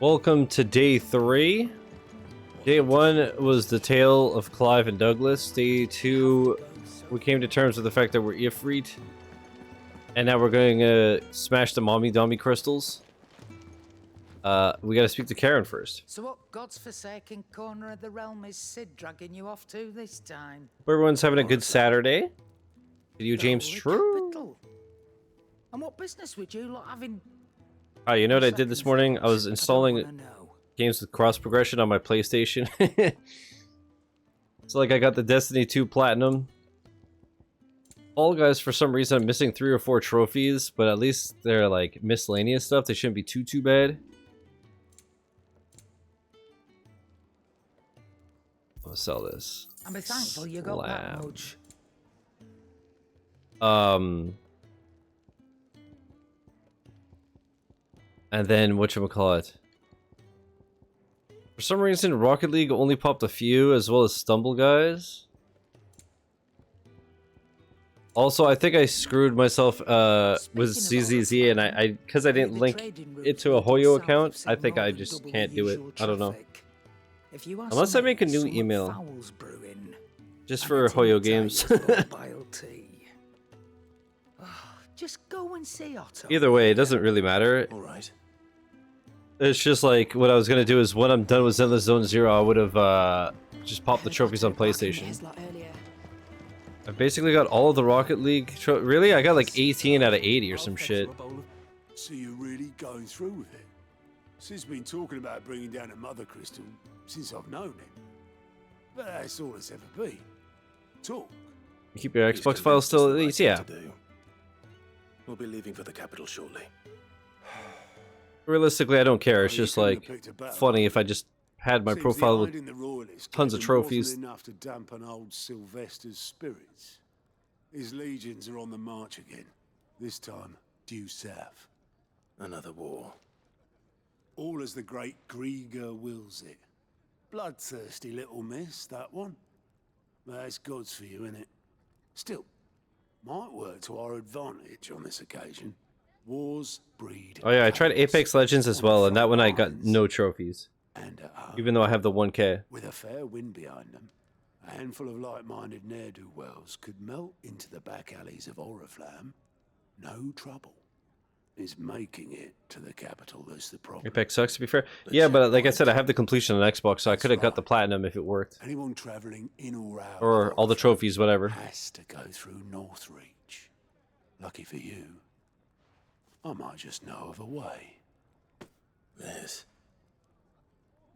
Welcome to day 3. Day 1 was the tale of Clive and Douglas. Day 2, we came to terms with the fact that we're Ifrit. And now we're going to smash the mommy dummy crystals. We gotta speak to Karen first. So what God's forsaken corner of the realm is Sid dragging you off to this time? Hope everyone's having a good Saturday. Did you, James? True. Capital. And what business would you lot having? Oh, you know what I did this morning? I was installing games with cross progression on my PlayStation. So like I got the Destiny 2 Platinum. All guys, for some reason I'm missing 3 or 4 trophies, but at least they're like miscellaneous stuff. They shouldn't be too bad. I'll sell this. I'm thankful you got that much. And then whatchamacallit? For some reason, Rocket League only popped a few, as well as Stumble Guys. Also, I think I screwed myself with ZZZ, and I because I didn't link it to a Hoyo account, I think I just can't do it. I don't know. Unless I make a new email. Just for Hoyo games. Just go and see Otto. Either way, it doesn't really matter. Alright. It's just like, what I was gonna do is when I'm done with Zenless Zone Zero, I would have just popped the trophies on PlayStation. I basically got all of the Rocket League really? I got like 18 out of 80 or some shit. So you're really going through with it? Sid's been talking about bringing down a mother crystal since I've known him. But that's all it's ever been. Talk. You keep your Xbox files still at least? Yeah. We'll be leaving for the capital shortly. Realistically, I don't care. It's just like funny if I just had my profile with tons of trophies. Enough to dampen old Sylvester's spirits. His legions are on the march again. This time, due south. Another war. All as the great Grieger wills it. Bloodthirsty little miss, that one. That's God's for you, innit? Still, might work to our advantage on this occasion. Wars breed. Oh yeah, I tried Apex Legends as well, and that one I got no trophies. Even though I have the 1K. With a fair wind behind them, a handful of like-minded ne'er-do-wells could melt into the back alleys of Oriflamme. No trouble. Is making it to the capital that's the problem. Apex sucks, to be fair. Yeah, but like I said, I have the completion on Xbox, so I could have got the platinum if it worked. Anyone traveling in or out, or all the trophies, whatever, has to go through Northreach. Lucky for you, I might just know of a way. Yes.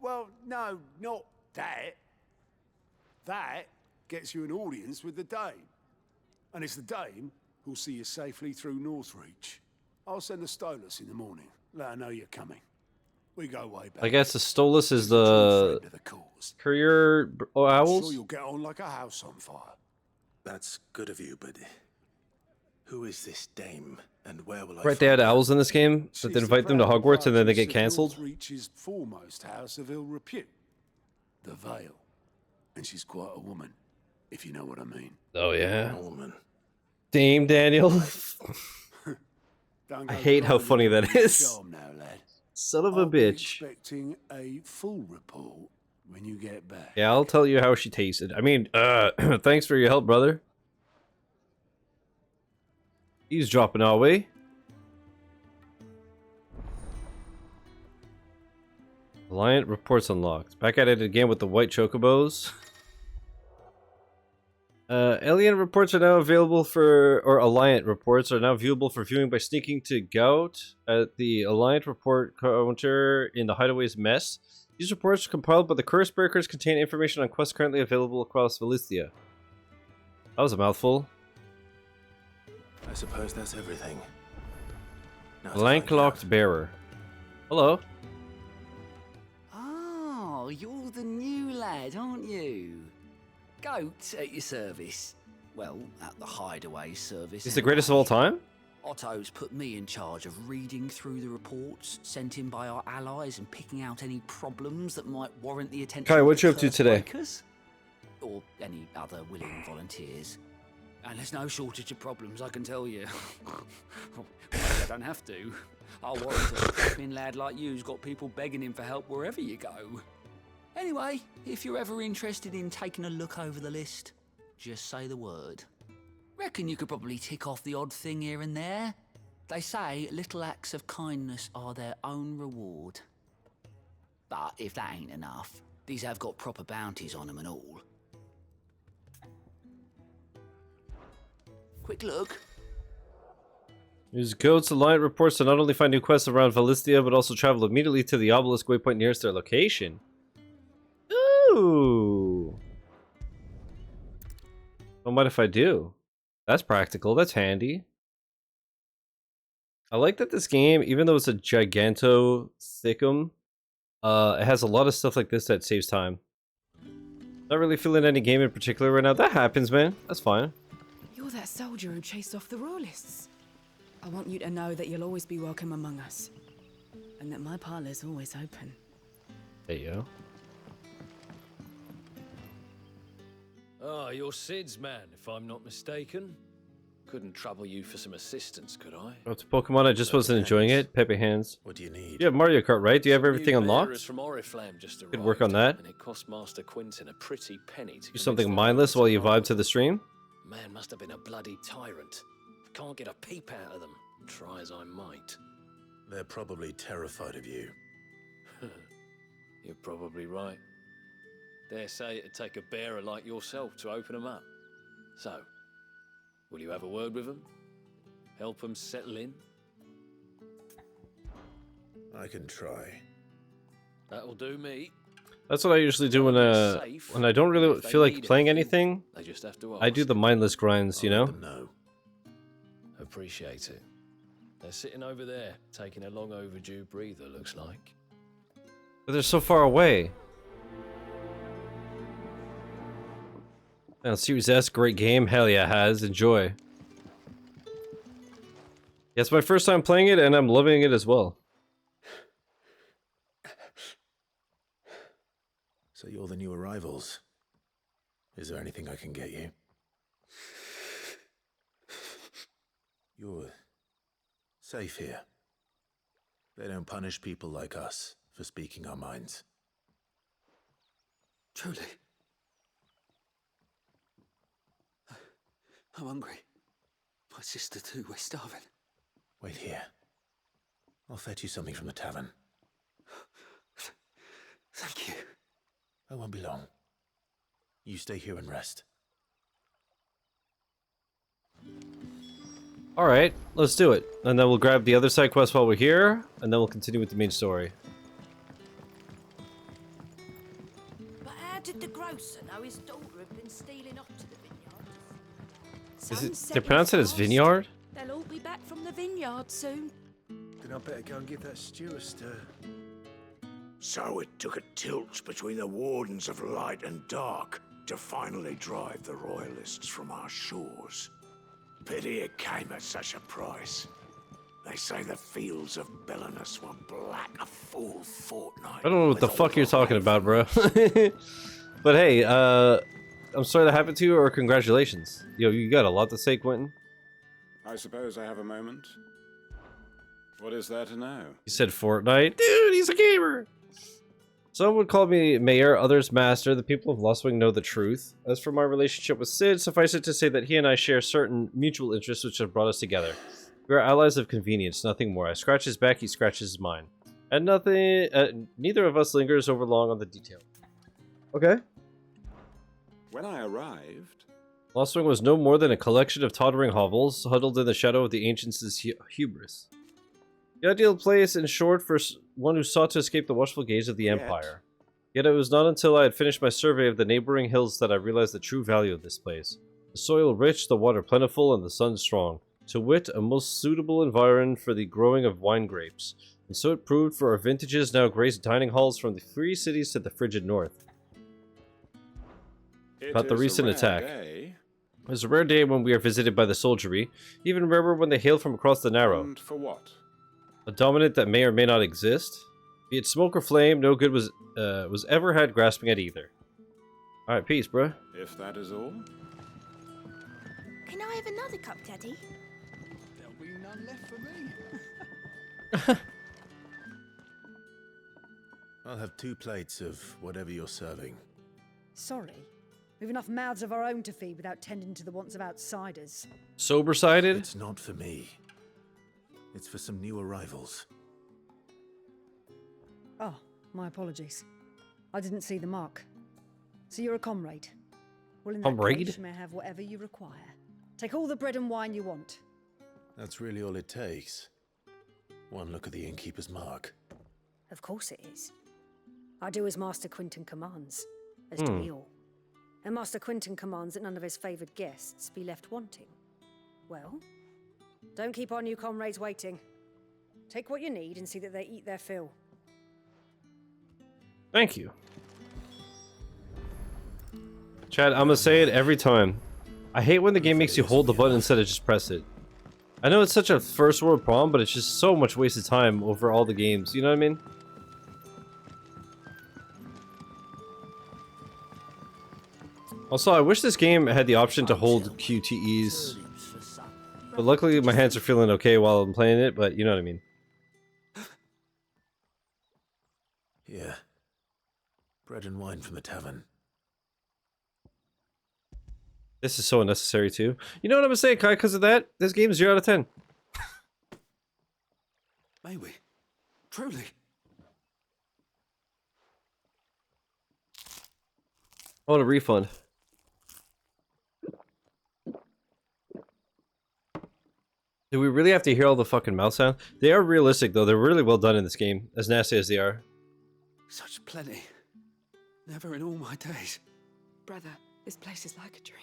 Well, no, not that. That gets you an audience with the Dame. And it's the Dame who'll see you safely through Northreach. I'll send the Stolas in the morning. Let her know you're coming. We go way back. I guess the Stolas is the courier owls? I'm sure you'll get on like a house on fire. That's good of you, but who is this dame, and where will I Right, they had owls in this game, but they invite them to Hogwarts and then they get cancelled. Northreach's foremost house of ill repute, the Vale, and she's quite a woman, if you know what I mean. Oh yeah, a woman. Dame Daniel. I hate how funny that is. Now, lad. Son of a I'll be bitch. Expecting a full report when you get back. Yeah, I'll tell you how she tasted. I mean, thanks for your help, brother. He's dropping our way. Alliant reports unlocked. Back at it again with the white chocobos. Alien reports are now available for, or Alliant reports are now viewable for viewing by sneaking to Gout at the Alliant report counter in the Hideaway's mess. These reports compiled by the Curse Breakers contain information on quests currently available across Valisthea. That was a mouthful. I suppose that's everything. Blanklocked Bearer. Hello. Oh, you're the new lad, aren't you? Goat at your service. Well, at the Hideaway service. He's the greatest of all time? Otto's put me in charge of reading through the reports sent in by our allies and picking out any problems that might warrant the attention Kai, of what the you up to Curse today? Breakers, or any other willing volunteers. And there's no shortage of problems, I can tell you. I don't have to. I warrant a strapping lad like you's got people begging him for help wherever you go. Anyway, if you're ever interested in taking a look over the list, just say the word. Reckon you could probably tick off the odd thing here and there. They say little acts of kindness are their own reward. But if that ain't enough, these have got proper bounties on them and all. Quick look. Use Goats Alliance reports to not only find new quests around Valisthea, but also travel immediately to the obelisk waypoint nearest their location. Ooh. Don't mind if I do. That's practical. That's handy. I like that this game, even though it's a giganto thickum, it has a lot of stuff like this that saves time. Not really feeling any game in particular right now. That happens, man. That's fine. You're that soldier who chased off the royalists. I want you to know that you'll always be welcome among us. And that my parlor's always open. There you go. Ah, you're Sid's man, if I'm not mistaken. Couldn't trouble you for some assistance, could I? Oh, it's a Pokemon. I just wasn't enjoying it. Pepe hands. What do you need? You have Mario Kart, right? Do you have everything New unlocked? bearers from Oriflamme just Could work on arrived, that. And it cost Master Quinton a pretty penny to Do something convince them mindless to while you buy vibe to the stream. Man must have been a bloody tyrant. Can't get a peep out of them, try as I might. They're probably terrified of you. You're probably right. Dare say it'd take a bearer like yourself to open them up. So, will you have a word with them? Help them settle in? I can try. That'll do me. That's what I usually do when I don't really feel like playing anything. They just have to ask. I do the mindless grinds, you I'll know? let them know. Appreciate it. They're sitting over there, taking a long overdue breather, looks like. But they're so far away. Now, Series S, great game. Hell yeah, has. Enjoy. Yeah, it's my first time playing it, and I'm loving it as well. So you're the new arrivals. Is there anything I can get you? You're safe here. They don't punish people like us for speaking our minds. Truly. I'm hungry. My sister too, we're starving. Wait here. I'll fetch you something from the tavern. Thank you. I won't be long. You stay here and rest. Alright, let's do it. And then we'll grab the other side quest while we're here, and then we'll continue with the main story. But how did the grocer know his daughter had been stealing off to the vineyard? They pronounce it as vineyard? They'll all be back from the vineyard soon. Then I better go and give that stew a stir. So it took a tilt between the Wardens of Light and Dark to finally drive the Royalists from our shores. Pity it came at such a price. They say the fields of Belenus were black a full fortnight. I don't know what the fuck you're talking about, bro. But hey, I'm sorry that happened to you, or congratulations. Yo, you got a lot to say, Quentin. I suppose I have a moment. What is there to know? He said Fortnite. Dude, he's a gamer! Some would call me mayor, others master. The people of Lostwing know the truth. As for my relationship with Sid, suffice it to say that he and I share certain mutual interests which have brought us together. We are allies of convenience, nothing more. I scratch his back, he scratches mine. And nothing, neither of us lingers over long on the detail. Okay. When I arrived... Lostwing was no more than a collection of tottering hovels, huddled in the shadow of the ancients' hubris. The ideal place, in short, for one who sought to escape the watchful gaze of the Empire. Yet it was not until I had finished my survey of the neighboring hills that I realized the true value of this place. The soil rich, the water plentiful, and the sun strong. To wit, a most suitable environment for the growing of wine grapes. And so it proved, for our vintages now grace dining halls from the free cities to the frigid north. About the recent attack. It was a rare day when we are visited by the soldiery, even rarer when they hail from across the Narrow. And for what? A dominant that may or may not exist. Be it smoke or flame, no good was ever had grasping at either. Alright, peace, bruh. If that is all. Can I have another cup, Daddy? There'll be none left for me. I'll have 2 plates of whatever you're serving. Sorry. We've enough mouths of our own to feed without tending to the wants of outsiders. Sober-sided? It's not for me. It's for some new arrivals. Oh, my apologies. I didn't see the mark. So you're a comrade. Well, in that Comrade? case, you may have whatever you require. Take all the bread and wine you want. That's really all it takes. One look at the innkeeper's mark. Of course it is. I do as Master Quinton commands, as do we all. And Master Quinton commands that none of his favoured guests be left wanting. Well, don't keep our new comrades waiting. Take what you need and see that they eat their fill. Thank you. Chad, I'm gonna say it every time. I hate when the game makes you hold the button instead of just press it. I know it's such a first world problem, but it's just so much wasted time over all the games. You know what I mean? Also, I wish this game had the option to hold QTEs. But luckily my hands are feeling okay while I'm playing it, but you know what I mean. Yeah. Bread and wine from the tavern. This is so unnecessary too. You know what I'm gonna say, Kai, because of that? This game is 0 out of 10. May we? Truly? I want a refund. Do we really have to hear all the fucking mouth sound? They are realistic though, they're really well done in this game, as nasty as they are. Such plenty. Never in all my days. Brother, this place is like a dream.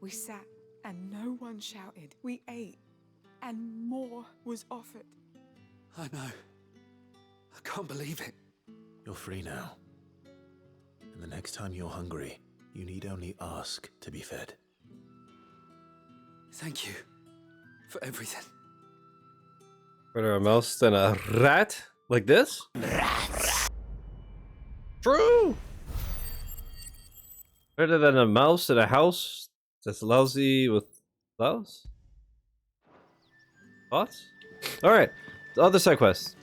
We sat and no one shouted. We ate and more was offered. I know. I can't believe it. You're free now. And the next time you're hungry, you need only ask to be fed. Thank you for everything. Better a mouse than a rat? Like this? True! Better than a mouse in a house that's lousy with louse? Thoughts? Alright, the other side quest.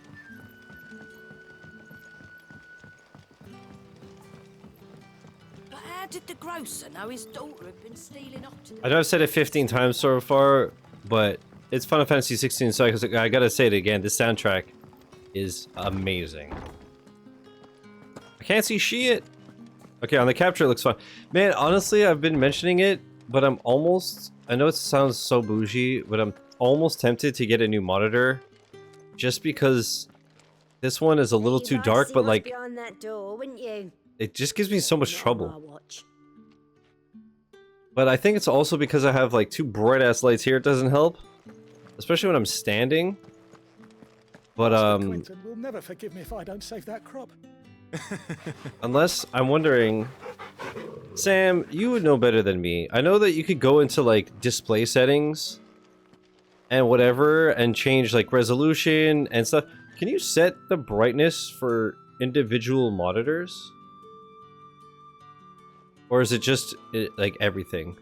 But how did the grocer know his daughter had been stealing up to the... I know I've said it 15 times so far, but it's Final Fantasy XVI, so I gotta say it again. This soundtrack is amazing. I can't see shit. Okay, on the capture it looks fine. Man, honestly, I've been mentioning it, but I'm almost... I know it sounds so bougie, but I'm almost tempted to get a new monitor. Just because this one is a little too dark, but like... behind that door, wouldn't you? It just gives me so much trouble. But I think it's also because I have like 2 bright-ass lights here, it doesn't help. Especially when I'm standing. But, Quinton will never forgive me if I don't save that crop. Unless, I'm wondering... Sam, you would know better than me. I know that you could go into, like, display settings and whatever, and change, like, resolution and stuff. Can you set the brightness for individual monitors? Or is it just, like, everything?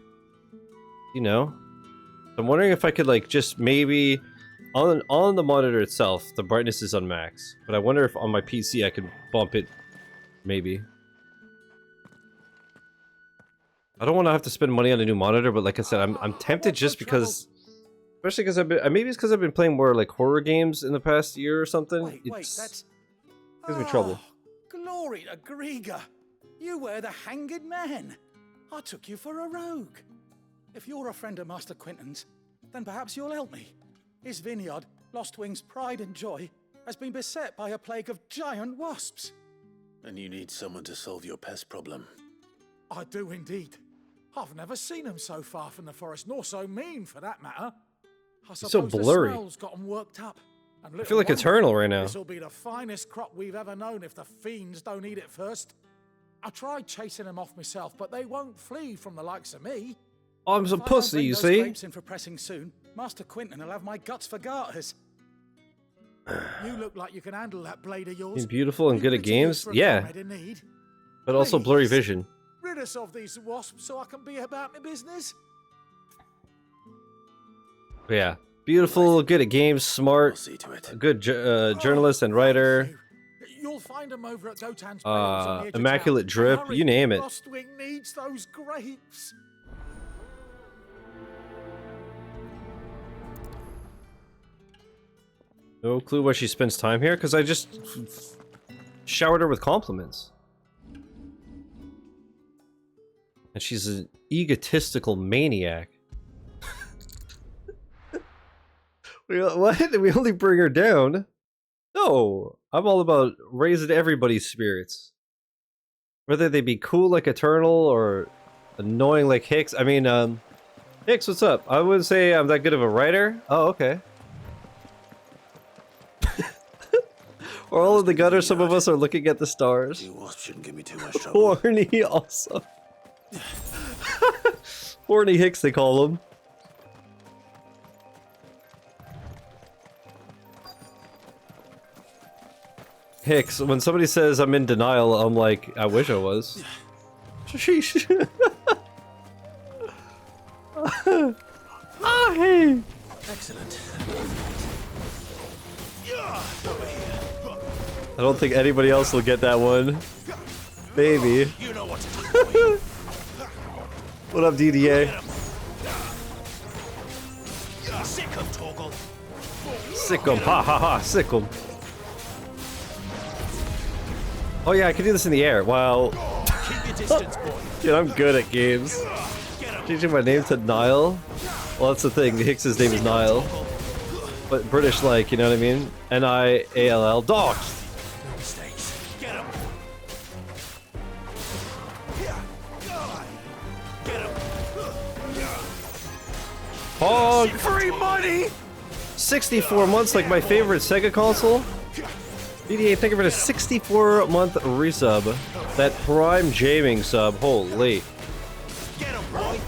You know? I'm wondering if I could, like, just maybe... On the monitor itself, the brightness is on max. But I wonder if on my PC I could bump it, maybe. I don't want to have to spend money on a new monitor, but like I said, I'm tempted just because... Especially because I've been... Maybe it's because I've been playing more, like, horror games in the past year or something. Wait, that's... Gives me trouble. Glory to Grieger! You were the hanged man! I took you for a rogue. If you're a friend of Master Quinton's, then perhaps you'll help me. His vineyard, Lostwing's pride and joy, has been beset by a plague of giant wasps. And you need someone to solve your pest problem. I do indeed. I've never seen them so far from the forest, nor so mean, for that matter. I so suppose blurry. The smell's got them worked up. And I feel like little Eternal right now. This'll be the finest crop we've ever known if the fiends don't eat it first. I tried chasing them off myself, but they won't flee from the likes of me. I'm some pussy, you Those see? grapes in for pressing soon. Master Quinton will have my guts for garters. You look like you can handle that blade of yours. Being beautiful and good at games? Yeah. Need. But also blurry vision. Rid us of these wasps so I can be about my business. But yeah. Beautiful, good at games, smart, see to it. a good journalist and writer. You'll find them over at Gotan's Bales on the edge of Immaculate town. drip, Hurry, you name it. Frostwing needs those grapes. No clue why she spends time here, because I just showered her with compliments. And she's an egotistical maniac. What? We only bring her down? No, I'm all about raising everybody's spirits. Whether they be cool like Eternal or annoying like Hicks. I mean, Hicks, what's up? I wouldn't say I'm that good of a writer. Oh, okay. Or all in the gutter, some of us are looking at the stars. Shouldn't give me too much trouble. Horny also. Horny Hicks, they call him. Hicks, when somebody says I'm in denial, I'm like, I wish I was. Sheesh. Ah, hey. Excellent. I don't think anybody else will get that one. Maybe. You know what to do. What up, DDA? Sick of Toggle. Sick 'em. Ha ha ha. Sick 'em. Oh yeah, I can do this in the air. Wow. Keep your distance, boy. Dude, I'm good at games. Changing my name to Nile? Well, that's the thing. Hicks's name is Nile. But British like, you know what I mean? N-I-A-L-L. Dogs! No mistakes. Get him. Get him. Hog! Free money! 64 months like my favorite Sega console? DDA, thank you for the 64-month resub. That Prime Jaming sub, holy. Get him, boy.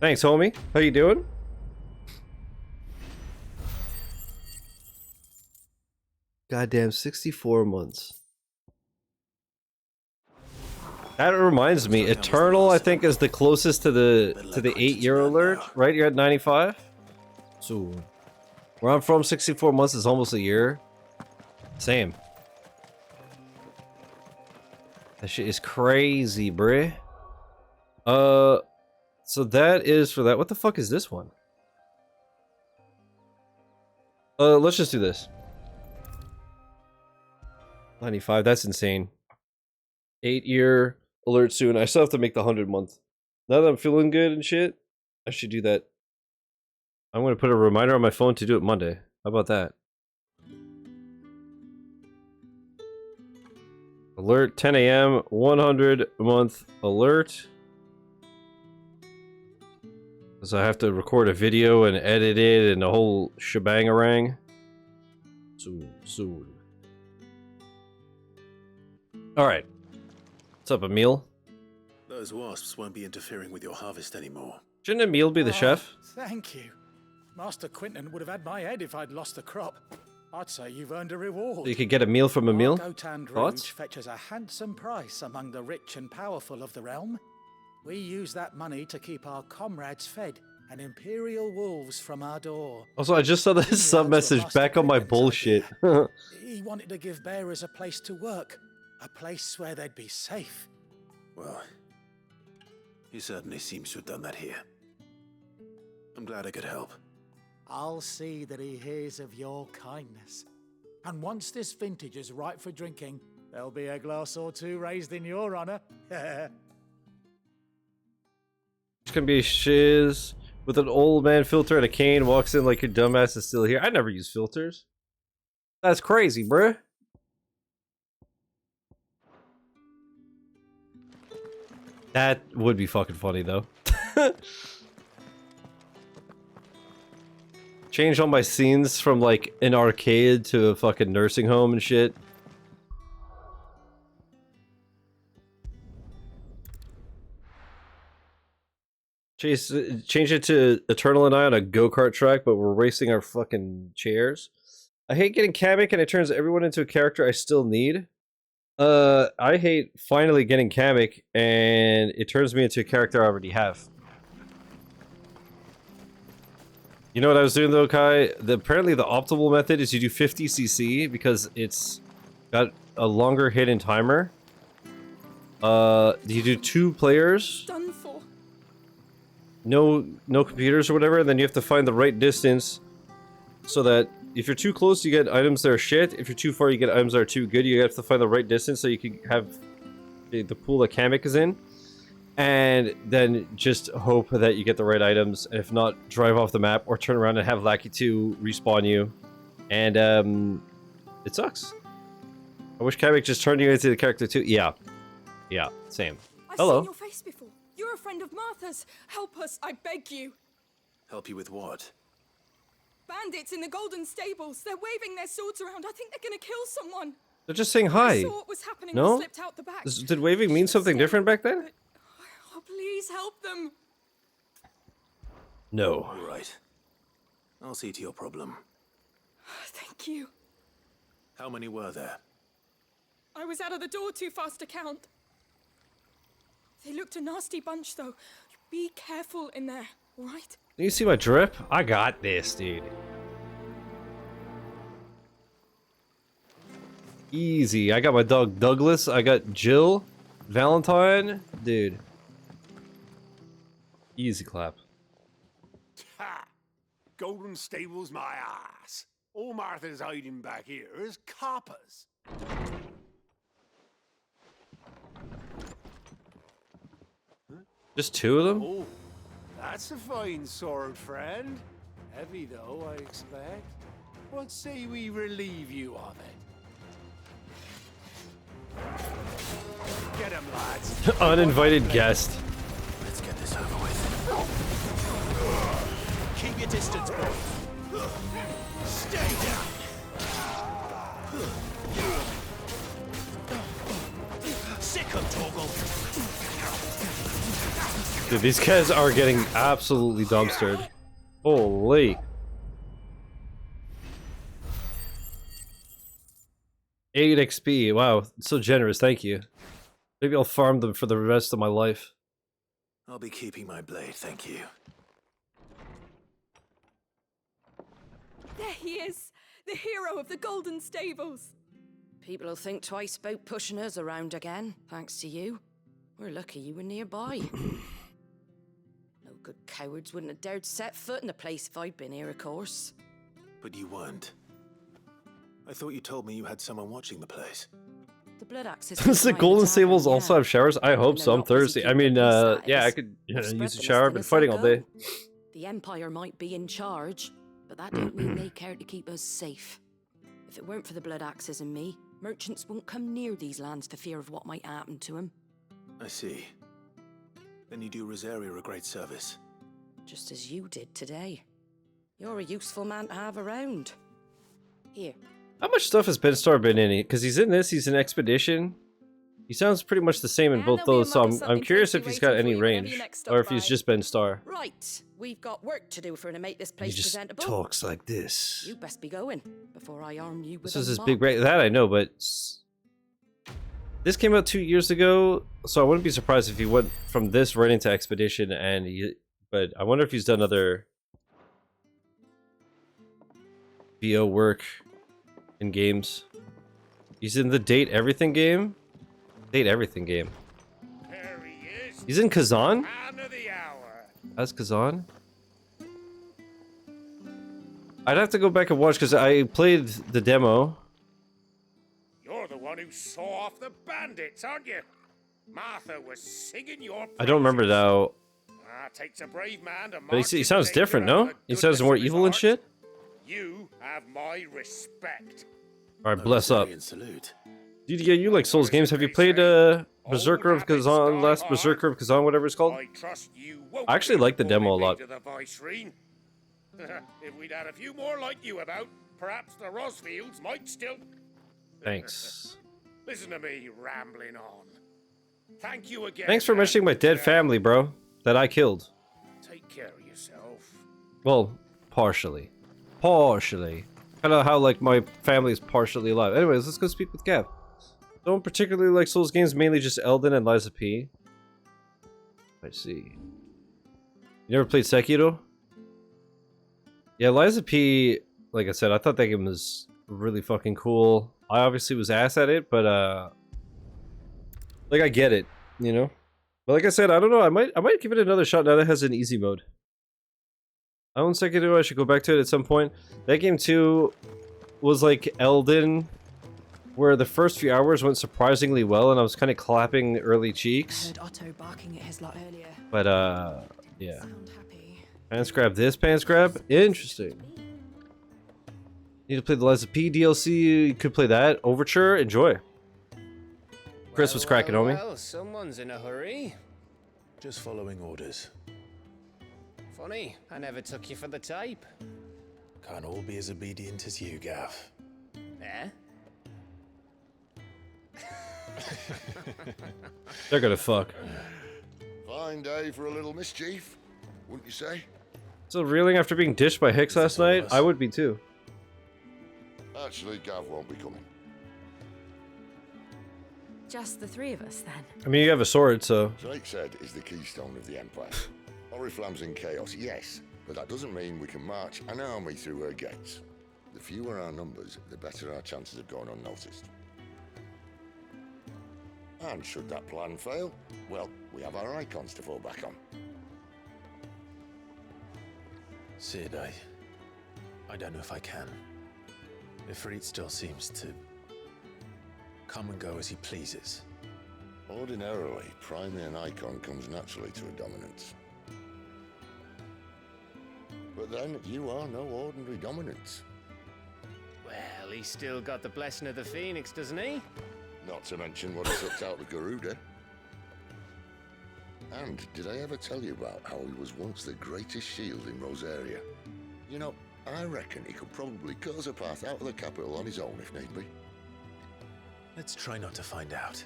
Thanks, homie. How you doing? Goddamn, 64 months. That reminds me, Eternal, I think, is the closest to the 8-year alert, right? You're at 95? So, where I'm from, 64 months is almost a year. Same. That shit is crazy, bruh. So that is for that. What the fuck is this one? Let's just do this. 95, that's insane. 8-year alert soon. I still have to make the 100-month. Now that I'm feeling good and shit, I should do that. I'm gonna put a reminder on my phone to do it Monday. How about that? Alert 10 a.m. 100-month alert. Because I have to record a video and edit it and the whole shebang-a-rang. Soon. Alright. What's up, Emil? Those wasps won't be interfering with your harvest anymore. Shouldn't Emil be the chef? Thank you. Master Quinton would have had my head if I'd lost the crop. I'd say you've earned a reward. So you could get a meal from Emil? Gotan Thoughts? fetches a handsome price among the rich and powerful of the realm. We use that money to keep our comrades fed and imperial wolves from our door. Also, I just saw this sub-message back on my bullshit. He wanted to give bearers a place to work, a place where they'd be safe. Well, he certainly seems to have done that here. I'm glad I could help. I'll see that he hears of your kindness. And once this vintage is ripe for drinking, there'll be a glass or two raised in your honor. It's gonna be Shiz with an old man filter and a cane, walks in like your dumbass is still here. I never use filters. That's crazy, bruh. That would be fucking funny, though. Change all my scenes from, like, an arcade to a fucking nursing home and shit. Change it to Eternal and I on a go-kart track, but we're racing our fucking chairs. I hate getting Kamek and it turns everyone into a character I still need. I hate finally getting Kamek, and it turns me into a character I already have. You know what I was doing though, Kai? Apparently the optimal method is you do 50 CC because it's got a longer hidden timer. You do 2 players. Done for. No computers or whatever, and then you have to find the right distance so that if you're too close, you get items that are shit. If you're too far, you get items that are too good. You have to find the right distance so you can have the pool that Kamek is in. And then just hope that you get the right items. If not, drive off the map or turn around and have Lackey 2 respawn you. And it sucks. I wish Kamek just turned you into the character too. Yeah. Yeah, same. Hello. I've seen your face before. You're a friend of Martha's. Help us, I beg you. Help you with what? Bandits in the Golden Stables. They're waving their swords around. I think they're gonna kill someone. They're just saying hi. I saw what was happening. No? And slipped out the back. Did waving mean something different back then? Oh, please help them. No. All right. I'll see to your problem. Thank you. How many were there? I was out of the door too fast to count. They looked a nasty bunch, though. Be careful in there, all right? Can you see my drip? I got this, dude. Easy. I got my dog Douglas. I got Jill. Valentine. Dude. Easy clap. Ha! Golden Stables my ass. All Martha's hiding back here is coppers. Just 2 of them? Oh, that's a fine sword, friend. Heavy though, I expect. What say we relieve you of it? Get him, lads. Uninvited guest. Let's get this over with. Keep your distance, boy. Stay down. Sick of Toggle. Dude, these guys are getting absolutely dumpstered. Holy. 8 XP. Wow, so generous. Thank you. Maybe I'll farm them for the rest of my life. I'll be keeping my blade, thank you. There he is, the hero of the Golden Stables. People will think twice about pushing us around again, thanks to you. We're lucky you were nearby. No good cowards wouldn't have dared set foot in the place if I'd been here, of course. But you weren't. I thought you told me you had someone watching the place. The blood axis. Does the Golden Stables also have showers? I hope so. I'm thirsty. I mean, yeah, I could use a shower. I've been fighting all day. The Empire might be in charge, but that don't mean they care to keep us safe. If it weren't for the blood axes and me, merchants won't come near these lands for fear of what might happen to them. I see. Then you do Rosaria a great service. Just as you did today. You're a useful man to have around. Here. How much stuff has Ben Starr been in it? Because he's in this, he's in Expedition. He sounds pretty much the same in both those, so I'm curious if he's got any range. Or if he's just Ben Starr. Right, we've got work to do for to make this place He just presentable. talks like this. You best be going before I arm you with This is a his mop. big break. That I know, but this came out 2 years ago, so I wouldn't be surprised if he went from this right into Expedition. But I wonder if he's done other VO work in games. He's in the Date Everything game. Date Everything game. There he is. He's in Kazan. Man of the hour. As Kazan. I'd have to go back and watch because I played the demo. You're the one who saw off the bandits, aren't you? Martha was singing your I don't remember now. Takes a brave man to But he sounds different, no? He sounds more evil and shit. You have my respect. Alright, bless up. Salute. Dude, yeah, you like Souls games. Have you played Berserker of Kazan, Last Berserker of Kazan, whatever it's called? I trust you won't I actually like the demo a lot. to the Viceroy. If we'd had a few more like you about, perhaps the Rosfields might still... Thanks. Listen to me rambling on. Thank you again. Thanks for mentioning my dead family, bro. That I killed. Take care of yourself. Well, partially. Partially. I don't know how, like, my family is partially alive. Anyways, let's go speak with Gav. Don't particularly like Souls games, mainly just Elden and Lies of P. I see. You never played Sekiro? Yeah, Lies of P, like I said, I thought that game was really fucking cool. I obviously was ass at it, but like I get it, you know? But like I said, I don't know, I might give it another shot now that it has an easy mode. I own Sekiro, I should go back to it at some point. That game too was like Elden, where the first few hours went surprisingly well and I was kind of clapping the early cheeks. I heard Otto barking at his lot earlier. But yeah. Pants grab this pants grab? Interesting. Need to play the Lies of P DLC, you could play that. Overture, enjoy. Chris was cracking on me. Well, someone's in a hurry. Just following orders. Funny, I never took you for the type. Can't all be as obedient as you, Gav. Eh? They're gonna fuck. Fine day for a little mischief, wouldn't you say? So reeling after being dished by Hicks last night? I would be too. Actually, Gav won't be coming. Just the three of us, then? I mean, you have a sword, so... Drake said is the keystone of the Empire. Oriflamme's in chaos, yes, but that doesn't mean we can march an army through her gates. The fewer our numbers, the better our chances of going unnoticed. And should that plan fail, well, we have our Eikons to fall back on. Sid, I don't know if I can. Ifrit still seems to come and go as he pleases. Ordinarily, priming an Eikon comes naturally to a dominance. But then, you are no ordinary dominance. Well, he's still got the blessing of the Phoenix, doesn't he? Not to mention what he sucked out of Garuda. And did I ever tell you about how he was once the greatest shield in Rosaria? You know, I reckon he could probably cut us a path out of the capital on his own if need be. Let's try not to find out.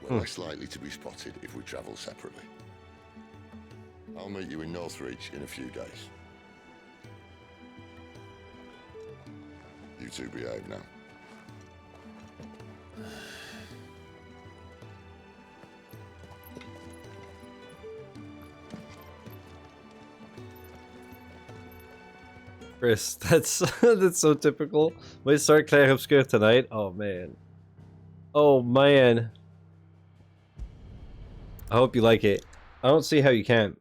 We're less likely to be spotted if we travel separately. I'll meet you in Northreach in a few days. You two behave now. Chris, that's that's so typical. Might start Claire Obscure tonight. Oh man. Oh man. I hope you like it. I don't see how you can't.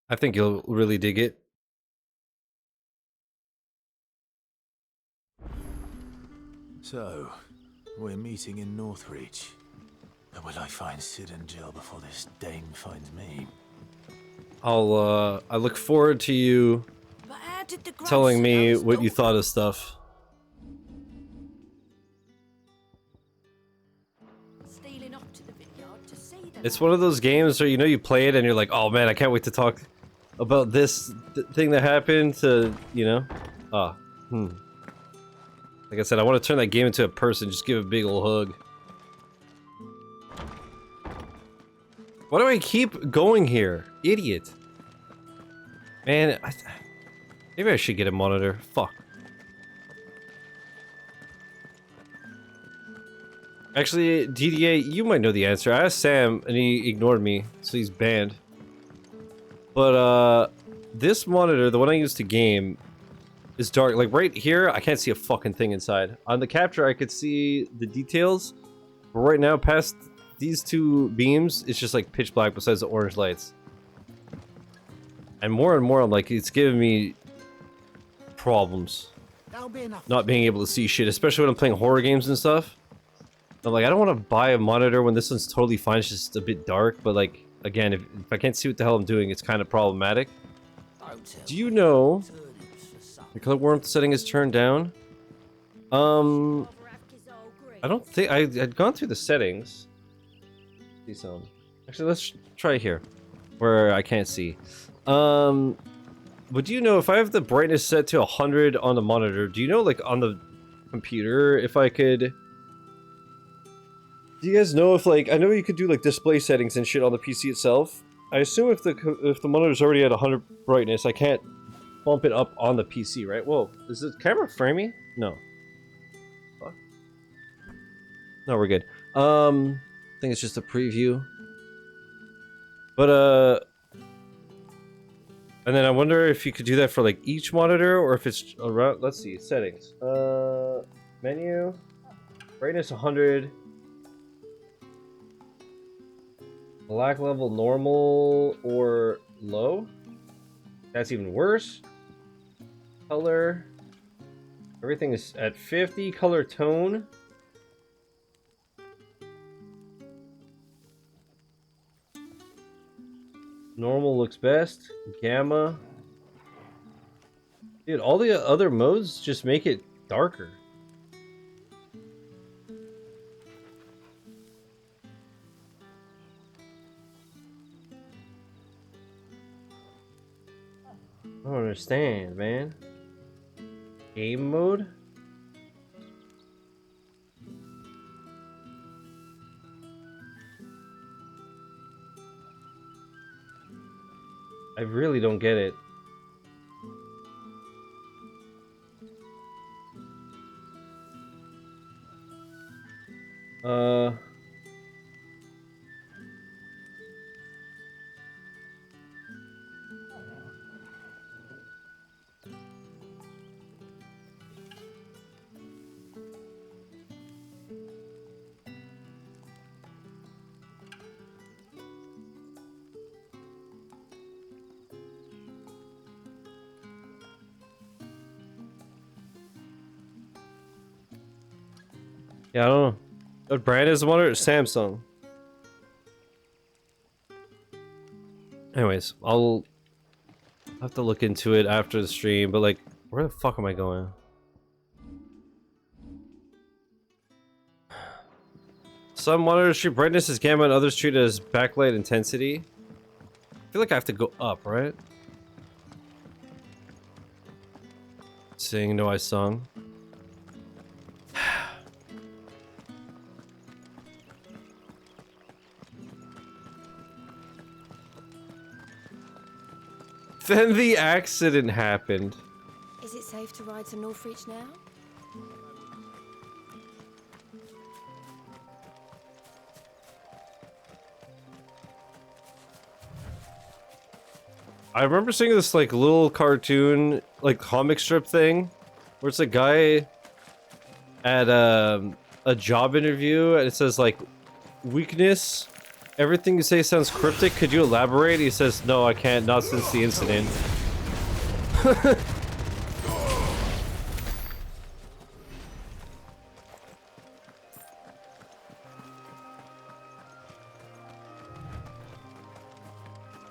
I think you'll really dig it. So, we're meeting in Northreach. But will I find Sid and Jill before this dame finds me? I look forward to you telling me what you thought of stuff. It's one of those games where, you know, you play it and you're like, oh man, I can't wait to talk about this thing that happened to, you know? Like I said, I want to turn that game into a person, just give a big ol' hug. Why do I keep going here? Idiot. Man, maybe I should get a monitor. Fuck. Actually, DDA, you might know the answer. I asked Sam, and he ignored me, so he's banned. But, this monitor, the one I use to game, is dark. Like, right here, I can't see a fucking thing inside. On the capture, I could see the details. But right now, past these two beams, it's just, like, pitch black besides the orange lights. And more, I'm like, it's giving me problems. Not being able to see shit, especially when I'm playing horror games and stuff. I'm like, I don't want to buy a monitor when this one's totally fine, it's just a bit dark, but like, again, if I can't see what the hell I'm doing, it's kind of problematic. Do you know the color warmth setting is turned down? I don't think I'd gone through the settings. See some. Actually, let's try here, where I can't see. But do you know if I have the brightness set to 100 on the monitor? Do you know, like, on the computer, if I could? Do you guys know if, like, I know you could do like display settings and shit on the PC itself. I assume if the monitor's already at 100 brightness, I can't bump it up on the PC, right? Whoa, is the camera framing? No. Fuck. No, we're good. I think it's just a preview. But and then I wonder if you could do that for like each monitor or if it's around. Let's see, settings. Menu, brightness 100, black level normal or low. That's even worse. Color, everything is at 50. Color tone. Normal looks best. Gamma. Dude, all the other modes just make it darker. I don't understand, man. Game mode? I really don't get it. Yeah, I don't know. What brand is the monitor? Samsung. Anyways, I'll have to look into it after the stream, but like, where the fuck am I going? Some monitors treat brightness as gamma and others treat it as backlight intensity. I feel like I have to go up, right? Sing No I Sung. Then the accident happened. Is it safe to ride to Northreach now? I remember seeing this like little cartoon, like comic strip thing, where it's a guy at a job interview and it says like, weakness, everything you say sounds cryptic, could you elaborate? He says, no, I can't, not since the incident.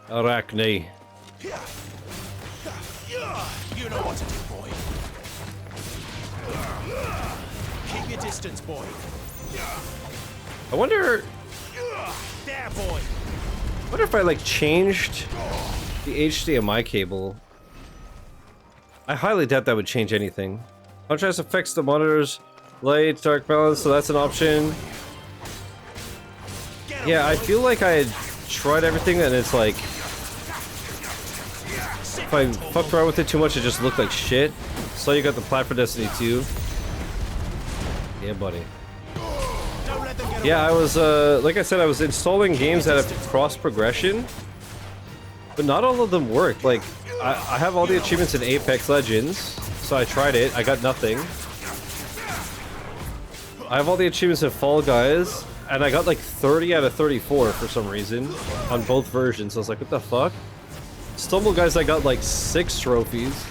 Arachne. You know what to do, boy. Keep your distance, boy. I wonder... There, boy. I wonder if I like changed the HDMI cable. I highly doubt that would change anything. Contrast affects the monitor's light, dark balance, so that's an option. Yeah, I feel like I had tried everything and it's like... If I fucked around with it too much, it just looked like shit. So you got the plat for Destiny 2. Yeah, buddy. Yeah, I was, like I said, I was installing games that have cross progression, but not all of them work. Like, I have all the achievements in Apex Legends, so I tried it. I got nothing. I have all the achievements in Fall Guys, and I got like 30 out of 34 for some reason on both versions. I was like, what the fuck? Stumble Guys, I got like 6 trophies.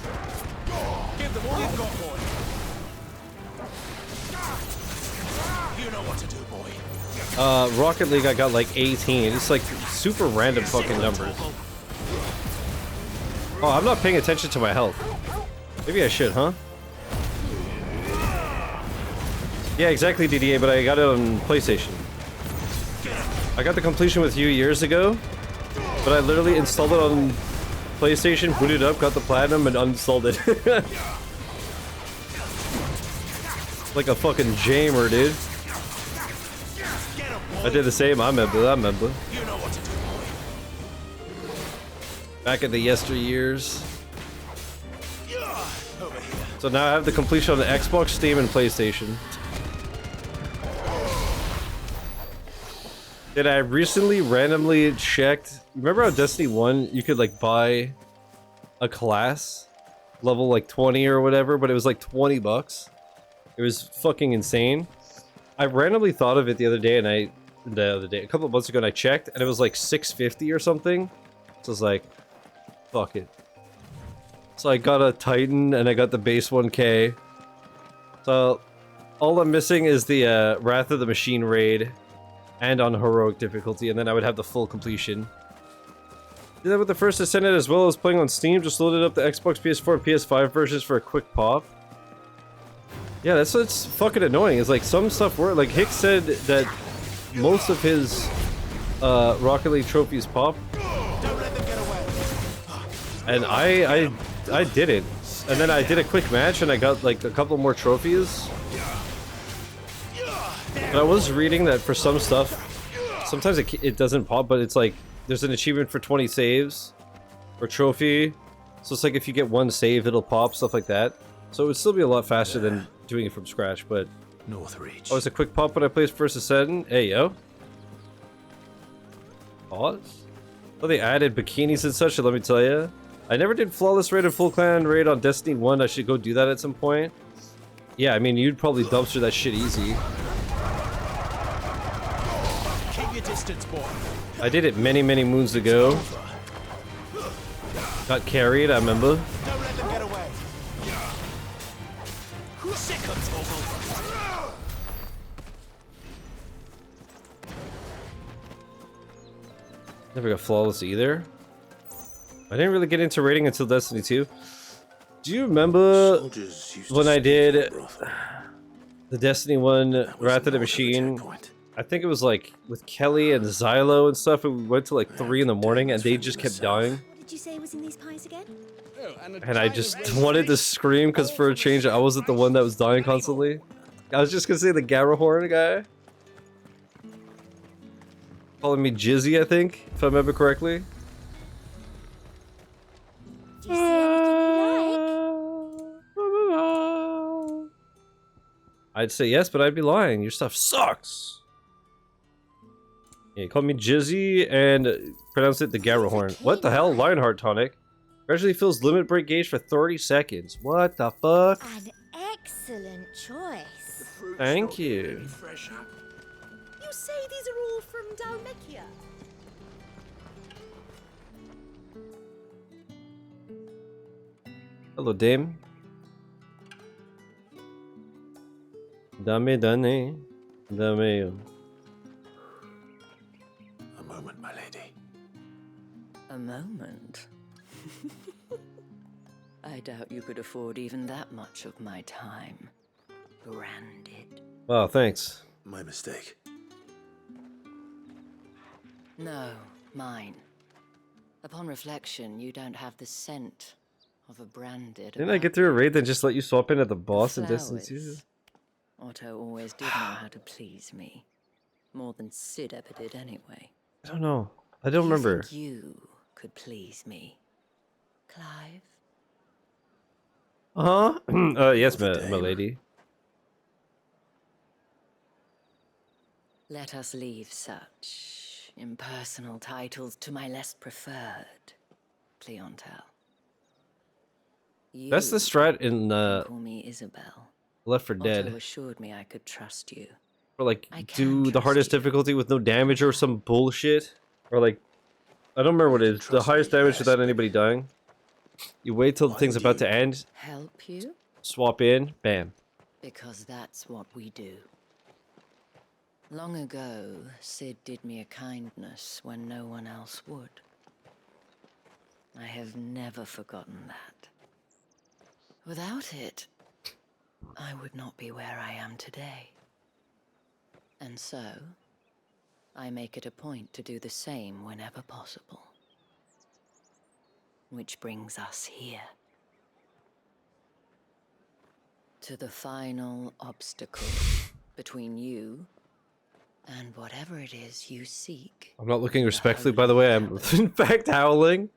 Give them all you've got, boy. You know what to do, boy. Rocket League, I got like 18. It's like super random fucking numbers. Oh, I'm not paying attention to my health. Maybe I should, huh? Yeah, exactly, DDA, but I got it on PlayStation. I got the completion with you years ago, but I literally installed it on PlayStation, booted it up, got the platinum, and uninstalled it. Like a fucking jamer, dude. I did the same, I remember. Back in the yesteryears. So now I have the completion on the Xbox, Steam, and PlayStation. And I recently randomly checked. Remember how Destiny 1 you could like buy a class level like 20 or whatever, but it was like 20 bucks. It was fucking insane. I randomly thought of it the other day, and a couple of months ago, and I checked, and it was like 650 or something. So I was like, fuck it. So I got a Titan, and I got the base 1K. So all I'm missing is the Wrath of the Machine raid, and on heroic difficulty, and then I would have the full completion. Did that with the first Ascendant as well as playing on Steam. Just loaded up the Xbox, PS4, and PS5 versions for a quick pop. Yeah, that's what's fucking annoying. Is like some stuff where like Hicks said that most of his Rocket League trophies pop, and I didn't. And then I did a quick match and I got like a couple more trophies. But I was reading that for some stuff, sometimes it doesn't pop, but it's like there's an achievement for 20 saves or trophy. So it's like if you get one save, it'll pop, stuff like that. So it would still be a lot faster than doing it from scratch, but Northreach. Oh, it's a quick pop when I played First Ascendant. Hey, yo. Pause? Well, they added bikinis and such, let me tell you. I never did Flawless Raid and Full Clan Raid on Destiny 1. I should go do that at some point. Yeah, I mean, you'd probably dumpster that shit easy. Keep your distance, boy. I did it many, many moons ago. Got carried, I remember. Don't let them get away. Sick of Never got Flawless either. I didn't really get into raiding until Destiny 2. Do you remember when I did the Destiny 1 Wrath of the Machine? I think it was like with Kelly and Xylo and stuff, and we went to like 3 in the morning and they just kept dying. What did you say was in these pies again? And I just wanted to scream because for a change I wasn't the one that was dying constantly. I was just gonna say the Garahorn guy. Calling me Jizzy, I think, if I remember correctly. Do you see anything you like? I'd say yes, but I'd be lying. Your stuff sucks. Yeah, call me Jizzy and pronounce it the Garahorn. What the hell? Lionheart tonic. Gradually fills limit break gauge for 30 seconds. What the fuck? An excellent choice. Thank you. You say these are all from Dalmekia? Hello, dame. Dame. Dame. A moment, my lady. A moment? I doubt you could afford even that much of my time. Branded. Wow, thanks. My mistake. No, mine. Upon reflection, you don't have the scent of a branded. Didn't I get through a raid then just let you swap in at the boss in Destiny 2? Otto always did know how to please me. More than Sid ever did anyway. I don't know. I don't remember. Think you could please me, Clive? Yes, my lady. Let us leave such impersonal titles to my less preferred clientele. That's the strat in call me Isabel. Left 4 Dead. Otto assured me I could trust you. Or like do the hardest difficulty with no damage or some bullshit. Or like, I don't remember what it is. The highest damage without anybody dying. You wait till the thing's about to end. Help you? Swap in. Bam. Because that's what we do. Long ago, Sid did me a kindness when no one else would. I have never forgotten that. Without it, I would not be where I am today. And so, I make it a point to do the same whenever possible. Which brings us here. To the final obstacle between you and whatever it is you seek. I'm not looking respectfully, by the way. I'm in fact howling.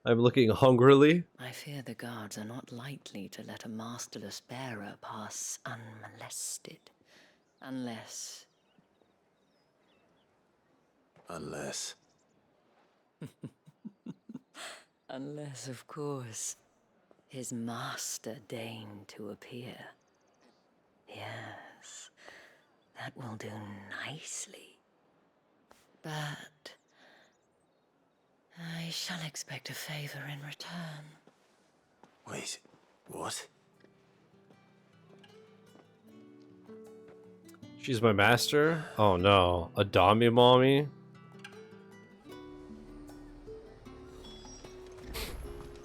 I'm looking hungrily. I fear the guards are not likely to let a masterless bearer pass unmolested. Unless... Unless, of course, his master deigned to appear. Yes, that will do nicely. But I shall expect a favor in return. Wait, what? She's my master? Oh no. A Dami mommy?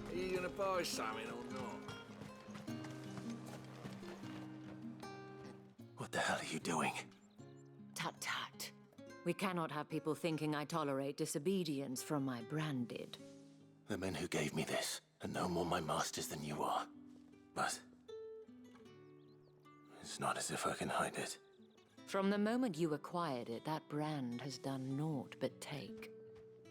Are you gonna buy something or not? What the hell are you doing? Tut tut. We cannot have people thinking I tolerate disobedience from my branded. The men who gave me this are no more my masters than you are. But it's not as if I can hide it. From the moment you acquired it, that brand has done naught but take.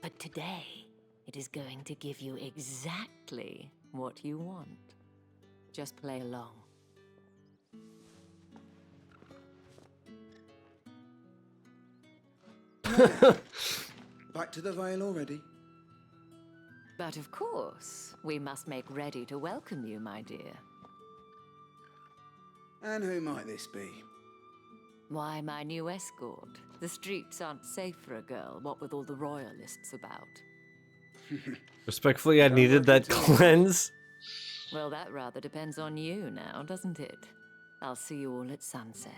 But today, it is going to give you exactly what you want. Just play along. Back to the Vale already? But of course, we must make ready to welcome you, my dear. And who might this be? Why, my new escort. The streets aren't safe for a girl, what with all the royalists about. Respectfully, I needed that cleanse. Well, that rather depends on you now, doesn't it? I'll see you all at sunset.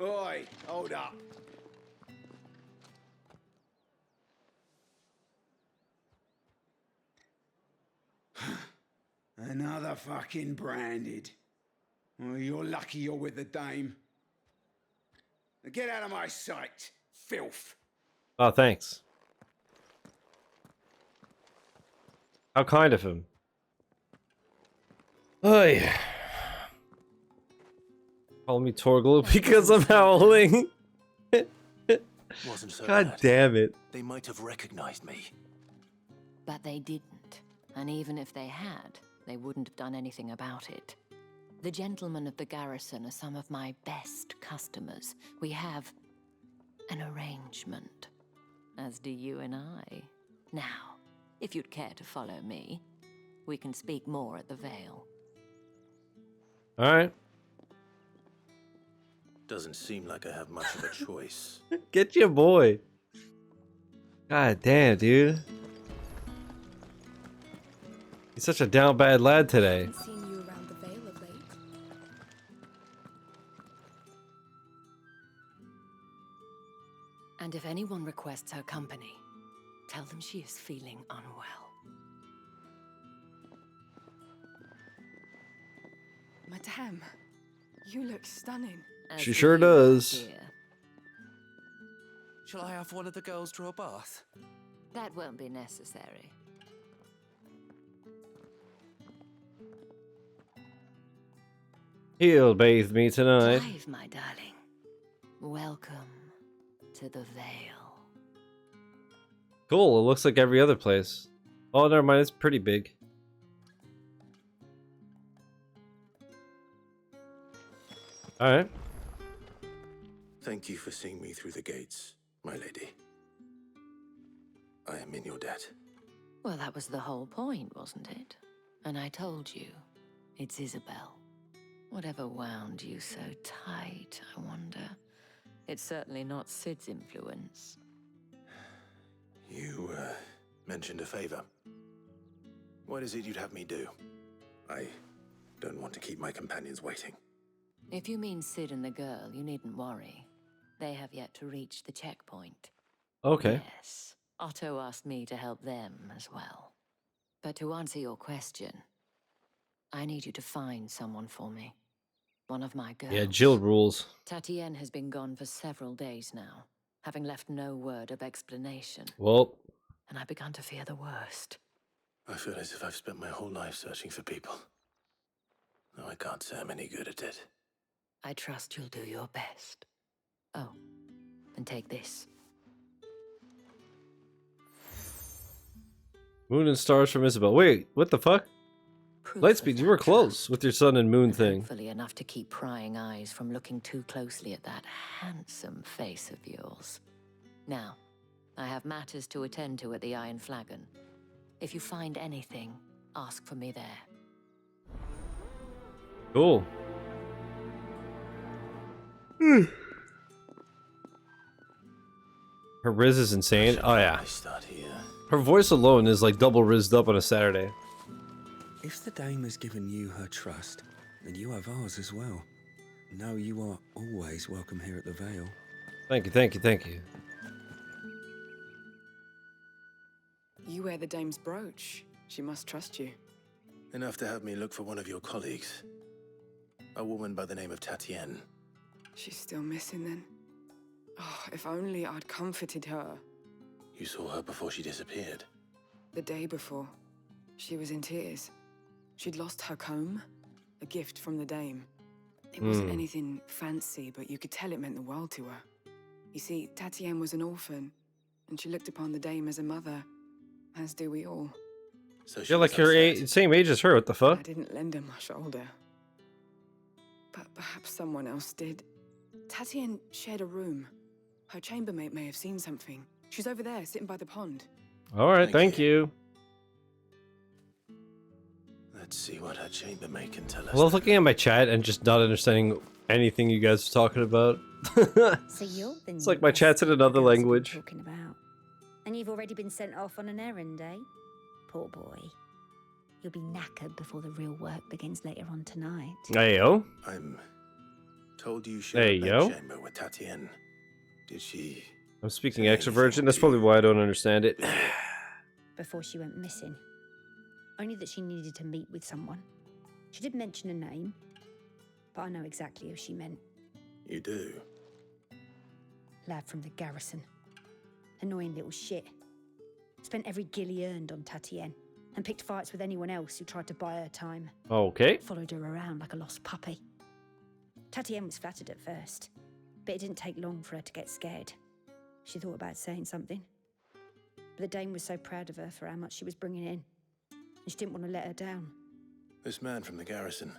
Oi, hold up. Another fucking branded. Oh, you're lucky you're with the dame. Now get out of my sight, filth. Oh, thanks. How kind of him. Hey. Call me Torglu because I'm howling. Wasn't so God bad. damn it. They might have recognized me. But they didn't. And even if they had, they wouldn't have done anything about it. The gentlemen of the garrison are some of my best customers. We have an arrangement, as do you and I. Now, if you'd care to follow me, we can speak more at the Vale. Alright. Doesn't seem like I have much of a choice. Get your boy. God damn, dude. He's such a down bad lad today. Haven't seen you around the Vale of late. And if anyone requests her company, tell them she is feeling unwell. Madame, you look stunning. She sure does. Shall I have one of the girls draw a bath? That won't be necessary. He'll bathe me tonight. Clive, my darling. Welcome to the Vale. Cool, it looks like every other place. Oh, never mind, it's pretty big. Alright. Thank you for seeing me through the gates, my lady. I am in your debt. Well, that was the whole point, wasn't it? And I told you, it's Isabel. Whatever wound you so tight, I wonder. It's certainly not Sid's influence. You, mentioned a favor. What is it you'd have me do? I don't want to keep my companions waiting. If you mean Sid and the girl, you needn't worry. They have yet to reach the checkpoint. Okay. Yes, Otto asked me to help them as well. But to answer your question, I need you to find someone for me. One of my girls. Yeah, Jill rules. Tatienne has been gone for several days now, having left no word of explanation. Well. And I began to fear the worst. I feel as if I've spent my whole life searching for people. No, I can't say I'm any good at it. I trust you'll do your best. Oh, and take this. Moon and stars from Isabel. Wait, what the fuck? Lightspeed, you were close with your sun and moon thing. Hopefully enough to keep prying eyes from looking too closely at that handsome face of yours. Now, I have matters to attend to at the Iron Flagon. If you find anything, ask for me there. Cool. Her riz is insane. Oh yeah. Her voice alone is like double rizzed up on a Saturday. If the dame has given you her trust, then you have ours as well. No, you are always welcome here at the Vale. Thank you, thank you, thank you. You wear the dame's brooch. She must trust you. Enough to have me look for one of your colleagues. A woman by the name of Tatienne. She's still missing then. Oh, if only I'd comforted her. You saw her before she disappeared. The day before, she was in tears. She'd lost her comb, a gift from the dame. It wasn't anything fancy, but you could tell it meant the world to her. You see, Tatienne was an orphan, and she looked upon the dame as a mother, as do we all. So you're like your same age as her, what the fuck? I didn't lend her my shoulder. But perhaps someone else did. Tatienne shared a room. Her chambermaid may have seen something. She's over there, sitting by the pond. Alright, thank you. Let's see what her chambermaid can tell us. I love looking at my chat and just not understanding anything you guys are talking about. So you're the It's like my chat's in another language. Talking about. And you've already been sent off on an errand, eh? Poor boy. You'll be knackered before the real work begins later on tonight. Hey, yo. I'm told you shared a bedchamber with Tatienne. Did she... I'm speaking extroversion. That's probably why I don't understand it. Before she went missing. Only that she needed to meet with someone. She did mention a name, but I know exactly who she meant. You do? Lad from the garrison. Annoying little shit. Spent every gil he earned on Tatienne, and picked fights with anyone else who tried to buy her time. Okay. Followed her around like a lost puppy. Tatienne was flattered at first, but it didn't take long for her to get scared. She thought about saying something. But the dame was so proud of her for how much she was bringing in, and she didn't want to let her down. This man from the garrison.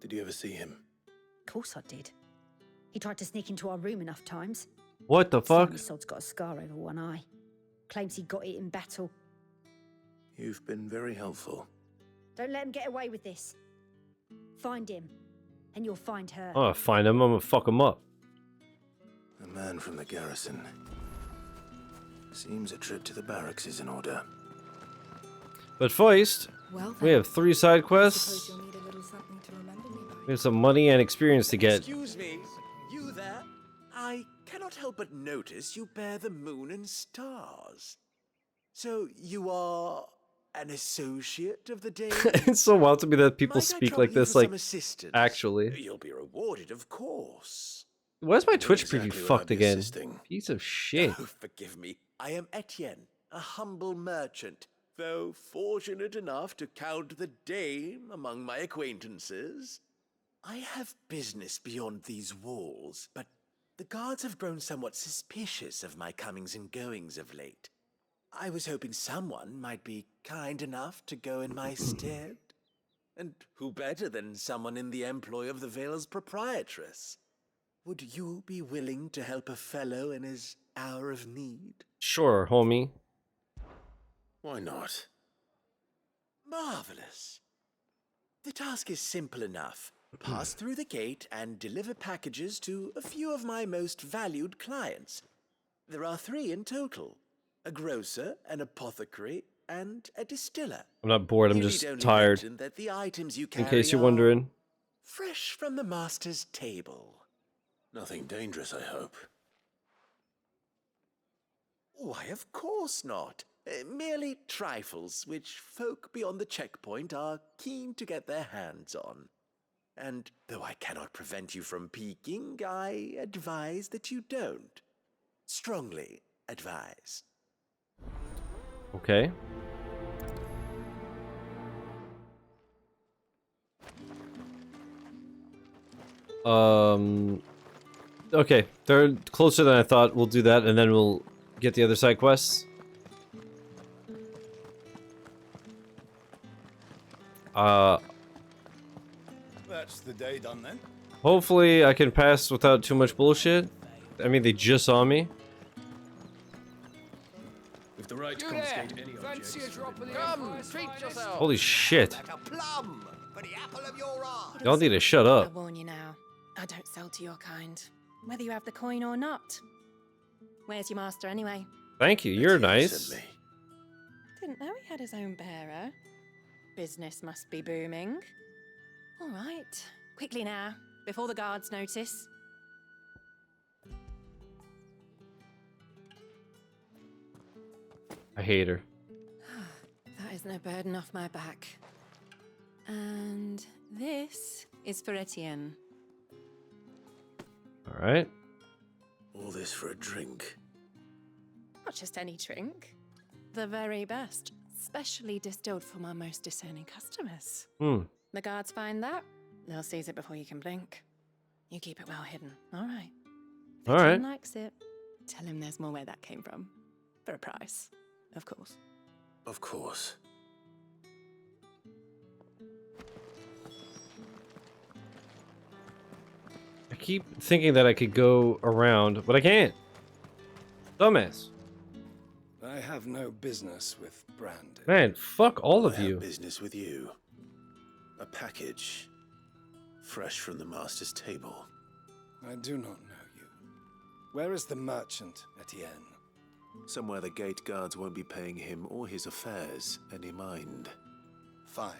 Did you ever see him? Of course I did. He tried to sneak into our room enough times. What the fuck? Sod's got a scar over one eye. Claims he got it in battle. You've been very helpful. Don't let him get away with this. Find him, and you'll find her. Oh, find him. I'm gonna fuck him up. A man from the garrison. Seems a trip to the barracks is in order. But first, Well, we have 3 side I quests. suppose you'll need a little something to remember me by. We have some money and experience to get. Excuse me, you there? I cannot help but notice you bear the moon and stars. So you are an associate of the dame? It's so wild to me that people Might I speak trouble like you this, for like, some assistance? actually. You'll be rewarded, of course. Why is my Twitch Exactly preview what I'd fucked be again? assisting. Piece of shit. Oh, forgive me. I am Etienne, a humble merchant, though fortunate enough to count the dame among my acquaintances. I have business beyond these walls, but the guards have grown somewhat suspicious of my comings and goings of late. I was hoping someone might be kind enough to go in my stead. And who better than someone in the employ of the Vale's proprietress? Would you be willing to help a fellow in his hour of need? Sure, homie. Why not? Marvelous. The task is simple enough. Pass through the gate and deliver packages to a few of my most valued clients. There are 3 in total. A grocer, an apothecary, and a distiller. I'm not bored, I'm You just need only tired. mention that the items you In carry case you're are wondering. fresh from the master's table. Nothing dangerous, I hope. Why, of course not. Merely trifles which folk beyond the checkpoint are keen to get their hands on. And though I cannot prevent you from peeking, I advise that you don't. Strongly advise. Okay. Okay, they're closer than I thought. We'll do that, and then we'll get the other side quests. That's the day done then. Hopefully I can pass without too much bullshit. I mean, they just saw me. With the right to You there? confiscate any Fancy a objects. drop of the Come, Empire's treat finest? yourself. Holy shit. Like a plum for the apple of your eye. Y'all need to shut I up. warn you now, I don't sell to your kind, whether you have the coin or not. Where's your master anyway? Thank you, you're nice. Didn't know he had his own bearer. Business must be booming. All right, quickly now, before the guards notice. I hate her. That is no burden off my back. And this is for Etienne. Alright. All this for a drink. Not just any drink. The very best, specially distilled for my most discerning customers. Hmm. The guards find that, they'll seize it before you can blink. You keep it well hidden, all right? If All right. Etienne likes it, tell him there's more where that came from. For a price, of course. Of course. I keep thinking that I could go around, but I can't. Dumbass. I have no business with Brandon. Man, fuck all of I have you. business with you. A package. Fresh from the master's table. I do not know you. Where is the merchant, Etienne? Somewhere the gate guards won't be paying him or his affairs any mind. Fine.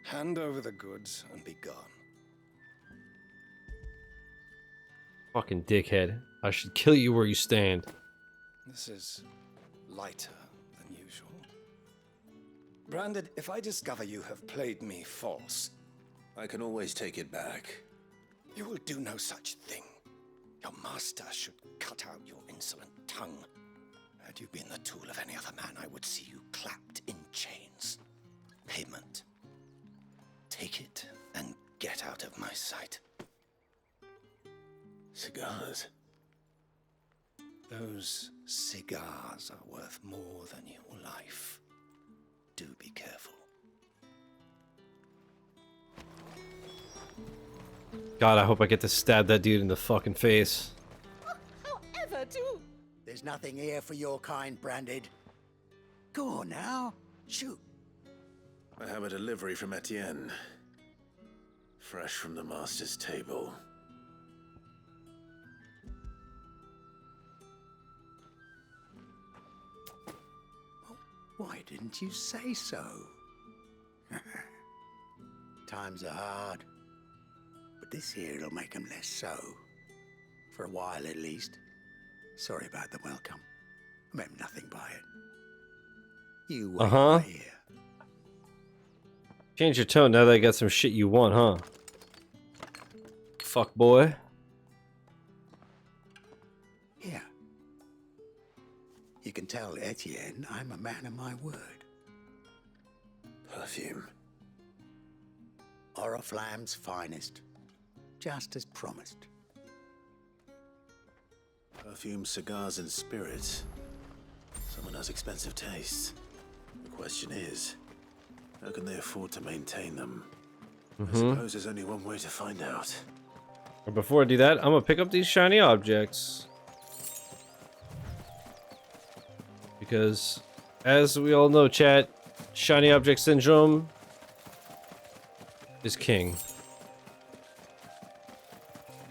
Hand over the goods and be gone. Fucking dickhead. I should kill you where you stand. This is lighter than usual. Brandon, if I discover you have played me false, I can always take it back. you will do no such thing. Your master should cut out your insolent tongue. Had you been the tool of any other man, I would see you clapped in chains. Payment. Take it and get out of my sight. Cigars. Those cigars are worth more than your life. Do be careful. God, I hope I get to stab that dude in the fucking face. However, do. There's nothing here for your kind, Branded. Go on now. Shoot. I have a delivery from Etienne. Fresh from the master's table. Why didn't you say so? Times are hard. But this here'll make 'em less so. For a while at least. Sorry about the welcome. I meant nothing by it. You wait right here. Change your tone now that I got some shit you want, huh? Fuck boy. Here. You can tell Etienne I'm a man of my word. Perfume. Oriflamme's finest. Just as promised. Perfume, cigars, and spirits. Someone has expensive tastes. The question is, how can they afford to maintain them? I suppose there's only one way to find out. But before I do that, I'm gonna pick up these shiny objects. Because, as we all know, chat, shiny object syndrome is king.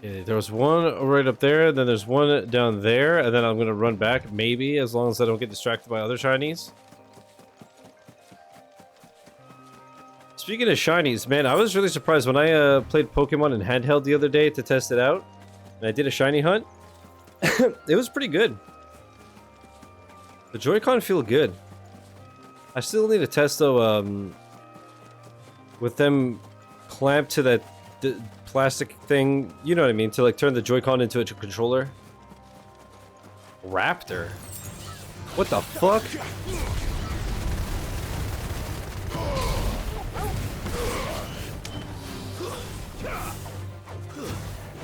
Yeah, there was one right up there, then there's one down there, and then I'm gonna run back, maybe, as long as I don't get distracted by other shinies. Speaking of shinies, man, I was really surprised when I played Pokemon in handheld the other day to test it out, and I did a shiny hunt. It was pretty good. The Joy-Con feel good. I still need to test though, with them clamped to that plastic thing, you know what I mean, to like turn the Joy-Con into a controller. Raptor? What the fuck?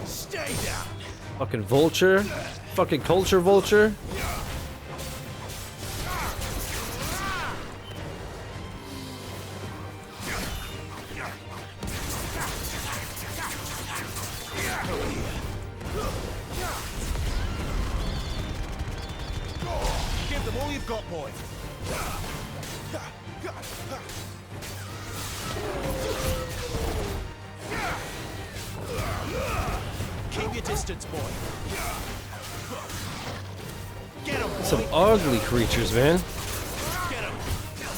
Stay down. Fucking vulture? Fucking culture vulture? boy. Keep your distance, boy. Get him, boy. Some ugly creatures, man.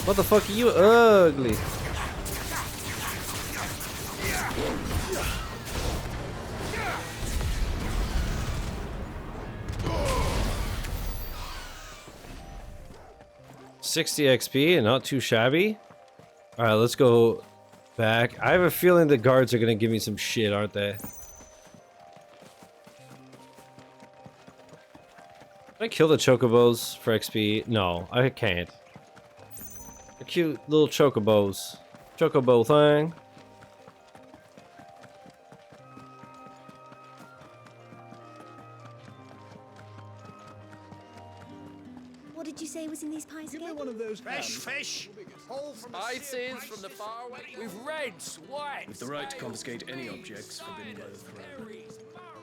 What the fuck are you ugly? $60 XP and not too shabby. All right, let's go back. I have a feeling the guards are gonna give me some shit, aren't they? Can I kill the Chocobos for XP? No, I can't. The cute little Chocobos. Chocobo thing. What did you say was in these pies again? One of those Fresh fish! Whole from the Spices from the far away. With reds, whites. With the right to confiscate any objects forbidden by the throne.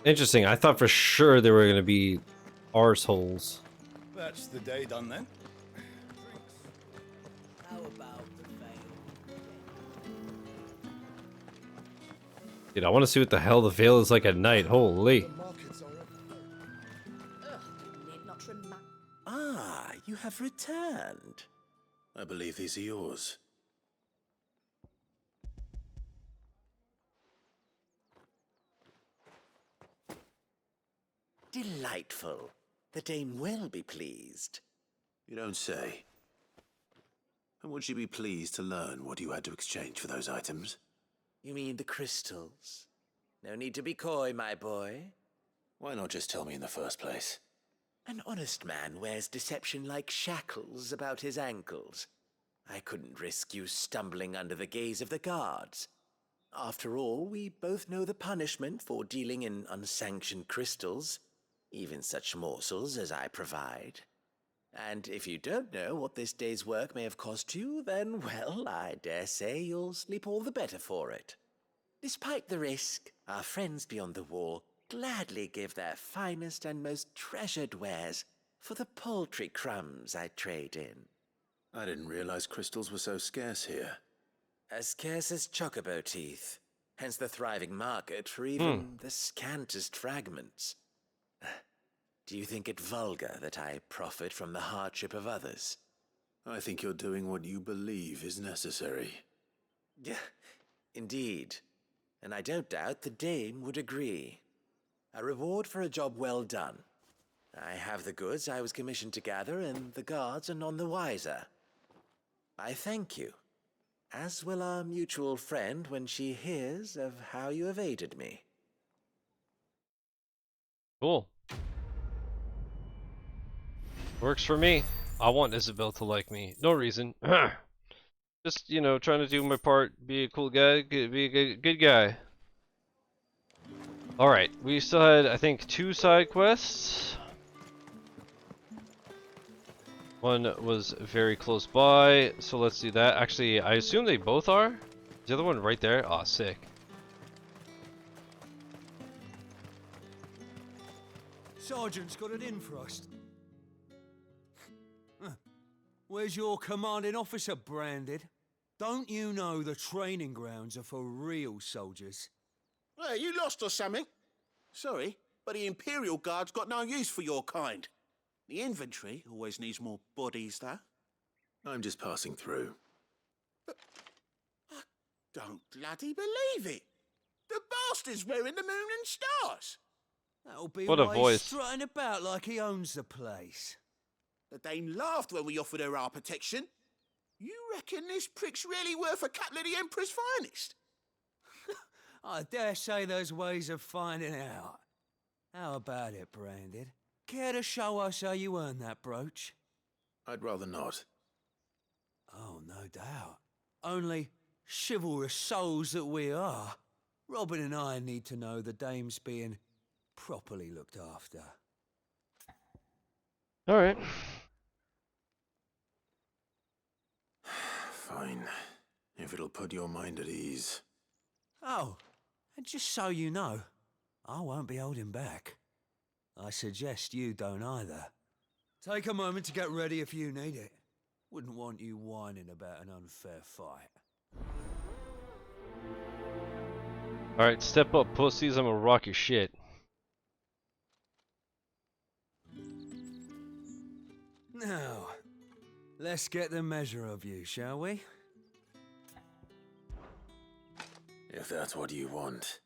Interesting. I thought for sure they were gonna be arseholes. That's the day done then. How about the veil? Dude, I want to see what the hell the veil is like at night. Holy. Ah, you have returned. I believe these are yours. Delightful. The dame will be pleased. You don't say. And would she be pleased to learn what you had to exchange for those items? You mean the crystals? No need to be coy, my boy. Why not just tell me in the first place? An honest man wears deception like shackles about his ankles. I couldn't risk you stumbling under the gaze of the guards. After all, we both know the punishment for dealing in unsanctioned crystals, even such morsels as I provide. And if you don't know what this day's work may have cost you, then, well, I dare say you'll sleep all the better for it. Despite the risk, our friends beyond the wall gladly give their finest and most treasured wares for the paltry crumbs I trade in. I didn't realize crystals were so scarce here. As scarce as chocobo teeth, hence the thriving market for even the scantest fragments. Do you think it vulgar that I profit from the hardship of others? I think you're doing what you believe is necessary. Yeah, indeed. And I don't doubt the dame would agree. A reward for a job well done. I have the goods I was commissioned to gather, and the guards are none the wiser. I thank you, as will our mutual friend when she hears of how you have aided me. Cool. Works for me. I want Isabel to like me. No reason. Just, you know, trying to do my part, be a cool guy, be a good guy. Alright, we still had, I think, 2 side quests. One was very close by, so let's do that. Actually, I assume they both are. Is the other one right there? Aw, sick. Sergeant's got it in for us. Where's your commanding officer, Branded? Don't you know the training grounds are for real soldiers? Hey, you lost or something? Sorry, but the Imperial Guard's got no use for your kind. The infantry always needs more bodies, though. I'm just passing through. But I don't bloody believe it. The bastard's wearing the moon and stars. That'll be What a why voice. he's strutting about like he owns the place. The dame laughed when we offered her our protection. You reckon this prick's really worth a couple of the Emperor's finest? I dare say there's ways of finding out. How about it, Branded? Care to show us how you earned that brooch? I'd rather not. Oh, no doubt. Only chivalrous souls that we are, Robin and I need to know the dame's being properly looked after. Alright. Fine. If it'll put your mind at ease. Oh, and just so you know, I won't be holding back. I suggest you don't either. Take a moment to get ready if you need it. Wouldn't want you whining about an unfair fight. Alright, step up, pussies. I'm gonna rock your shit. Now, let's get the measure of you, shall we? If that's what you want.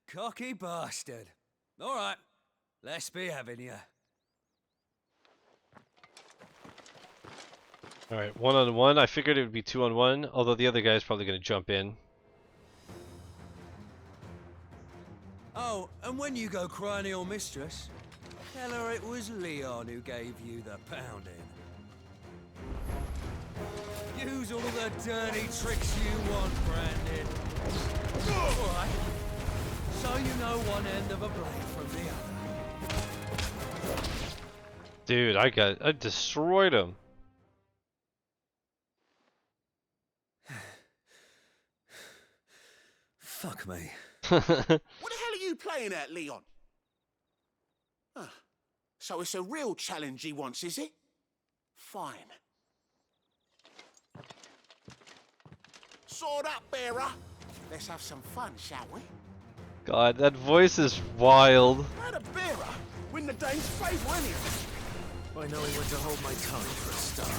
Cocky bastard. Alright, let's be having you. Alright, 1-on-1. I figured it would be 2-on-1, although the other guy's probably gonna jump in. Oh, and when you go crying to your mistress, tell her it was Leon who gave you the pounding. Use all the dirty tricks you want, Brandon. Alright. So you know one end of a blade from the other. Dude, I destroyed him. Fuck me. What the hell are you playing at, Leon? Huh. So it's a real challenge he wants, is it? Fine. Sword up, bearer. Let's have some fun, shall we? God, that voice is wild. How the bearer win the dame's favour, anyhow? By knowing when to hold my tongue for a start.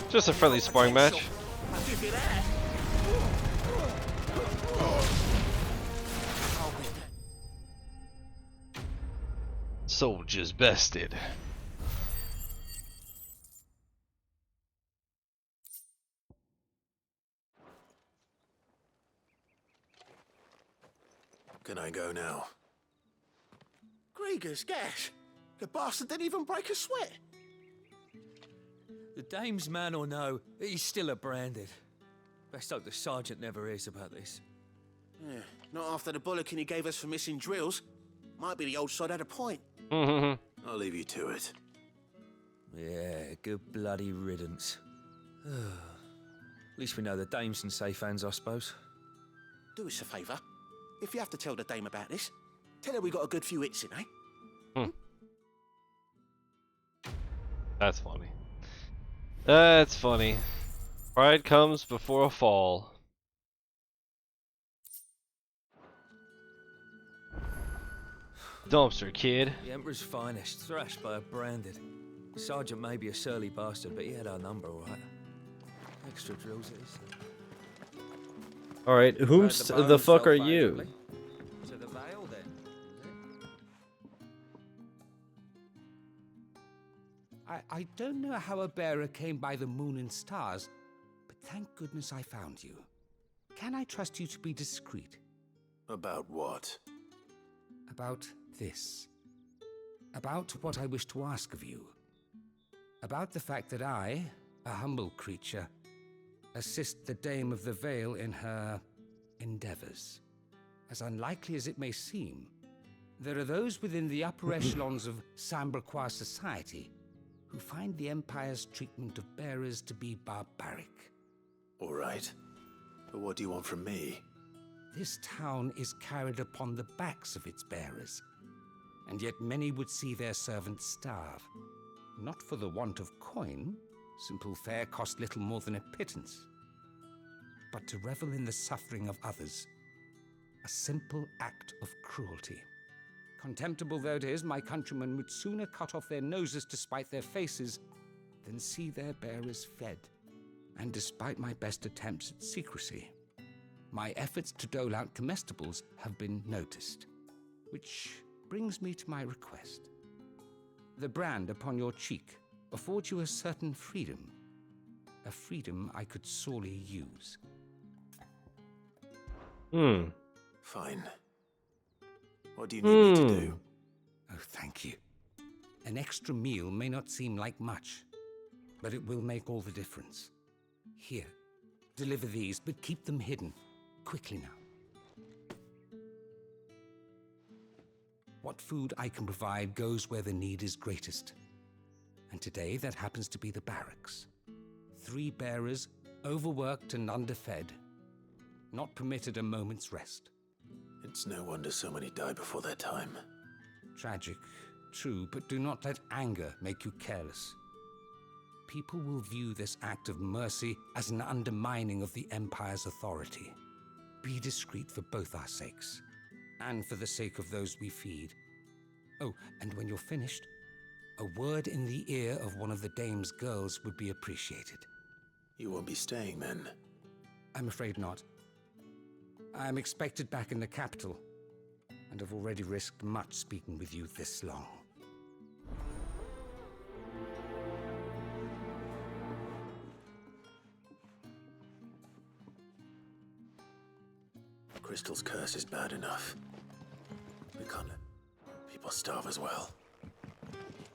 Just a friendly sparring match. I'll give you that. Soldiers bested. Can I go now? Grieger's gas. The bastard didn't even break a sweat. The dame's man or no, he's still a branded. Best hope the sergeant never hears about this. Yeah, not after the bollocking he gave us for missing drills. Might be the old sod had a point. I'll leave you to it. Yeah, good bloody riddance. At least we know the dame's in safe hands, I suppose. Do us a favour. If you have to tell the dame about this, tell her we got a good few hits in, eh? That's funny. That's funny. Pride comes before a fall. Dumpster kid. The Emperor's finest, thrashed by a branded. Sergeant may be a surly bastard, but he had our number, all right. Extra drills it is. Alright, whomst the fuck are you? To the Vale, then. I don't know how a bearer came by the moon and stars, but thank goodness I found you. Can I trust you to be discreet? About what? About this. About what I wish to ask of you. About the fact that I, a humble creature, assist the Dame of the Vale in her endeavors. As unlikely as it may seem, there are those within the upper echelons of Samberquois society who find the Empire's treatment of bearers to be barbaric. All right. But what do you want from me? This town is carried upon the backs of its bearers, and yet many would see their servants starve. Not for the want of coin, simple fare cost little more than a pittance, but to revel in the suffering of others, a simple act of cruelty. Contemptible though it is, my countrymen would sooner cut off their noses to spite their faces than see their bearers fed. And despite my best attempts at secrecy, my efforts to dole out comestibles have been noticed. Which brings me to my request. The brand upon your cheek affords you a certain freedom. A freedom I could sorely use. Fine. What do you need me to do? Oh, thank you. An extra meal may not seem like much, but it will make all the difference. Here, deliver these, but keep them hidden. Quickly now. What food I can provide goes where the need is greatest. And today that happens to be the barracks. 3 bearers, overworked and underfed. not permitted a moment's rest. It's no wonder so many die before their time. Tragic, true, but do not let anger make you careless. People will view this act of mercy as an undermining of the Empire's authority. Be discreet for both our sakes, and for the sake of those we feed. Oh, and when you're finished, a word in the ear of one of the Dame's girls would be appreciated. You won't be staying then? I'm afraid not. I'm expected back in the capital, and have already risked much speaking with you this long. Crystal's curse is bad enough. We can't let people starve as well.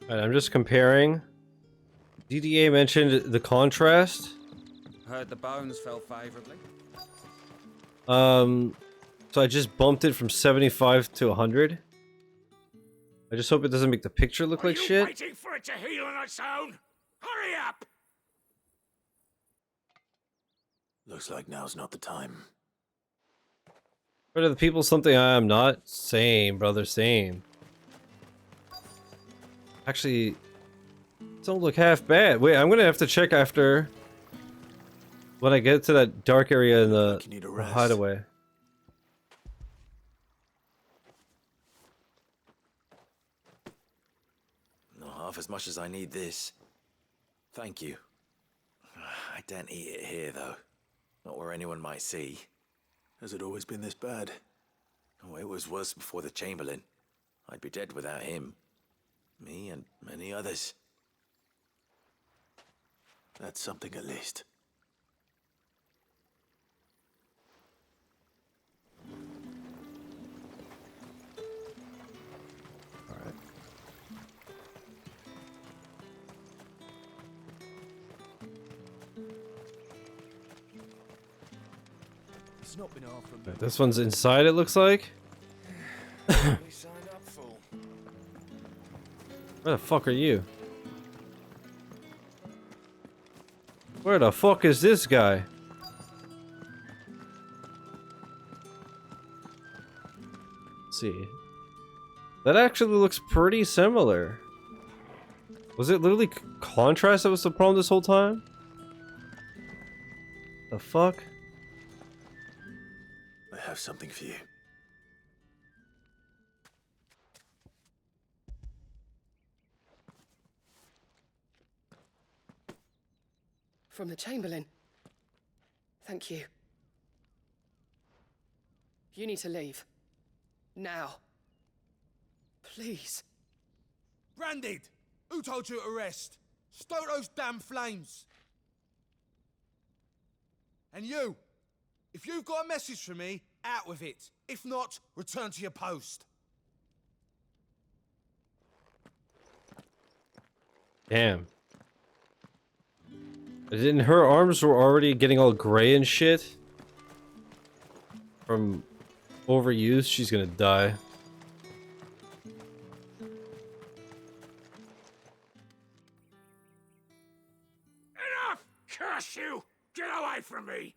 Alright, I'm just comparing. DDA mentioned the contrast. Heard the bones fell favorably. So I just bumped it from 75 to 100. I just hope it doesn't make the picture look like shit. Waiting for it to heal on its own? Hurry up! Looks like now's not the time. What are the people something I am not? Same, brother, same. Actually, don't look half bad. Wait, I'm gonna have to check after when I get to that dark area in the hideaway. Not half as much as I need this. Thank you. I don't eat it here, though. Not where anyone might see. Has it always been this bad? Oh, it was worse before the Chamberlain. I'd be dead without him. Me and many others. That's something at least. Alright. It's not been hard for me. This one's inside, it looks like. Where the fuck are you? Where the fuck is this guy? Let's see. That actually looks pretty similar. Was it literally contrast that was the problem this whole time? The fuck? I have something for you. From the Chamberlain. Thank you. You need to leave. Now. Please. Branded! Who told you to rest? Stoke those damn flames! And you! If you've got a message for me, out with it. If not, return to your post. Damn. Didn't her arms were already getting all gray and shit? From overuse, she's gonna die. Enough! Curse you! Get away from me!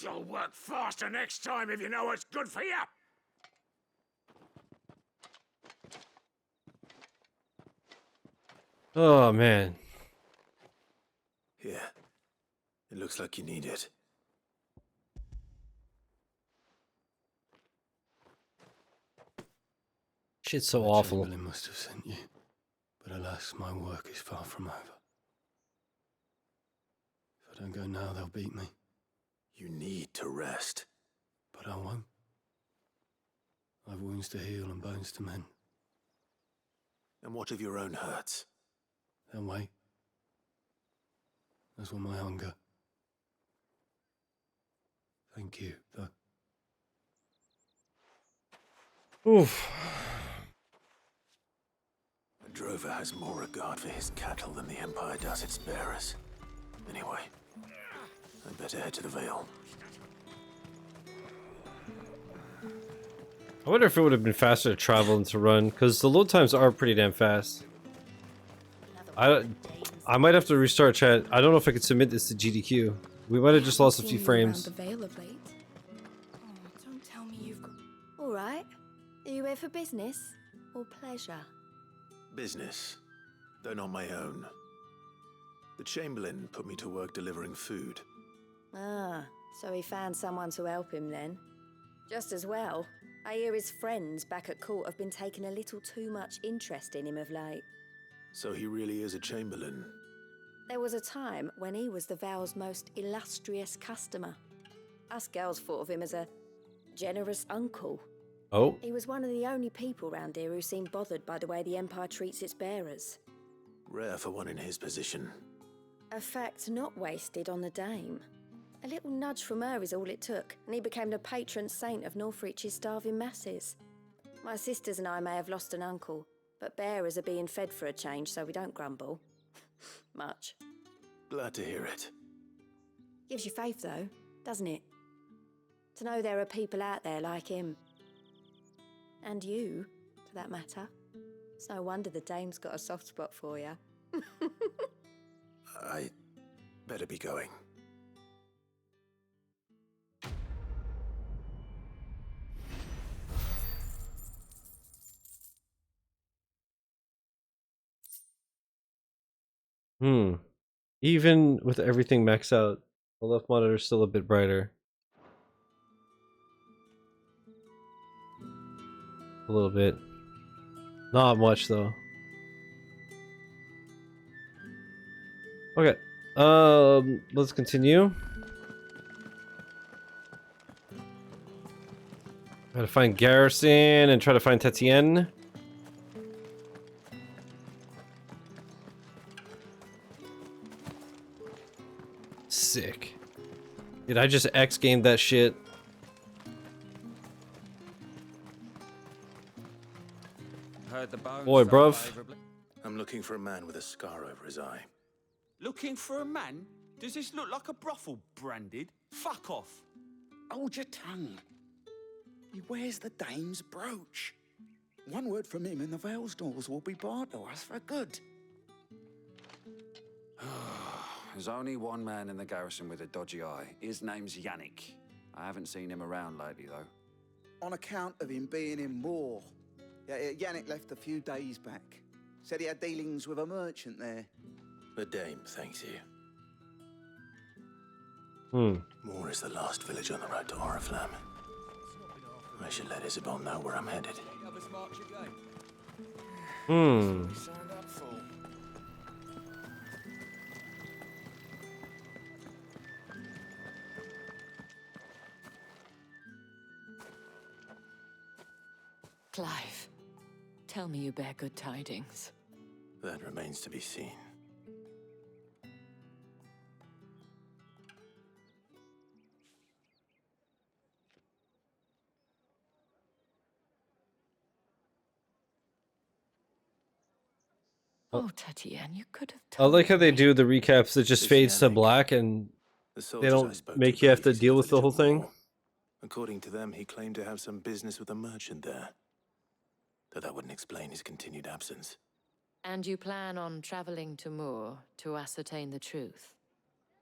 You'll work faster next time if you know what's good for you! Oh man. Here. It looks like you need it. Shit's so awful. Chamberlain must have sent you, but alas, my work is far from over. If I don't go now, they'll beat me. You need to rest. But I won't. I've wounds to heal and bones to mend. And what of your own hurts? They'll wait. As will my hunger. Thank you, though. Oof. A drover has more regard for his cattle than the Empire does its bearers. Anyway, I'd better head to the Vale. I wonder if it would have been faster to travel than to run, because the load times are pretty damn fast. I might have to restart chat. I don't know if I could submit this to GDQ. We might have just lost a few Seen you frames. around the Vale of late. Oh, don't tell me you've got... All right. Are you here for business or pleasure? Business, though not my own. The Chamberlain put me to work delivering food. Ah, so he found someone to help him then. Just as well. I hear his friends back at court have been taking a little too much interest in him of late. So he really is a Chamberlain. There was a time when he was the Vale's most illustrious customer. Us girls thought of him as a generous uncle. Oh? He was one of the only people round here who seemed bothered by the way the Empire treats its bearers. Rare for one in his position. A fact not wasted on the Dame. A little nudge from her is all it took, and he became the patron saint of Northreach's starving masses. My sisters and I may have lost an uncle, but bearers are being fed for a change, so we don't grumble. Much. Glad to hear it. Gives you faith, though, doesn't it? To know there are people out there like him. And you, for that matter. It's no wonder the Dame's got a soft spot for you. I better be going. Even with everything maxed out, the left monitor is still a bit brighter. A little bit. Not much though. Okay. Let's continue. Gotta find Garrison and try to find Tetienne. Sick. Did I just X-gamed that shit? Heard the bones Boy, fell bruv. favourably. I'm looking for a man with a scar over his eye. Looking for a man? Does this look like a brothel branded? Fuck off. Hold your tongue. He wears the Dame's brooch. One word from him and the Vale's doors will be barred to us for good. There's only one man in the garrison with a dodgy eye. His name's Yannick. I haven't seen him around lately, though. On account of him being in war. Yannick left a few days back. Said he had dealings with a merchant there. The Dame thanks you. Hmm. Moore is the last village on the road to Oriflamme. I should let Isabel know where I'm headed. Hmm. Clive, tell me you bear good tidings. That remains to be seen. Oh, Tetienne, you could have I told like how they me. do the recaps that just fades to black and they don't make you have to deal with the whole thing. According to them, he claimed to have some business with a merchant there. Though that wouldn't explain his continued absence. And you plan on traveling to Moor to ascertain the truth?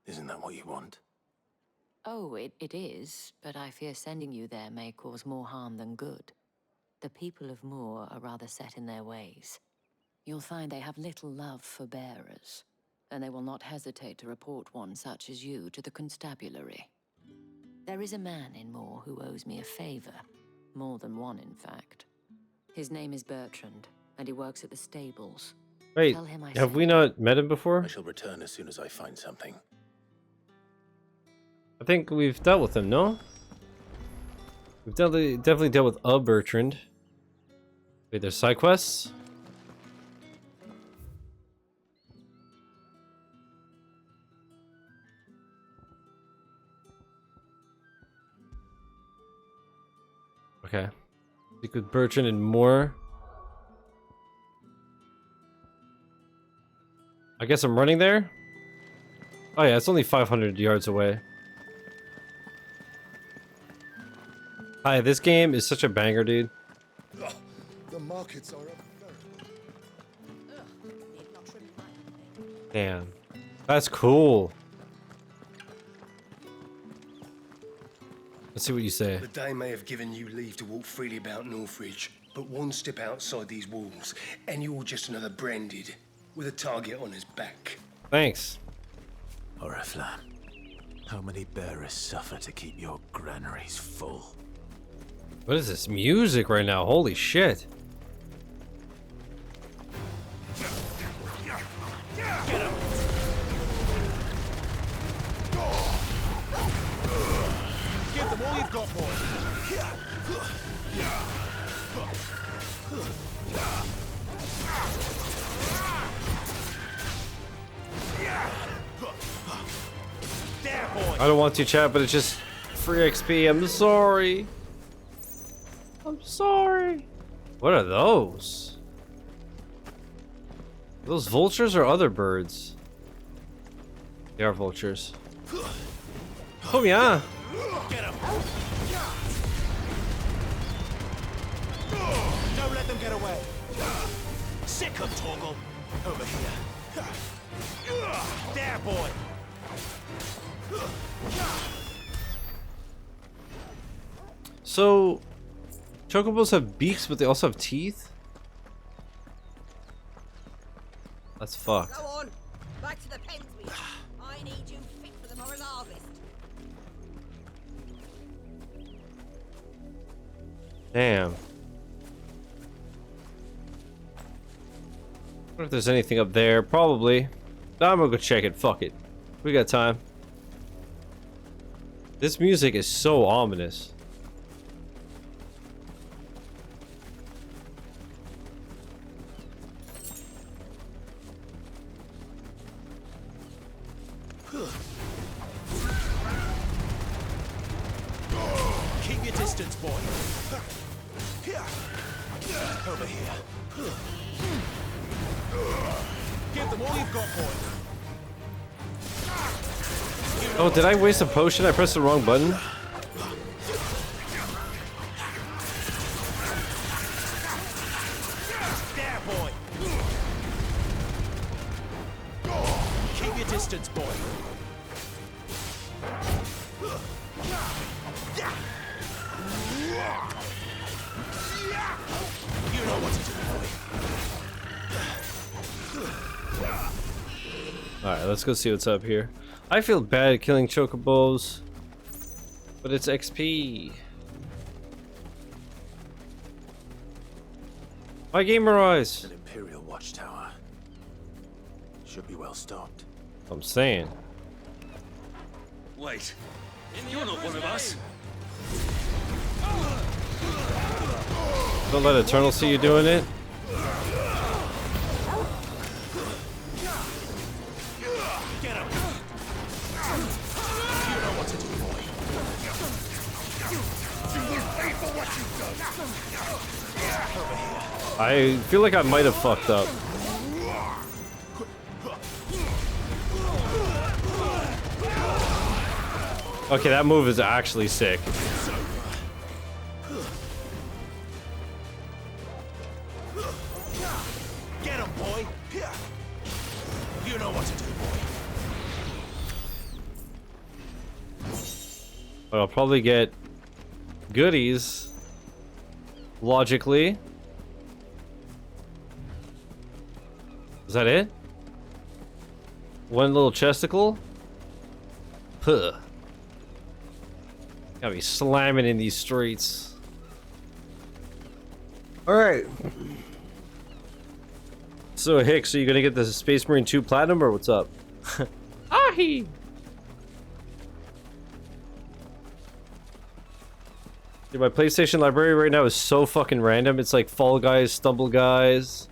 Isn't that what you want? Oh, it is, but I fear sending you there may cause more harm than good. The people of Moor are rather set in their ways. You'll find they have little love for bearers, and they will not hesitate to report one such as you to the constabulary. There is a man in Moor who owes me a favor. More than one, in fact. His name is Bertrand, and he works at the stables. Wait, Tell him I have sent we not met him before? I shall return as soon as I find something. I think we've dealt with him, no? We've definitely dealt with a Bertrand. Wait, there's side quests? Okay. Speak with Bertrand and more. I guess I'm running there? Oh yeah, it's only 500 yards away. Hi, this game is such a banger, dude. The markets are Damn. That's cool. Let's see what you say. The Dame may have given you leave to walk freely about Northridge, but one step outside these walls, and you're just another branded with a target on his back. Thanks. Oriflamme, how many bearers suffer to keep your granaries full? What is this music right now? Holy shit. Give them all you've got, boy. There, boy. I don't want to chat, but it's just free XP. I'm sorry. I'm sorry. What are those? Are those vultures or other birds? They are vultures. Oh yeah. Get him. Don't let them get away. Sick of Torgal. Over here. There, boy. So, Chocobos have beaks, but they also have teeth? That's fucked. Go on. Back to the pens we are. I need you fit for the morrow's harvest. Damn. I wonder if there's anything up there. Probably. I'm gonna go check it. Fuck it. We got time. This music is so ominous. Keep your distance, boy. Over here. Give them all you've got, boy. Oh, did I waste a potion? I pressed the wrong button. There, boy. Keep your distance, boy. You know what to do, boy. Alright, let's go see what's up here. I feel bad killing Chocobos, but it's XP. My gamer eyes. An Imperial watchtower. Should be well stocked. I'm saying. Wait, you're not one of us. Don't let Eternal see you doing it. Get him. You know what to do, boy. You will pay for what you've done. Over here. I feel like I might have fucked up. Okay, that move is actually sick. Get him, boy. You know what to do, boy. But I'll probably get goodies. Logically. Is that it? One little chesticle? Puh. Gotta be slamming in these streets. Alright. So Hicks, are you gonna get the Space Marine 2 Platinum or what's up? Ahi! Dude, my PlayStation library right now is so fucking random. It's like Fall Guys, Stumble Guys,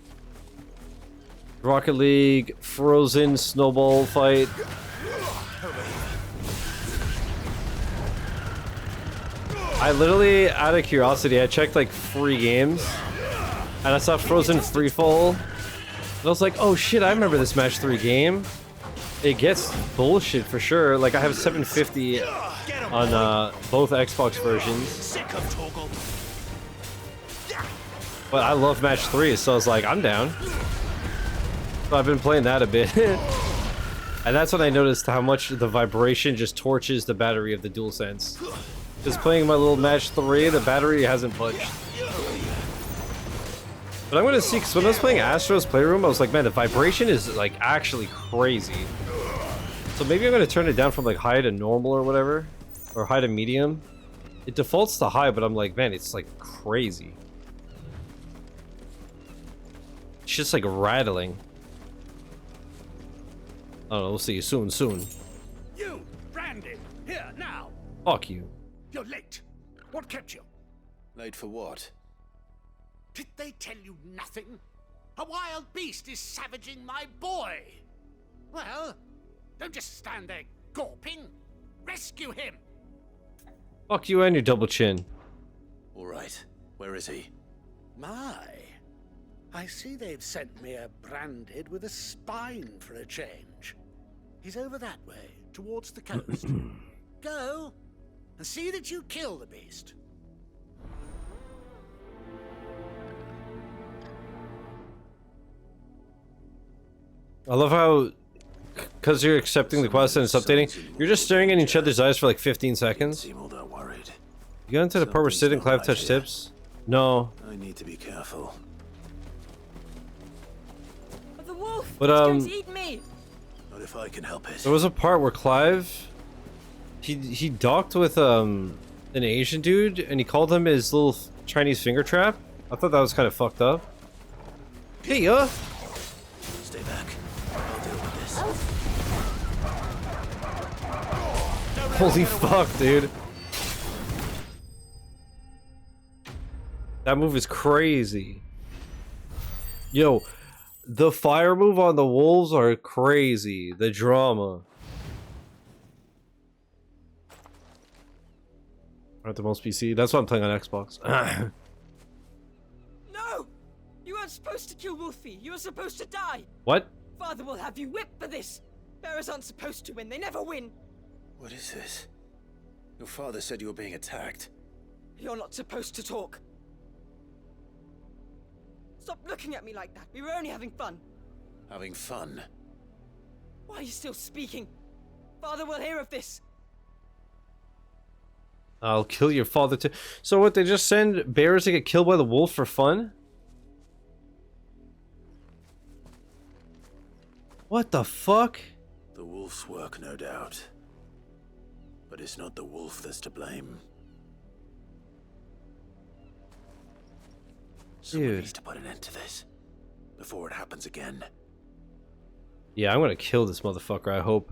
Rocket League, Frozen, Snowball Fight. I literally, out of curiosity, I checked like free games, and I saw Frozen Freefall, and I was like, oh shit, I remember this Match 3 game. It gets bullshit for sure. Like, I have 750 on both Xbox versions. But I love Match 3, so I was like, I'm down. So I've been playing that a bit. And that's when I noticed how much the vibration just torches the battery of the DualSense. Just playing my little match 3, the battery hasn't budged. But I'm gonna see, because when I was playing Astro's Playroom, I was like, man, the vibration is like actually crazy. So maybe I'm gonna turn it down from like high to normal or whatever, or high to medium. It defaults to high, but I'm like, man, it's like crazy. It's just like rattling. I don't know, we'll see you soon. You, Randy, here, now. Fuck you. You're late. What kept you? Late for what? Did they tell you nothing? A wild beast is savaging my boy. Well, don't just stand there gawping. Rescue him. Fuck you and your double chin. All right. Where is he? My, I see they've sent me a branded with a spine for a change. He's over that way, towards the coast. Go, and see that you kill the beast. I love how, because you're accepting the quest and it's updating, you're just staring in each other's eyes for like 15 seconds. Seem all that worried. You got into the part where Sid and Clive touch tips? No. I need to be careful. The wolf! But, It's going to eat me! Not if I can help it. There was a part where Clive, he docked with an Asian dude and he called him his little Chinese finger trap. I thought that was kind of fucked up. Hey, Stay back. I'll deal with this. Holy fuck, dude. That move is crazy. Yo, the fire move on the wolves are crazy. The drama. Aren't the most PC? That's why I'm playing on Xbox. No! You weren't supposed to kill Wolfie. You were supposed to die. What? Father will have you whipped for this. Bearers aren't supposed to win. They never win. What is this? Your father said you were being attacked. You're not supposed to talk. Stop looking at me like that. We were only having fun. Having fun? Why are you still speaking? Father will hear of this. I'll kill your father too. So what, they just send bears to get killed by the wolf for fun? What the fuck? The wolf's work, no doubt. But it's not the wolf that's to blame. Someone needs to put an end to this before it happens again. Yeah, I'm gonna kill this motherfucker, I hope.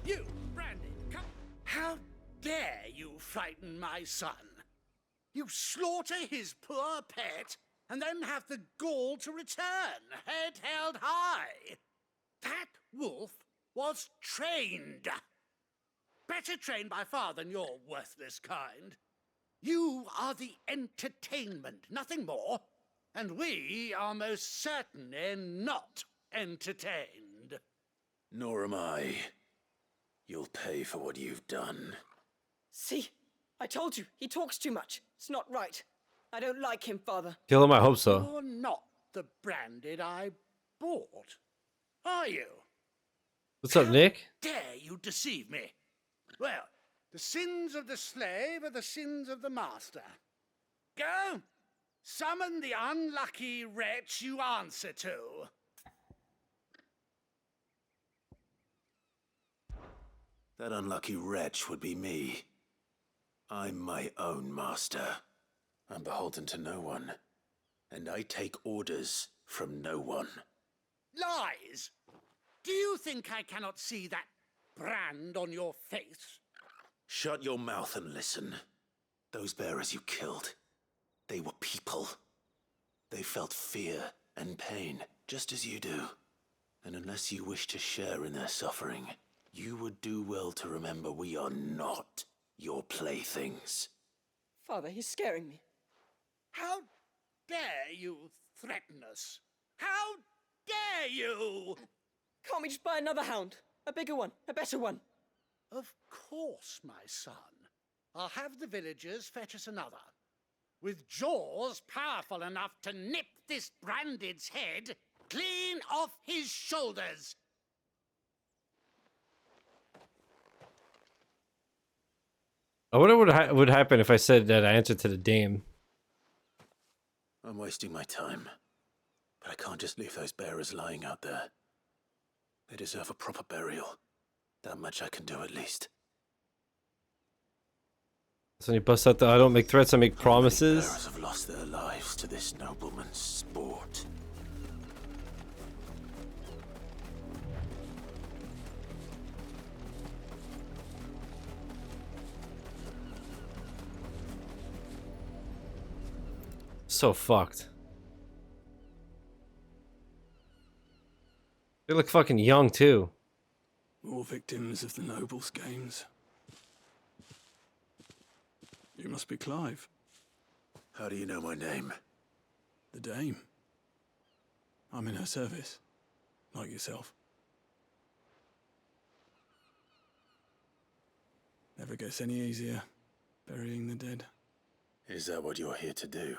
You, Randy, come. How dare you frighten my son? You slaughter his poor pet, and then have the gall to return, head held high. That wolf was trained. Better trained by far than your worthless kind. You are the entertainment, nothing more. And we are most certainly not entertained. Nor am I. You'll pay for what you've done. See? I told you. He talks too much. It's not right. I don't like him, Father. Kill him, I hope so. You're not the branded I bought, are you? What's up, Nick? Dare you deceive me? Well, the sins of the slave are the sins of the master. Go, summon the unlucky wretch you answer to. That unlucky wretch would be me. I'm my own master. I'm beholden to no one. And I take orders from no one. Lies! Do you think I cannot see that brand on your face? Shut your mouth and listen. Those bearers you killed, they were people. They felt fear and pain, just as you do. And unless you wish to share in their suffering, you would do well to remember we are not your playthings. Father, he's scaring me. How dare you threaten us? How dare you? Can't we just buy another hound? A bigger one, a better one. Of course, my son. I'll have the villagers fetch us another. With jaws powerful enough to nip this branded's head clean off his shoulders. I wonder what would happen if I said that I answered to the dame. I'm wasting my time. But I can't just leave those bearers lying out there. They deserve a proper burial. That much I can do at least. So when you bust out the I don't make threats, I make promises. Bearers have lost their lives to this nobleman's sport. So fucked. They look fucking young too. More victims of the nobles' games. You must be Clive. How do you know my name? The Dame. I'm in her service, like yourself. Never gets any easier, burying the dead. Is that what you're here to do?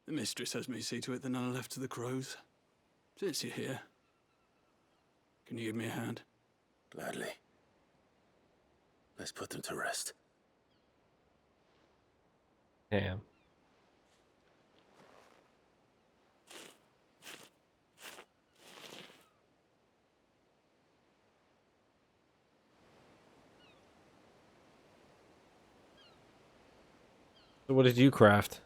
The mistress has me see to it that none are left to the crows. Since you're here, can you give me a hand? Gladly. Let's put them to rest. Damn. So what did you craft?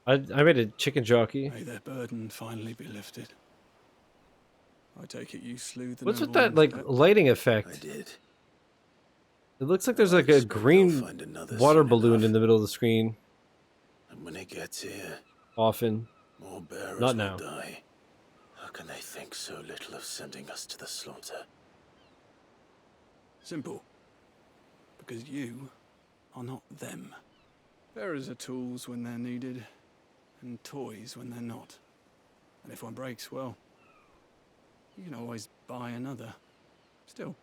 I made a chicken jockey. May their burden finally be lifted. I take it you slew the What's with noble that like instead? lighting effect? I did. It looks like there's like a green water balloon in the middle of the screen. And when it gets here, Often. more bearers Not will now. die. How can they think so little of sending us to the slaughter? Simple. Because you are not them. Bearers are tools when they're needed, and toys when they're not. And if one breaks, well, you can always buy another. Still,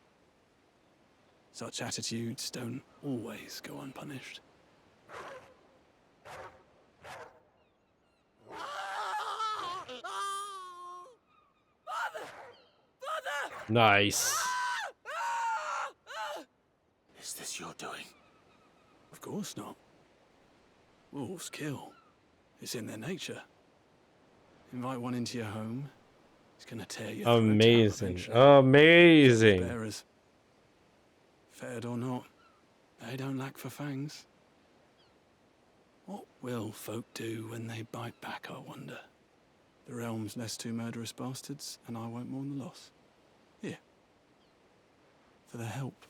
such attitudes don't always go unpunished. Nice. Is this your doing? Of course not. Wolves kill. It's in their nature. Invite one into your home, it's gonna tear you. Amazing. Amazing. Bearers, fed or not, they don't lack for fangs. What will folk do when they bite back, I wonder? The realm's less two murderous bastards, and I won't mourn the loss. Here. For their help.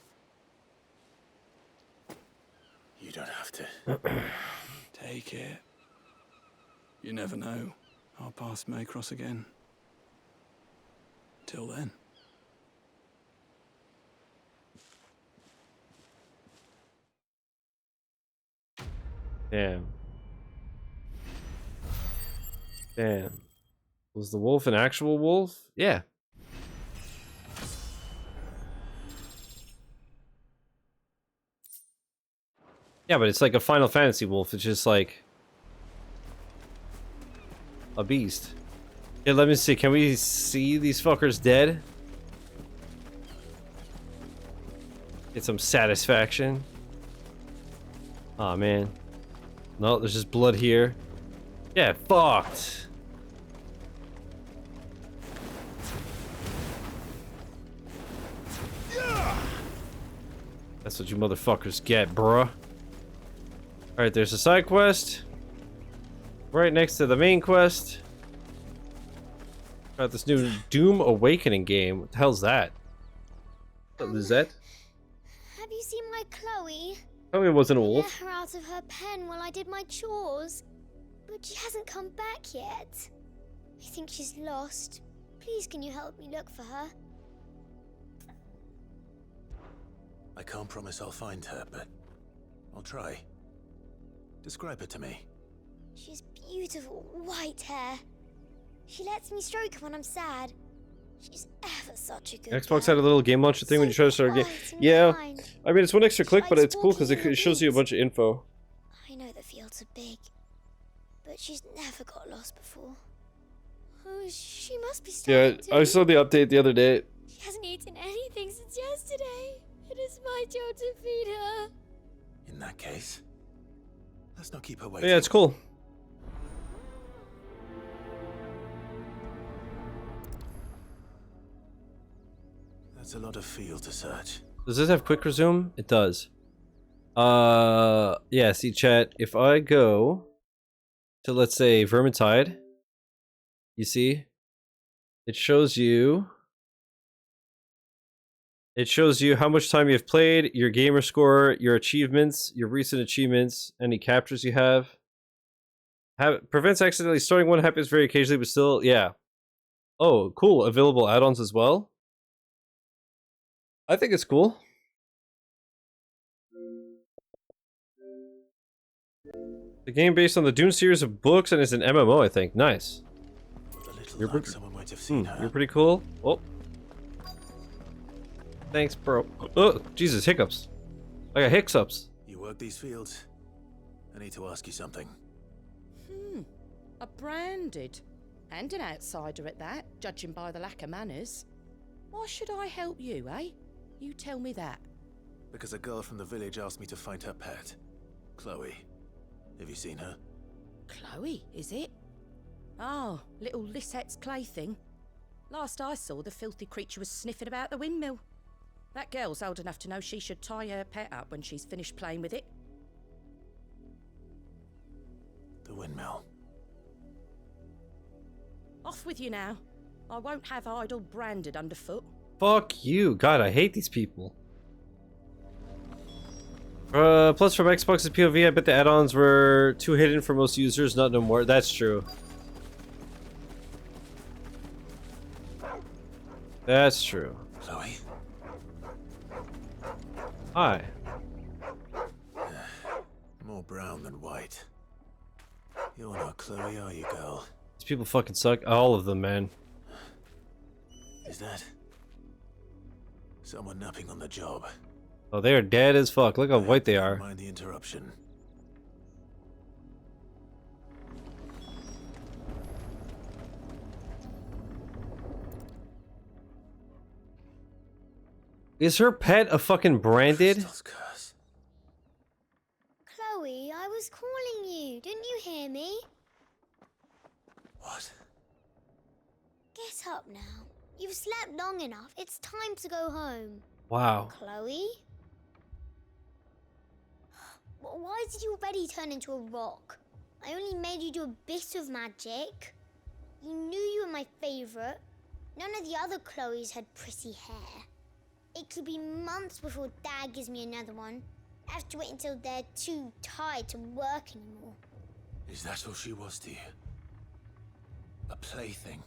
You don't have to. Take it. You never know. Our paths may cross again. Till then. Damn. Damn. Was the wolf an actual wolf? Yeah. Yeah, but it's like a Final Fantasy wolf. It's just like a beast. Yeah, let me see. Can we see these fuckers dead? Get some satisfaction. Aw, man. No, there's just blood here. Yeah, fucked. That's what you motherfuckers get, bruh. Alright, there's a side quest. Right next to the main quest. Got this new Doom Awakening game. What the hell's that? What's up, Lizette? Have you seen my Chloe? Tell me it wasn't a wolf. I let her out of her pen while I did my chores. But she hasn't come back yet. I think she's lost. Please, can you help me look for her? I can't promise I'll find her, but I'll try. Describe her to me. She's beautiful white hair. She lets me stroke her when I'm sad. She's ever such a good Xbox girl. had a little game launcher thing when you try to start a game. quiet and Yeah, kind. I mean it's one extra click, but likes it's cool because walking in it the shows you a woods. bunch of info. I know the fields are big, but she's never got lost before. Oh, she must be Yeah, starting to. I saw the update the other day. She hasn't eaten anything since yesterday. It is my job to feed her. In that case, let's not keep her But waiting. yeah, it's cool. That's a lot of field to search. Does this have quick resume? It does. Yeah, see chat, if I go to, let's say, Vermintide, you see, it shows you how much time you've played, your gamer score, your achievements, your recent achievements, any captures you have. Prevents accidentally starting one, happens very occasionally, but still, yeah. Oh, cool. Available add-ons as well. I think it's cool. The game based on the Dune series of books and is an MMO, I think. Nice. You're pretty, Someone might have seen her. you're pretty cool. Oh. Thanks, bro. Oh, Jesus, hiccups. I got hiccups. You work these fields? I need to ask you something. A branded. And an outsider at that, judging by the lack of manners. Why should I help you, eh? You tell me that. Because a girl from the village asked me to find her pet, Chloe. Have you seen her? Chloe, is it? Oh, little Lissette's plaything. Last I saw, the filthy creature was sniffing about the windmill. That girl's old enough to know she should tie her pet up when she's finished playing with it. The windmill. Off with you now. I won't have idle branded underfoot. Fuck you. God, I hate these people. Plus from Xbox's POV, I bet the add-ons were too hidden for most users, not no more. That's true. That's true. Chloe? Hi. More brown than white. You're not Chloe, are you, girl? These people fucking suck. All of them, man. Is that someone napping on the job? Oh, they are dead as fuck. Look how white they are. Mind the interruption. Is her pet a fucking branded? Chloe, I was calling you. Didn't you hear me? What? Get up now. You've slept long enough. It's time to go home. Wow. Chloe? Why did you already turn into a rock? I only made you do a bit of magic. You knew you were my favorite. None of the other Chloes had pretty hair. It could be months before Dad gives me another one. I have to wait until they're too tired to work anymore. Is that all she was to you? A plaything?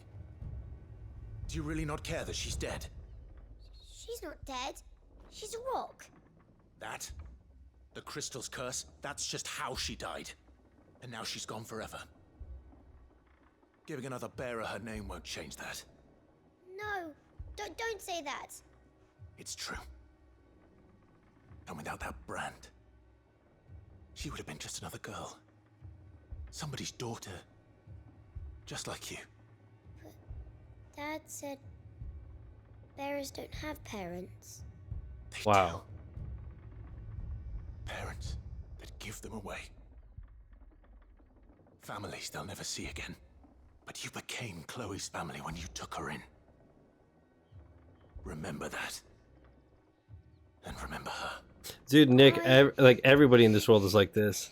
Do you really not care that she's dead? She's not dead. She's a rock. That? The crystal's curse? That's just how she died. And now she's gone forever. Giving another bearer her name won't change that. No, don't say that. It's true. And without that brand, she would have been just another girl. Somebody's daughter. Just like you. But Dad said bearers don't have parents. Wow. Parents that give them away. Families they'll never see again. But you became Chloe's family when you took her in. Remember that. And remember her. Dude, Nick, like everybody in this world is like this.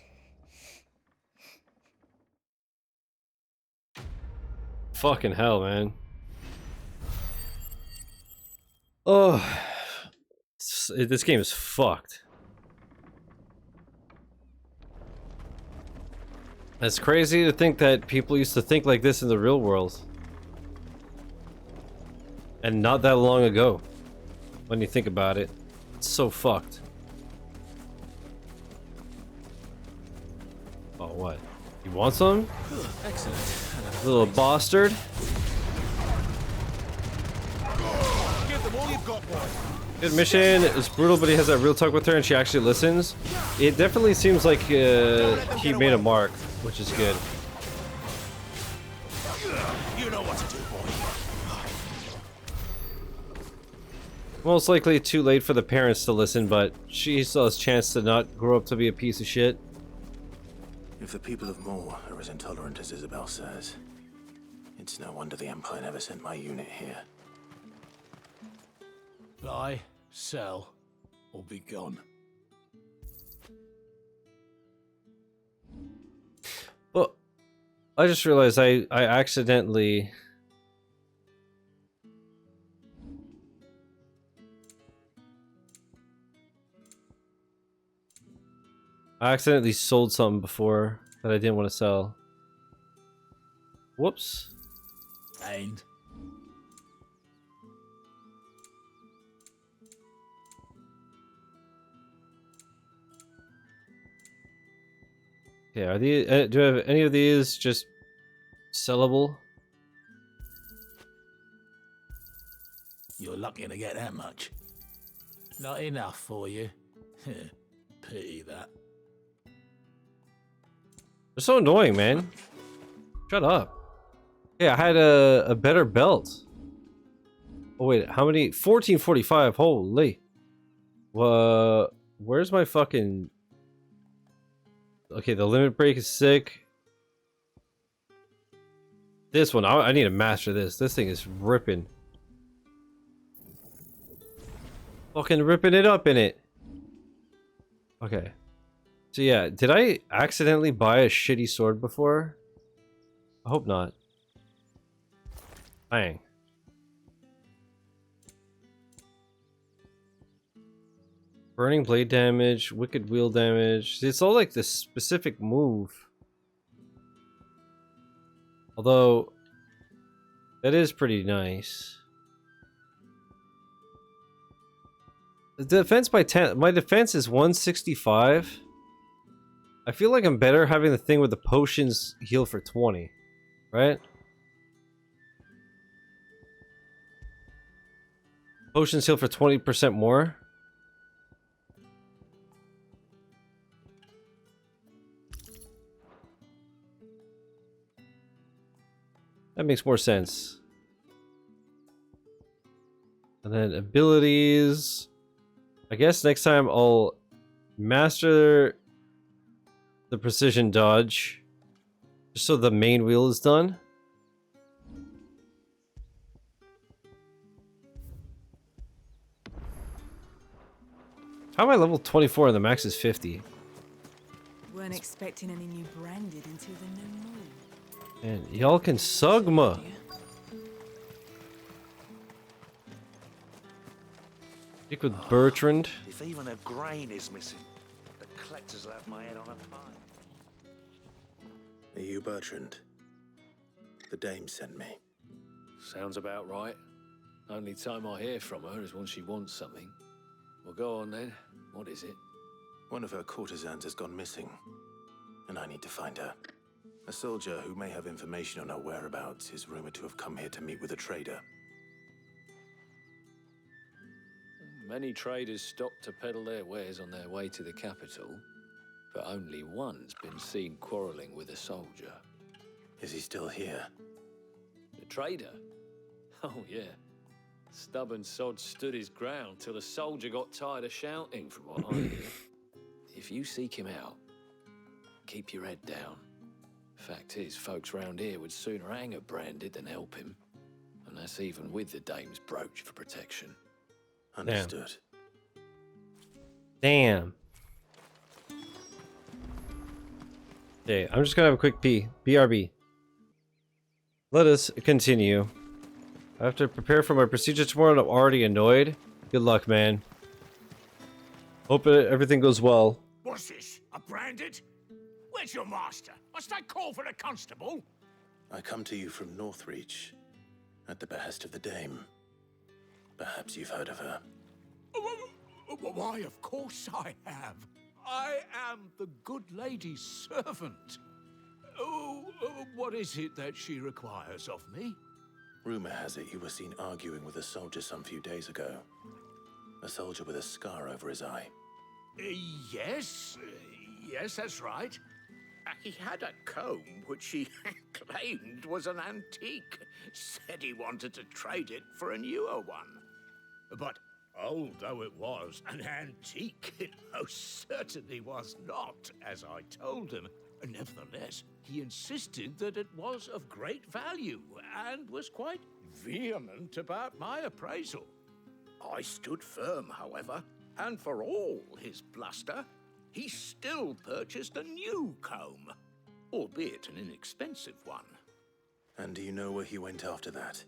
Fucking hell, man. Oh, this game is fucked. It's crazy to think that people used to think like this in the real world. And not that long ago. When you think about it. It's so fucked. Oh, what? You want some? Excellent. Little bastard. Give them all you've got, boy. Good mission. It's brutal, but he has that real talk with her, and she actually listens. It definitely seems like he made a mark, which is good. You know what to do, boy. Most likely too late for the parents to listen, but she still has a chance to not grow up to be a piece of shit. If the people of Moor are as intolerant as Isabel says, it's no wonder the Empire never sent my unit here. Buy, sell, or be gone. Well, I just realized I accidentally... I accidentally sold something before that I didn't want to sell. Whoops. And Okay, are these? Do I have any of these just sellable? you're lucky to get that much. Not enough for you. Pity that. They're so annoying, man. Shut up. Yeah, I had a better belt. Oh wait, how many? 1445. Holy. Where's my fucking? Okay, the limit break is sick. This one, I need to master this. This thing is ripping. Fucking ripping it up in it. Okay. So yeah, did I accidentally buy a shitty sword before? I hope not. Bang. Burning blade damage, wicked wheel damage. It's all like this specific move. Although, that is pretty nice. The defense by 10, my defense is 165. I feel like I'm better having the thing with the potions heal for 20, right? Potions heal for 20% more. That makes more sense. And then abilities. I guess next time I'll master the precision dodge. Just so the main wheel is done. How am I level 24 and the max is 50? Weren't expecting any new branded until the new moon. And y'all can sugma. Speak with Bertrand. If even a grain is missing, the collectors will have my head on a pike. Are you Bertrand? The dame sent me. Sounds about right. Only time I hear from her is when she wants something. Well, go on then. What is it? One of her courtesans has gone missing, and I need to find her. A soldier who may have information on her whereabouts is rumored to have come here to meet with a trader. Many traders stop to peddle their wares on their way to the capital, but only one's been seen quarreling with a soldier. Is he still here? The trader? Oh, yeah. Stubborn sod stood his ground till the soldier got tired of shouting, from what I hear. If you seek him out, keep your head down. Fact is, folks round here would sooner hang a branded than help him. And that's even with the dame's brooch for protection. Understood. Damn. Okay, I'm just gonna have a quick pee. BRB. Let us continue. I have to prepare for my procedure tomorrow and I'm already annoyed. Good luck, man. Hope everything goes well. What's this? A branded? Where's your master? Must I call for a constable? I come to you from Northreach, at the behest of the dame. Perhaps you've heard of her. Why, of course I have. I am the good lady's servant. What is it that she requires of me? Rumor has it you were seen arguing with a soldier some few days ago. A soldier with a scar over his eye. Yes, that's right. He had a comb which he claimed was an antique. Said he wanted to trade it for a newer one. But although it was an antique, it most certainly was not, as I told him. Nevertheless, he insisted that it was of great value and was quite vehement about my appraisal. I stood firm, however, and for all his bluster, he still purchased a new comb, albeit an inexpensive one. And do you know where he went after that?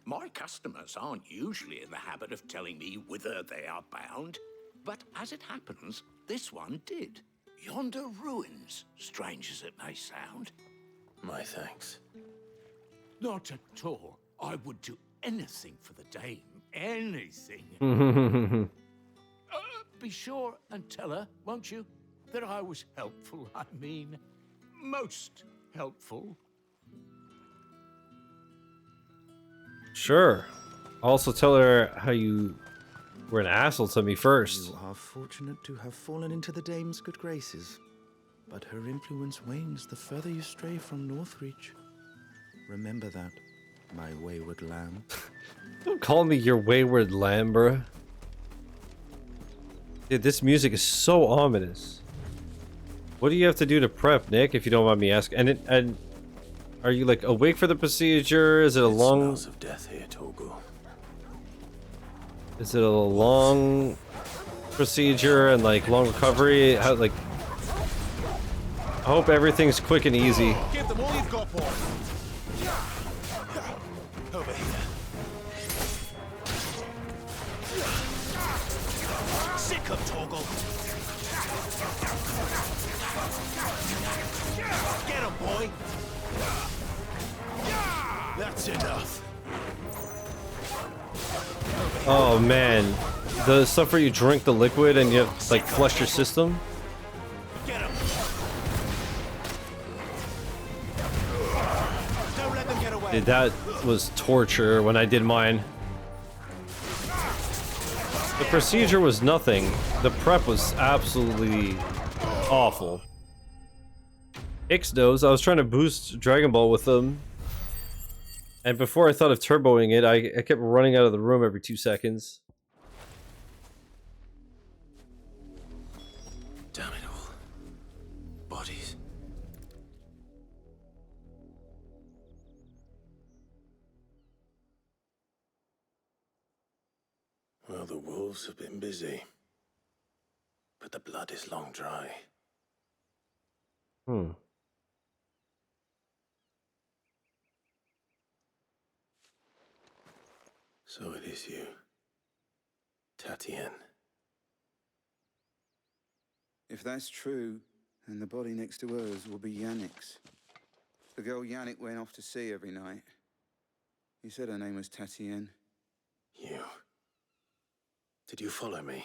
My customers aren't usually in the habit of telling me whither they are bound, but as it happens, this one did. Yonder ruins, strange as it may sound. My thanks. Not at all. I would do anything for the dame. Anything. Be sure and tell her, won't you, that I was helpful. I mean, most helpful. Sure. Also tell her how you were an asshole to me first. You are fortunate to have fallen into the dame's good graces, but her influence wanes the further you stray from Northreach. Remember that, my wayward lamb. Don't call me your wayward lamb, bruh. Dude, this music is so ominous. What do you have to do to prep, Nick, if you don't mind me asking? And are you like awake for the procedure? Is it a long? Smells of death here, Torgal. Is it a long procedure and like long recovery? How, like, I hope everything's quick and easy. Give them all you've got, boy. Over here. Sick of Torgal. Get him, boy. That's enough. Oh man, the stuff where you drink the liquid and you have to, like, flush your system. Get him. Don't let them get away. Dude, that was torture when I did mine. The procedure was nothing. The prep was absolutely awful. Ixdos, I was trying to boost Dragon Ball with them. And before I thought of turboing it, I kept running out of the room every 2 seconds. Damn it all. Bodies. Well, the wolves have been busy. But the blood is long dry. So it is you, Tatienne. If that's true, then the body next to hers will be Yannick's. The girl Yannick went off to see every night. You said her name was Tatienne. You. Did you follow me?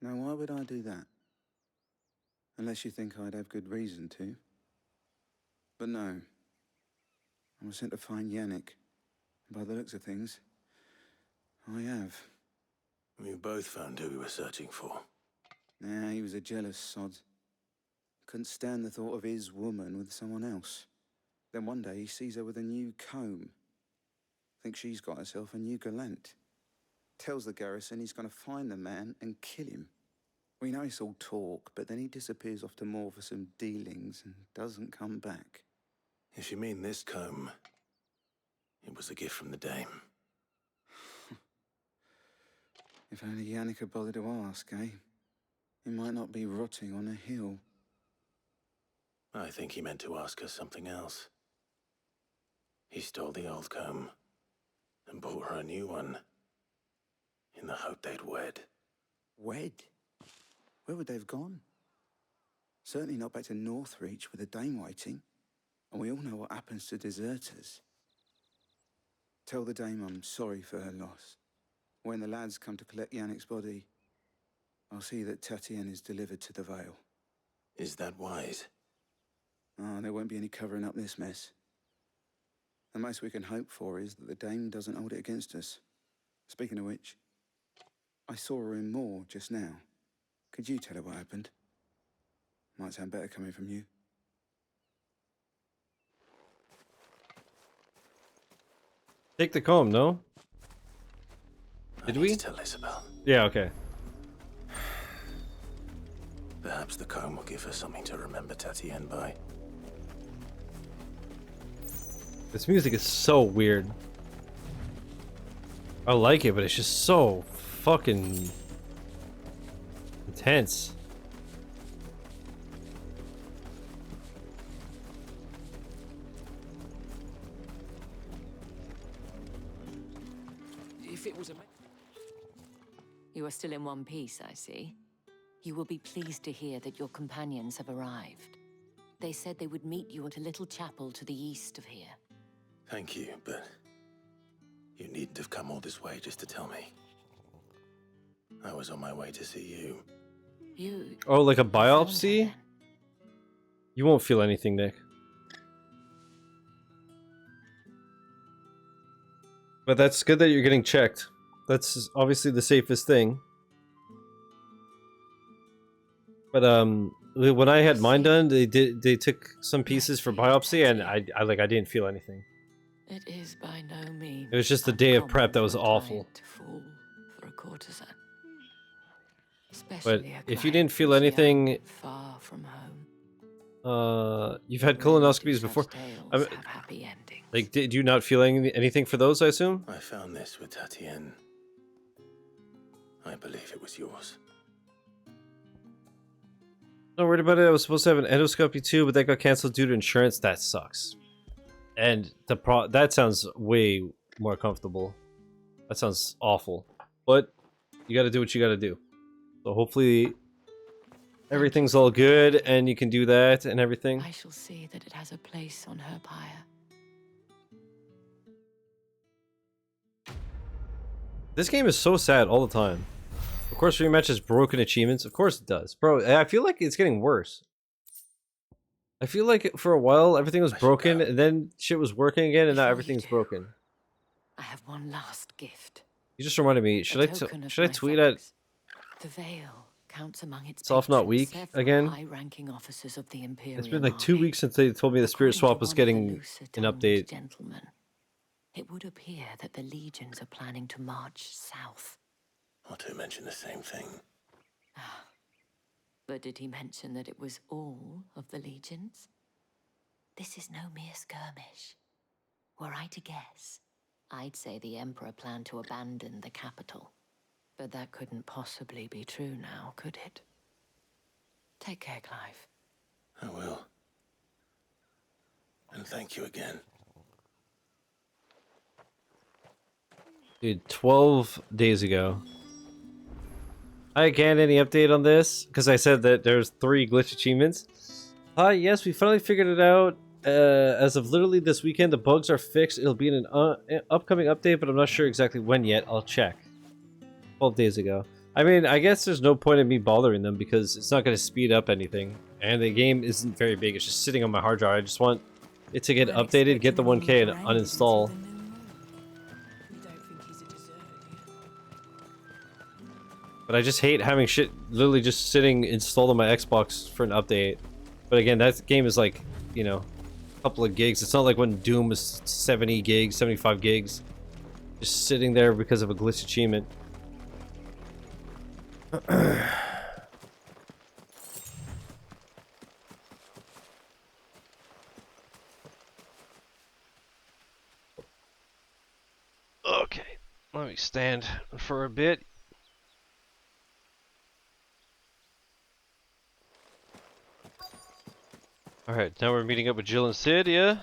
Now, why would I do that? Unless you think I'd have good reason to. But no. I was sent to find Yannick. By the looks of things, I have. We both found who we were searching for. Nah, he was a jealous sod. Couldn't stand the thought of his woman with someone else. Then one day he sees her with a new comb. Thinks she's got herself a new gallant. Tells the garrison he's going to find the man and kill him. We know it's all talk, but then he disappears off to Moor for some dealings and doesn't come back. If you mean this comb, it was a gift from the dame. If only Yannick had bothered to ask, eh? He might not be rotting on a hill. I think he meant to ask her something else. He stole the old comb and bought her a new one in the hope they'd wed. Wed? Where would they have gone? Certainly not back to Northreach with a dame waiting. And we all know what happens to deserters. Tell the dame I'm sorry for her loss. When the lads come to collect Yannick's body, I'll see that Tatienne is delivered to the Vale. Is that wise? Oh, there won't be any covering up this mess. The most we can hope for is that the dame doesn't hold it against us. Speaking of which, I saw her in Moor just now. Could you tell her what happened? Might sound better coming from you. Take the comb, no? Did I we? need to tell Isabel. Yeah, okay. Perhaps the comb will give her something to remember Tatienne by. This music is so weird. I like it, but it's just so fucking intense. If it was a... You are still in one piece, I see. You will be pleased to hear that your companions have arrived. They said they would meet you at a little chapel to the east of here. Thank you, but you needn't have come all this way just to tell me. I was on my way to see you. You... Oh, like a biopsy? You won't feel anything, Nick. But that's good that you're getting checked. That's obviously the safest thing. But when I had mine done, they took some pieces for biopsy, and I didn't feel anything. It is by no means. It was just the day of prep that was awful. To fall for a courtesan. But Especially a if you client didn't feel who's anything, young, far from home. you've had colonoscopies before. I mean, Have happy endings. like, did you not feel anything for those? I assume. I found this with Tatienne. I believe it was yours. Not worried about it. I was supposed to have an endoscopy too, but that got canceled due to insurance. That sucks. And that sounds way more comfortable. That sounds awful. But you got to do what you got to do. So hopefully everything's all good and you can do that and everything. I shall see that it has a place on her pyre. This game is so sad all the time. Of course, rematch has broken achievements. Of course it does. Bro, I feel like it's getting worse. I feel like for a while everything was broken and then shit was working again and now everything's broken. I have one last gift. You just reminded me, should I tweet at The Veil counts among its Self Not Weak again? high-ranking officers of the Imperial It's been like 2 weeks since they told me the Spirit Swap was getting an update. Gentlemen, it would appear that the legions are planning to march south. Or to mention the same thing. But did he mention that it was all of the legions? This is no mere skirmish. Were I to guess, I'd say the Emperor planned to abandon the capital. But that couldn't possibly be true now, could it? Take care, Clive. I will. And thank you again. Dude, 12 days ago. Hi, Gan, any update on this? Because I said that there's 3 glitch achievements. Yes, we finally figured it out. As of literally this weekend, the bugs are fixed. It'll be in an upcoming update, but I'm not sure exactly when yet. I'll check. 12 days ago. I mean, I guess there's no point in me bothering them because it's not going to speed up anything. And the game isn't very big. It's just sitting on my hard drive. I just want it to get updated, get the 1K, and uninstall. But I just hate having shit literally just sitting installed on my Xbox for an update. But again, that game is like, you know, a couple of gigs. It's not like when Doom was 70 gigs, 75 gigs. Just sitting there because of a glitch achievement. Okay, let me stand for a bit. Alright, now we're meeting up with Jill and Sid, yeah?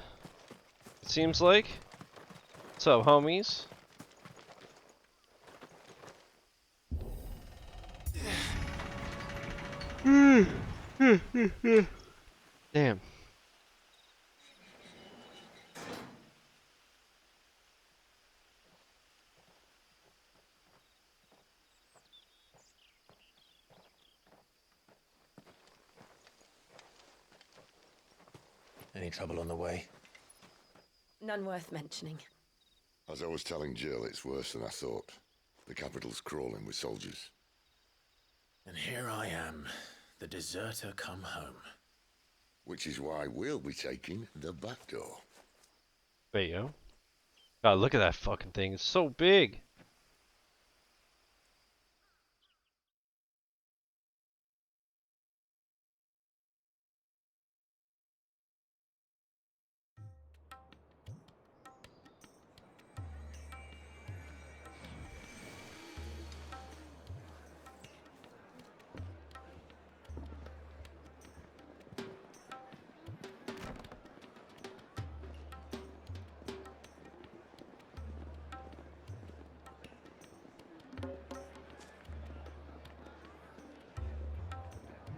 It seems like. What's up, homies? Damn. Any trouble on the way? None worth mentioning. As I was telling Jill, it's worse than I thought. The capital's crawling with soldiers. And here I am, the deserter come home. Which is why we'll be taking the back door. There you go. God, look at that fucking thing. It's so big.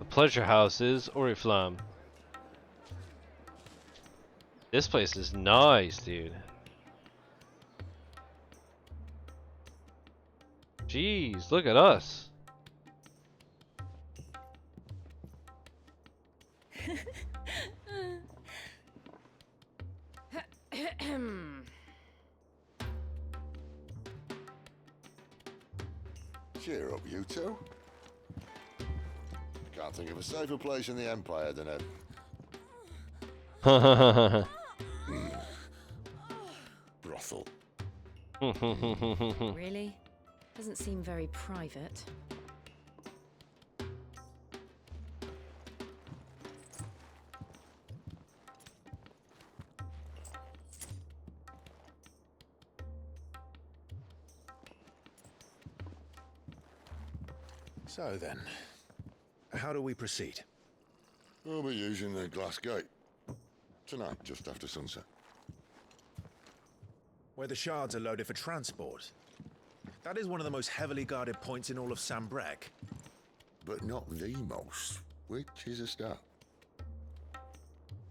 Pleasure house is Oriflamme. This place is nice, dude. Jeez, look at us. Cheer up, you two. Can't think of a safer place in the Empire than a... brothel. Really? Doesn't seem very private. So then, how do we proceed? We'll be using the glass gate. Tonight, just after sunset. Where the shards are loaded for transport. That is one of the most heavily guarded points in all of Sambrec. But not the most, which is a start.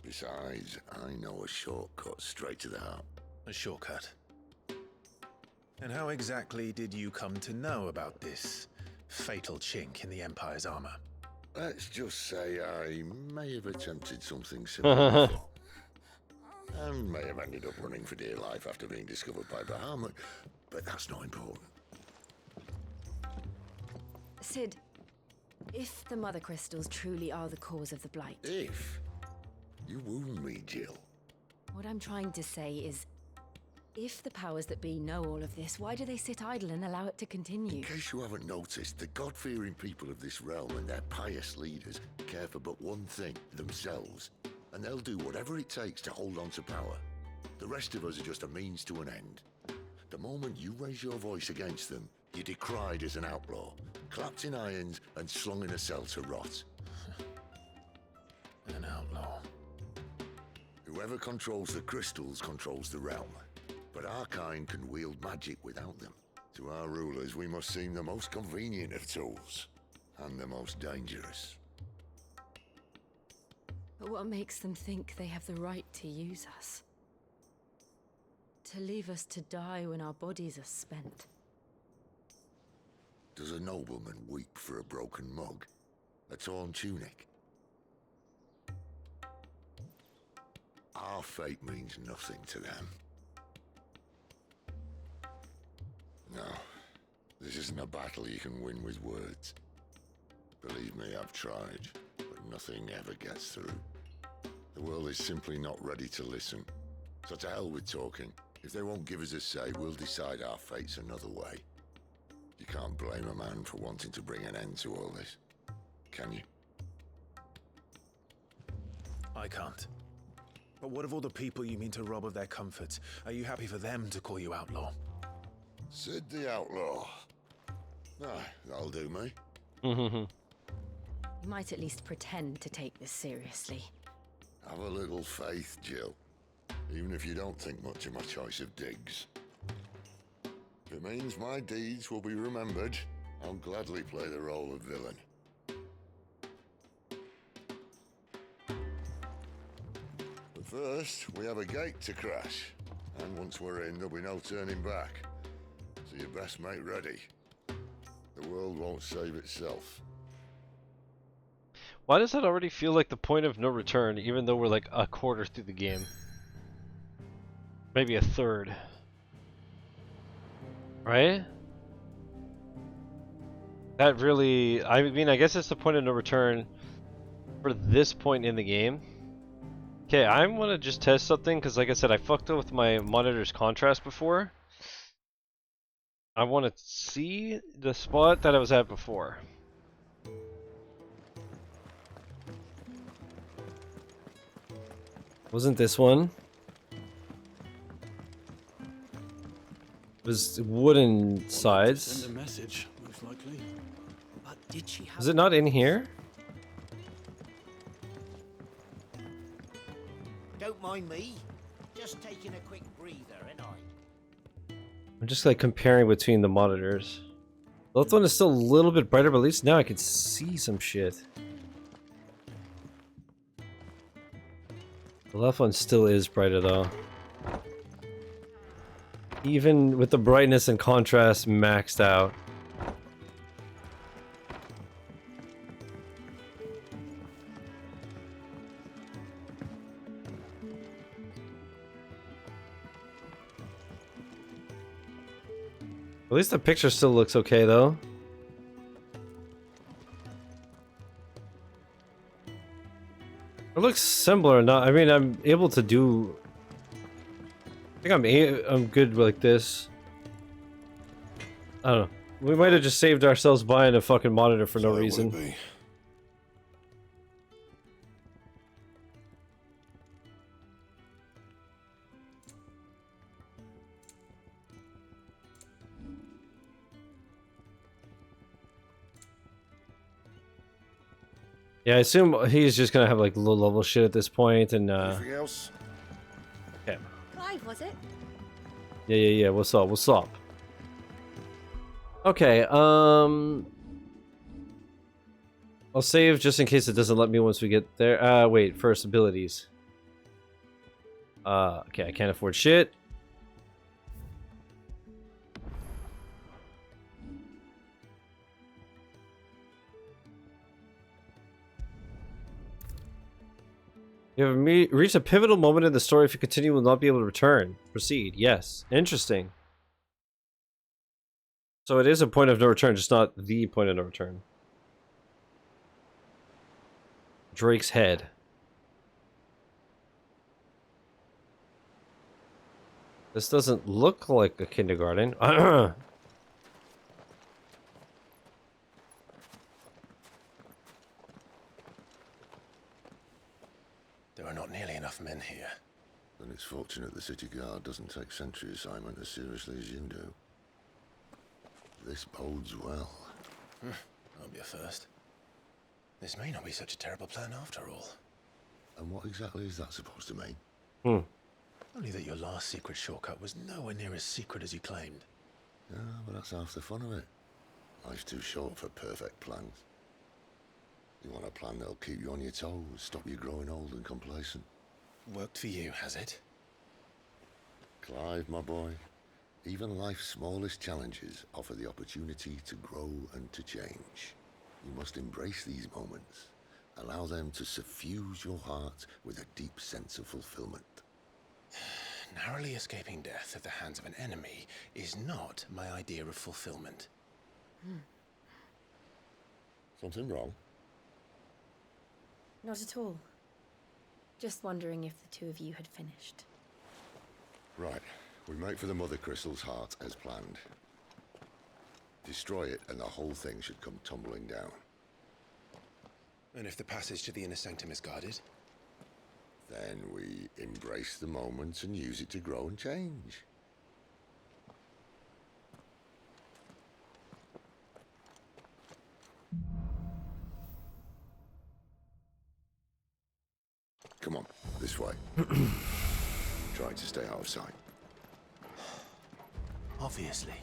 Besides, I know a shortcut straight to the heart. A shortcut? And how exactly did you come to know about this fatal chink in the Empire's armor? Let's just say I may have attempted something similar before. And may have ended up running for dear life after being discovered by Bahamut, but that's not important. Sid, if the Mother Crystals truly are the cause of the Blight... If? You wound me, Jill. What I'm trying to say is, if the powers that be know all of this, why do they sit idle and allow it to continue? In case you haven't noticed, the God-fearing people of this realm and their pious leaders care for but one thing, themselves. And they'll do whatever it takes to hold on to power. The rest of us are just a means to an end. The moment you raise your voice against them, you're decried as an outlaw, clapped in irons and slung in a cell to rot. An outlaw. Whoever controls the crystals controls the realm. But our kind can wield magic without them. To our rulers, we must seem the most convenient of tools, and the most dangerous. But what makes them think they have the right to use us? To leave us to die when our bodies are spent? Does a nobleman weep for a broken mug? A torn tunic? Our fate means nothing to them. No, this isn't a battle you can win with words. Believe me, I've tried, but nothing ever gets through. The world is simply not ready to listen. So to hell with talking. If they won't give us a say, we'll decide our fates another way. You can't blame a man for wanting to bring an end to all this, can you? I can't. But what of all the people you mean to rob of their comforts? Are you happy for them to call you outlaw? Sid the Outlaw. That'll do me. You might at least pretend to take this seriously. Have a little faith, Jill. Even if you don't think much of my choice of digs. If it means my deeds will be remembered, I'll gladly play the role of villain. But first, we have a gate to crash. And once we're in, there'll be no turning back. So you best make ready. The world won't save itself. Why does that already feel like the point of no return, even though we're like a quarter through the game? Maybe a third. Right? That really... I mean, I guess it's the point of no return for this point in the game. Okay, I want to just test something, because like I said, I fucked up with my monitor's contrast before. I want to see the spot that I was at before. Wasn't this one? It was wooden sides. Send a message, most likely. But did she have... Is it not in here? Don't mind me. Just taking a quick breather, ain't I? I'm just like comparing between the monitors. The left one is still a little bit brighter, but at least now I can see some shit. The left one still is brighter though. Even with the brightness and contrast maxed out. At least the picture still looks okay though. It looks similar enough. I mean, I'm able to do... I think I'm good like this. I don't know. We might have just saved ourselves buying a fucking monitor for no reason. Yeah, I assume he's just gonna have like low level shit at this point, and Anything else? okay. Clive, was it? Yeah. What's up? What's up? Okay. I'll save just in case it doesn't let me once we get there. Wait. First abilities. Okay. I can't afford shit. You have reached a pivotal moment in the story. If you continue, you will not be able to return. Proceed. Yes. Interesting. So it is a point of no return, just not the point of no return. Drake's head. This doesn't look like a kindergarten. There are not nearly enough men here. Then it's fortunate the city guard doesn't take sentry assignment as seriously as you do. This bodes well. I'll be a first. This may not be such a terrible plan after all. And what exactly is that supposed to mean? Only that your last secret shortcut was nowhere near as secret as you claimed. Yeah, but that's half the fun of it. Life's too short for perfect plans. You want a plan that'll keep you on your toes, stop you growing old and complacent. Worked for you, has it? Clive, my boy, even life's smallest challenges offer the opportunity to grow and to change. You must embrace these moments. Allow them to suffuse your heart with a deep sense of fulfillment. Narrowly escaping death at the hands of an enemy is not my idea of fulfillment. Something wrong? Not at all. Just wondering if the two of you had finished. Right. We make for the Mother Crystal's heart as planned. Destroy it and the whole thing should come tumbling down. And if the passage to the inner sanctum is guarded? Then we embrace the moment and use it to grow and change. Come on, this way. Try to stay out of sight. Obviously.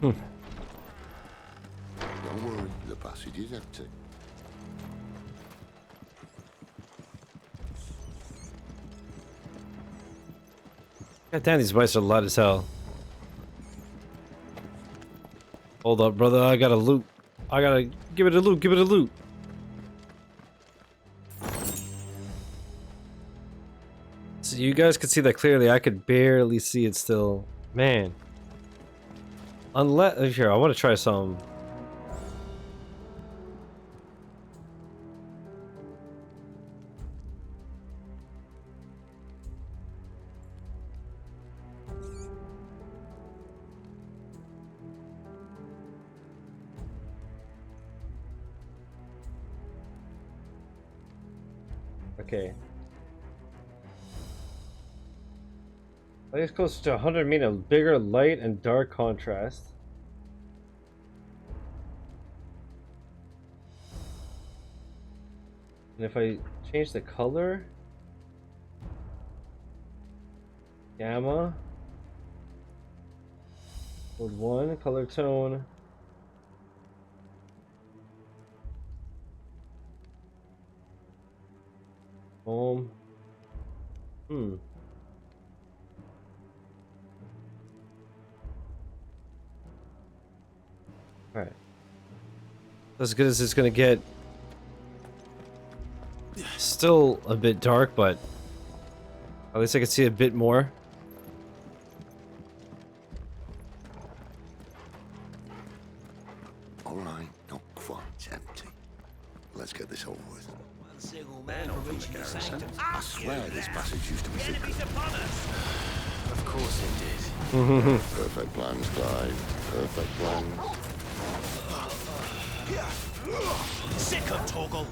Don't worry, the passage is empty. God damn, these mice are loud as hell. Hold up, brother. I gotta loot. I gotta give it a loot. Give it a loot. So you guys could see that clearly. I could barely see it still. Man. Unless here, I want to try some. Okay. Light is closer to 100 mean a bigger light and dark contrast. And if I change the color, gamma, mode 1, color tone, home, Alright. As good as it's gonna get. Still a bit dark, but at least I can see a bit more. Alright, not quite empty. Let's get this over with. One single man will reach the sanctum. I swear this passage used to be secret. Of course it did. Perfect plans, Clive. Perfect plans. Sick of Toggle.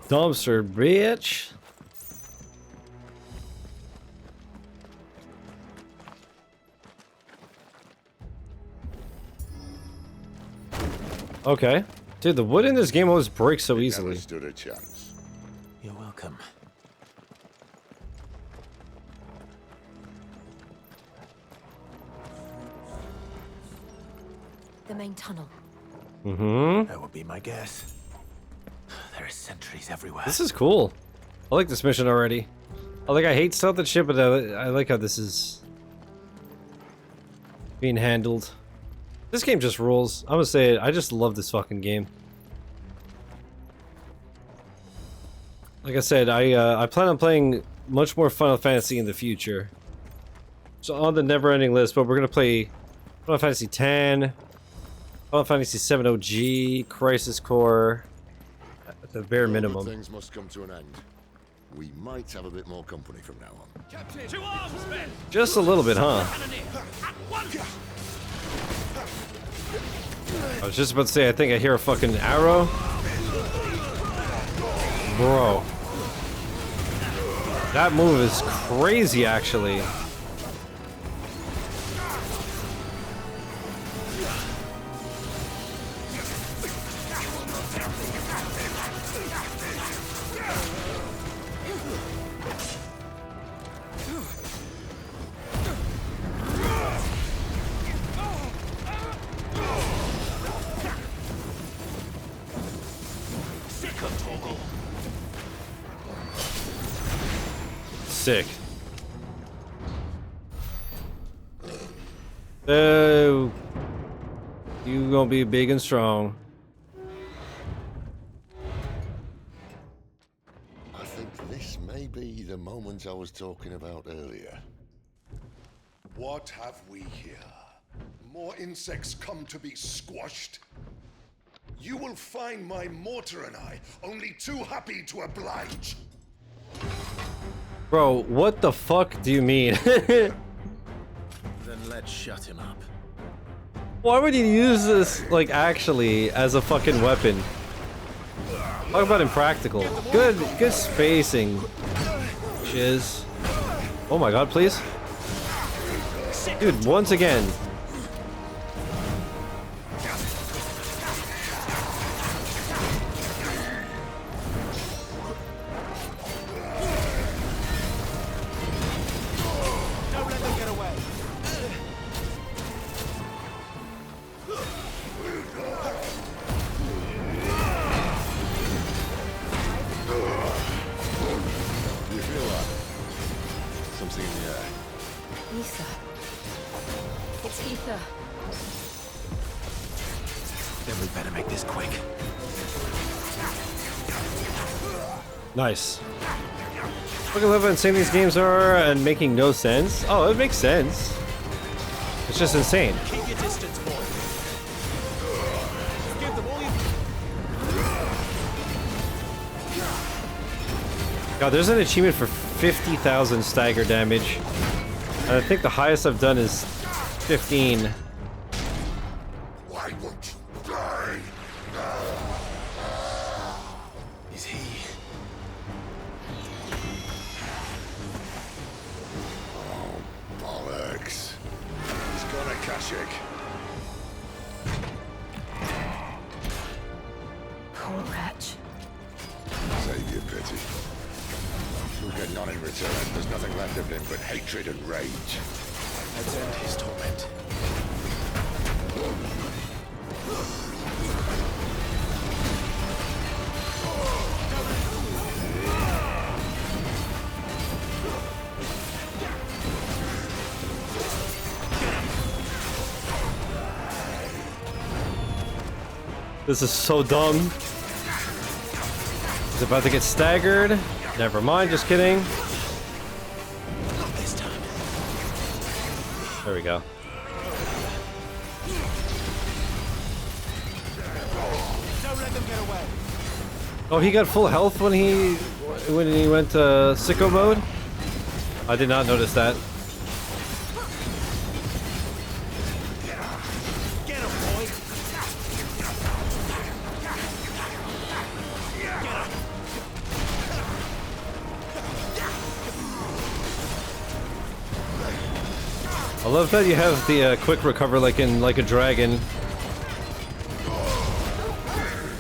Dumpster, bitch. Okay. Dude, the wood in this game always breaks so easily. Never stood a chance. You're welcome. The main tunnel. Mm-hmm. That would be my guess. There are sentries everywhere. This is cool. I like this mission already. I hate stealth and shit, but I like how this is being handled. This game just rules. I'm gonna say it. I just love this fucking game. Like I said, I plan on playing much more Final Fantasy in the future. So on the never-ending list, but we're gonna play Final Fantasy X, Final Fantasy VII OG, Crisis Core, at the bare minimum. Things must come to an end. We might have a bit more company from now on. Captain, to arms, men! Just a little bit, huh? I was just about to say, I think I hear a fucking arrow. Bro. That move is crazy, actually. Sick. Oh, you gonna be big and strong. I think this may be the moment I was talking about earlier. What have we here? More insects come to be squashed? You will find my mortar and I only too happy to oblige. Bro, what the fuck do you mean? Then let's shut him up. Why would you use this, like, actually, as a fucking weapon? Talk about impractical. Good spacing. Shiz. Oh my god, please. Dude, once again. Then we better make this quick. Nice. Look at how insane these games are and making no sense. Oh, it makes sense. It's just insane. Keep your distance, boy. Give them all you... God, there's an achievement for 50,000 stagger damage. And I think the highest I've done is 15. Why won't you die? Is he? Oh, bollocks. He's got a Kashik. Poor wretch. Save your pity. We'll get none in return. There's nothing left of him but hatred and rage. Let's end his torment. This is so dumb. He's about to get staggered. Never mind, just kidding. Not this time. There we go. Don't let them get away. Oh, he got full health when he went sicko mode? I did not notice that. Get him, boy. I love that you have the quick recover like a dragon.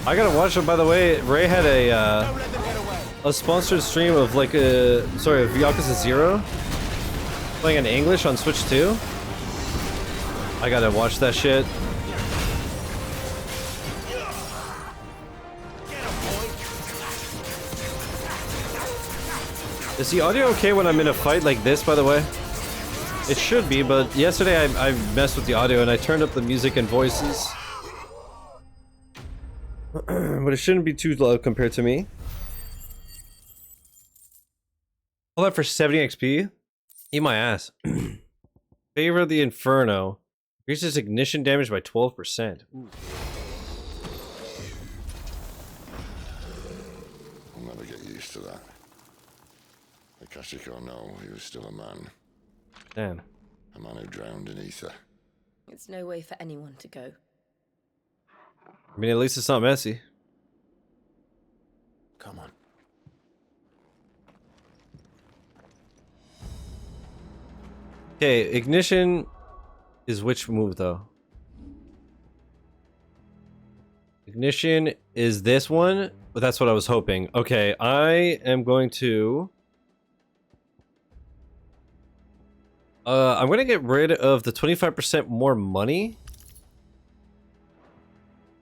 I gotta watch it, by the way. Ray had a sponsored stream of like of Yakuza 0 playing in English on Switch 2. I gotta watch that shit. Is the audio okay when I'm in a fight like this, by the way? It should be, but yesterday I messed with the audio and I turned up the music and voices. But it shouldn't be too loud compared to me. All that for 70 XP? Eat my ass. Favor of the Inferno. Increases ignition damage by 12%. Ooh. I'll never get used to that. Akashic or no, he was still a man. Damn. A man who drowned in ether. It's no way for anyone to go. I mean, at least it's not messy. Come on. Okay, ignition is which move though? Ignition is this one, but that's what I was hoping. Okay, I am going to... I'm gonna get rid of the 25% more money.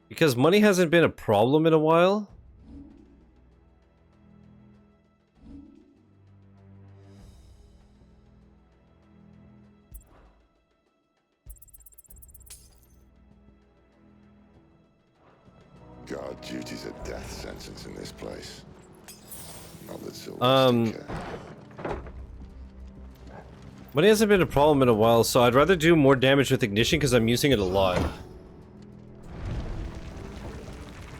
Because money hasn't been a problem in a while. Guard duty's a death sentence in this place. Not that Sylvester care. Money hasn't been a problem in a while, so I'd rather do more damage with ignition because I'm using it a lot.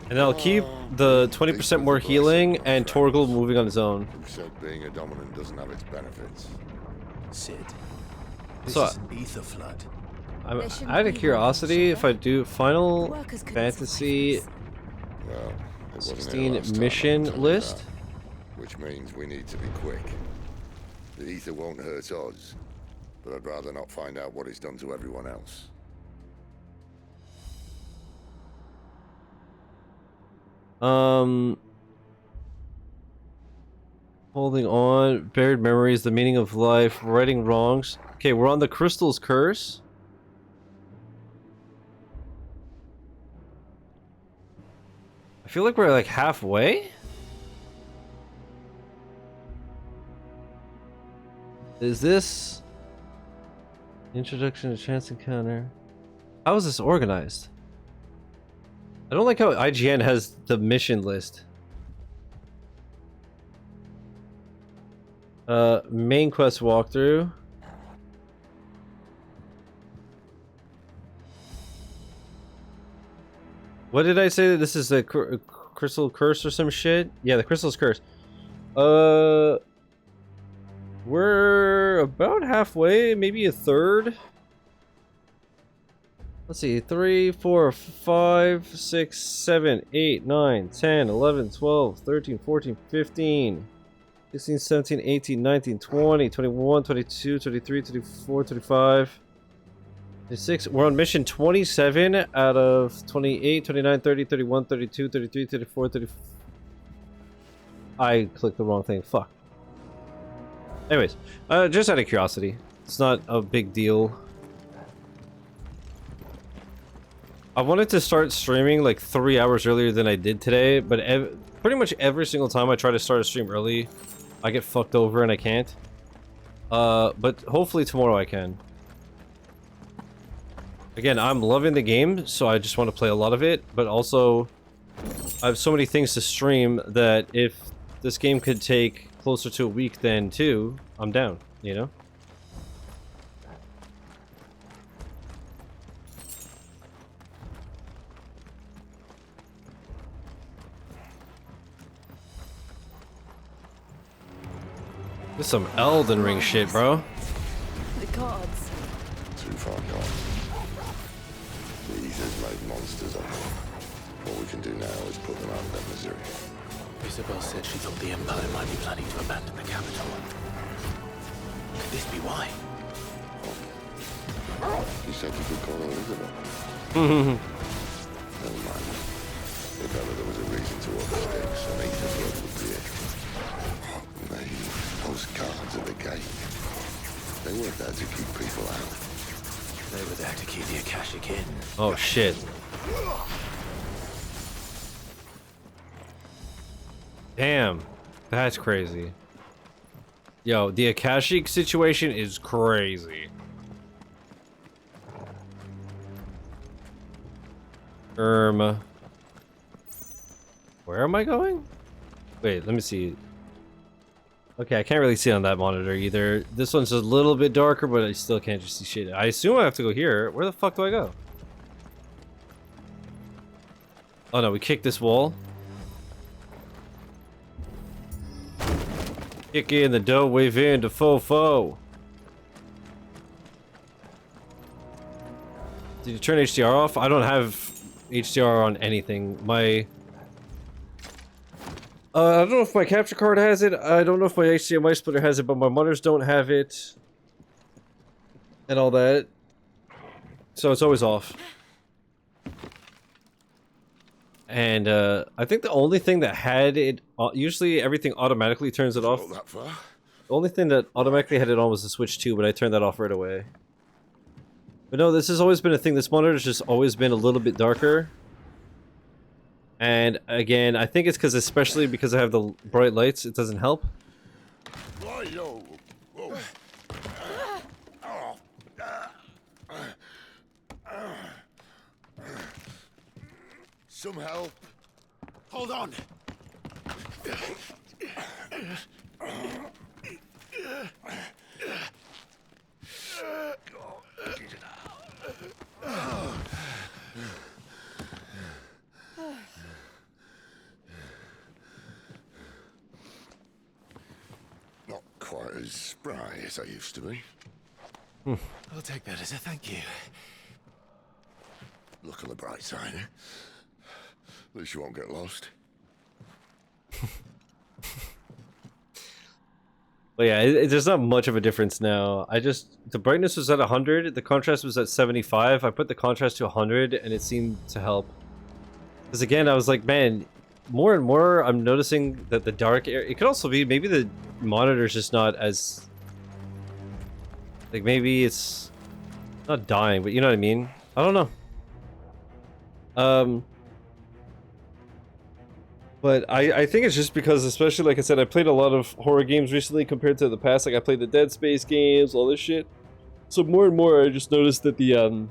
And I'll keep the 20% more healing and Torgal moving on his own. Who said being a dominant doesn't have its benefits? Sid, this So, is an ether flood. I'm out of curiosity if I do Final Fantasy Well, it wasn't here 16 last time, mission I'll tell you list. that. Which means we need to be quick. The ether won't hurt us, but I'd rather not find out what it's done to everyone else. Holding on, buried memories, the meaning of life, righting wrongs. Okay, we're on the Crystal's Curse. I feel like we're like halfway. Is this introduction to chance encounter? How is this organized? I don't like how IGN has the mission list. Main quest walkthrough. What did I say that this is the crystal curse or some shit? Yeah, the crystal's curse. We're about halfway, maybe a third. Let's see, 3, 4, 5, 6, 7, 8, 9, 10, 11, 12, 13, 14, 15, 16, 17, 18, 19, 20, 21, 22, 23, 24, 25, 26. We're on mission 27 out of 28, 29, 30, 31, 32, 33, 34, 34. I clicked the wrong thing. Fuck. Anyways, just out of curiosity. It's not a big deal. I wanted to start streaming like 3 hours earlier than I did today, but pretty much every single time I try to start a stream early, I get fucked over and I can't. But hopefully tomorrow I can. Again, I'm loving the game, so I just want to play a lot of it, but also I have so many things to stream that if this game could take closer to a week than 2, I'm down, you know? This is some Elden Ring shit, bro. The gods. Too far gone. The Aether's made monsters of them. What we can do now is put them out of their misery. Isabel said she thought the Empire might be planning to abandon the capital. Could this be why? You said you could call her Isabel. Never mind. If ever there was a reason to overstay, so Aether's blood would be it. Those guards at the gate. They weren't there to keep people out. They were there to keep the Akashic in. Oh shit. Damn. That's crazy. Yo, the Akashic situation is crazy. Where am I going? Wait, let me see. Okay, I can't really see on that monitor either. This one's a little bit darker, but I still can't just see shit. I assume I have to go here. Where the fuck do I go? Oh no, we kicked this wall. Kick in the dough, wave in to fo-fo. Did you turn HDR off? I don't have HDR on anything. My... I don't know if my capture card has it. I don't know if my HDMI splitter has it, but my monitors don't have it. And all that. So it's always off. And I think the only thing that had it... usually everything automatically turns it off. The only thing that automatically had it on was the Switch 2, but I turned that off right away. But no, this has always been a thing. This monitor's just always been a little bit darker. And again, I think it's because, especially because I have the bright lights, it doesn't help. Some help. Hold on. Not quite as spry as I used to be. I'll take that as a thank you. Look on the bright side, eh? At least you won't get lost. But yeah, there's not much of a difference now. The brightness was at 100, the contrast was at 75. I put the contrast to 100 and it seemed to help. Because again, I was like, man, more and more I'm noticing that the dark area... It could also be, maybe the monitor's just not as... Like, maybe it's not dying, but you know what I mean? I don't know. But I think it's just because, especially like I said, I played a lot of horror games recently compared to the past. Like I played the Dead Space games, all this shit. So more and more I just noticed that the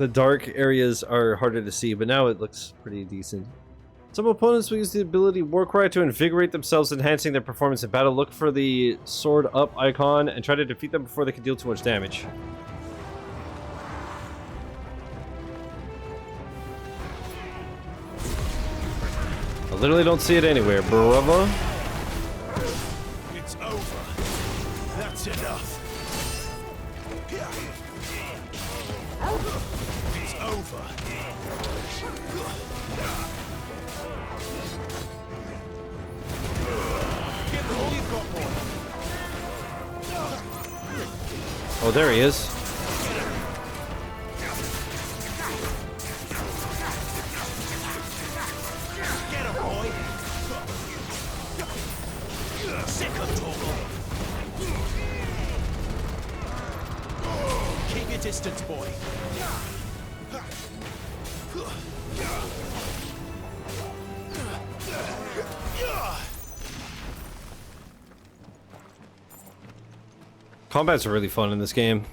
The dark areas are harder to see, but now it looks pretty decent. Some opponents will use the ability Warcry to invigorate themselves, enhancing their performance in battle. Look for the sword up icon and try to defeat them before they can deal too much damage. I literally don't see it anywhere, brother. It's over. That's enough. It's over. Give them all you've got, boy. Oh, there he is. Get him, boy. Sick of Torgal. Keep your distance, boy. Combats are really fun in this game.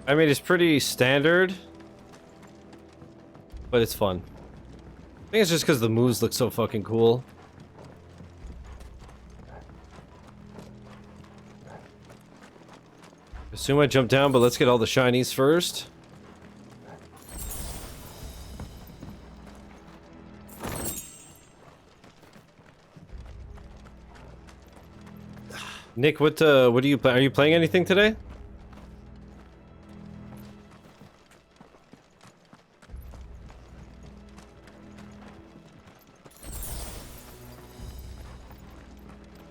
I mean, it's pretty standard, but it's fun. I think it's just because the moves look so fucking cool. Assume I jump down, but let's get all the shinies first. Nick, what do you play? Are you playing anything today?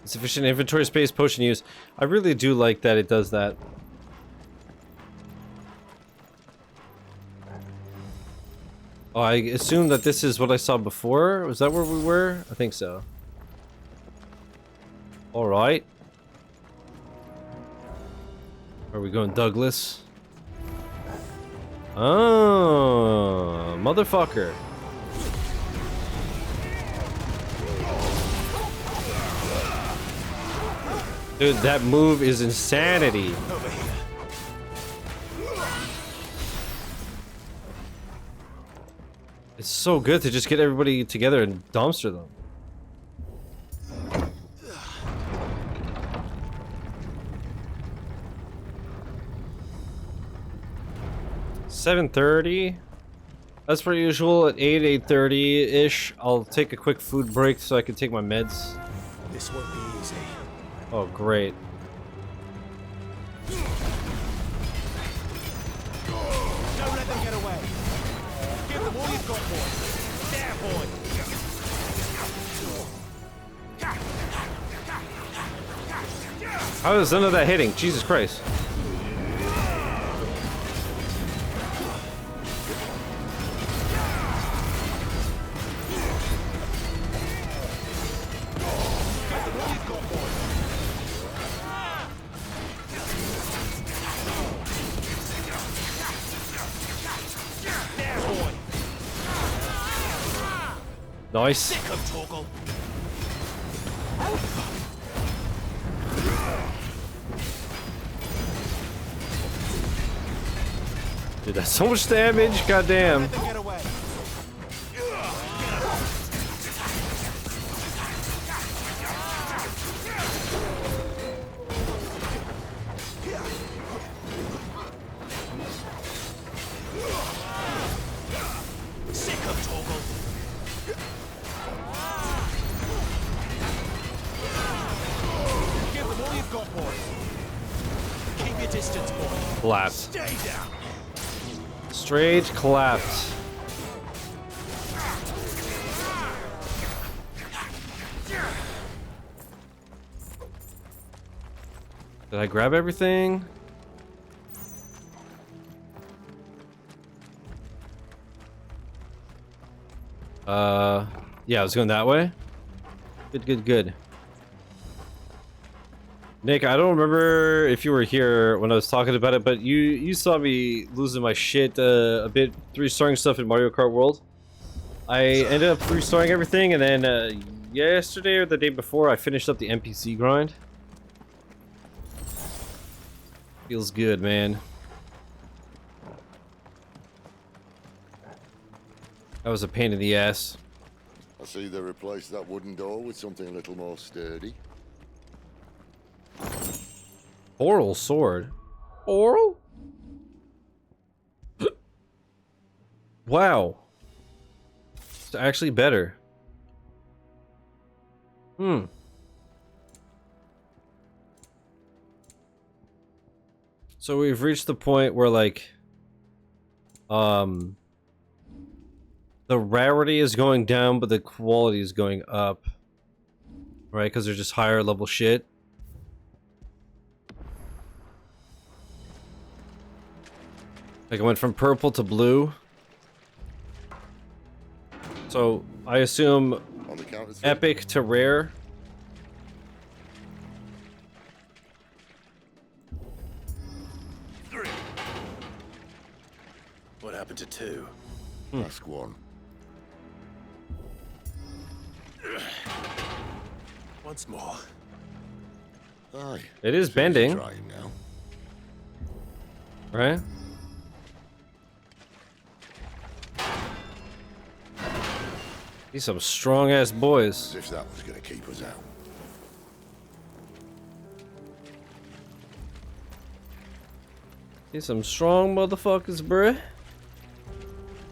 Sufficient inventory space, potion use. I really do like that it does that. Oh, I assume that this is what I saw before. Was that where we were? I think so. All right. Are we going Douglas? Oh, motherfucker. Dude, that move is insanity. It's so good to just get everybody together and dumpster them. $7:30. As per usual, at 8:30-ish, I'll take a quick food break so I can take my meds. This won't be easy. Oh, great. Don't let them get away. Give them all you've got, boy. There, boy. How is none of that hitting? Jesus Christ. Nice. Sick of Torgal. Dude, that's so much damage. Goddamn. Get away. Sick of Torgal. Give them all you've got, boy. Keep your distance, boy. Collapse. Stay down. Straight collapse. Did I grab everything? Yeah, I was going that way. Good. Nick, I don't remember if you were here when I was talking about it, but you saw me losing my shit a bit restoring stuff in Mario Kart World. I ended up restoring everything, and then yesterday or the day before, I finished up the NPC grind. Feels good, man. That was a pain in the ass. I see they replaced that wooden door with something a little more sturdy. Oral sword. Oral? Wow. It's actually better. So we've reached the point where, like, the rarity is going down, but the quality is going up. Right? Because they're just higher level shit. Like, I went from purple to blue. So, I assume epic to rare. What happened to 2? Ask 1. Once more. Aye. It is bending. Trying now. Right? These some strong ass boys. As if that was gonna keep us out. These some strong motherfuckers, bruh.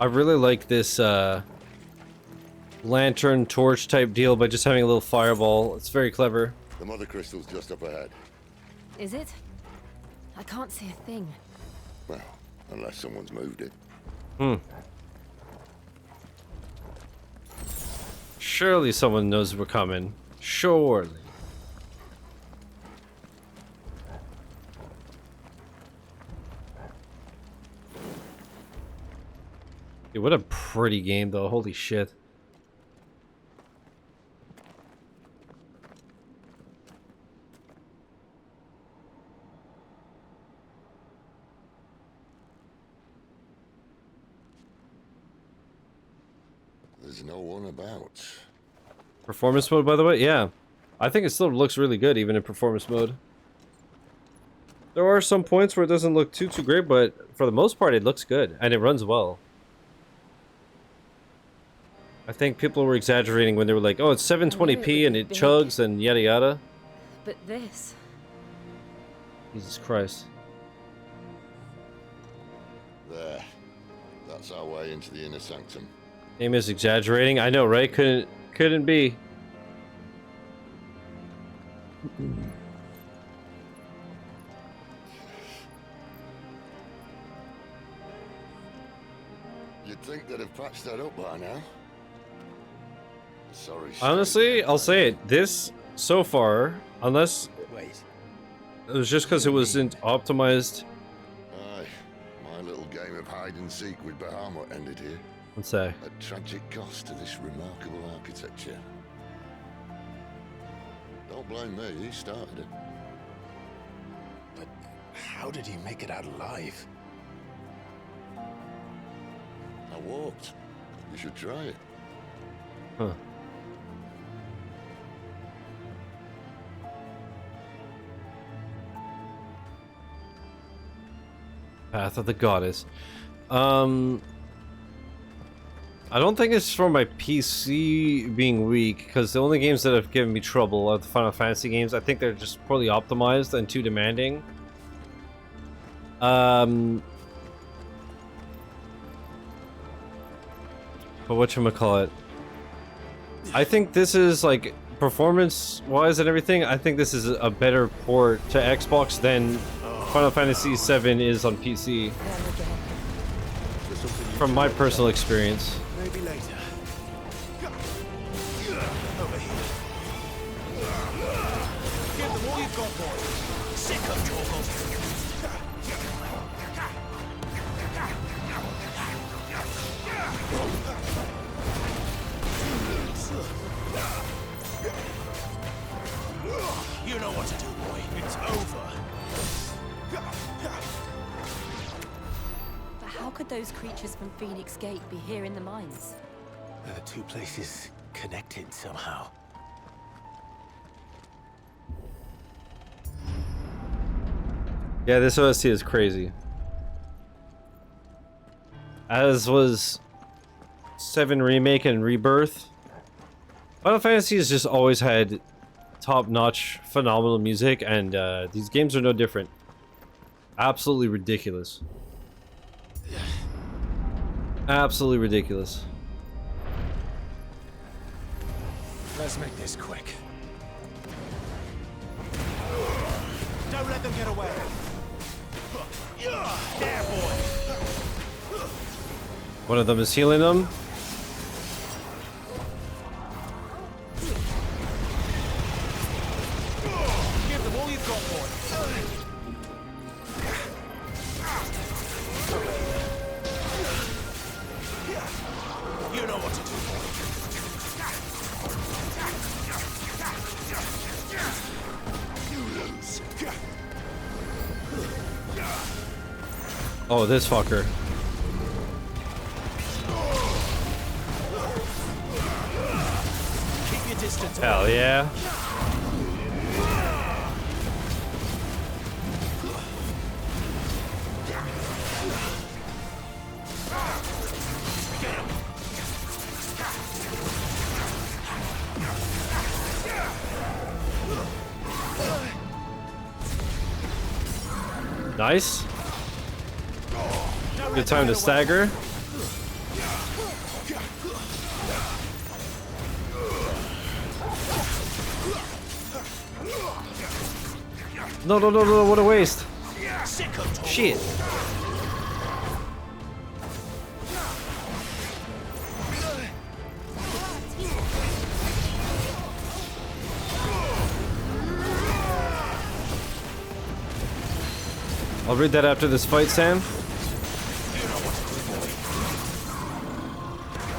I really like this lantern torch type deal by just having a little fireball. It's very clever. The mother crystal's just up ahead. Is it? I can't see a thing. Well, unless someone's moved it. Surely someone knows we're coming. Surely. Dude, what a pretty game, though. Holy shit. There's no one about. Performance mode, by the way? Yeah. I think it still looks really good, even in performance mode. There are some points where it doesn't look too great, but for the most part, it looks good. And it runs well. I think people were exaggerating when they were like, oh, it's 720p and it chugs and yada yada. But this... Jesus Christ. There. That's our way into the inner sanctum. Name is exaggerating. I know, right? Couldn't be. You'd think they'd have patched that up by now. Sorry. Honestly, I'll say it. This, so far, unless it was just because it wasn't optimized. Aye. My little game of hide and seek with Bahamut ended here. What's that? A tragic cost to this remarkable architecture. Don't blame me, he started it. But how did he make it out alive? I walked. You should try it. Huh. Path of the Goddess. I don't think it's from my PC being weak, because the only games that have given me trouble are the Final Fantasy games. I think they're just poorly optimized and too demanding. But whatchamacallit? I think this is, like, performance-wise and everything, I think this is a better port to Xbox than Final Fantasy VII is on PC. From my personal experience. Maybe later. Over here. Give them all you've got, boys. Sick of Chocobos. You know what to do, boy. It's over. But how could those creatures from Phoenix Gate be here in the mines? Are the two places connected somehow? Yeah, this OST is crazy. As was 7 Remake and Rebirth. Final Fantasy has just always had top-notch, phenomenal music, and these games are no different. Absolutely ridiculous. Absolutely ridiculous. Let's make this quick. Don't let them get away. There, boy. One of them is healing them. Give them all you've got, boy. You know what to do, boy. Oh, this fucker. Keep your distance. Hell yeah. Nice. Good time to stagger. No, no, no, no, what a waste. Shit. I'll read that after this fight, Sam.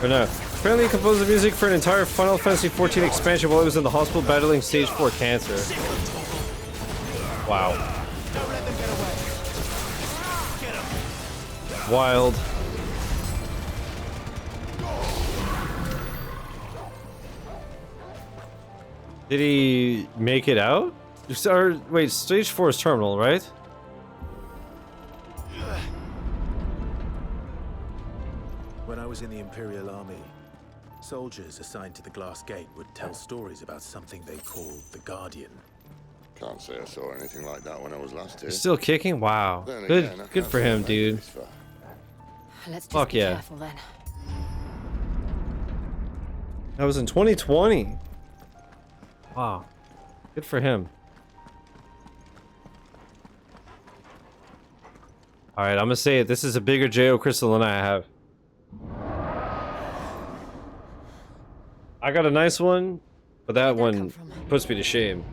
Or no. Apparently he composed the music for an entire Final Fantasy XIV expansion while he was in the hospital battling stage 4 cancer. Wow. Wild. Did he make it out? Or, wait, stage 4 is terminal, right? When I was in the Imperial Army, soldiers assigned to the Glass Gate would tell stories about something they called the Guardian. Can't say I saw anything like that when I was last here. He's still kicking? Wow. Then Good again, I good can't for say him, I dude. this far. Let's just Fuck be yeah. careful then. That was in 2020. Wow. Good for him. Alright, I'm gonna say it. This is a bigger JO crystal than I have. I got a nice one, but that one puts me to shame.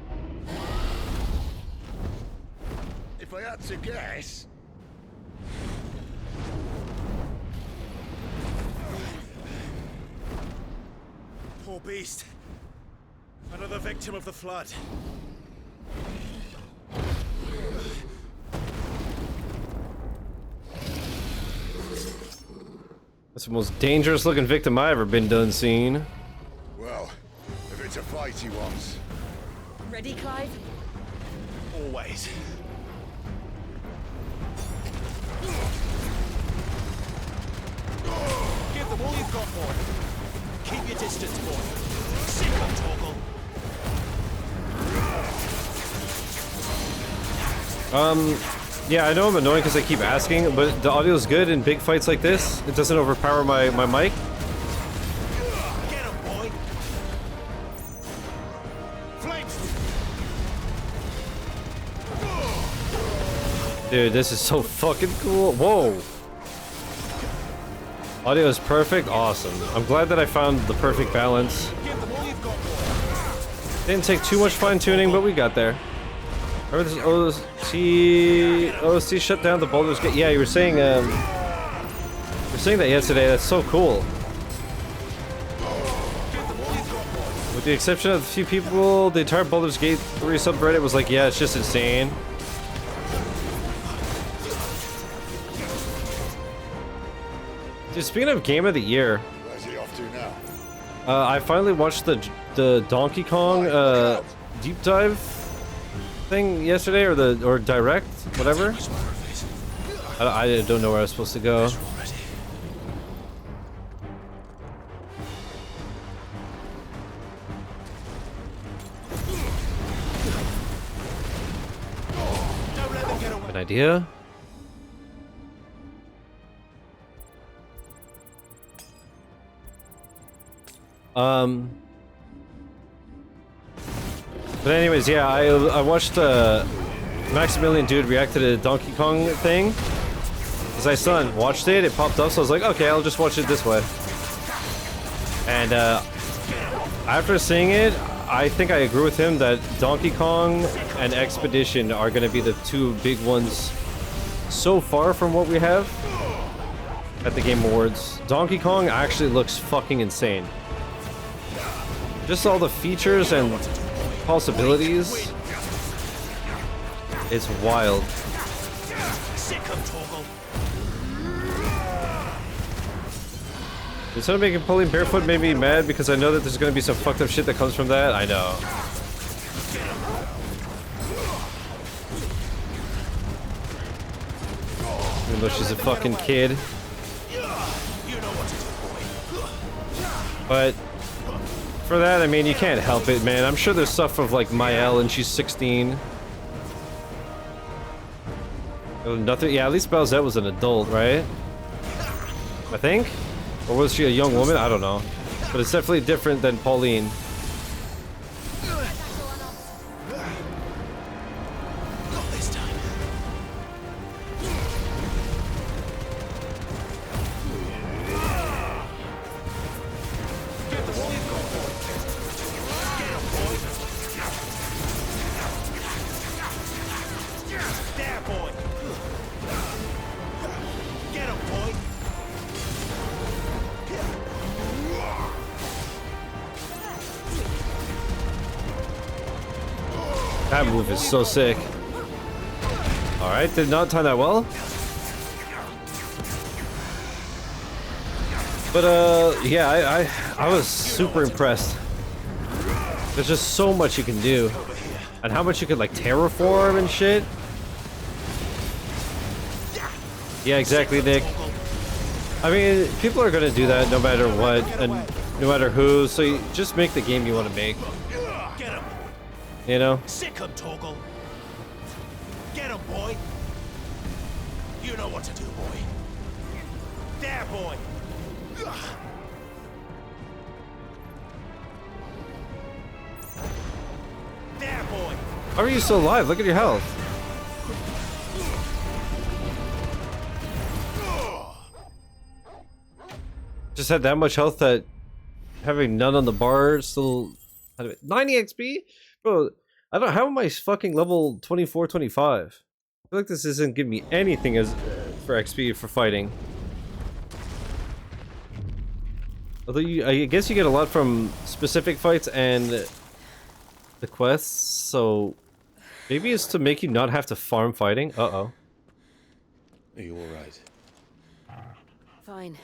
If I had to guess... Poor beast. Another victim of the flood. That's the most dangerous looking victim I've ever been done seeing. Well, if it's a fight he wants. Ready, Clive? Always. Give them all you've got, boy. Keep your distance, boy. Sick on Torgal. Yeah, I know I'm annoying because I keep asking, but the audio's good in big fights like this. It doesn't overpower my mic. Get him, boy. Flames. Dude, this is so fucking cool. Whoa. Audio is perfect. Awesome. I'm glad that I found the perfect balance. Give them all you've got, boy. Didn't take too much fine tuning, but we got there. Remember this OC shut down the Baldur's Gate? Yeah, you were saying that yesterday. That's so cool. With the exception of a few people, the entire Baldur's Gate 3 subreddit was like, yeah, it's just insane. Dude, speaking of Game of the Year, Where's he off to now? I finally watched the Donkey Kong deep dive thing yesterday, or direct, whatever. I don't know where I was supposed to go. An idea? But anyways, yeah, I watched Maximilian dude react to the Donkey Kong thing. Cause my son watched it, it popped up, so I was like, okay, I'll just watch it this way. And after seeing it, I think I agree with him that Donkey Kong and Expedition are gonna be the two big ones so far from what we have at the Game Awards. Donkey Kong actually looks fucking insane. Just all the features and possibilities. It's wild. Instead of making Pauline barefoot made me mad because I know that there's gonna be some fucked up shit that comes from that. I know. Even though she's a fucking kid. But for that, I mean, you can't help it, man. I'm sure there's stuff of like Mael and she's 16. Oh, nothing. Yeah, at least Bowsette was an adult, right? I think? Or was she a young woman? I don't know. But it's definitely different than Pauline. That move is so sick. Alright, did not time that well. But yeah, I was super impressed. There's just so much you can do. And how much you could like terraform and shit. Yeah, exactly, Nick. I mean, people are gonna do that no matter what and no matter who, so you just make the game you want to make. You know? Sick him, Torgal. Get him, boy. You know what to do, boy. There, boy. There, boy. How are you still alive? Look at your health. Just had that much health that having none on the bar still 90 XP? Bro, I don't, how am I fucking level 24, 25? I feel like this isn't giving me anything as for XP for fighting. Although I guess you get a lot from specific fights and the quests, so maybe it's to make you not have to farm fighting. Uh-oh. Are you alright? Fine.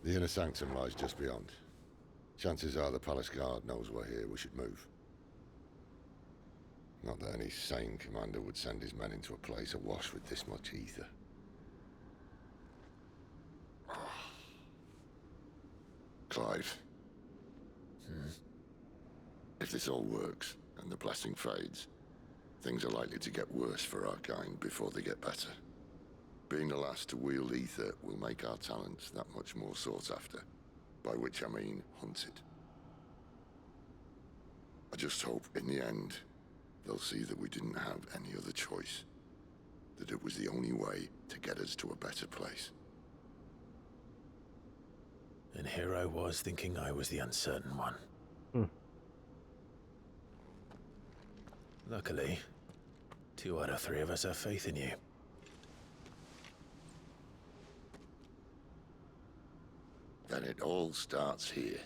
The inner sanctum lies just beyond. Chances are the palace guard knows we're here. We should move. Not that any sane commander would send his men into a place awash with this much ether. Clive. If this all works, and the blessing fades, things are likely to get worse for our kind before they get better. Being the last to wield ether will make our talents that much more sought after. By which I mean hunted. I just hope in the end they'll see that we didn't have any other choice. That it was the only way to get us to a better place. And here I was thinking I was the uncertain one. Luckily, 2 out of 3 of us have faith in you. Then it all starts here.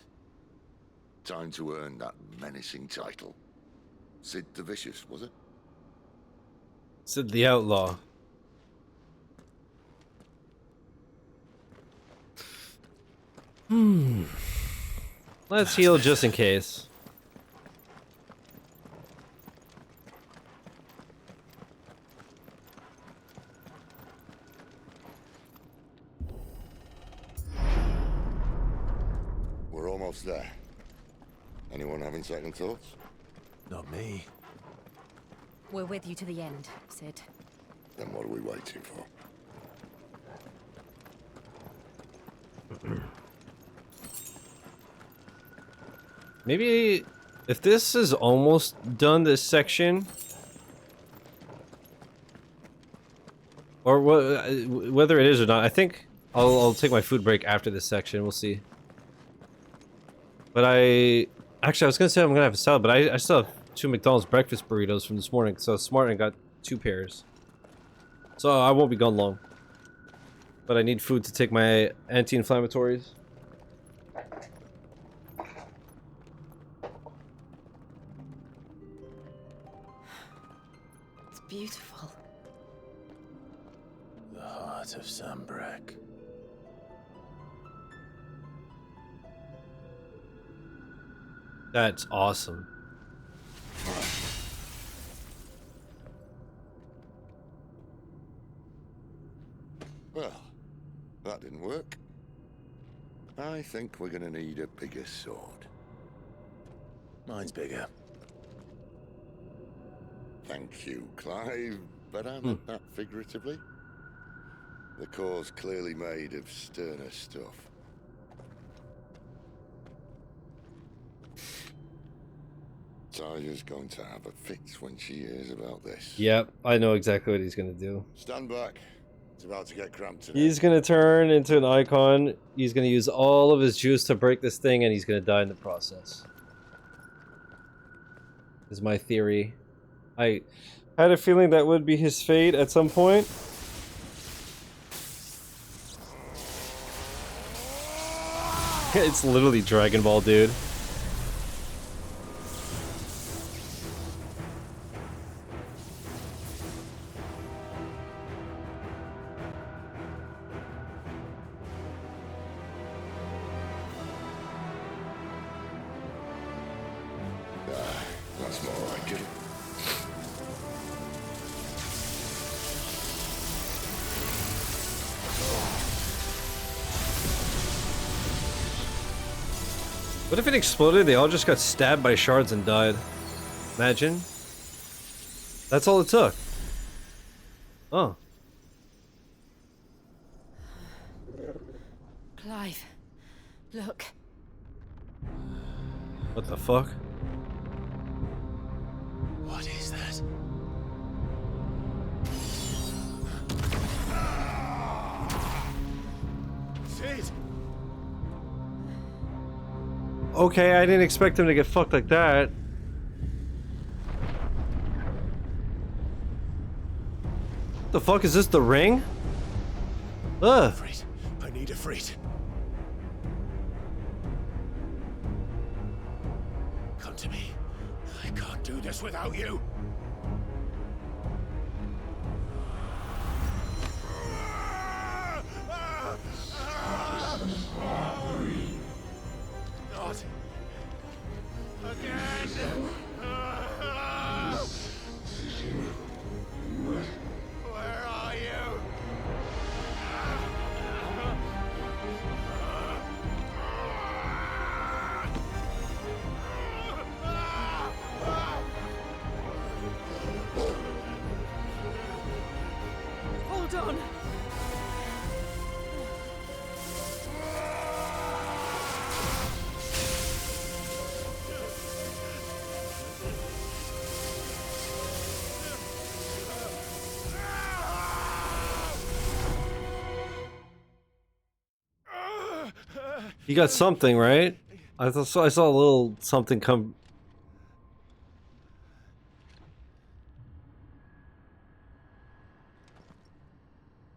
Time to earn that menacing title. Sid the Vicious, was it? Sid the Outlaw. Let's heal just in case. What's there? Anyone having second thoughts? Not me. We're with you to the end, Sid. Then what are we waiting for? Maybe if this is almost done, this section, or whether it is or not, I think I'll take my food break after this section. We'll see. But I was gonna say I'm gonna have a salad, but I still have 2 McDonald's breakfast burritos from this morning, so smart and got 2 pairs. So I won't be gone long. But I need food to take my anti-inflammatories. It's beautiful. The heart of Sambrek. That's awesome. Well, that didn't work. I think we're gonna need a bigger sword. Mine's bigger. Thank you, Clive, but I meant that figuratively. The core's clearly made of sterner stuff. Taya's going to have a fit when she hears about this. Yep, I know exactly what he's gonna do. Stand back. It's about to get cramped today. He's gonna turn into an icon. He's gonna use all of his juice to break this thing, and he's gonna die in the process. Is my theory. I had a feeling that would be his fate at some point. It's literally Dragon Ball, dude. That's more like it. What if it exploded? They all just got stabbed by shards and died. Imagine. That's all it took. Oh. Clive, look. What the fuck? What is that? Sid! Okay, I didn't expect him to get fucked like that. The fuck is this, the ring? Ugh. Frit, I need a Frit. Come to me. I can't do this without you. Not again. Where are you? Hold on. You got something, right? I saw a little something come.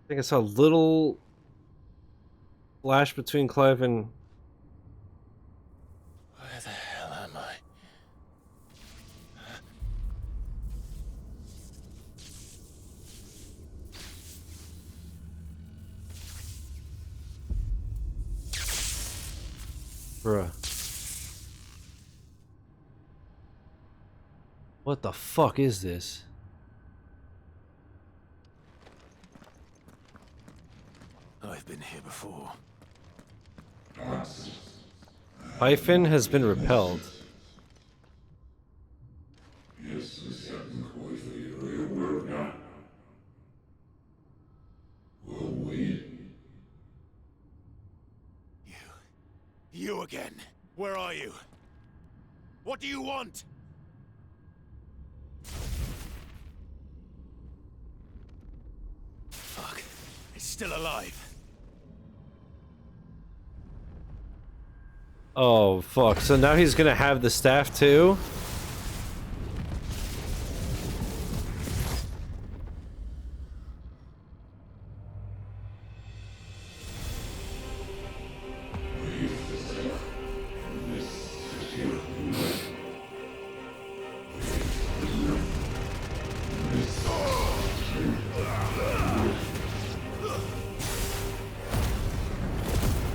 I think I saw a little flash between Clive and. Where the hell am I? Bruh. What the fuck is this? I've been here before. Hyphen has been repelled. You again. Where are you? What do you want? Fuck. It's still alive. Oh, fuck. So now he's gonna have the staff too?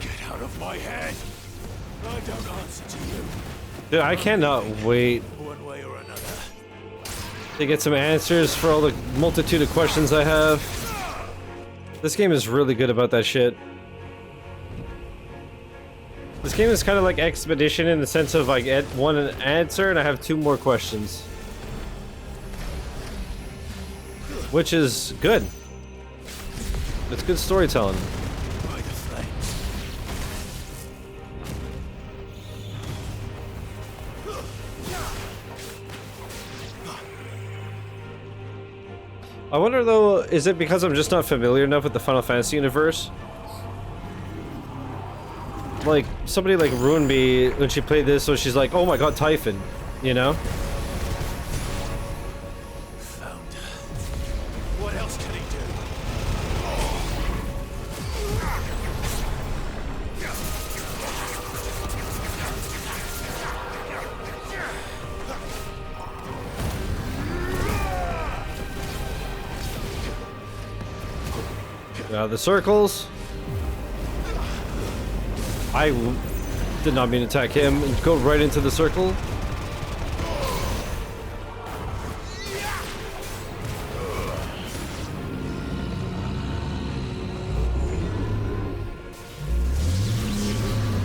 Get out of my head. I don't answer to you. Dude, I cannot wait One way or another. to get some answers for all the multitude of questions I have. This game is really good about that shit. This game is kind of like Expedition in the sense of I get one answer and I have two more questions. Which is good. It's good storytelling. By the flames. I wonder though, is it because I'm just not familiar enough with the Final Fantasy universe? Like, somebody like ruined me when she played this, so she's like, oh my god, Typhon, you know? Found her. What else can he do? Now the circles. I did not mean to attack him and go right into the circle.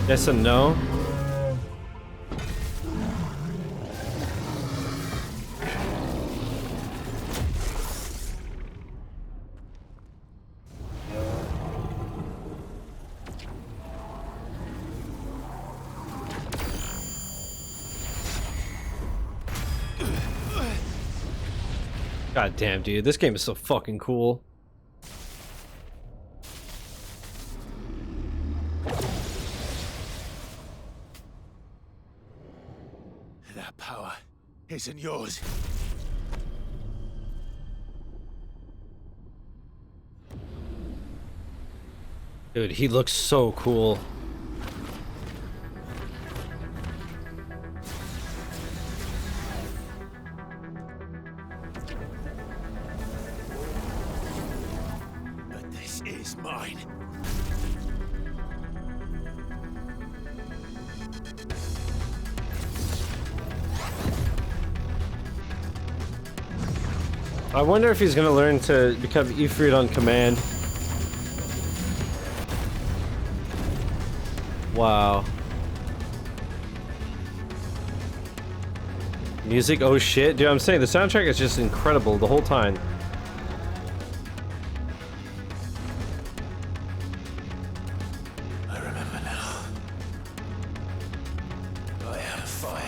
Yes and no. God damn, dude, this game is so fucking cool. That power isn't yours. Dude, he looks so cool. But this is mine. I wonder if he's gonna learn to become Ifrit on command. Wow. Music, oh shit. Dude, I'm saying the soundtrack is just incredible the whole time. I remember now. I had a fire.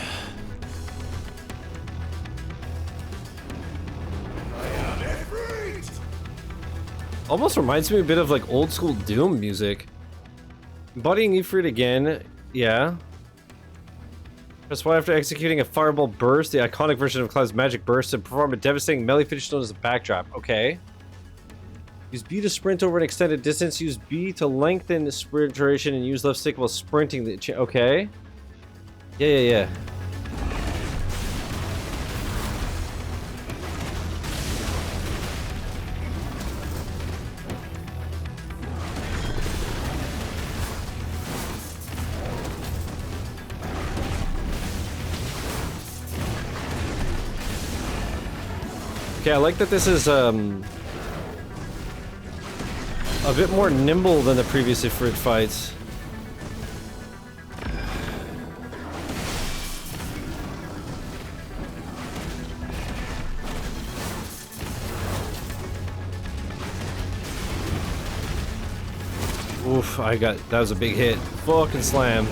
I am Ifrit! Almost reminds me a bit of like old school Doom music. Embodying Ifrit again, yeah. That's why after executing a fireball burst, the iconic version of Clive's magic burst, to perform a devastating melee finish known as a backdrop. Okay. Use B to sprint over an extended distance. Use B to lengthen sprint duration and use left stick while sprinting. Okay. Yeah. Okay, I like that this is a bit more nimble than the previous Ifrit fights. Oof, that was a big hit. Fucking slam.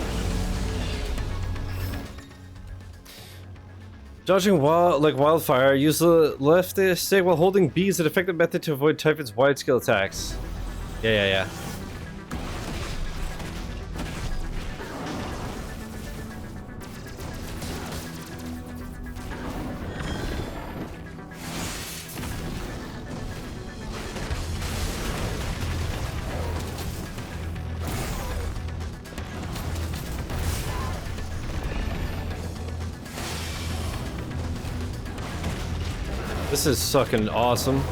Dodging like wildfire, use the left stick while holding B is an effective method to avoid Typhon's wide skill attacks. Yeah. This is fucking awesome.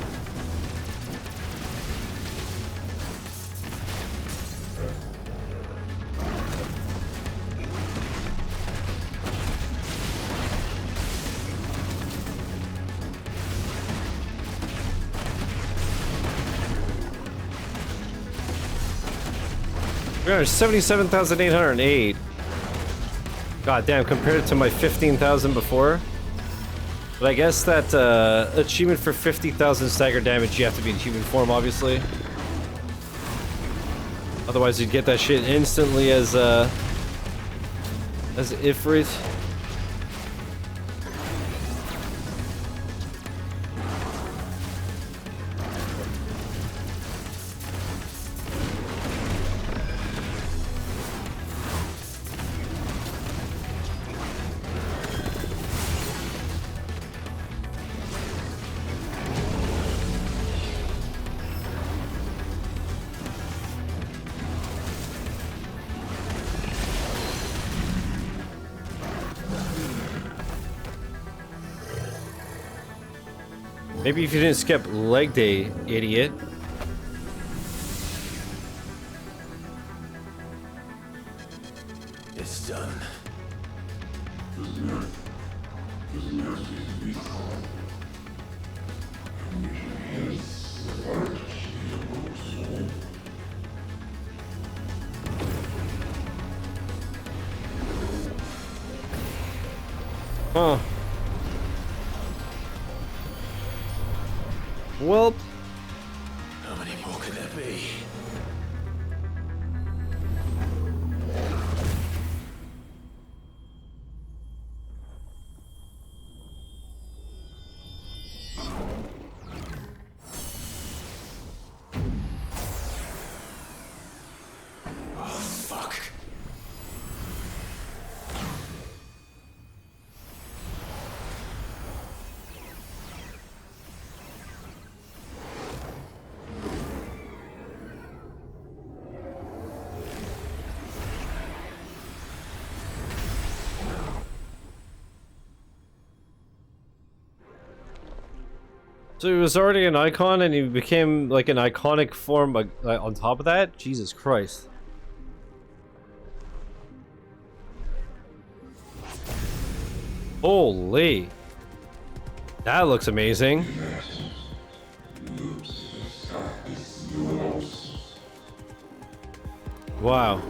We're 77,808. God damn, compared to my 15,000 before. But I guess that achievement for 50,000 stagger damage, you have to be in human form, obviously. Otherwise, you'd get that shit instantly as Ifrit. Maybe if you didn't skip leg day, idiot. It's done. Huh. Well, how many more could there be? Oh, fuck. So he was already an icon and he became like an iconic form on top of that? Jesus Christ. Holy. That looks amazing. Wow.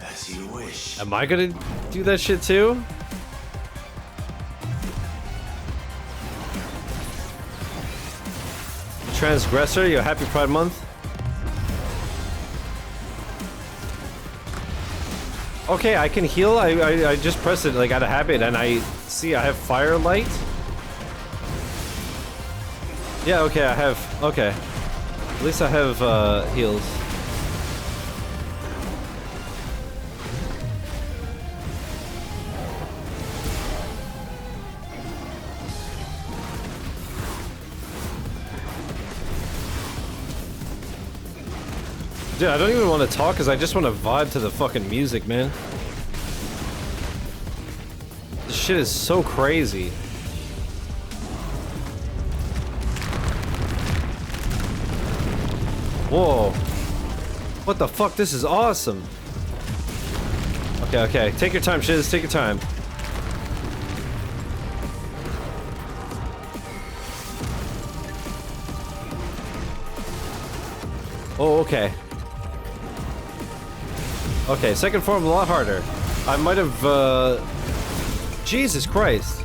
As you wish. Am I gonna do that shit too? Transgressor, you happy Pride Month? Okay, I can heal. I just pressed it like out of habit and I see I have Firelight. Yeah, okay, I have. Okay. At least I have heals. Dude, I don't even want to talk because I just want to vibe to the fucking music, man. This shit is so crazy. Whoa. What the fuck? This is awesome. Okay, okay. Take your time, Shiz. Take your time. Oh, okay. Okay, second form a lot harder. I might have, Jesus Christ.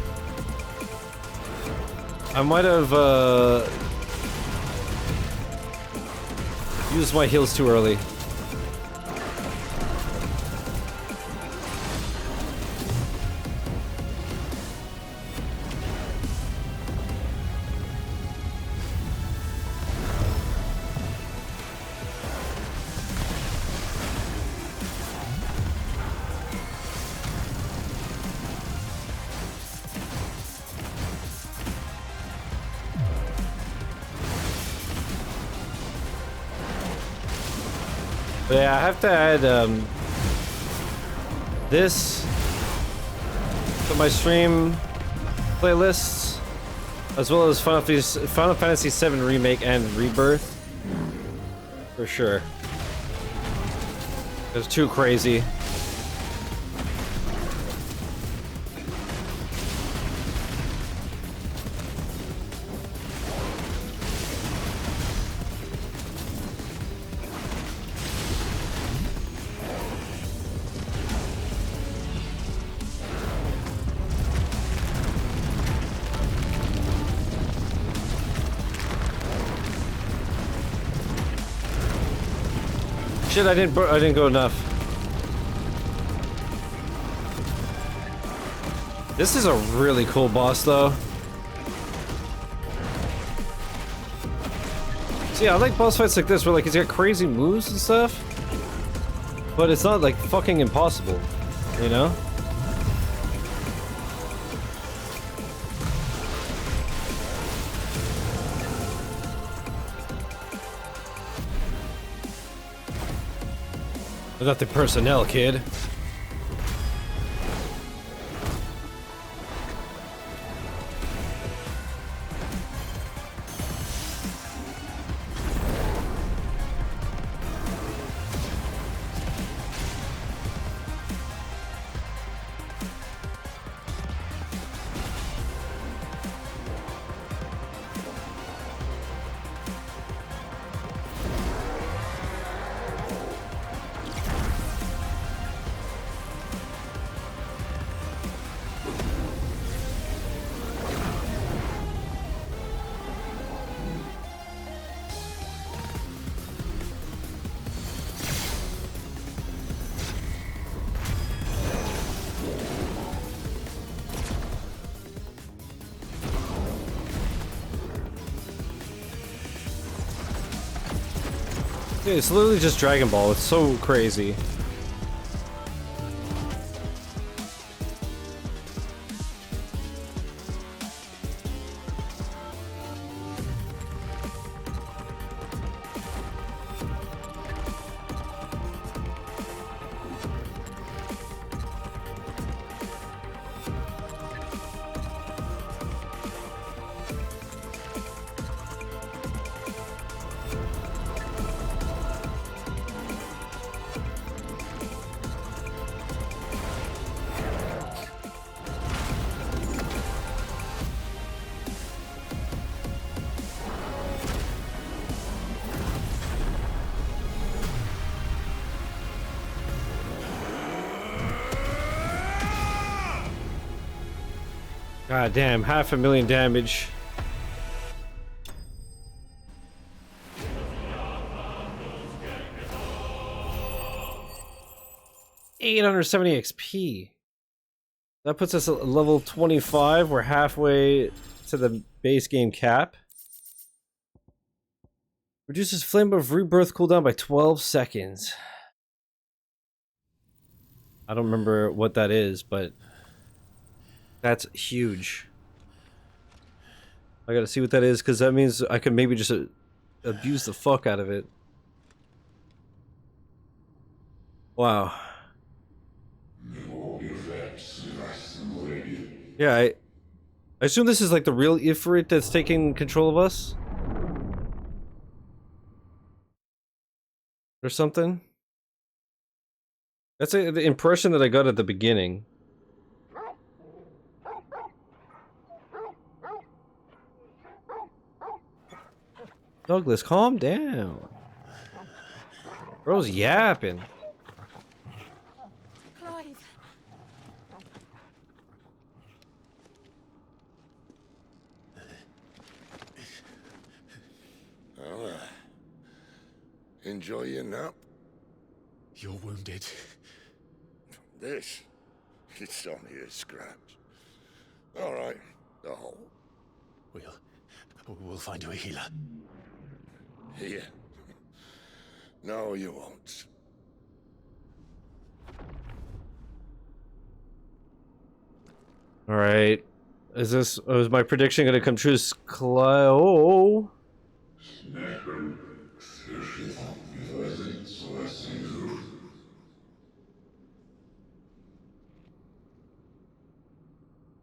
I might have, Use my heals too early. But yeah, I have to add this to my stream playlists, as well as Final Fantasy VII Remake and Rebirth, for sure. It's too crazy. Shit, I didn't go enough. This is a really cool boss, though. See, I like boss fights like this, where like he's got crazy moves and stuff, but it's not like fucking impossible, you know? I got the personnel, kid. Dude, it's literally just Dragon Ball. It's so crazy. God damn, 500,000 damage. $870 XP. That puts us at level 25. We're halfway to the base game cap. Reduces Flame of Rebirth cooldown by 12 seconds. I don't remember what that is, but that's huge. I gotta see what that is, because that means I can maybe just abuse the fuck out of it. Wow. Yeah, I assume this is like the real Ifrit that's taking control of us? Or something? That's the impression that I got at the beginning. Douglas, calm down. Bro's yapping. Clive. Well, Enjoy your nap? You're wounded. This? It's only a scratch. All right, the hole. We'll find you a healer. Here. No, you won't. All right. Is my prediction gonna come true? Oh.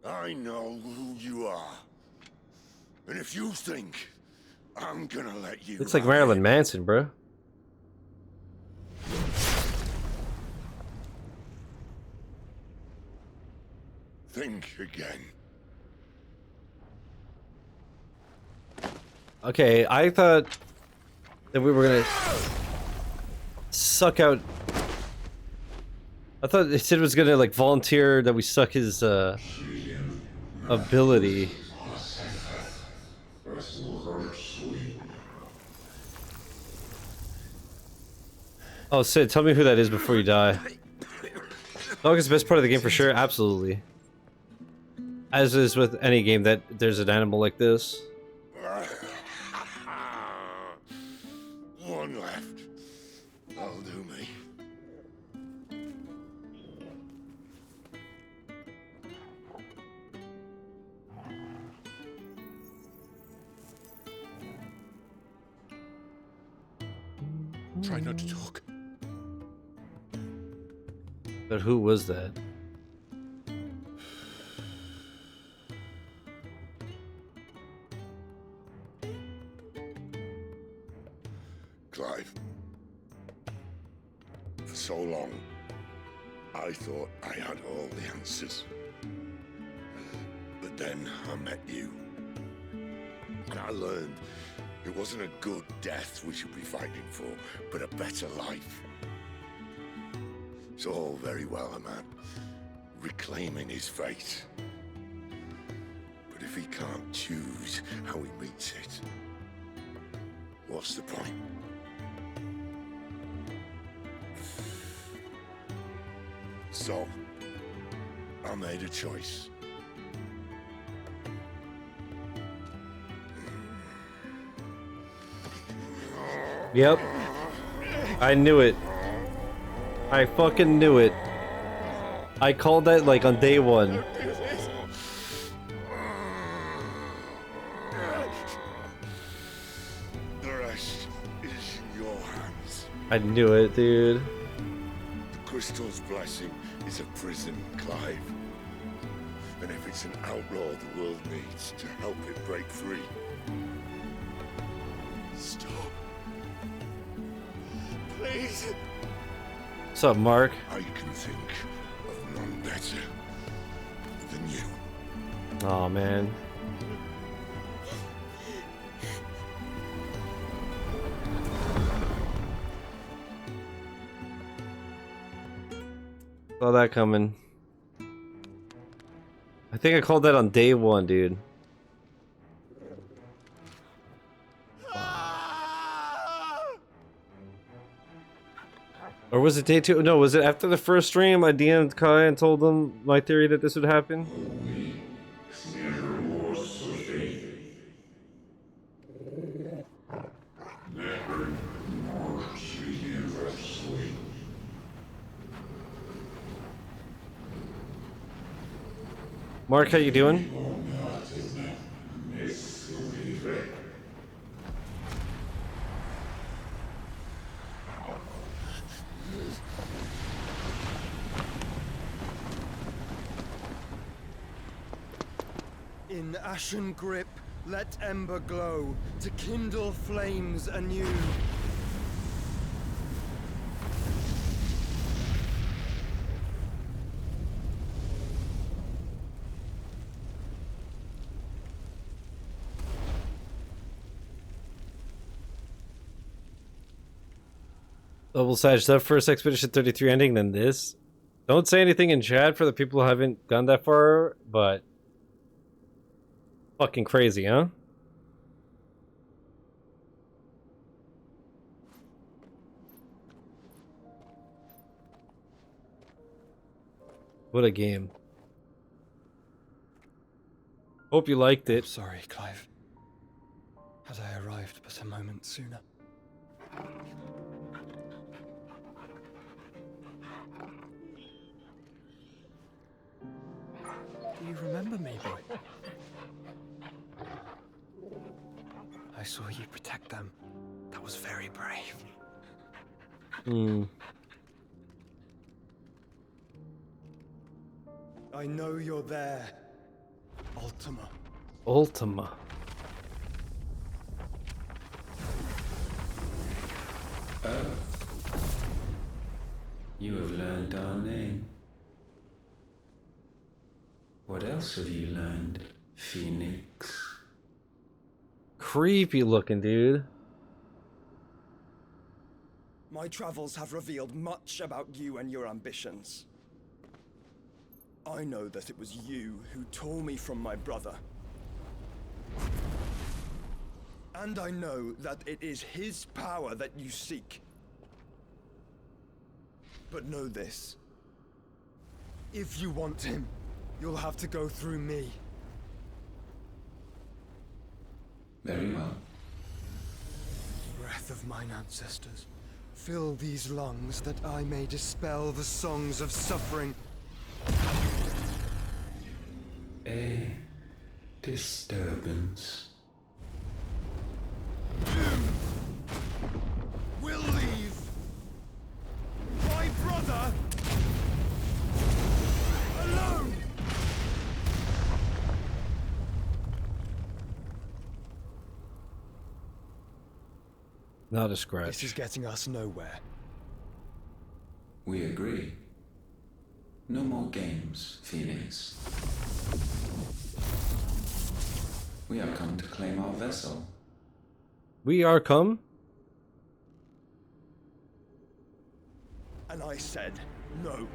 I know who you are. And if you think I'm gonna let you Looks like have Marilyn it, Manson, bro. think again. Okay, I thought that we were gonna suck out. I thought Sid was gonna like volunteer that we suck his ability. Oh, Sid, tell me who that is before you die. Dog is the best part of the game for sure, absolutely. As is with any game that there's an animal like this. One left. That'll do me. Try not to talk. But who was that? Clive. For so long, I thought I had all the answers. But then I met you. And I learned it wasn't a good death we should be fighting for, but a better life. It's all very well, a man reclaiming his fate. But if he can't choose how he meets it, what's the point? So, I made a choice. Yep. I knew it. I fucking knew it. I called that like on day one. The rest is in your hands. I knew it, dude. The crystal's blessing is a prison, Clive. And if it's an outlaw the world needs to help it break free. Stop. Please. What's up, Mark? I can think of none better than you. Aw, man. Saw that coming. I think I called that on day one, dude. Or was it day two? No, was it after the first stream? I DM'd Kai and told him my theory that this would happen. Mark, how you doing? In ashen grip, let ember glow, to kindle flames anew. Double Sage, that first Expedition 33 ending, then this. Don't say anything in chat for the people who haven't gone that far, but fucking crazy, huh? What a game. Hope you liked it. Sorry, Clive. Had I arrived but a moment sooner. Do you remember me, boy? I saw you protect them. That was very brave. Hmm. I know you're there, Ultima. Ultima. You have learned our name. What else have you learned, Phoenix? Creepy looking, dude. My travels have revealed much about you and your ambitions. I know that it was you who tore me from my brother. And I know that it is his power that you seek. But know this. If you want him, you'll have to go through me. Very well. Breath of mine ancestors, fill these lungs that I may dispel the songs of suffering. A disturbance. We'll leave. My brother alone. Not a scratch. This is getting us nowhere. We agree. No more games, Phoenix. We have come to claim our vessel. We are come? And I said no.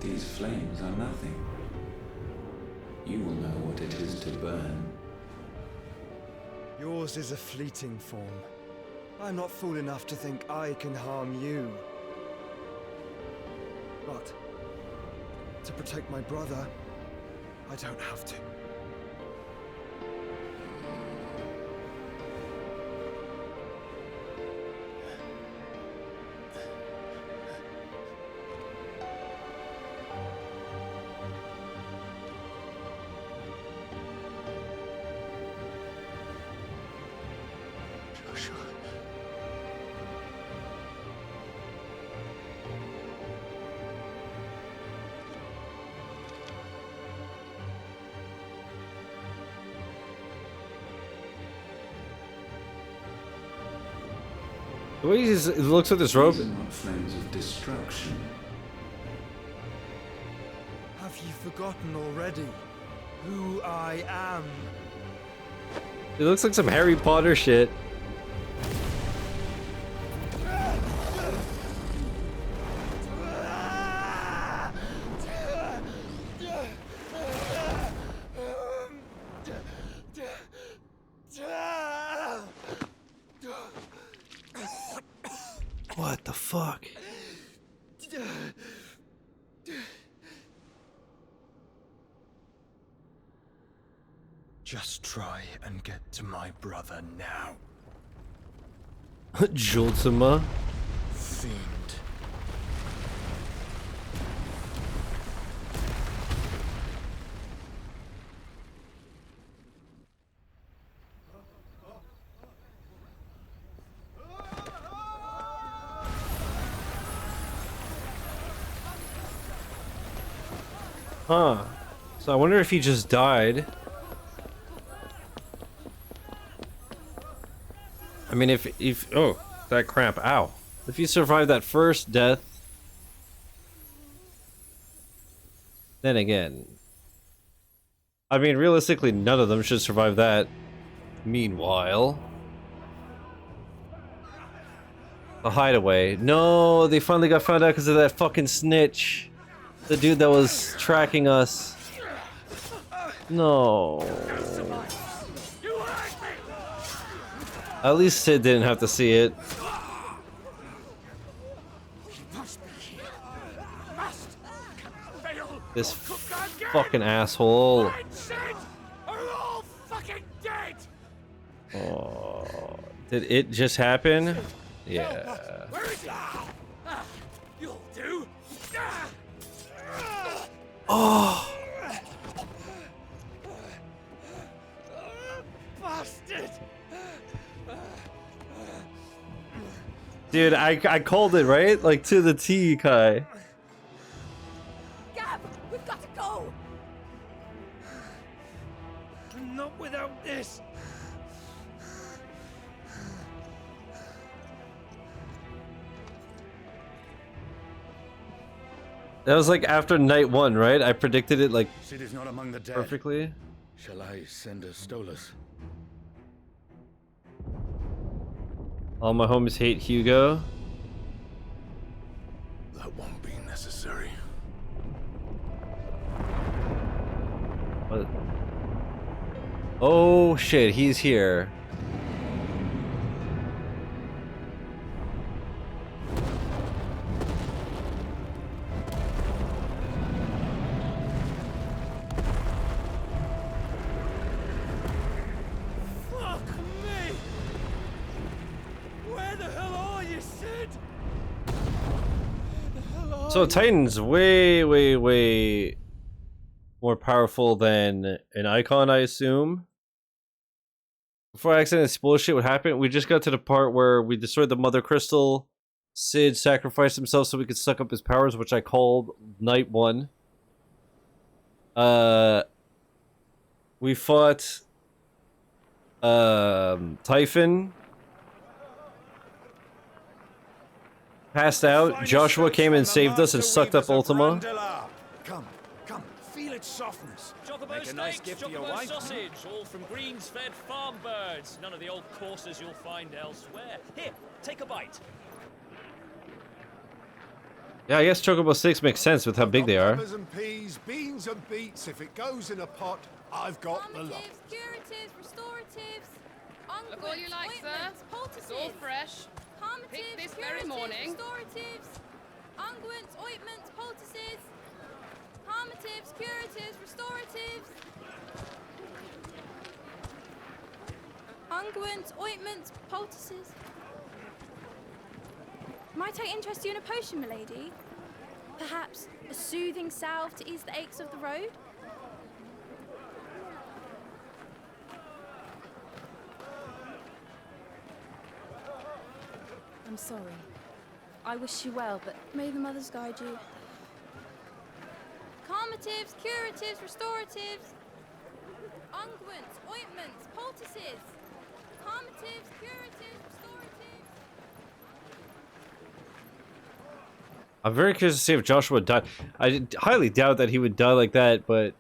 These flames are nothing. You will know what it is to burn. Yours is a fleeting form. I'm not fool enough to think I can harm you. But to protect my brother, I don't have to. The way he looks at this rope. These are not flames of destruction. Have you forgotten already who I am? It looks like some Harry Potter shit. What the fuck? Just try and get to my brother now. Jultima? Fiend. Huh. So I wonder if he just died. I mean, if oh, that cramp, ow. If he survived that first death, then again, I mean, realistically, none of them should survive that. Meanwhile, the hideaway. No, they finally got found out because of that fucking snitch. The dude that was tracking us. No. At least Sid didn't have to see it. This fucking asshole. Oh, did it just happen? Yeah. You'll do. Oh. Bastard. Dude, I called it, right? Like to the T, Kai. Gab, we've got to go. Not without this. That was like after night 1, right? I predicted it like Sid is not among the dead. perfectly. Shall I send a Stolas? All my homies hate Hugo. That won't be necessary. What? Oh shit, he's here. Fuck me. Where the hell are you, Sid? So Titan's way more powerful than an Eikon, I assume. Before I accidentally spoil shit, what happened? We just got to the part where we destroyed the Mother Crystal. Sid sacrificed himself so we could suck up his powers, which I called night 1. We fought Typhon. Passed out. Joshua came and saved us and sucked up Ultima. Come, feel its softness. Chocobo Make a nice steaks, gift for your chocobo wife. sausage, all from greens-fed farm birds. None of the old courses you'll find elsewhere. Here, take a bite. Yeah, I guess Chocobo 6 makes sense with how big they are. Peppers and peas, beans and beets. If it goes in a pot, I've got the lot. Curatives, restoratives, Look all you like, sir. It's all fresh. Picked this very morning. Restoratives, unguents, ointments, poultices, calmatives, curatives, restoratives, unguents, ointments, poultices. Might I interest you in a potion, milady? Perhaps a soothing salve to ease the aches of the road? I'm sorry. I wish you well, but may the mothers guide you. Calmatives, curatives, restoratives, unguents, ointments, poultices. Calmatives, curatives, restoratives. I'm very curious to see if Joshua died. I highly doubt that he would die like that, but...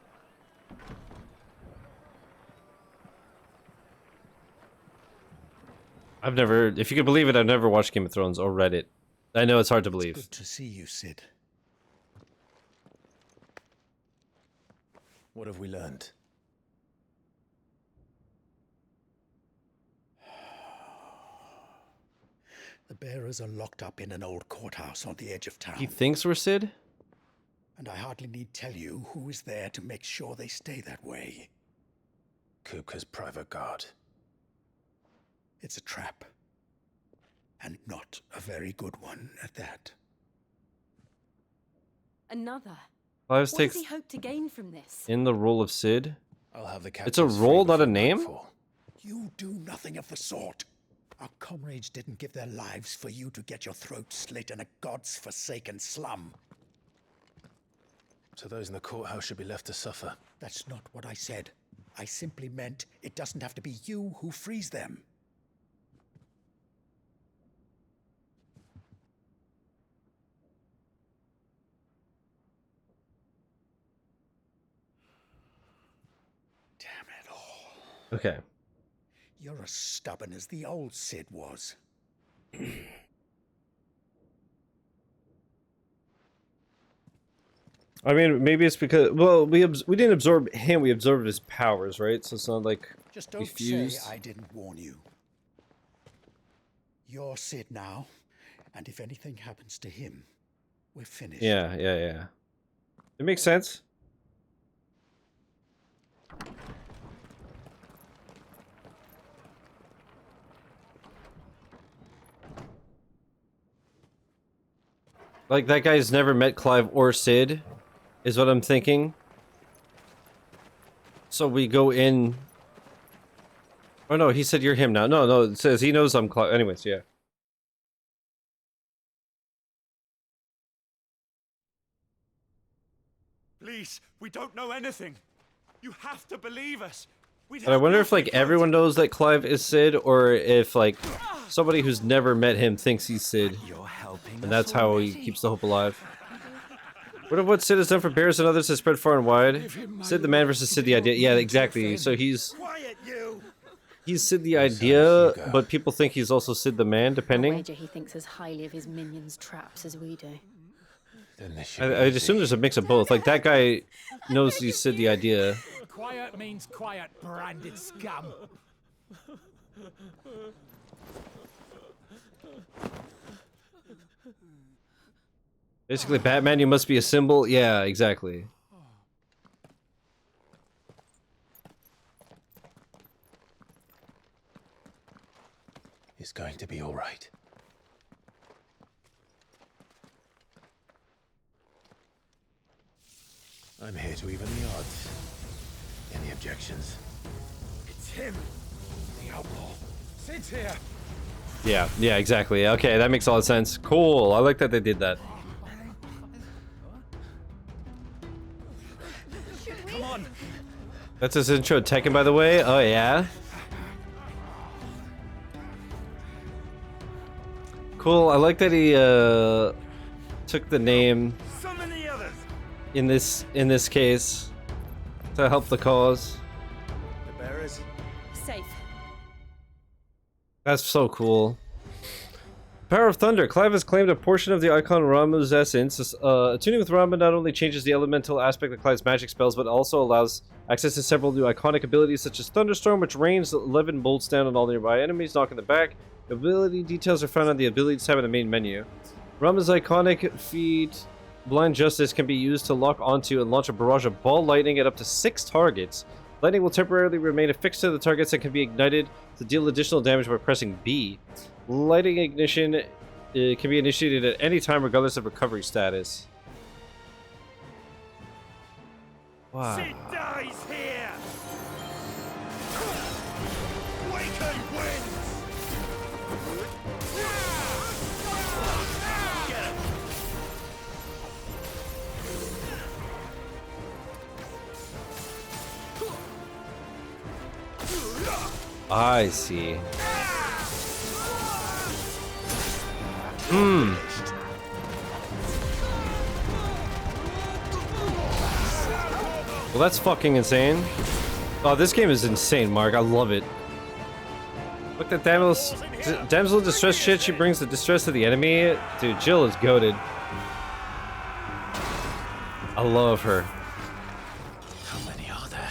I've never, if you can believe it, I've never watched Game of Thrones or read it. I know it's hard to believe. Good to see you, Sid. What have we learned? The bearers are locked up in an old courthouse on the edge of town. He thinks we're Sid? And I hardly need tell you who is there to make sure they stay that way. Kupka's private guard. It's a trap. And not a very good one at that. Another. Clive What takes does he hope to gain from this? in the role of Sid. I'll have the It's a role, not a name? You do nothing of the sort. Our comrades didn't give their lives for you to get your throat slit in a god's forsaken slum. So those in the courthouse should be left to suffer. That's not what I said. I simply meant it doesn't have to be you who frees them. Damn it all. Okay. You're as stubborn as the old Sid was. I mean, maybe it's because, well, we didn't absorb him, we absorbed his powers, right? So it's not like Just we don't fused. say I didn't warn you. You're Sid now, and if anything happens to him, we're finished. Yeah. It makes sense. Like, that guy's never met Clive or Sid, is what I'm thinking. So we go in... Oh no, he said you're him now. No, it says he knows I'm Clive. Anyways, yeah. Please, we don't know anything. You have to believe us. But I wonder if, like, everyone knows that Clive is Sid, or if, like, somebody who's never met him thinks he's Sid. And that's how he keeps the hope alive. What if what Sid has done for bears and others has spread far and wide? Sid the man versus Sid the idea. Yeah, exactly. So he's Sid the idea, but people think he's also Sid the man, depending. I wager he thinks as highly of his minions' traps as we do. I'd assume there's a mix of both. Like, that guy knows he's Sid the idea. Quiet means quiet, branded scum. Basically, Batman, you must be a symbol. Yeah, exactly. It's going to be all right. I'm here to even the odds. Any objections? It's him, the outlaw. Sid's here. Yeah, exactly. Okay, that makes a lot of sense. Cool. I like that they did that. Come on. That's his intro to Tekken, by the way. Oh, yeah. Cool. I like that he took the name in this case to help the cause. The bearers? Safe. That's so cool. Power of Thunder. Clive has claimed a portion of the Eikon Ramu's essence. Attuning with Ramu not only changes the elemental aspect of Clive's magic spells, but also allows access to several new iconic abilities such as Thunderstorm, which rains 11 bolts down on all nearby enemies, knocking them back. Ability details are found on the abilities tab in the main menu. Ramu's iconic feat, Blind Justice, can be used to lock onto and launch a barrage of ball lightning at up to 6 targets. Lightning will temporarily remain affixed to the targets and can be ignited to deal additional damage by pressing B. Lighting ignition can be initiated at any time regardless of recovery status. Wow. Sid dies here. Waken wins. I see. Well, that's fucking insane. Oh, this game is insane, Mark. I love it. Look at damsel distress shit. She brings the distress to the enemy. Dude, Jill is goated. I love her. How many are there?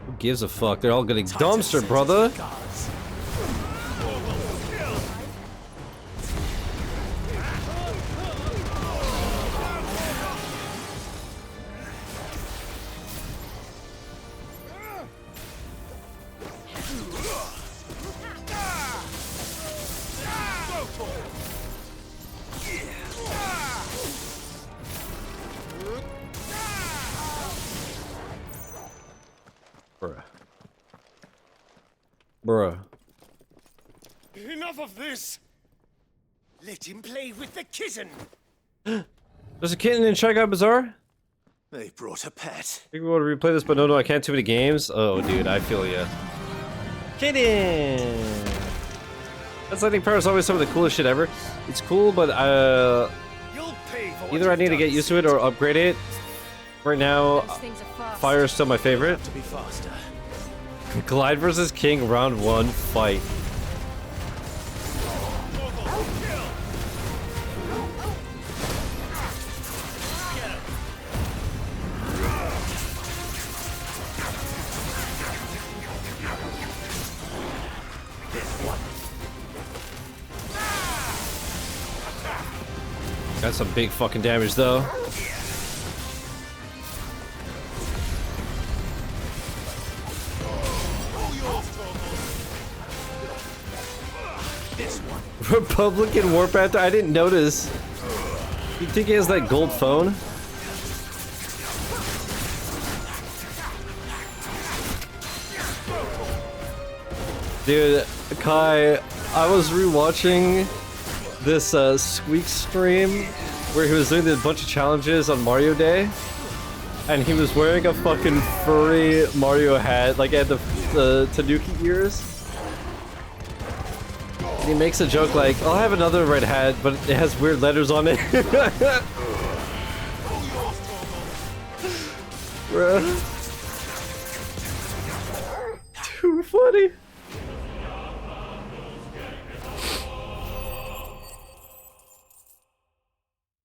Who gives a fuck? They're all getting dumpster, brother. Bruh. Enough of this. Let him play with the kitten. There's a kitten in Shy Guy Bazaar? They brought a pet. I think we want to replay this, but no, I can't. Too many games. Oh, dude, I feel ya. Kitten! That's Lightning Power is always some of the coolest shit ever. It's cool, but either I need to get used to it or upgrade it. Right now, Fire is still my favorite. To be faster. Glide versus King, round 1, fight. That's some big fucking damage though. Republican Warpath? I didn't notice. You think he has that gold phone? Dude, Kai, I was rewatching this Squeak stream where he was doing a bunch of challenges on Mario Day, and he was wearing a fucking furry Mario hat, like at the Tanuki ears. And he makes a joke like, I'll have another red hat, but it has weird letters on it. Bruh. Too funny.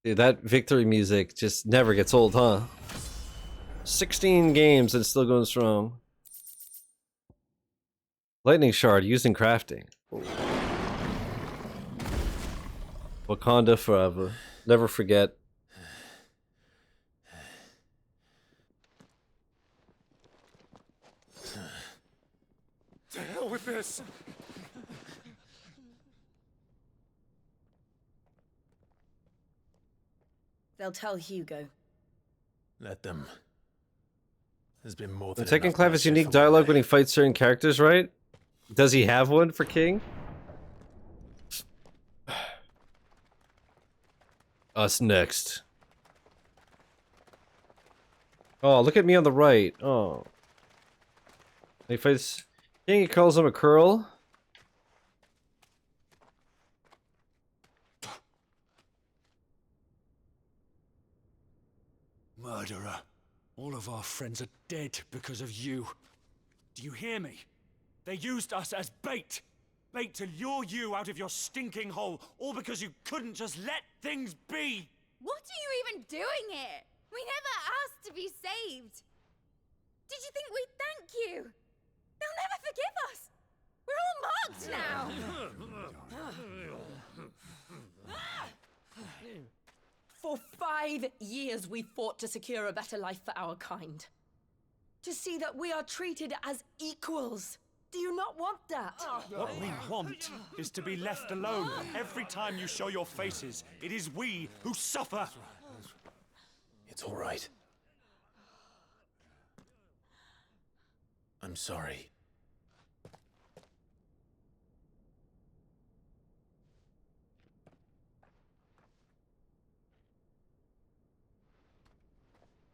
Dude, that victory music just never gets old, huh? 16 games and still going strong. Lightning shard used in crafting. Wakanda forever. Never forget. To hell with this! They'll tell Hugo. Let them. There's been more I'm than taking enough Clive's bloodshed unique for dialogue one when day. he fights certain characters, right? Does he have one for King? Us next. Oh, look at me on the right. Oh. He fights King, he calls him a curl. Murderer. All of our friends are dead because of you. Do you hear me? They used us as bait. Bait to lure you out of your stinking hole, all because you couldn't just let things be. What are you even doing here? We never asked to be saved. Did you think we'd thank you? They'll never forgive us. We're all marked now. For 5 years we fought to secure a better life for our kind. To see that we are treated as equals. Do you not want that? What we want is to be left alone. Every time you show your faces, it is we who suffer. It's all right. I'm sorry.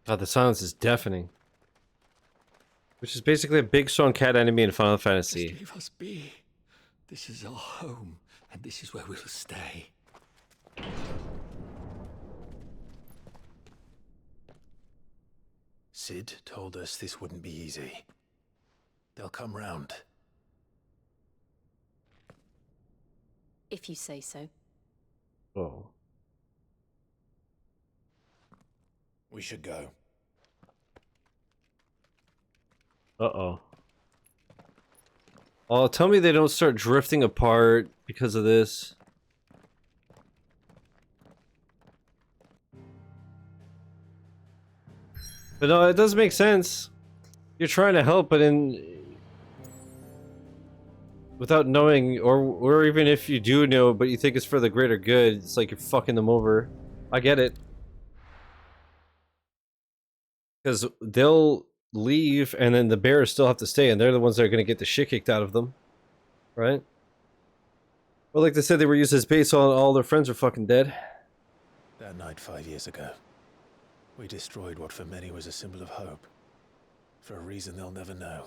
God, the silence is deafening. Which is basically a big, strong cat enemy in Final Fantasy. Just leave us be. This is our home, and this is where we'll stay. Sid told us this wouldn't be easy. They'll come round. If you say so. Oh. We should go. Uh-oh. Oh, tell me they don't start drifting apart because of this. But no, it does make sense. You're trying to help, but without knowing, or even if you do know, but you think it's for the greater good, it's like you're fucking them over. I get it. Because they'll leave, and then the bears still have to stay, and they're the ones that are going to get the shit kicked out of them. Right? Well, like they said, they were used as bait, so all their friends are fucking dead. That night 5 years ago, we destroyed what for many was a symbol of hope. For a reason they'll never know.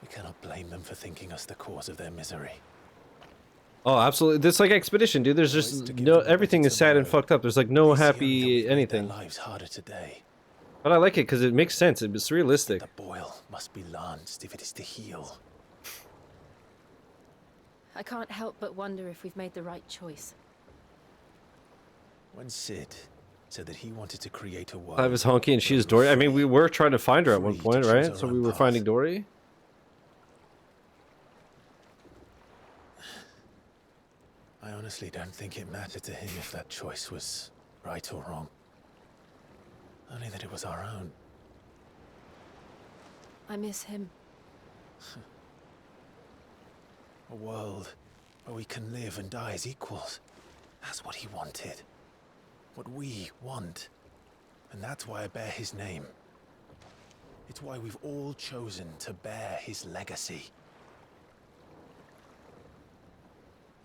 We cannot blame them for thinking us the cause of their misery. Oh, absolutely. It's like Expedition, dude. There's just no, everything is sad and fucked up. There's like no happy anything. Lives harder today. But I like it because it makes sense. It's realistic. The boil must be lanced if it is to heal. I can't help but wonder if we've made the right choice. When Sid said that he wanted to create a world. Clive is honky and she is Dory. I mean, we were trying to find her at one point, right? So we were finding Dory. I I honestly don't think it mattered to him if that choice was right or wrong. Only that it was our own. I miss him. A world where we can live and die as equals. That's what he wanted. What we want. And that's why I bear his name. It's why we've all chosen to bear his legacy.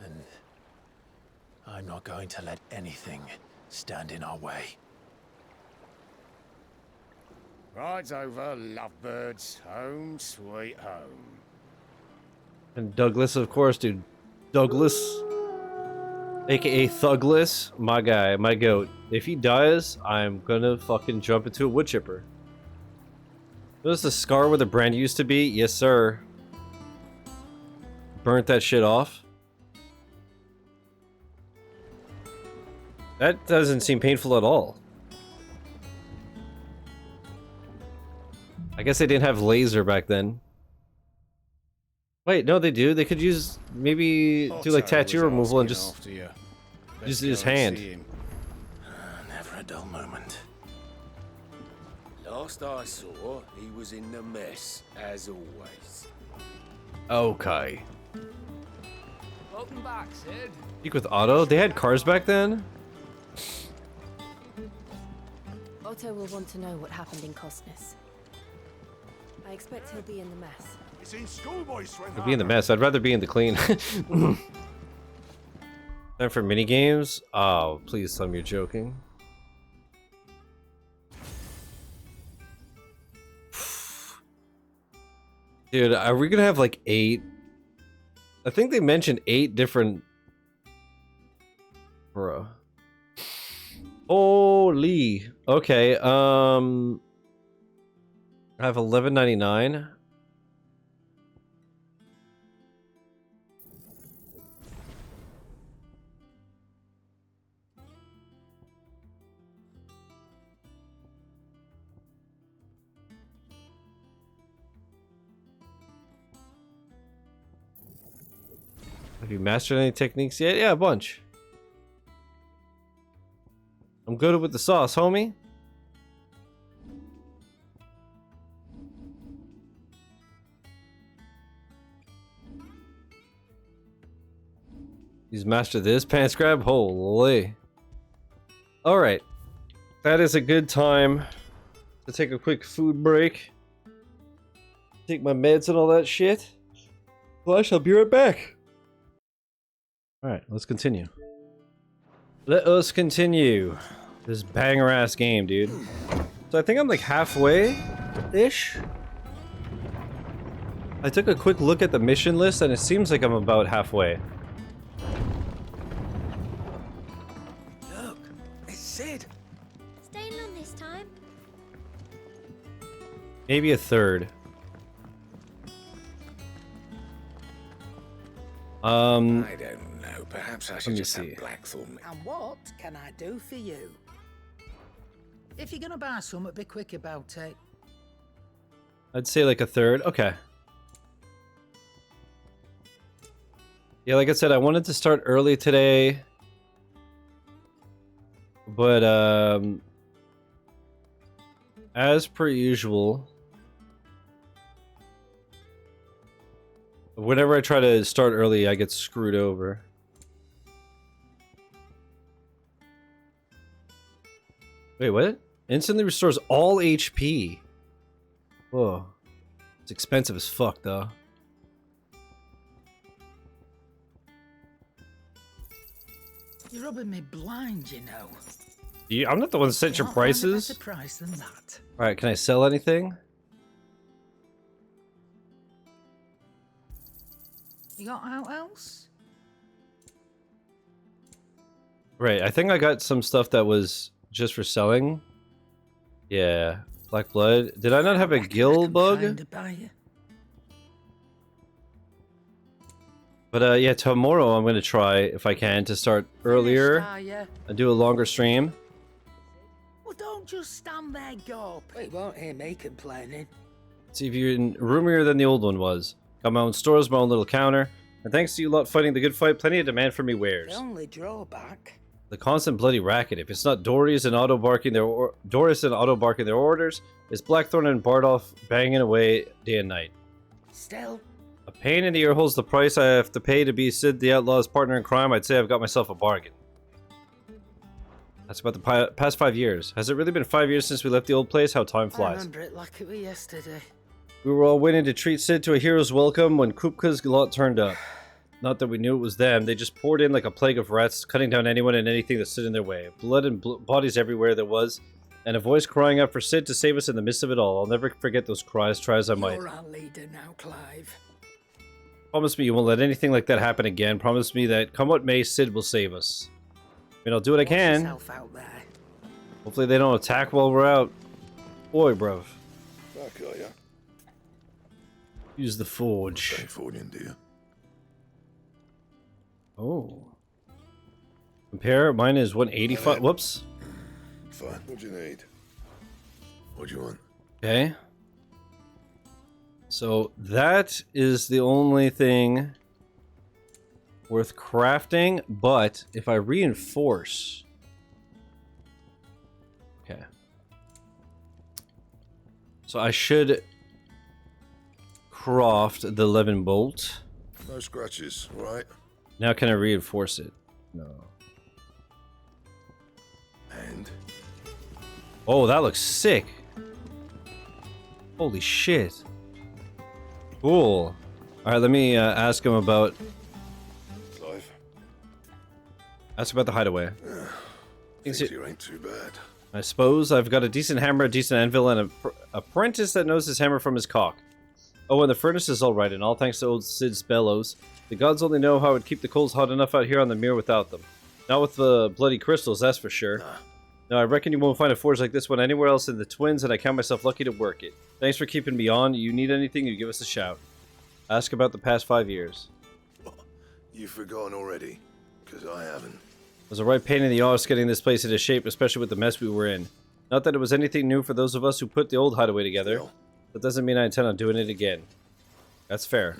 And I'm not going to let anything stand in our way. Rides over, lovebirds. Home, sweet home. And Douglas, of course, dude. Douglas, aka Thugless, my guy, my goat. If he dies, I'm gonna fucking jump into a wood chipper. Notice the scar where the brand used to be? Yes, sir. Burnt that shit off. That doesn't seem painful at all. I guess they didn't have laser back then. Wait, no, they do. They could use, maybe do like tattoo removal and just use his hand. Never a dull moment. Last I saw, he was in the mess, as always. Okay. Welcome back, Sid. Speak with Otto? They had cars back then? Otto will want to know what happened in Costness. I expect he'll be in the mess. It's in schoolboy swing. I'd be in the mess. I'd rather be in the clean. Time for mini games? Oh, please tell me you're joking. Dude, are we gonna have like 8? I think they mentioned 8 different. Bro. Holy. Okay. I have $11.99. Have you mastered any techniques yet? Yeah, a bunch. I'm good with the sauce, homie. He's mastered this pants grab? Holy. Alright. That is a good time to take a quick food break. Take my meds and all that shit. Well, I shall be right back. Alright, let's continue. Let us continue this banger ass game, dude. So I think I'm like halfway-ish. I took a quick look at the mission list and it seems like I'm about halfway. Look, it's Sid. Staying on this time? Maybe a third. I don't know. Perhaps I should me just see. have Blackthorn. And what can I do for you? If you're gonna buy something, be quick about it. I'd say like a third. Okay. Yeah, like I said, I wanted to start early today. But, as per usual, whenever I try to start early, I get screwed over. Wait, what? Instantly restores all HP. Whoa. It's expensive as fuck, though. You're rubbing me blind, you know. I'm not the one that set your Can't find a prices. better price than that. Alright, can I sell anything? You got out else? Right, I think I got some stuff that was just for selling. Yeah, Black Blood. Did I not have a gill bug? But yeah, tomorrow I'm gonna try, if I can, to start earlier and do a longer stream. Well, don't just stand there gawping. It won't hear me complaining. See if you're roomier than the old one was. Got my own stores, my own little counter. And thanks to you lot fighting the good fight, plenty of demand for me wares. The only drawback. The constant bloody racket. If it's not Doris and Otto barking their orders, it's Blackthorn and Bardolph banging away day and night. Still. A pain in the ear holds the price I have to pay to be Sid the Outlaw's partner in crime. I'd say I've got myself a bargain. That's about the past 5 years. Has it really been 5 years since we left the old place? How time I flies. remember it like it was yesterday. We were all waiting to treat Sid to a hero's welcome when Kupka's lot turned up. Not that we knew it was them, they just poured in like a plague of rats, cutting down anyone and anything that stood in their way. Blood and bodies everywhere there was, and a voice crying out for Sid to save us in the midst of it all. I'll never forget those cries, try as I might. You're our leader now, Clive. Promise me you won't let anything like that happen again. Promise me that, come what may, Sid will save us. I mean, I'll do what I can. Yourself out there. Hopefully they don't attack while we're out. Boy, bruv. Back, are ya? Use the forge. Stay forging, do you? Oh. Compare. Mine is 185. Whoops. Fine. What do you need? What do you want? Okay. So that is the only thing worth crafting, but if I reinforce... Okay. So I should craft the 11 bolt. No scratches, right? Now can I reinforce it? No. And? Oh, that looks sick. Holy shit. Cool. Alright, let me ask him about... Clive? Ask about the hideaway. Thinks you ain't too bad. I suppose I've got a decent hammer, a decent anvil, and an apprentice that knows his hammer from his cock. Oh, and the furnace is alright, and all thanks to old Sid's bellows. The gods only know how I would keep the coals hot enough out here on the mere without them. Not with the bloody crystals, that's for sure. No, I reckon you won't find a forge like this one anywhere else in the Twins, and I count myself lucky to work it. Thanks for keeping me on. You need anything, you give us a shout. Ask about the past 5 years. You've forgotten already? Because I haven't. It was a right pain in the arse getting this place into shape, especially with the mess we were in. Not that it was anything new for those of us who put the old hideaway together. That doesn't mean I intend on doing it again. That's fair.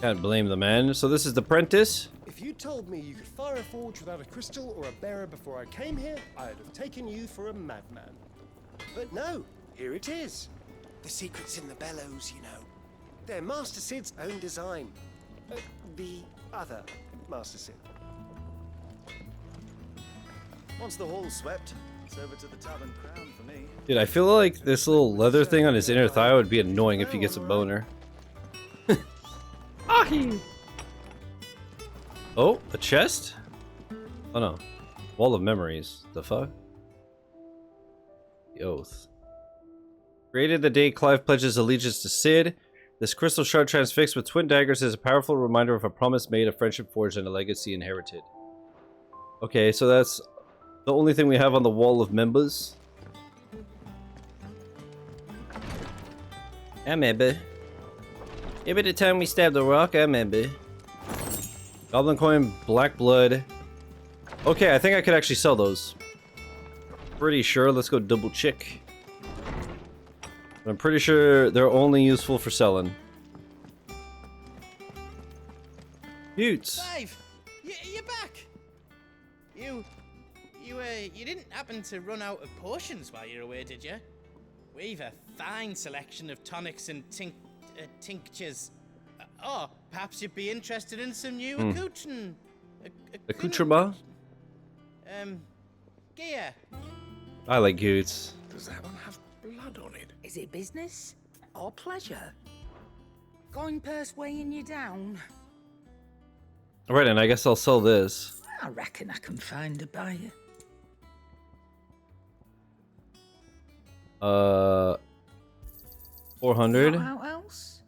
Can't blame the man. So this is the apprentice. If you told me you could fire a forge without a crystal or a bearer before I came here, I'd have taken you for a madman. But no, here it is. The secret's in the bellows, you know. They're Master Sid's own design. The other Master Sid. Once the hall's swept, it's over to the Tavern Crown for me. Dude, I feel like this little leather thing on his inner thigh would be annoying if he gets a boner. Ahi! Oh, a chest? Oh no. Wall of memories. The fuck? The oath. Created the day Clive pledges allegiance to Sid. This crystal shard transfixed with twin daggers is a powerful reminder of a promise made, a friendship forged, and a legacy inherited. Okay, so that's the only thing we have on the wall of members. I remember. Maybe the time we stabbed the rock, I remember. Goblin coin, black blood. Okay, I think I could actually sell those. Pretty sure. Let's go double check. I'm pretty sure they're only useful for selling. Utes. Clive, you're back. You didn't happen to run out of potions while you're away, did you? We've a fine selection of tonics and tinctures. Oh, perhaps you'd be interested in some new accoutrement. Gear. I like Utes. Does that one have blood on it? Is it business or pleasure? Coin purse weighing you down? Alright, and I guess I'll sell this. I reckon I can find a buyer. 400. How else?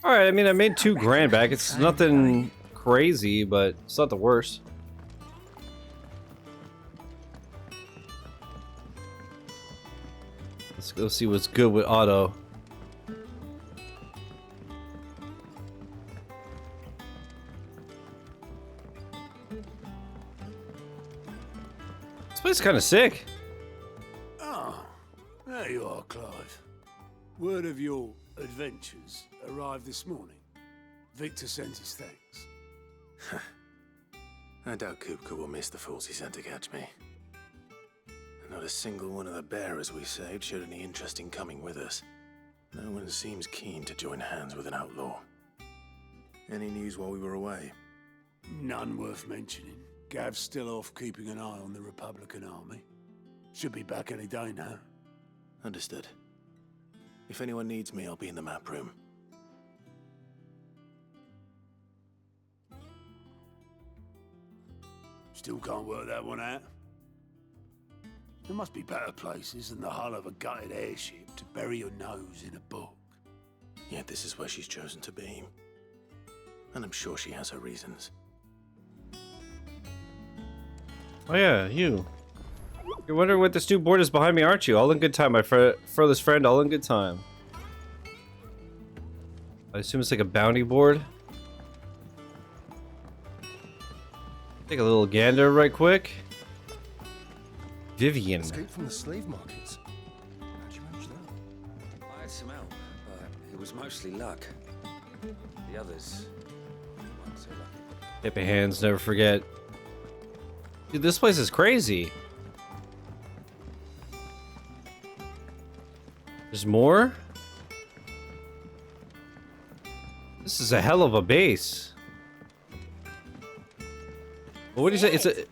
Alright, I mean, I made 2 grand back. It's nothing crazy, but it's not the worst. Let's go see what's good with Otto. This place is kind of sick. Oh, there you are, Clive. Word of your adventures arrived this morning. Victor sent his thanks. I doubt Kupka will miss the fools he sent to catch me. Not a single one of the bearers we saved showed any interest in coming with us. No one seems keen to join hands with an outlaw. Any news while we were away? None worth mentioning. Gav's still off keeping an eye on the Republican army. Should be back any day now. Understood. If anyone needs me, I'll be in the map room. Still can't work that one out. There must be better places than the hull of a gutted airship to bury your nose in a book. Yet this is where she's chosen to be. And I'm sure she has her reasons. Oh yeah, you. You're wondering what this new board is behind me, aren't you? All in good time, my furthest friend, all in good time. I assume it's like a bounty board. Take a little gander right quick. Vivian. Escape from the slave markets. How'd you manage that? I had some help, but it was mostly luck. The others weren't so lucky. Tip of hands, never forget. Dude, this place is crazy. There's more? This is a hell of a base. Well, what do you say?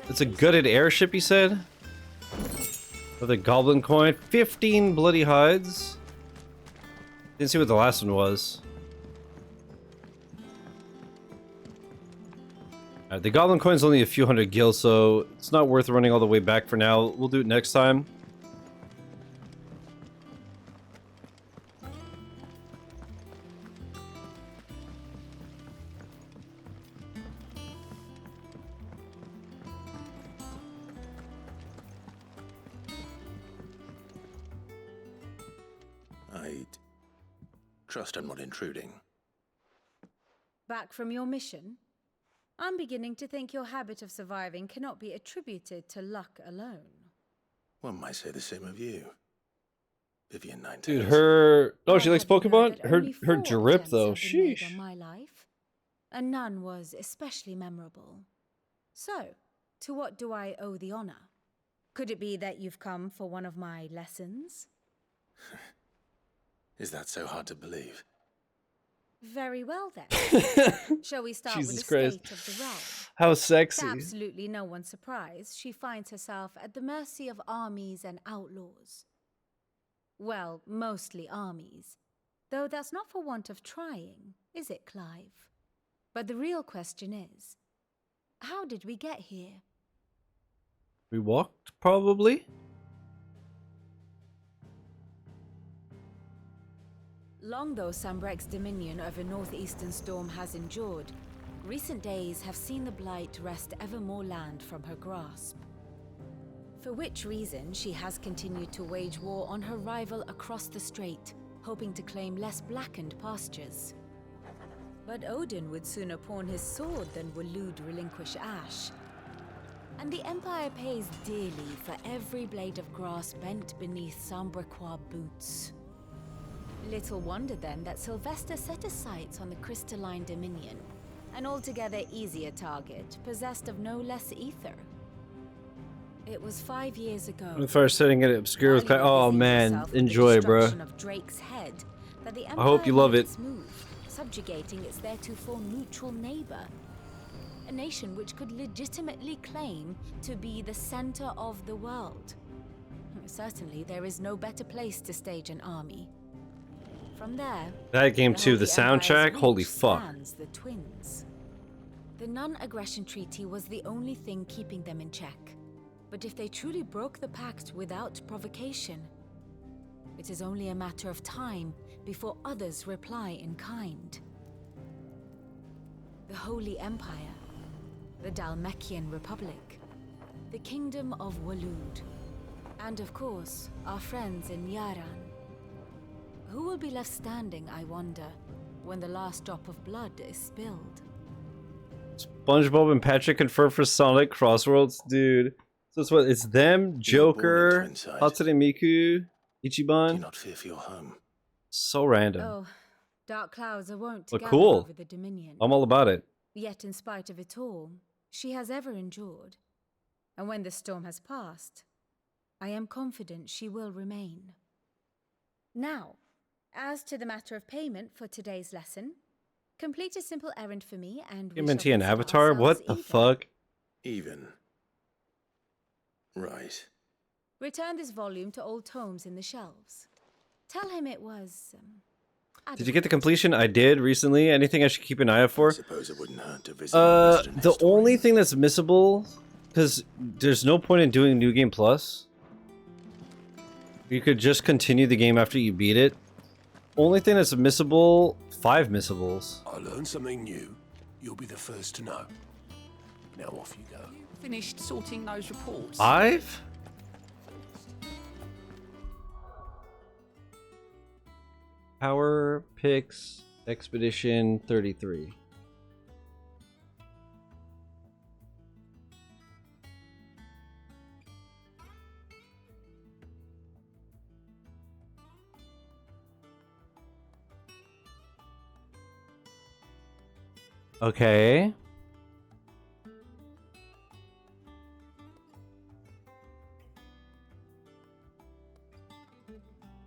It's a gutted airship, he said? With a goblin coin. 15 bloody hides. Didn't see what the last one was. Alright, the goblin coin's only a few hundred gil, so it's not worth running all the way back for now. We'll do it next time. I'd trust I'm not intruding. Back from your mission? I'm beginning to think your habit of surviving cannot be attributed to luck alone. One might say the same of you. Vivian 9. Dude, her... Oh, she likes Pokemon? Her drip, though. Sheesh. On my life, and none was especially memorable. So, to what do I owe the honor? Could it be that you've come for one of my lessons? Is that so hard to believe? Very well then. Shall we start Jesus with the Christ. state of the realm? How sexy. To absolutely no one's surprise, she finds herself at the mercy of armies and outlaws. Well, mostly armies. Though that's not for want of trying, is it, Clive? But the real question is, how did we get here? We walked, probably? Long though Sambrek's dominion over northeastern Storm has endured, recent days have seen the Blight wrest ever more land from her grasp. For which reason she has continued to wage war on her rival across the strait, hoping to claim less blackened pastures. But Odin would sooner pawn his sword than Waloed relinquish Ash. And the Empire pays dearly for every blade of grass bent beneath Sambrequois boots. Little wonder then that Sylvester set his sights on the crystalline dominion, an altogether easier target, possessed of no less ether. It was 5 years ago. When first setting it obscure with... Oh man, enjoy, bro. Of Drake's Head, that the I hope you Empire love made it. its move, subjugating its theretofore neutral neighbor. A nation which could legitimately claim to be the center of the world. Certainly, there is no better place to stage an army. From there, That game too, the soundtrack, holy fuck. The twins. The non-aggression treaty was the only thing keeping them in check. But if they truly broke the pact without provocation, it is only a matter of time before others reply in kind. The Holy Empire, the Dalmekian Republic, the Kingdom of Waloed, and of course, our friends in Yaran. Who will be left standing, I wonder, when the last drop of blood is spilled? SpongeBob and Patrick confirmed for Sonic Crossworlds, dude. So it's what? It's them, Joker, Hatsune Miku, Do Ichiban. not fear for your home. So random. Oh, dark clouds are wont to But gather cool. over the Dominion. I'm all about it. Yet in spite of it all, she has ever endured. And when the storm has passed, I am confident she will remain. Now, as to the matter of payment for today's lesson, complete a simple errand for me and we shall MNT an consider avatar? What ourselves the even. fuck? Even. Right. Return this volume to old tomes in the shelves. Tell him it was, Did you get the completion? I did recently. Anything I should keep an eye out for? I suppose it wouldn't hurt to visit our resident The only thing that's missable, because there's no point in doing New Game Plus. You could just continue the game after you beat it. Only thing that's missable, 5 missables. I learned something new. You'll be the first to know. Now off you go. Finished sorting those reports? 5? Power Picks Expedition 33. Okay.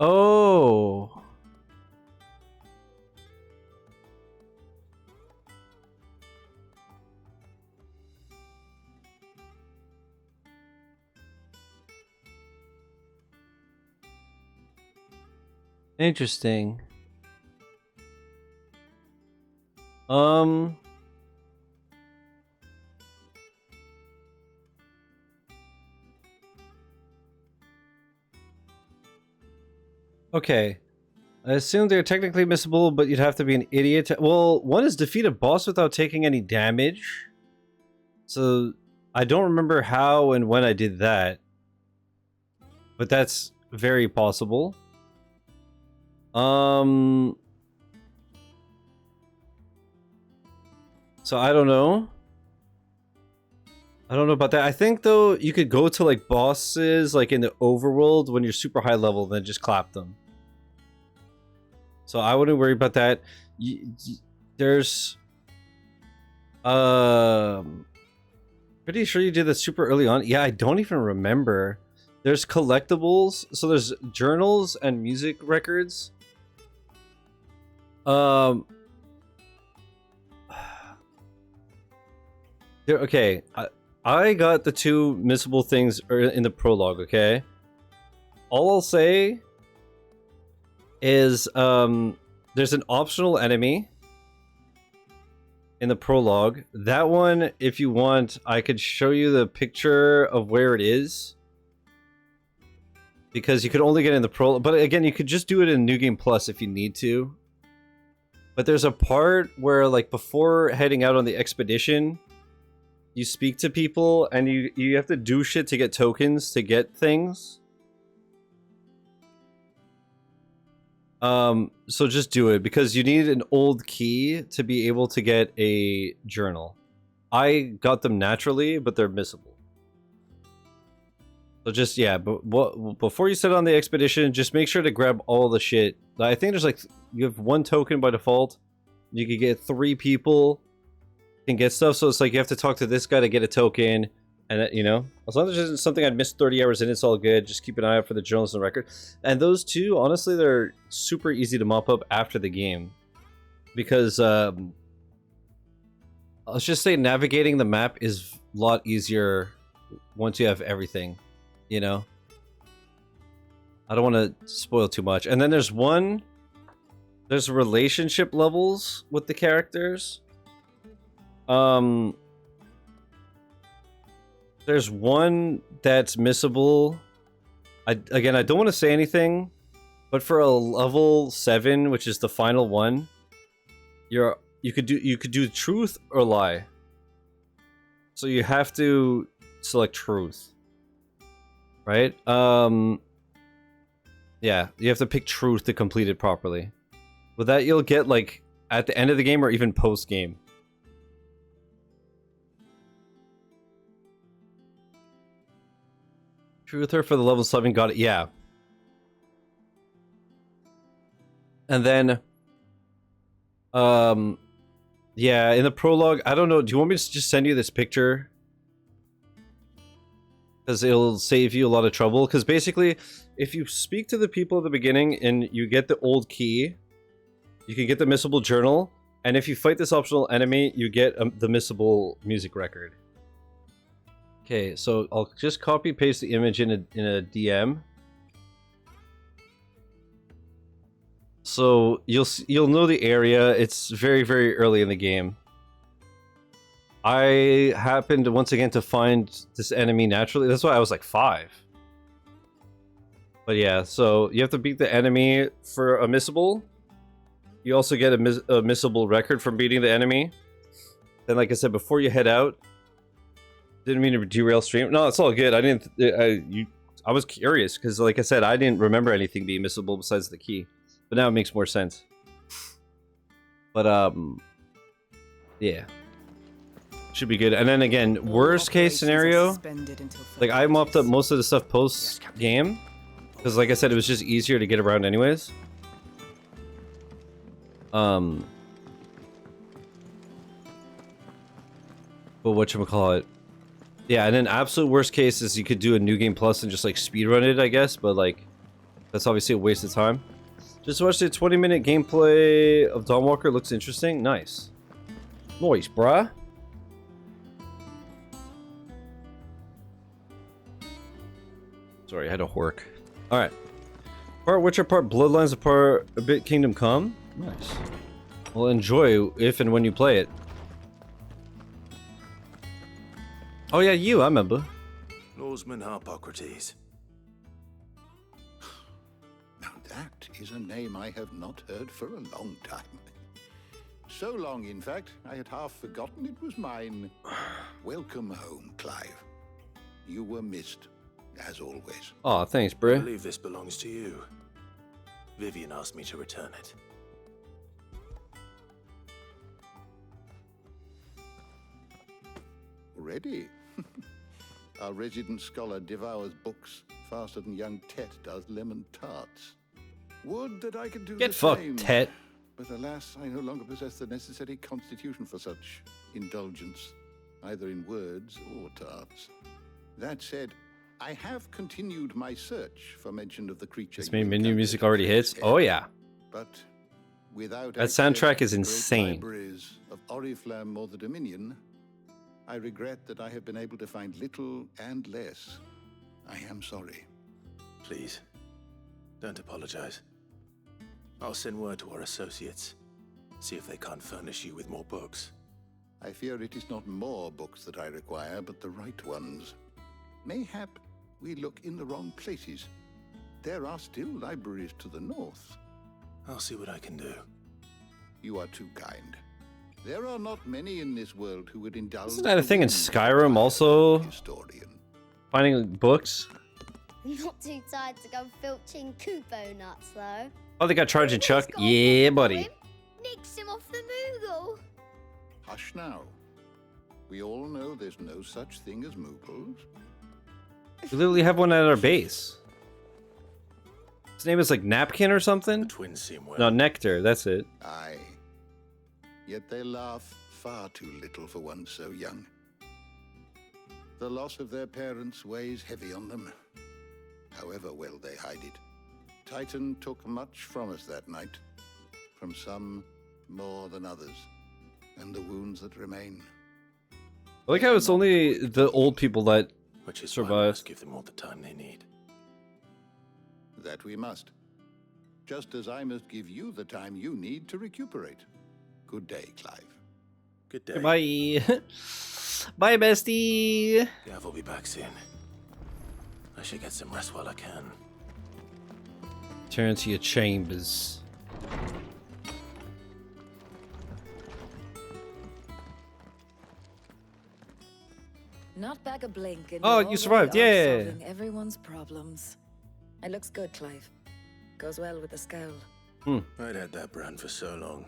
Oh. Interesting. Okay. I assume they're technically missable, but you'd have to be an idiot. Well, one is defeat a boss without taking any damage. So, I don't remember how and when I did that. But that's very possible. So I don't know. I don't know about that. I think though you could go to like bosses like in the overworld when you're super high level, then just clap them. So I wouldn't worry about that. There's pretty sure you did that super early on. Yeah, I don't even remember. There's collectibles. So there's journals and music records. Okay, I got the 2 missable things in the prologue, okay? All I'll say is there's an optional enemy in the prologue. That one, if you want, I could show you the picture of where it is. Because you could only get in the prologue. But again, you could just do it in New Game Plus if you need to. But there's a part where, like, before heading out on the expedition, you speak to people and you have to do shit to get tokens to get things. So just do it because you need an old key to be able to get a journal. I got them naturally, but they're missable. So just, yeah, but before you set on the expedition, just make sure to grab all the shit. I think there's like, you have 1 token by default. You can get 3 people can get stuff, so it's like you have to talk to this guy to get a token, and that, you know, as long as there isn't something I'd missed 30 hours in, it's all good. Just keep an eye out for the journals and record. And those 2, honestly, they're super easy to mop up after the game, because let's just say navigating the map is a lot easier once you have everything, you know. I don't want to spoil too much. And then there's relationship levels with the characters. There's one that's missable. I don't want to say anything, but for a level 7, which is the final one, you could do truth or lie. So you have to select truth. Right? Yeah, you have to pick truth to complete it properly. With that, you'll get, like, at the end of the game or even post-game. Truther for the level 7, got it, yeah. And then, yeah, in the prologue, I don't know. Do you want me to just send you this picture? Because it'll save you a lot of trouble. Because basically, if you speak to the people at the beginning and you get the old key, you can get the missable journal. And if you fight this optional enemy, you get the missable music record. Okay, so I'll just copy paste the image in a DM. So you'll know the area. It's very, very early in the game. I happened once again to find this enemy naturally. That's why I was like 5. But yeah, so you have to beat the enemy for a missable. You also get a missable record from beating the enemy. Then, like I said, before you head out, didn't mean to derail stream. No, it's all good. I was curious because, like I said, I didn't remember anything being missable besides the key. But now it makes more sense. But yeah, should be good. And then again, worst case scenario, like I mopped up most of the stuff post game because, like I said, it was just easier to get around anyways. But whatchamacallit? Yeah, and then absolute worst case is you could do a new game plus and just like speedrun it, I guess. But like, that's obviously a waste of time. Just watched a 20-minute gameplay of Dawnwalker. Looks interesting. Nice. Nice, bruh. Sorry, I had a hork. Alright. Part Witcher, part Bloodlines, part a bit Kingdom Come. Nice. Well, enjoy if and when you play it. Oh yeah, I remember. Norseman Harpocrates. Now that is a name I have not heard for a long time. So long, in fact, I had half forgotten it was mine. Welcome home, Clive. You were missed, as always. Aw, thanks, I bruh. believe this belongs to you. Vivian asked me to return it. Ready? Our resident scholar devours books faster than young Tet does lemon tarts. Would that I could do Get the fucked, same. Tet. But alas, I no longer possess the necessary constitution for such indulgence, either in words or tarts. That said, I have continued my search for mention of the creature. This main menu music already hits. Oh yeah. But without That soundtrack is access to great insane. libraries of Oriflamme or the Dominion, I regret that I have been able to find little and less. I am sorry. Please, don't apologize. I'll send word to our associates. See if they can't furnish you with more books. I fear it is not more books that I require, but the right ones. Mayhap we look in the wrong places. There are still libraries to the north. I'll see what I can do. You are too kind. There are not many in this world who would indulge. Isn't that a thing in Skyrim also? Finding books? Not too tired to go filching Kupo nuts, though. Oh, they got charging Chuck? Yeah, buddy. Nicks him off the Moogle. Hush now. We all know there's no such thing as Moogles. We literally have one at our base. His name is like Napkin or something? The twins seem well. No, Nectar, that's it. Aye. Yet they laugh far too little for one so young. The loss of their parents weighs heavy on them, however well they hide it. Titan took much from us that night, from some more than others, and the wounds that remain. I like how it's only the old people that Which is why we survive. must give them all the time they need. That we must. Just as I must give you the time you need to recuperate. Good day, Clive. Good day. Bye. Bye, bestie. Gav will be back soon. I should get some rest while I can. Turn to your chambers. Not back a blink. And Oh, you're you survived, already off yeah. solving everyone's problems. It looks good, Clive. Goes well with the scowl. I'd had that brand for so long.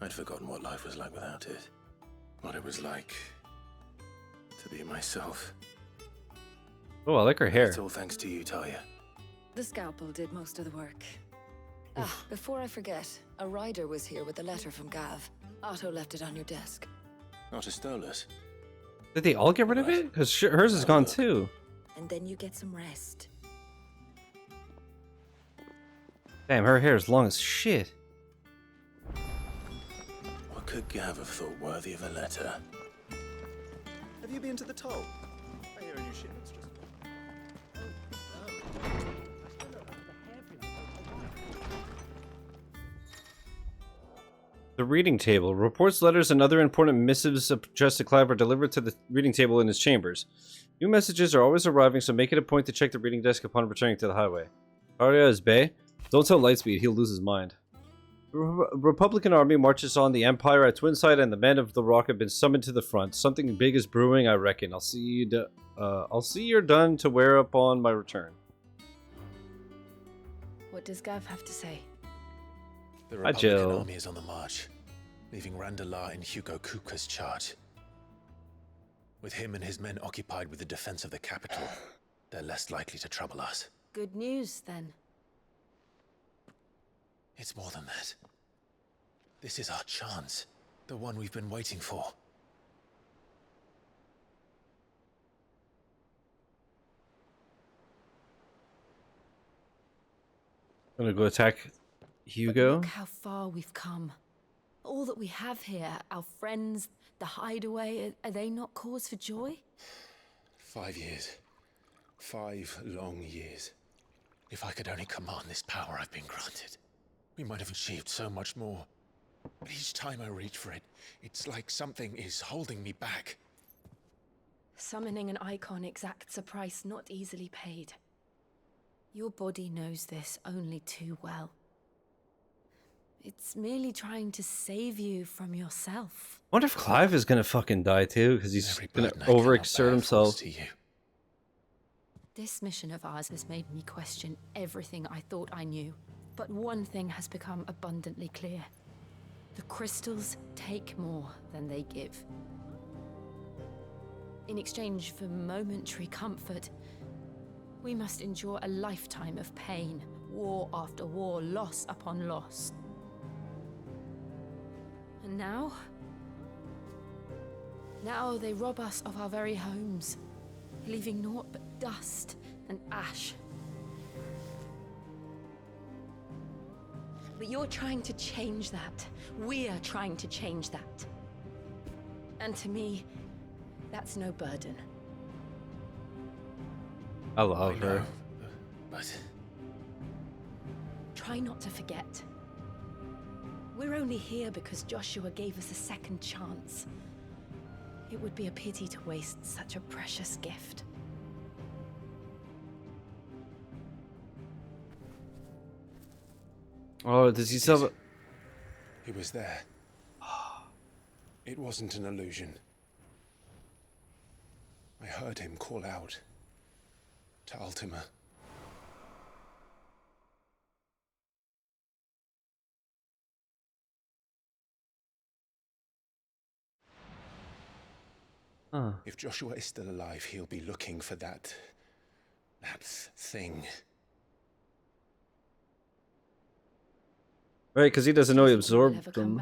I'd forgotten what life was like without it. What it was like to be myself. Oh, I like her hair. It's all thanks to you, Talia. The scalpel did most of the work. Before I forget, a rider was here with a letter from Gav. Otto left it on your desk. Not a Stolas. Did they all get rid of it? Because hers is gone too. And then you get some rest. Damn, her hair is long as shit. What could Gav have thought worthy of a letter? Have you been to the toll? I hear a new shipment's just... The reading table. Reports, letters, and other important missives addressed to Clive are delivered to the reading table in his chambers. New messages are always arriving, so make it a point to check the reading desk upon returning to the highway. Arya is Bay. Don't tell Lightspeed, he'll lose his mind. The Republican army marches on the Empire at Twinside, and the men of the Rock have been summoned to the front. Something big is brewing, I reckon. I'll see you're done to wear upon my return. What does Gav have to say? The Republican army is on the march, leaving Randalar in Hugo Kupka's charge. With him and his men occupied with the defense of the capital, they're less likely to trouble us. Good news, then. It's more than that. This is our chance, the one we've been waiting for. Gonna go attack Hugo. Look how far we've come. All that we have here, our friends, the hideaway, are they not cause for joy? 5 years. 5 long years. If I could only command this power I've been granted, we might have achieved so much more. But each time I reach for it, it's like something is holding me back. Summoning an Eikon exacts a price not easily paid. Your body knows this only too well. It's merely trying to save you from yourself. I wonder if Clive is gonna fucking die too, because he's gonna overexert himself. This mission of ours has made me question everything I thought I knew. But one thing has become abundantly clear. The crystals take more than they give. In exchange for momentary comfort, we must endure a lifetime of pain, war after war, loss upon loss. And now they rob us of our very homes, leaving naught but dust and ash. But you're trying to change that. We're trying to change that. And to me, that's no burden. I love her. But try not to forget. We're only here because Joshua gave us a second chance. It would be a pity to waste such a precious gift. Oh, does he still have he was there. It wasn't an illusion. I heard him call out to Ultima. Huh. If Joshua is still alive, he'll be looking for that thing. Right, because he doesn't know he absorbed them.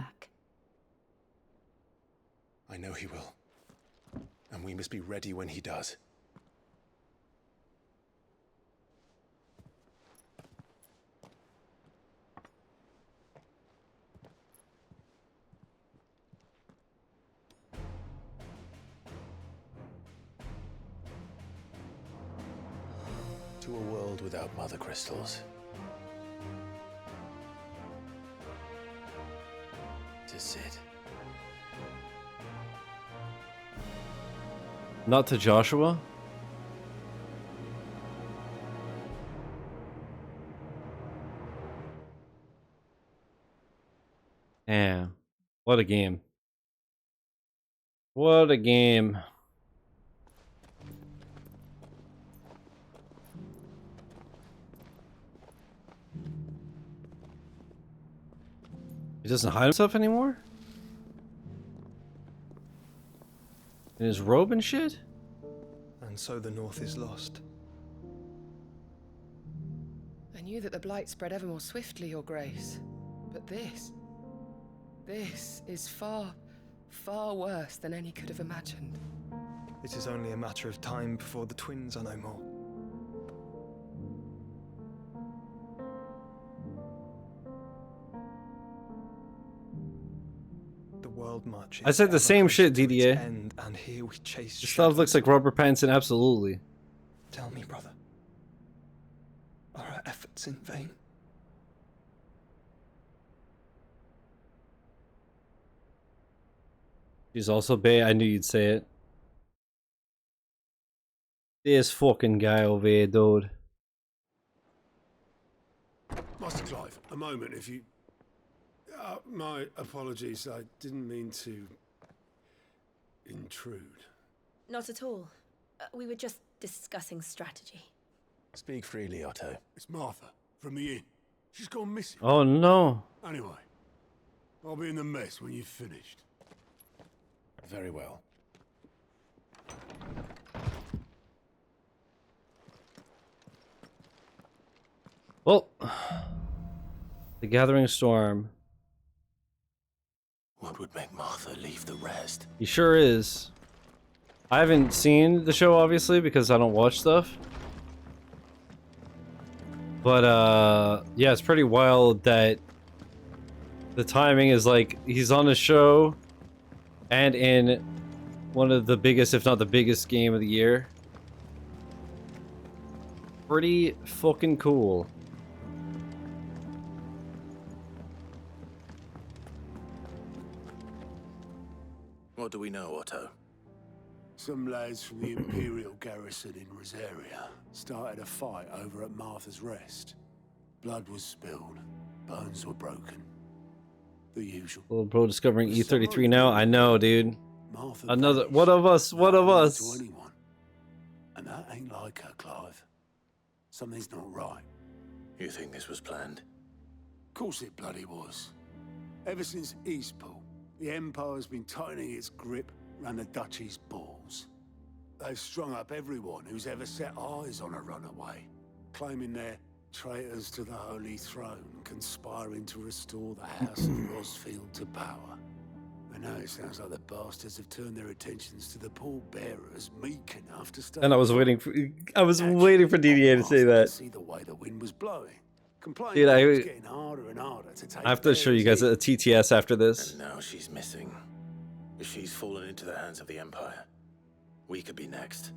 I know he will. And we must be ready when he does. To a world without mother crystals. To Sid. Not to Joshua? Damn. What a game. What a game. He doesn't hide himself anymore? In his robe and shit? And so the North is lost. And knew that the Blight spread ever more swiftly, Your Grace. But this is far, far worse than any could have imagined. It is only a matter of time before the twins are no more. The world marches. I said the same shit, DDA. End, and here we chase This stuff looks like rubber pants, and absolutely. Tell me, brother, are our efforts in vain? She's also bae. I knew you'd say it. This fucking guy over here, dude. Master Clive, a moment, if you... my apologies, I didn't mean to... intrude. Not at all. We were just discussing strategy. Speak freely, Otto. It's Martha, from the inn. She's gone missing. Oh no. Anyway, I'll be in the mess when you've finished. Very well. Well, the gathering storm. What would make Martha leave the rest? He sure is. I haven't seen the show, obviously, because I don't watch stuff. But, yeah, it's pretty wild that the timing is like, he's on the show and in one of the biggest, if not the biggest game of the year. Pretty fucking cool. What do we know, Otto? Some lads from the Imperial garrison in Rosaria started a fight over at Martha's Rest. Blood was spilled, bones were broken. The usual. Little bro discovering E33 now. I know, dude. Martha Another one of us. One of us. To anyone. And that ain't like her, Clive. Something's not right. You think this was planned? Of course it bloody was. Ever since Eastpool, the Empire's been tightening its grip around the Duchy's balls. They've strung up everyone who's ever set eyes on a runaway, claiming they're traitors to the Holy Throne, conspiring to restore the House of Rosfield to power. And now it sounds like the bastards have turned their attentions to the pallbearers meek enough to stay. And I was waiting for DDA to say that. See the way the wind was blowing. Dude, It was getting harder and harder to take. I have to show you guys a TTS after this. And now she's missing. If she's fallen into the hands of the Empire, we could be next.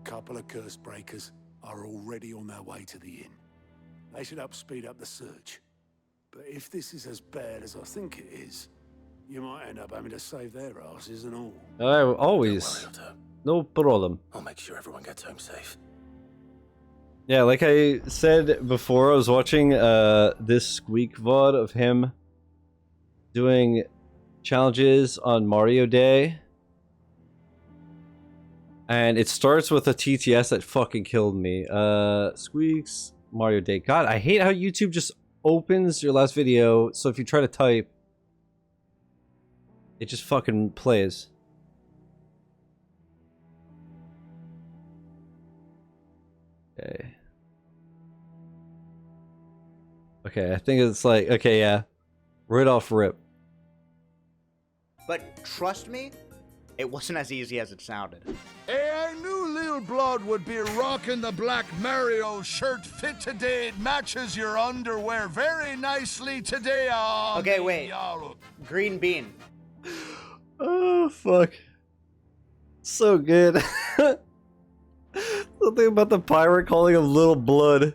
Couple of curse breakers are already on their way to the inn. They should speed up the search. But if this is as bad as I think it is, you might end up having to save their asses and all. Always. No problem. I'll make sure everyone gets home safe. Yeah, like I said before, I was watching this Squeak VOD of him doing challenges on Mario Day. And it starts with a TTS that fucking killed me. Squeaks, Mario Day. God, I hate how YouTube just opens your last video, so if you try to type, it just fucking plays. Okay. Okay, I think it's like, okay, yeah. Right off rip. But trust me, it wasn't as easy as it sounded. Hey, I knew Lil Blood would be rocking the black Mario shirt fit today. It matches your underwear very nicely today. Okay, wait. Green bean. Oh, fuck. So good. Something about the pirate calling him Little Blood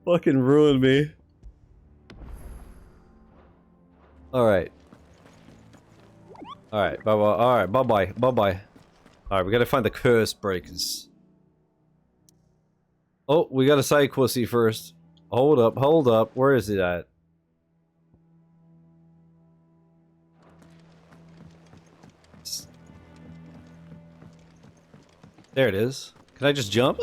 fucking ruined me. Alright. Alright, bye-bye. Alright, bye-bye. Bye-bye. Alright, we gotta find the curse breakers. Oh, we got a side quest first. Hold up, hold up. Where is it at? There it is. Can I just jump?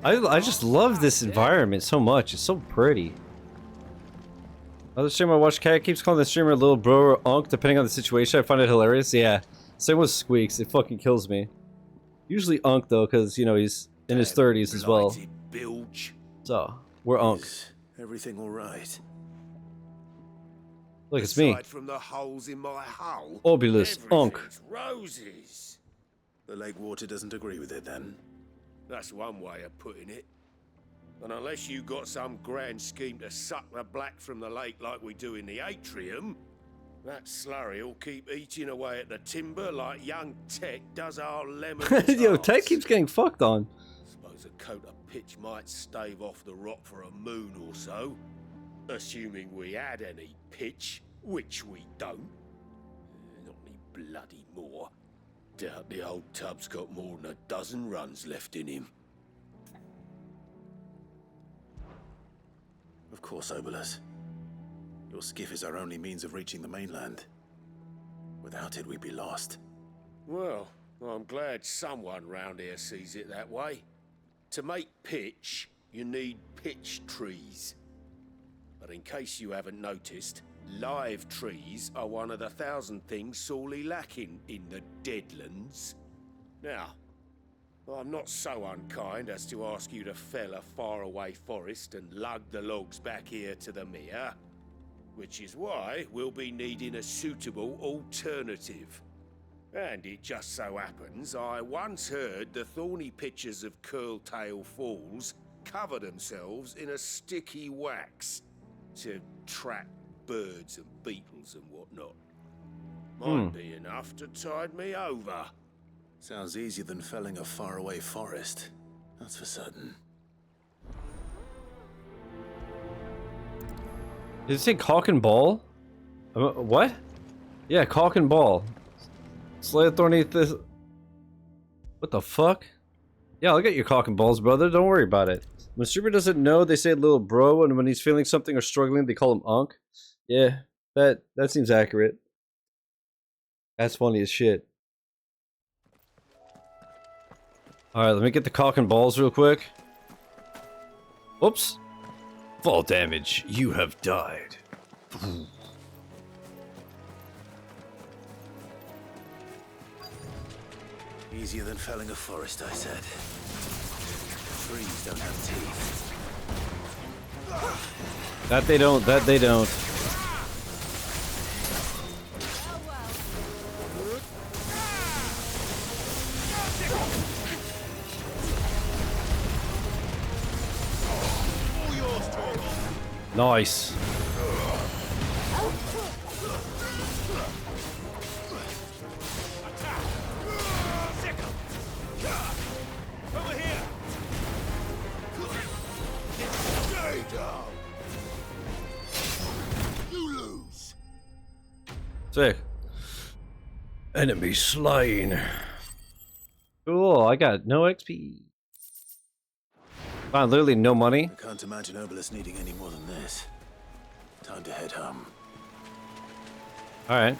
I just love this environment so much. It's so pretty. Other streamer I watch, Cat keeps calling the streamer little bro or unk depending on the situation. I find it hilarious. Yeah. Same with Squeaks. It fucking kills me. Usually unk though, because you know he's in his 30s as well. Bilge. So we're unk. Is everything all right? Look, it's me. Aside from the holes in my hull, Obulus, unk. everything's roses. The lake water doesn't agree with it then. That's one way of putting it. And unless you got some grand scheme to suck the black from the lake like we do in the atrium, that slurry will keep eating away at the timber like young Tech does our lemon. Yo, Tech keeps getting fucked on. Suppose a coat of pitch might stave off the rot for a moon or so, assuming we had any pitch, which we don't. Not any bloody more. Doubt the old tub's got more than a dozen runs left in him. Of course, Obulus. Your skiff is our only means of reaching the mainland. Without it, we'd be lost. Well, I'm glad someone round here sees it that way. To make pitch, you need pitch trees. But in case you haven't noticed, live trees are one of the 1,000 things sorely lacking in the Deadlands. Now, I'm not so unkind as to ask you to fell a faraway forest and lug the logs back here to the mere, which is why we'll be needing a suitable alternative. And it just so happens I once heard the thorny pitchers of Curltail Falls cover themselves in a sticky wax to trap birds and beetles and whatnot. Might be enough to tide me over. Sounds easier than felling a faraway forest. That's for certain. Did it say cock and ball? What? Yeah, cock and ball. Slay a thorny What the fuck? Yeah, I'll get your cock and balls, brother. Don't worry about it. When a streamer doesn't know, they say little bro, and when he's feeling something or struggling, they call him unk. Yeah, that seems accurate. That's funny as shit. Alright, let me get the cock and balls real quick. Whoops. Fall damage. You have died. Easier than felling a forest, I said. Trees don't have teeth. That they don't. That they don't. Nice. Sick. Enemy slain. Cool, I got no XP. Wow, literally no money. I can't imagine Obulus needing any more than this. Time to head home. Alright.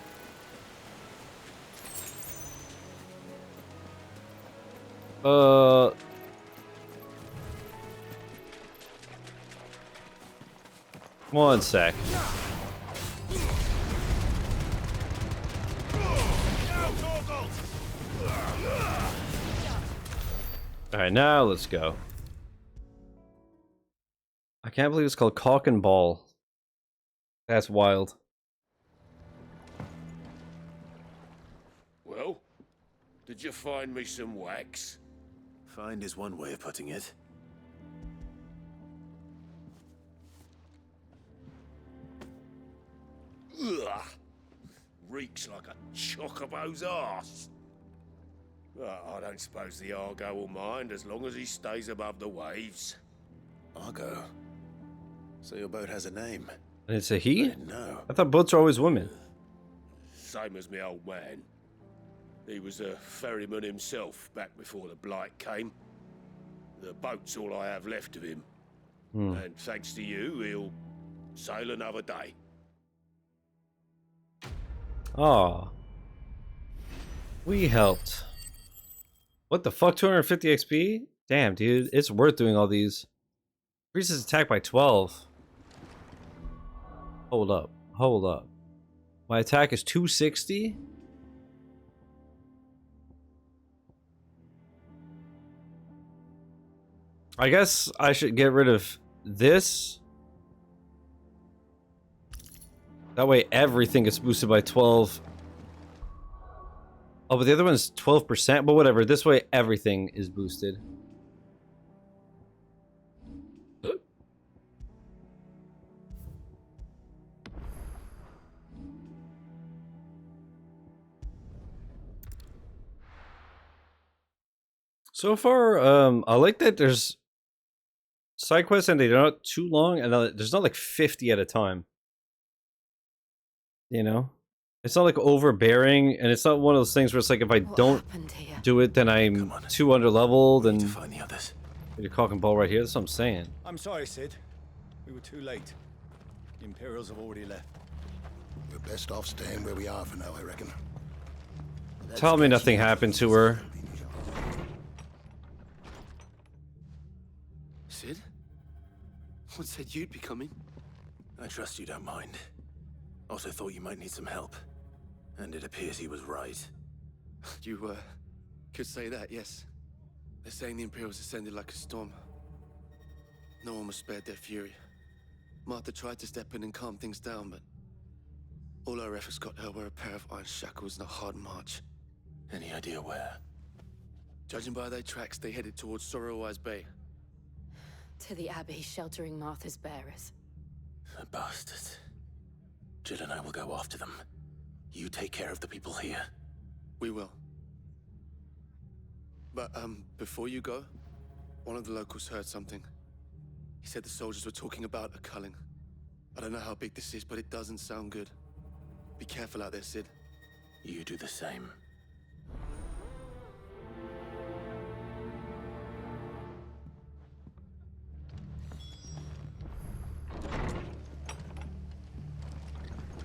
One sec. Alright, now let's go. I can't believe it's called cock and ball. That's wild. Well, did you find me some wax? Find is one way of putting it. Ugh. Reeks like a chocobo's arse. I don't suppose the Argo will mind as long as he stays above the waves. Argo? So your boat has a name? And it's a he? No. I thought boats are always women. Same as my old man. He was a ferryman himself back before the Blight came. The boat's all I have left of him. And thanks to you, he'll sail another day. Aw. We helped. What the fuck, 250 XP? Damn, dude, it's worth doing all these. Increases attack by 12. Hold up. Hold up. My attack is 260? I guess I should get rid of this. That way everything gets boosted by 12. Oh, but the other one's 12%, but whatever. This way everything is boosted. So far, I like that there's side quests and they're not too long, and there's not like 50 at a time. You know? It's not like overbearing, and it's not one of those things where it's like if I don't do it, then I'm too underleveled and Find the others. you're cock and ball right here. That's what I'm saying. I'm sorry, Sid. We were too late. The Imperials have already left. We're best off staying where we are for now, I reckon. Tell me nothing happened to her. Sid? What said you'd be coming? I trust you don't mind. Also thought you might need some help. And it appears he was right. You, could say that, yes. They're saying the Imperials ascended like a storm. No one was spared their fury. Martha tried to step in and calm things down, but all our efforts got her were a pair of iron shackles and a hard march. Any idea where? Judging by their tracks, they headed towards Sorrowwise Bay. To the Abbey, sheltering Martha's bearers. The bastards. Jill and I will go after them. You take care of the people here. We will. But, before you go, one of the locals heard something. He said the soldiers were talking about a culling. I don't know how big this is, but it doesn't sound good. Be careful out there, Sid. You do the same.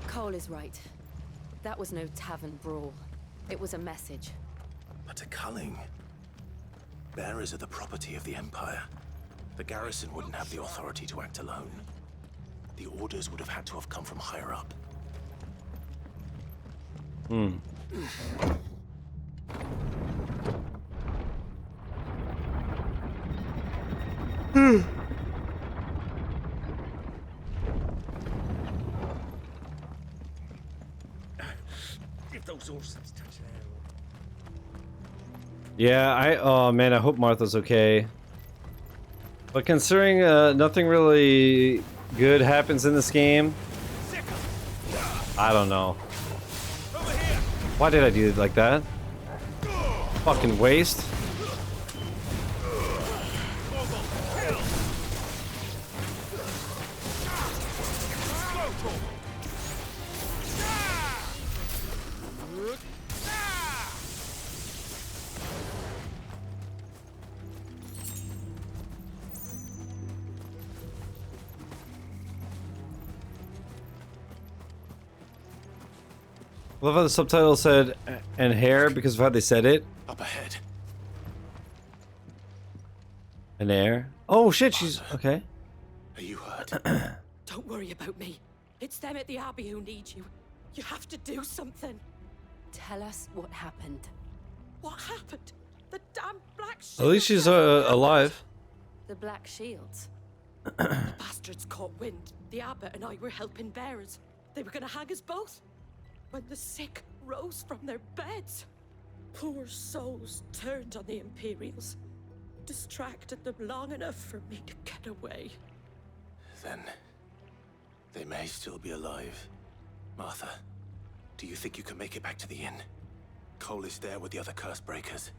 Cole is right. That was no tavern brawl. It was a message. But a culling. Bearers are the property of the Empire. The garrison wouldn't have the authority to act alone. The orders would have had to have come from higher up. If those horses touch an Yeah, oh man, I hope Martha's okay. But considering nothing really good happens in this game, I don't know. Why did I do it like that? Fucking waste. I love how the subtitle said "and hair" because of how they said it. Up ahead. An air. Oh shit, she's okay. Are you hurt? Don't worry about me. It's them at the Abbey who need you. You have to do something. Tell us what happened. What happened? The damn black shields. At least she's alive. The Black Shields. The bastards caught wind. The abbot and I were helping bearers. They were gonna hang us both. When the sick rose from their beds, poor souls turned on the Imperials, distracted them long enough for me to get away. Then they may still be alive. Martha, do you think you can make it back to the inn? Cole is there with the other curse breakers.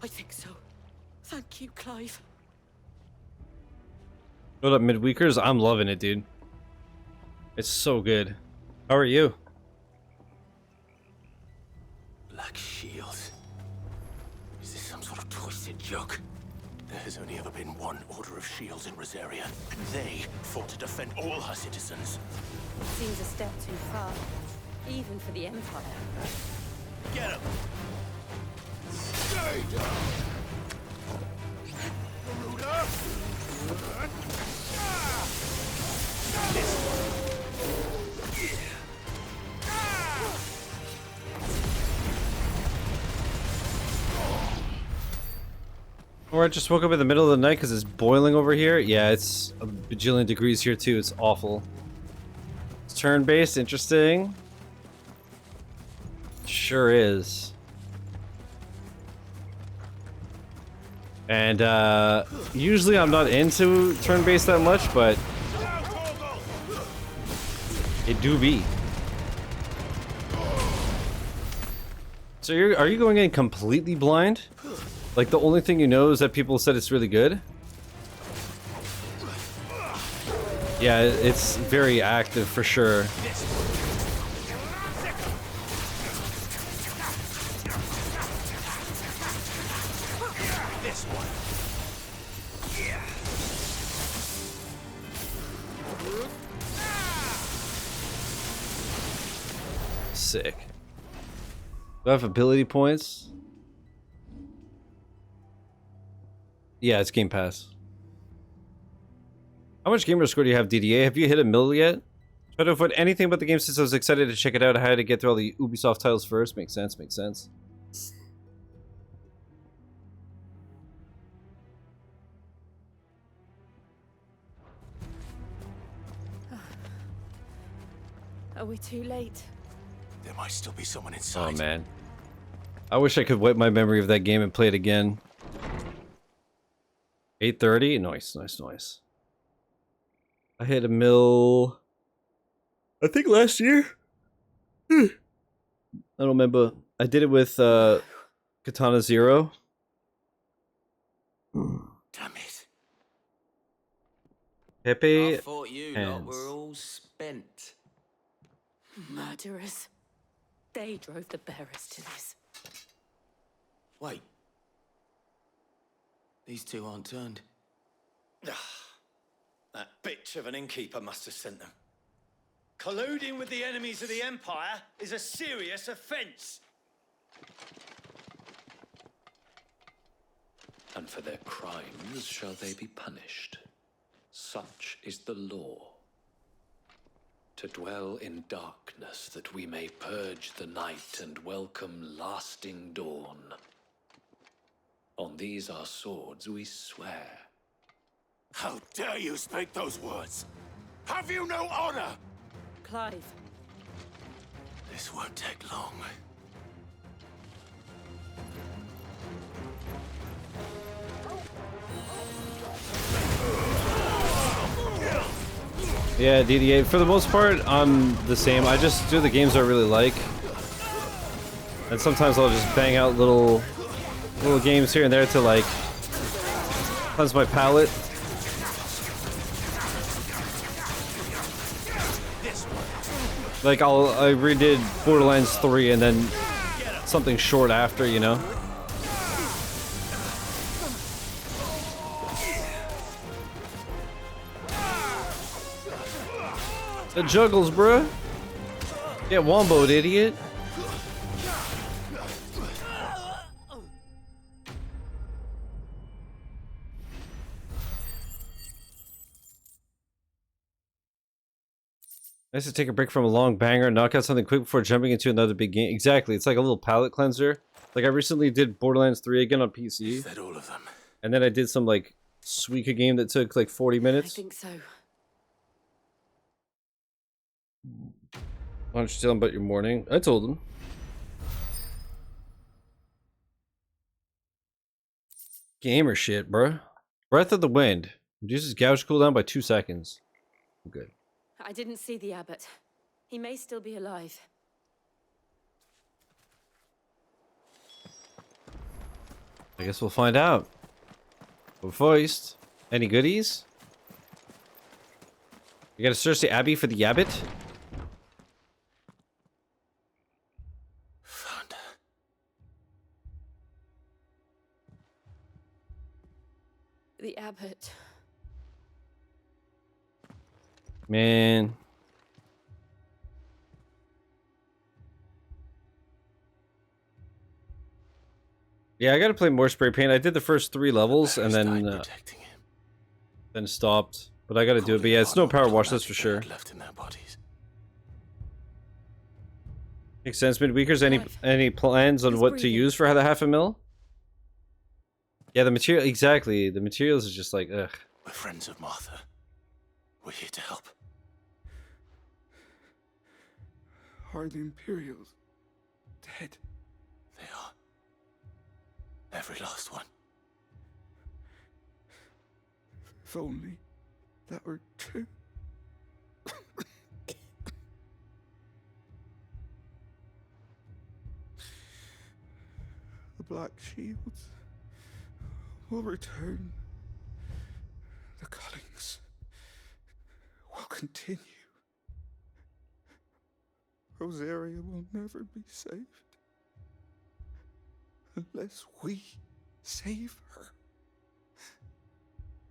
I think so. Thank you, Clive. What up, midweekers? I'm loving it, dude. It's so good. How are you? Black Shields. Is this some sort of twisted joke? There has only ever been one Order of Shields in Rosaria, and they fought to defend all her citizens. Seems a step too far, even for the Empire. Get him! Stay Or I just woke up in the middle of the night because it's boiling over here. Yeah, it's a bajillion degrees here too. It's awful. It's turn-based, interesting. Sure is. And usually I'm not into turn-based that much, but it do be. So are you going in completely blind? Like the only thing you know is that people said it's really good? Yeah, it's very active for sure. Sick. Do I have ability points? Yeah, it's Game Pass. How much gamer score do you have, DDA? Have you hit 1 mil yet? Try to avoid anything about the game since I was excited to check it out. I had to get through all the Ubisoft titles first. Makes sense, makes sense. Are we too late? There might still be someone inside. Oh man. I wish I could wipe my memory of that game and play it again. 8:30? Nice, nice, nice. I hit 1 mil, I think last year? I don't remember. I did it with Katana Zero. Damn it. Pepe I thought you lot were all spent. Murderers. They drove the bearers to this. Wait. These two aren't turned. That bitch of an innkeeper must have sent them. Colluding with the enemies of the Empire is a serious offense. And for their crimes shall they be punished. Such is the law. To dwell in darkness that we may purge the night and welcome lasting dawn. On these our swords we swear. How dare you speak those words? Have you no honor? Clive. This won't take long. Yeah, DDA. For the most part, I'm the same. I just do the games I really like. And sometimes I'll just bang out little games here and there to like cleanse my palate. Like I redid Borderlands 3 and then something short after, you know? The juggles, bruh. Get womboed, idiot. Nice to take a break from a long banger and knock out something quick before jumping into another big game. Exactly, it's like a little palate cleanser. Like I recently did Borderlands 3 again on PC. Is that all of them? And then I did some like Suika game that took like 40 minutes. I think so. Why don't you tell him about your morning? I told him. Gamer shit, bruh. Breath of the Wind. Reduces gouge cooldown by 2 seconds. I'm good. I didn't see the abbot. He may still be alive. I guess we'll find out. But first, any goodies? You gotta search the abbey for the abbot? The abbot. Man. Yeah, I gotta play more spray paint. I did the first 3 levels and then stopped. But I gotta do it. But yeah, it's no power wash, that's for sure. Left in their bodies. Makes sense. Midweekers, any plans on what to use for the $500,000? Yeah, the material, exactly. The materials is just like, ugh. We're friends of Martha. We're here to help. Are the Imperials dead? They are. Every last one. If only that were true. The Black Shields will return. The cullings will continue. Rosaria will never be saved unless we save her.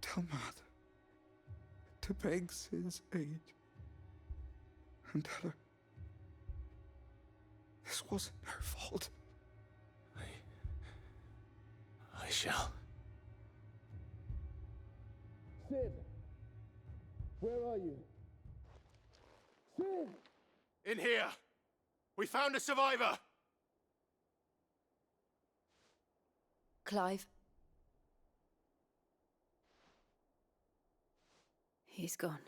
Tell Mother to beg Sid's aid and tell her this wasn't her fault. I shall. Sid, where are you? Sid! In here! We found a survivor! Clive. He's gone.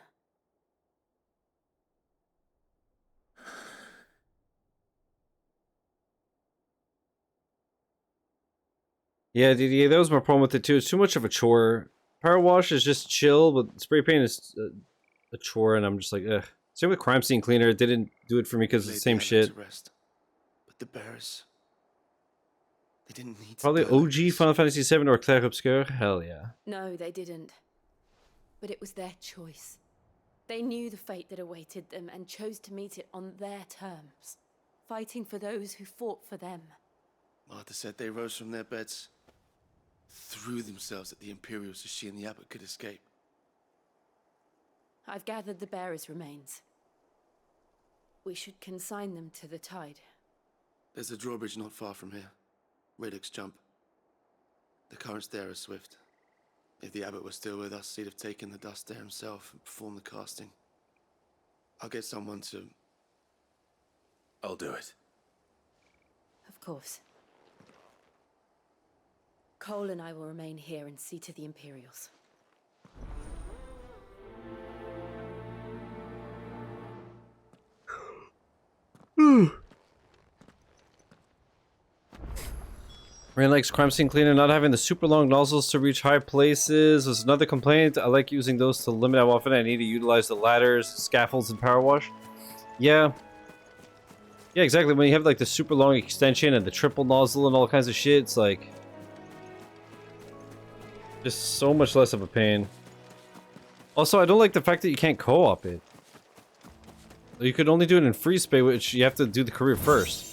Yeah, dude, that was my problem with it too. It's too much of a chore. Power wash is just chill, but spray paint is a chore, and I'm just like, ugh. Same with crime scene cleaner. It didn't do it for me because it's the same shit. But the bearers, they didn't need Probably to go like OG this. Final Fantasy VII or Clair Obscur. Hell yeah. No, they didn't. But it was their choice. They knew the fate that awaited them and chose to meet it on their terms, fighting for those who fought for them. Martha said they rose from their beds, threw themselves at the Imperials so she and the Abbot could escape. I've gathered the bearers' remains. We should consign them to the tide. There's a drawbridge not far from here. Radix Jump. The currents there are swift. If the Abbot was still with us, he'd have taken the dust there himself and performed the casting. I'll get someone to... I'll do it. Of course. Cole and I will remain here and see to the Imperials. Rain likes crime scene cleaner not having the super long nozzles to reach high places was another complaint. I like using those to limit how often I need to utilize the ladders, scaffolds, and power wash. Yeah. Yeah, exactly. When you have like the super long extension and the triple nozzle and all kinds of shit, it's like just so much less of a pain. Also, I don't like the fact that you can't co-op it. You could only do it in free spay, which you have to do the career first.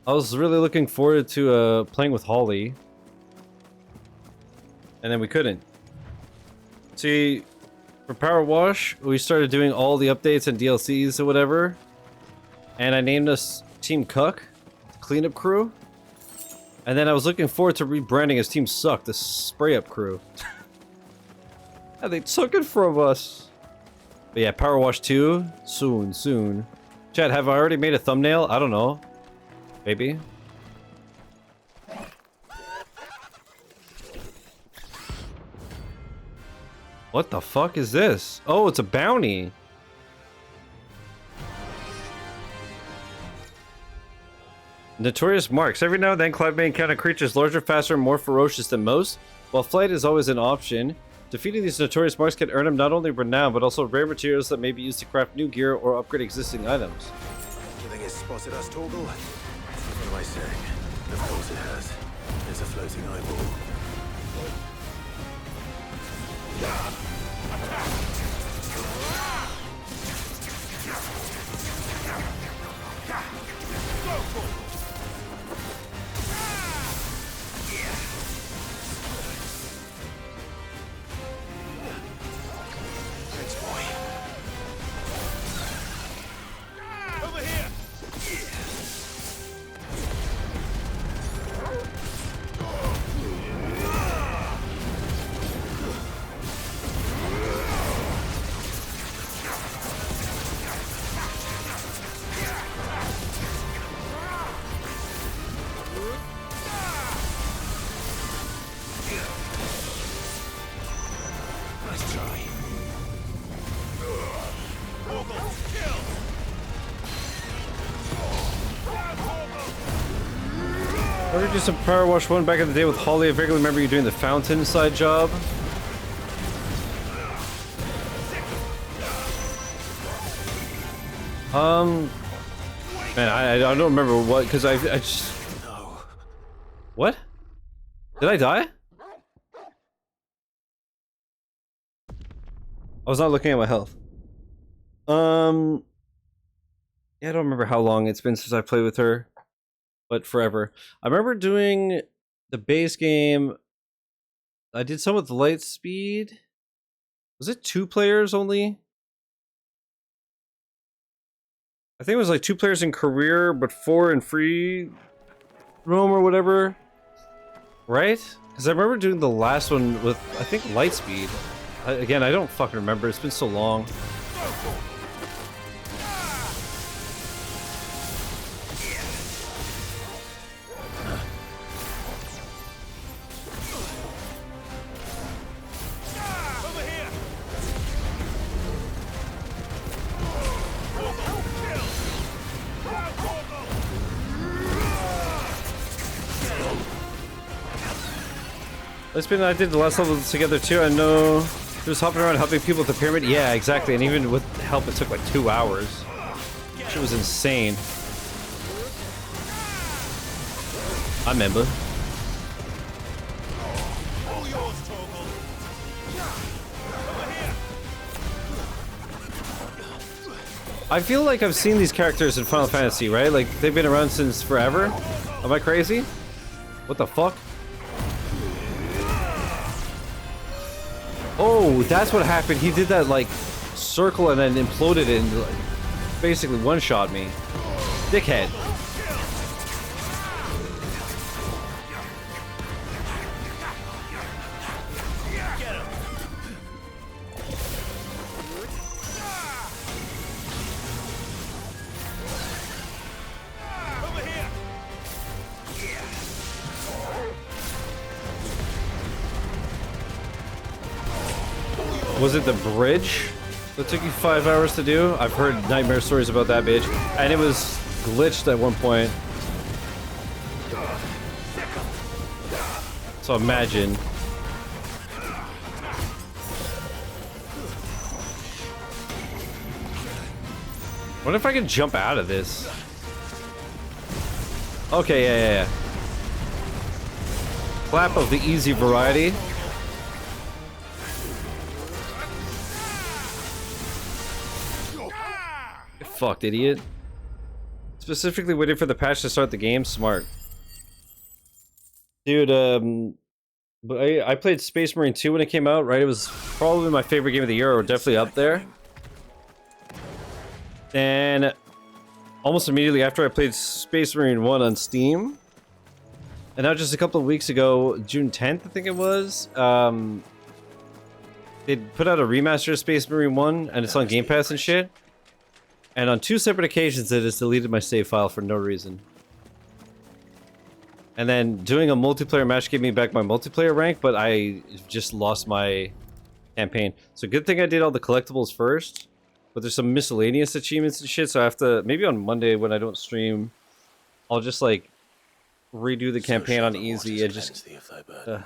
I was really looking forward to playing with Holly. And then we couldn't. See, for Power Wash, we started doing all the updates and DLCs or whatever. And I named us Team Cuck, cleanup crew. And then I was looking forward to rebranding as Team Suck, the spray up crew. And they took it from us. But yeah, Power Wash 2, soon. Chad, have I already made a thumbnail? I don't know. Maybe. What the fuck is this? Oh, it's a bounty. Notorious marks. Every now and then, Clive may encounter creatures larger, faster, and more ferocious than most. While flight is always an option, defeating these notorious marks can earn him not only renown, but also rare materials that may be used to craft new gear or upgrade existing items. Do you think it's spotted us, Torgal? What am I saying? Of course it has. There's a floating eyeball. Thanks, boy. Over here! do some Power Wash 1 back in the day with Holly. I vaguely remember you doing the fountain side job. Man, I don't remember what, because I just... No. What? Did I die? I was not looking at my health. Yeah, I don't remember how long it's been since I played with her, but forever. I remember doing the base game. I did some with light speed. Was it 2 players only? I think it was like 2 players in career, but 4 in free roam or whatever. Right? Because I remember doing the last one with, I think, light speed. Again, I don't fucking remember. It's been so long. I did the last level together too. I know he was hopping around helping people with the pyramid. Yeah, exactly. And even with help, it took like 2 hours. Shit was insane. I remember. I feel like I've seen these characters in Final Fantasy, right? Like they've been around since forever. Am I crazy? What the fuck? Oh, that's what happened. He did that, like, circle and then imploded it and like, basically one-shot me. Dickhead. Was it the bridge that took you 5 hours to do? I've heard nightmare stories about that bitch. And it was glitched at one point. So imagine. What if I can jump out of this? Okay, yeah. Clap of the easy variety. Fucked, idiot. Specifically waiting for the patch to start the game. Smart. Dude, but I played Space Marine 2 when it came out, right? It was probably my favorite game of the year, or definitely up there. And almost immediately after, I played Space Marine 1 on Steam. And now just a couple of weeks ago, June 10th, I think it was, they put out a remaster of Space Marine 1, and it's on Game Pass and shit. And on 2 separate occasions, it has deleted my save file for no reason. And then doing a multiplayer match gave me back my multiplayer rank, but I just lost my campaign. So good thing I did all the collectibles first. But there's some miscellaneous achievements and shit, so I have to... Maybe on Monday when I don't stream, I'll just, like, redo the campaign on easy and just... oh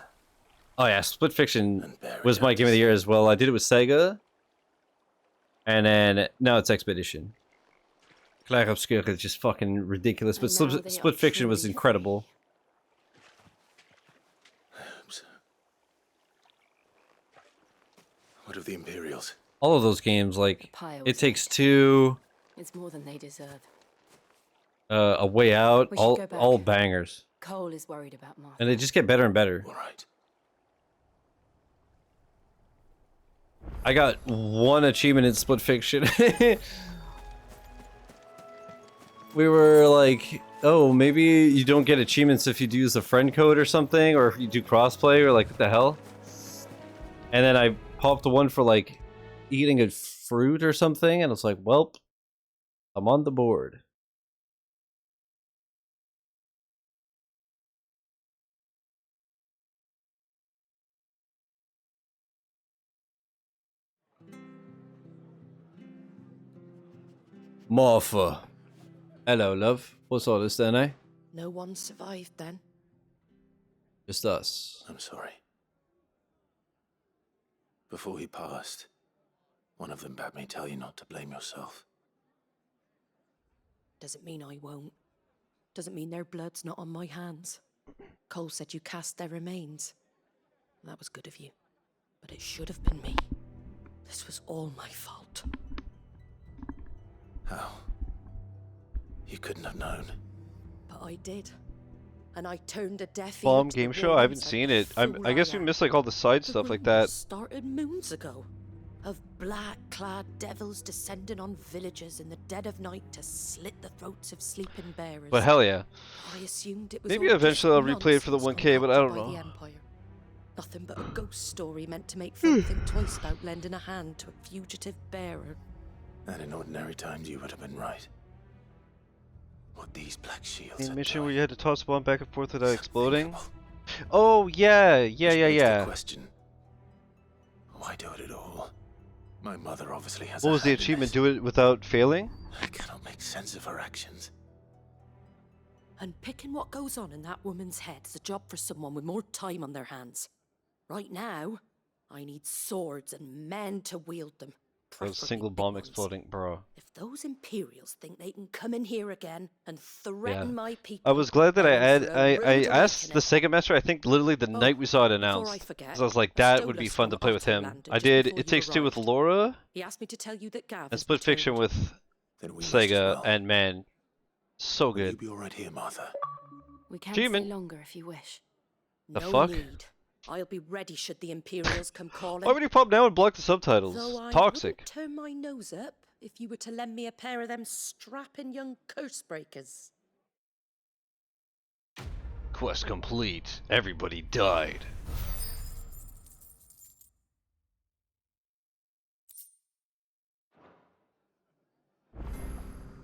yeah, Split Fiction was my game of the year as well. I did it with Sega. And then now it's Expedition. Claire Obscure is just fucking ridiculous, but Split Fiction was incredible. What of the Imperials? All of those games, like, It Takes Two, It's more than they deserve. A Way Out, all bangers. Cole is worried about Martha. And they just get better and better. All right. I got 1 achievement in Split Fiction. We were like, oh, maybe you don't get achievements if you do use a friend code or something, or if you do crossplay, or like, what the hell? And then I popped one for like eating a fruit or something, and it's like, welp, I'm on the board. Martha. Hello, love. What's all this then, eh? No one survived then. Just us. I'm sorry. Before he passed, one of them bade me tell you not to blame yourself. Doesn't mean I won't. Doesn't mean their blood's not on my hands. Cole said you cast their remains. That was good of you. But it should have been me. This was all my fault. How? You couldn't have known. But I did. And I turned a deaf ear Bomb to the game show? I haven't warnings seen like it. the fool I guess we am. missed like all the side stuff like that. Started moons ago. Of black-clad devils descending on villages in the dead of night to slit the throats of sleeping bearers. But hell yeah. I assumed it was Maybe all eventually I'll just replay it for the nonsense 1K, but I don't concocted by know. the Empire. Nothing but a ghost story meant to make folk think twice about lending a hand to a fugitive bearer. And in ordinary times you would have been right. What these black shields The had mission done. where you had to toss a bomb back and forth without exploding? Oh yeah, Which begs the yeah. question, why do it at all? My mother obviously has What a was the hand in achievement? it. Do it without failing? I cannot make sense of her actions. And picking what goes on in that woman's head is a job for someone with more time on their hands. Right now, I need swords and men to wield them. That was a single bomb exploding, bro. If those Imperials think they can come in here again and threaten my people, I was glad that I rude asked the Sega Master, I think literally the night we saw it announced. I forget, Because I was like, I that stole would us be from fun to play with him. Otto I Land did just It before you Takes Two with arrived. Laura, he asked me to tell you that Gav and has Split Fiction returned. with Then we must Sega, as well. and man, so Will you good. be all right here, Martha? We can Achievement. stay longer if you wish. The No fuck? need. I'll be ready should the Imperials come calling. Why would you pop now and block the subtitles? Though I Toxic. wouldn't turn my nose up if you were to lend me a pair of them strapping young curse breakers. Quest complete. Everybody died.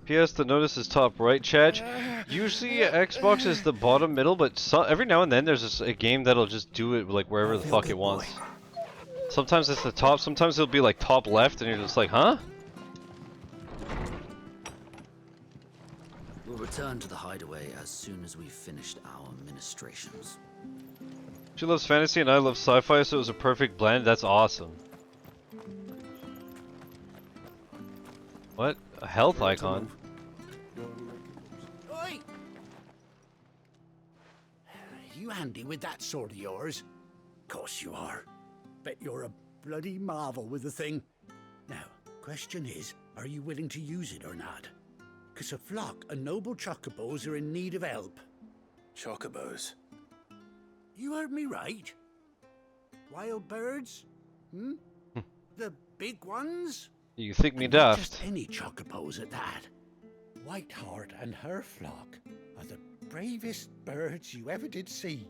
PS, the notice is top right, chat. Usually Xbox is the bottom middle, but every now and then there's just a game that'll just do it like wherever the fuck it wants. Sometimes it's the top, sometimes it'll be like top left, and you're just like, huh? We'll return to the hideaway as soon as we've finished our ministrations. She loves fantasy and I love sci-fi, so it was a perfect blend. That's awesome. What? A health icon? Oi! You handy with that sword of yours? Course you are. Bet you're a bloody marvel with the thing. Now, question is, are you willing to use it or not? 'Cause a flock of noble chocobos are in need of help. Chocobos? You heard me right. Wild birds? Hmm? The big ones? You think me And not daft? just any chocobos at that. Whiteheart and her flock are the bravest birds you ever did see.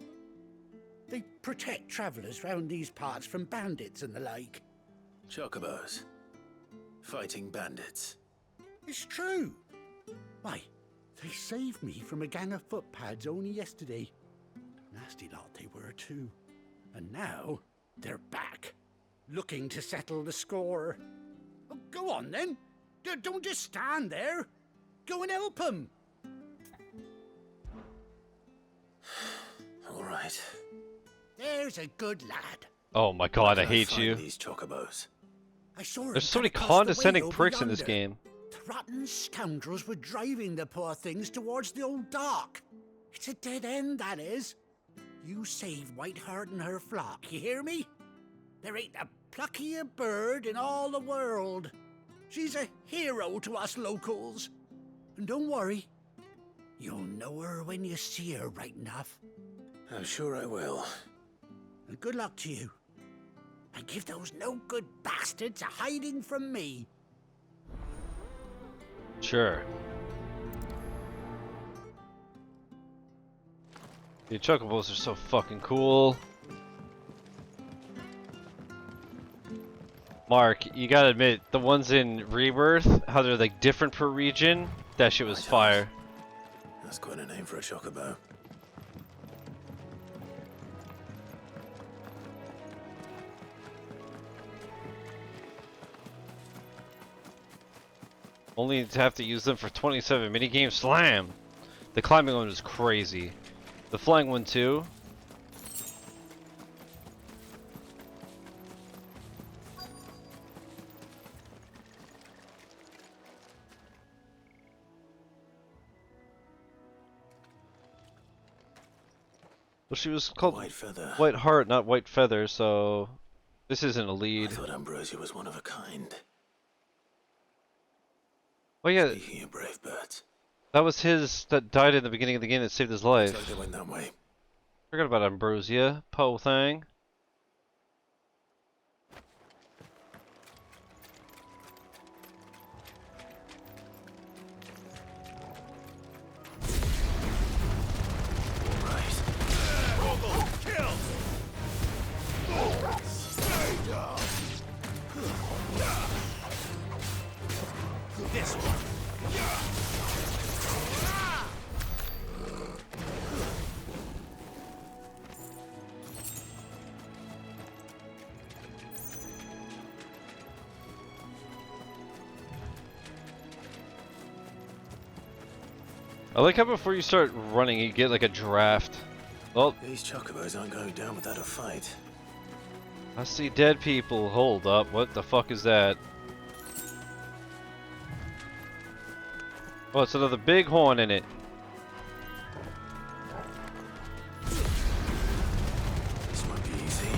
They protect travellers round these parts from bandits and the like. Chocobos? Fighting bandits? It's true. Why, they saved me from a gang of footpads only yesterday. Nasty lot they were too. And now they're back, looking to settle the score. Oh, go on then. Don't just stand there. Go and help them. All right. There's a good lad. Oh my god, I Where can hate find you. These chocobos. I saw him There's so many come across the way condescending over pricks in this yonder. game. The rotten scoundrels were driving the poor things towards the old dock. It's a dead end, that is. You save Whiteheart and her flock, you hear me? There ain't a pluckier bird in all the world. She's a hero to us locals. And don't worry, you'll know her when you see her right enough. I'm sure I will. And good luck to you. And give those no-good bastards a hiding from me. Sure. The Chocobos are so fucking cool. Mark, you gotta admit, the ones in Rebirth, how they're like different per region, that shit was fire. That's quite a name for a chocobo. Only to have to use them for 27 minigame slam. The climbing one was crazy. The flying one too. Well, she was called White Feather. White Heart, not White Feather, so this isn't a I lead. thought Ambrosia was one of a kind. Oh yeah, Speaking of brave birds, that was his that died in the beginning of the game that saved his life. looks like they went that way. Forgot about Ambrosia, Poe thing. This one. I like how before you start running, you get like a draft. Well, These Chocobos aren't going down without a fight. I see dead people. Hold up, what the fuck is that? Oh, it's another big horn in it. This might be easy.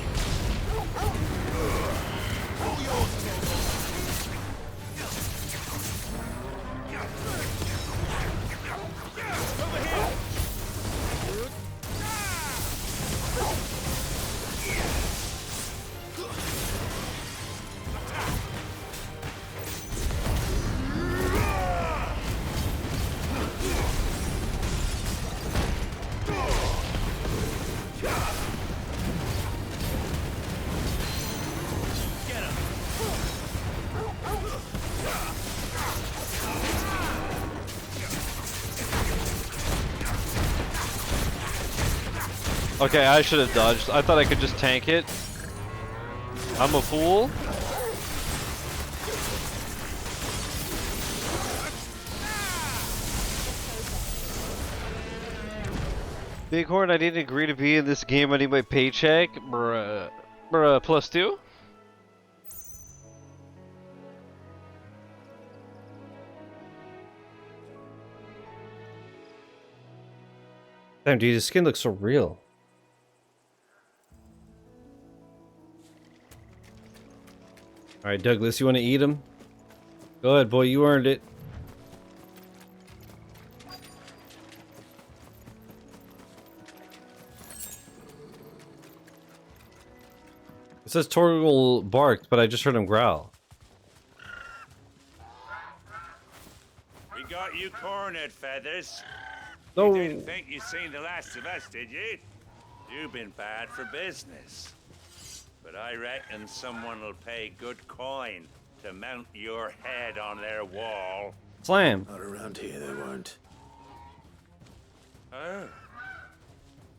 Okay, I should have dodged. I thought I could just tank it. I'm a fool. Bighorn, I didn't agree to be in this game. I need my paycheck. Bruh. Bruh, +2? Damn, dude, his skin looks so real. Alright, Douglas, you want to eat him? Go ahead, boy, you earned it. It says Torgal barked, but I just heard him growl. We got you cornered, Feathers. No. You didn't think you'd seen the last of us, did you? You've been bad for business. But I reckon someone will pay good coin to mount your head on their wall. Slam. Not around here, they won't. Oh.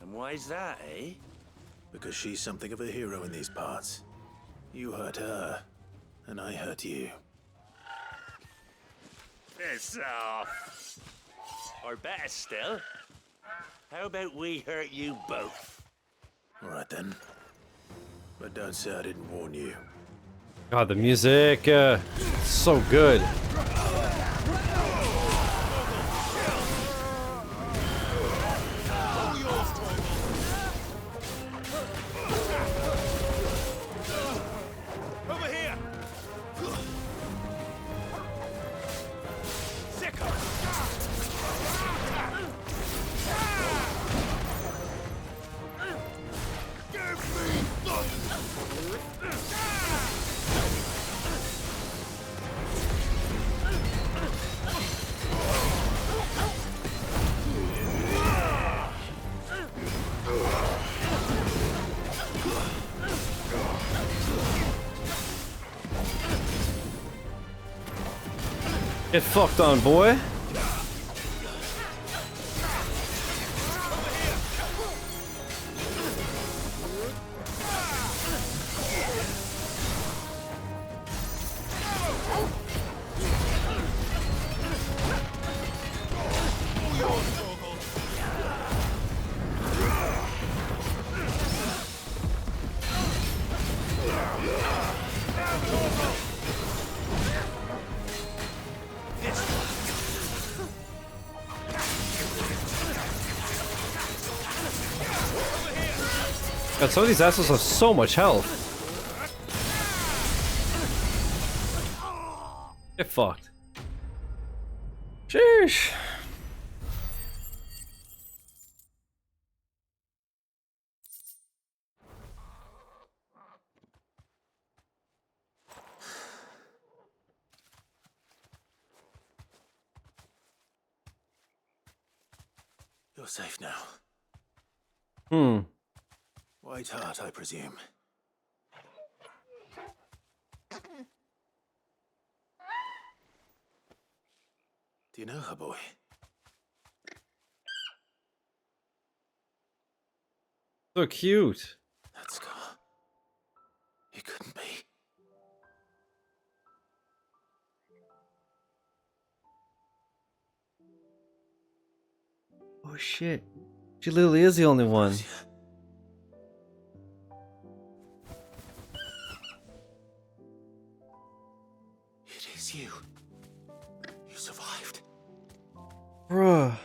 And why's that, eh? Because she's something of a hero in these parts. You hurt her, and I hurt you. Piss off. Or better still, how about we hurt you both? All right then. But don't say I didn't warn you. God, the music, so good. Over here. Get fucked on, boy. God, some of these assholes have so much health. Get fucked. Sheesh. You're safe now. Hmm. White Heart, I presume. Do you know her, boy? So cute. That scar. It couldn't be. Oh shit. She literally is the only one. It is you. You survived. Bruh.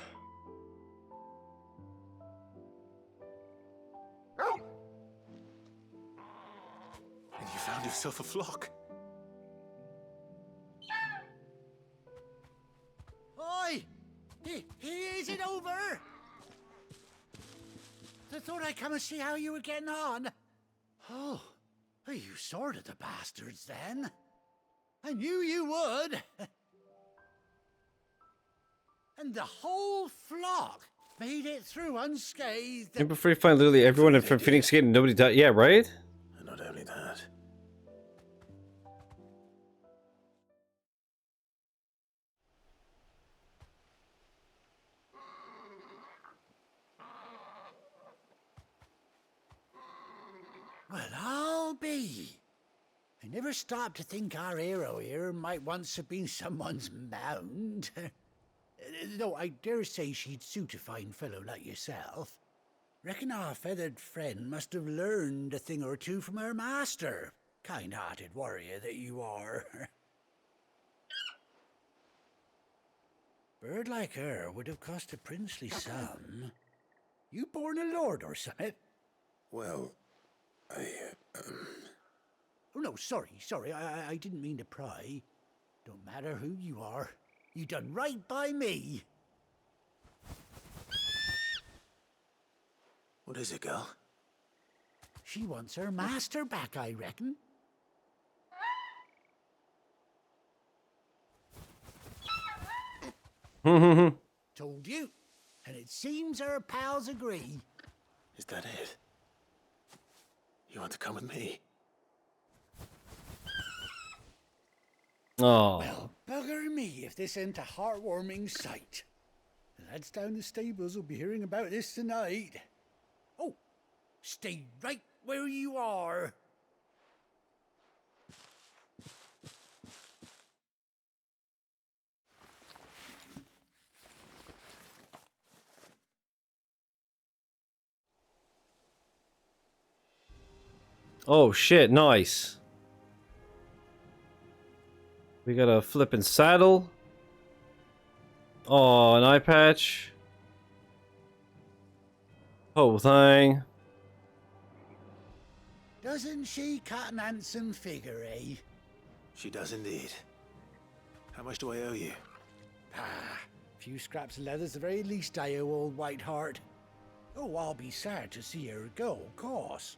And you found yourself a flock. Oi! Is it over? I thought I'd come and see how you were getting on. Oh, you sorted the bastards then. I knew you would. And the whole flock made it through unscathed. And before you find literally everyone from Phoenix Gate and nobody died. Yeah, right? And not only that. Well, I'll be. I never stopped to think our hero here might once have been someone's mount. Though I dare say she'd suit a fine fellow like yourself. Reckon our feathered friend must have learned a thing or two from her master. Kind-hearted warrior that you are. Bird like her would have cost a princely sum. You born a lord or something? Well, Oh, no, sorry. I didn't mean to pry. Don't matter who you are. You done right by me. What is it, girl? She wants her master back, I reckon. Told you. And it seems her pals agree. Is that it? You want to come with me? Oh. Well, bugger me if this ain't a heartwarming sight. The lads down the stables will be hearing about this tonight. Oh, stay right where you are. Oh shit, nice. We got a flippin' saddle. Oh, an eye patch. Whole thing. Doesn't she cut an handsome figure, eh? She does indeed. How much do I owe you? Ah, a few scraps of leather's the very least I owe old Whiteheart. Oh, I'll be sad to see her go, of course.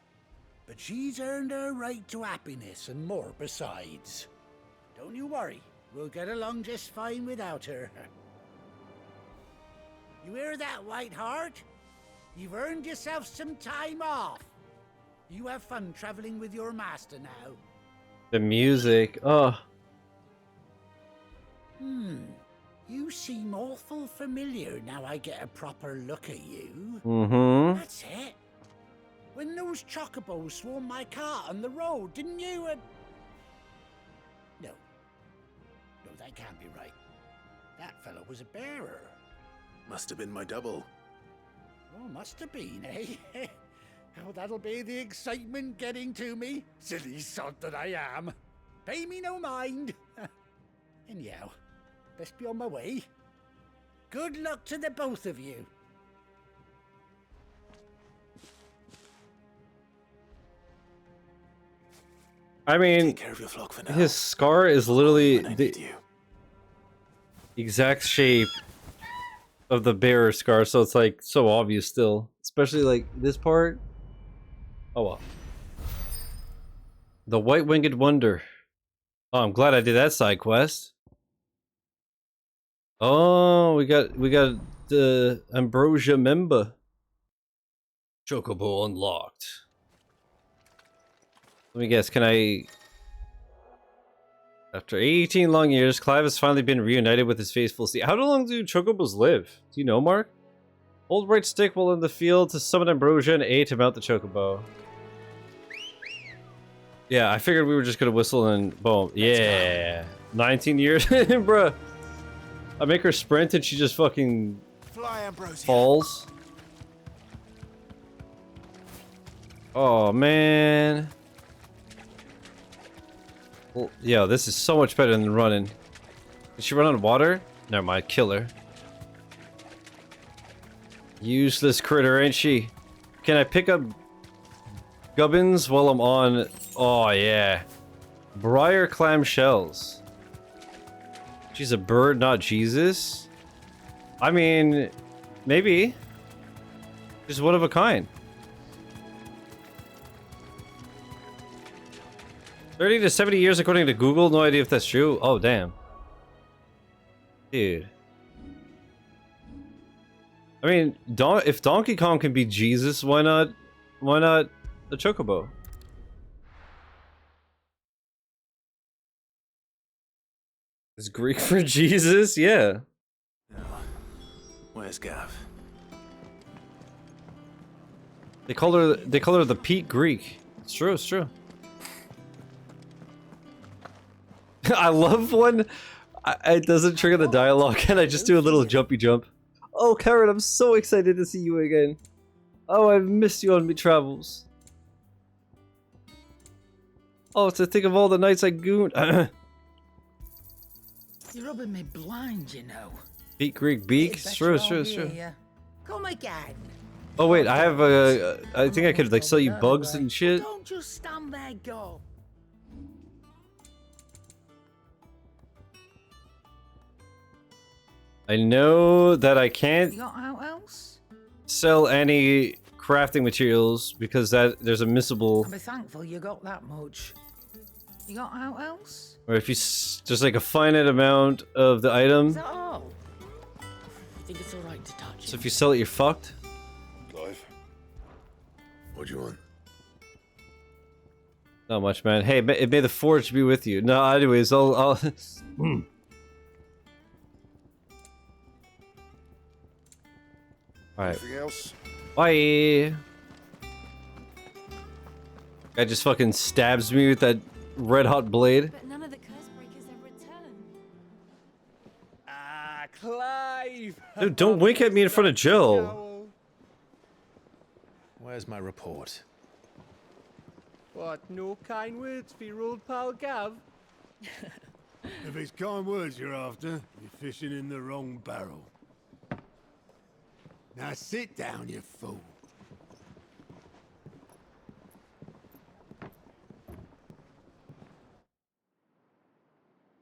But she's earned her right to happiness and more besides. Don't you worry, we'll get along just fine without her. You hear that, Whiteheart? You've earned yourself some time off. You have fun traveling with your master now. The music. Oh. You seem awful familiar now I get a proper look at you. Mm-hmm. That's it. When those Chocobos swarmed my cart on the road, didn't you? No, that can't be right. That fellow was a bearer. Must have been my double. Oh, must have been, eh? Oh, that'll be the excitement getting to me. Silly sod that I am. Pay me no mind. Anyhow, best be on my way. Good luck to the both of you. I mean, Take care of your flock for now. his scar is literally When I the need you. exact shape of the bearer scar, so it's like so obvious still. Especially like this part. Oh well. The White-Winged Wonder. Oh, I'm glad I did that side quest. Oh, we got the Ambrosia member. Chocobo unlocked. Let me guess, can I... After 18 long years, Clive has finally been reunited with his faithful steed. How long do Chocobos live? Do you know, Mark? Hold right stick while in the field to summon Ambrosia and A to mount the Chocobo. Yeah, I figured we were just gonna whistle and boom. Yeah. 19 years? Bruh. I make her sprint and she just fucking falls. Oh, man. Well, yeah, this is so much better than running. Did she run on water? Never mind, kill her. Useless critter, ain't she? Can I pick up gubbins while I'm on... Oh, yeah. Briar clam shells. She's a bird, not Jesus. I mean, maybe. She's one of a kind. 30 to 70 years according to Google. No idea if that's true. Oh, damn. Dude. I mean, if Donkey Kong can be Jesus, why not the Chocobo? Is Greek for Jesus? Yeah. Where's Gav? They call her the Pete Greek. It's true, it's true. I love when it doesn't trigger the dialogue and I just do a little jumpy jump. Oh, Karen, I'm so excited to see you again. Oh, I've missed you on me travels. Oh, to think of all the nights I gooned. You're rubbing me blind, you know. Pete Greek beak? It's true, it's true, it's true. Come again. Oh wait, I have a... I think I could like sell you bugs and shit. Don't just stand there, go. I know that I can't You got out else? sell any crafting materials because there's a missable... I'll be thankful you got that much. You got out else? Or if you just like a finite amount of the item. Is that all? You think it's alright to touch So if you sell it, you're fucked. Clive, what do you want? Not much, man. Hey, may the forge be with you. No, anyways, I'll Alright. Anything else? Bye. Guy just fucking stabs me with that red hot blade. But none of the curse breakers have returned. Ah, Clive! Dude, don't wink at me in front of Jill. Where's my report? What, no kind words for your old pal Gav? If it's kind words you're after, you're fishing in the wrong barrel. Now sit down, you fool.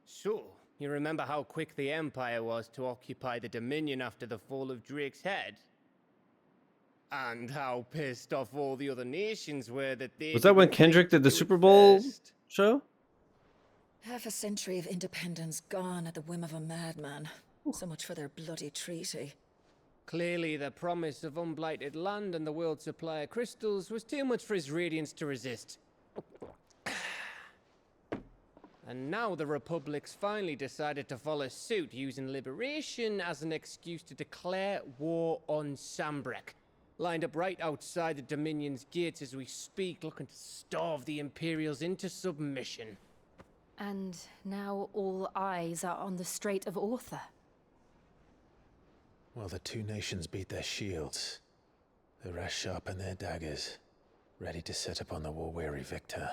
So, you remember how quick the Empire was to occupy the Dominion after the fall of Drake's head? And how pissed off all the other nations were that they... Was that when Kendrick did the Super Bowl show? Half a century of independence gone at the whim of a madman. So much for their bloody treaty. Clearly, the promise of unblighted land and the world's supply of crystals was too much for his radiance to resist. And now the Republic's finally decided to follow suit, using liberation as an excuse to declare war on Sambrek. Lined up right outside the Dominion's gates as we speak, looking to starve the Imperials into submission. And now all eyes are on the Strait of Author. Well, the two nations beat their shields. The rest sharpen their daggers, ready to set upon the war-weary victor.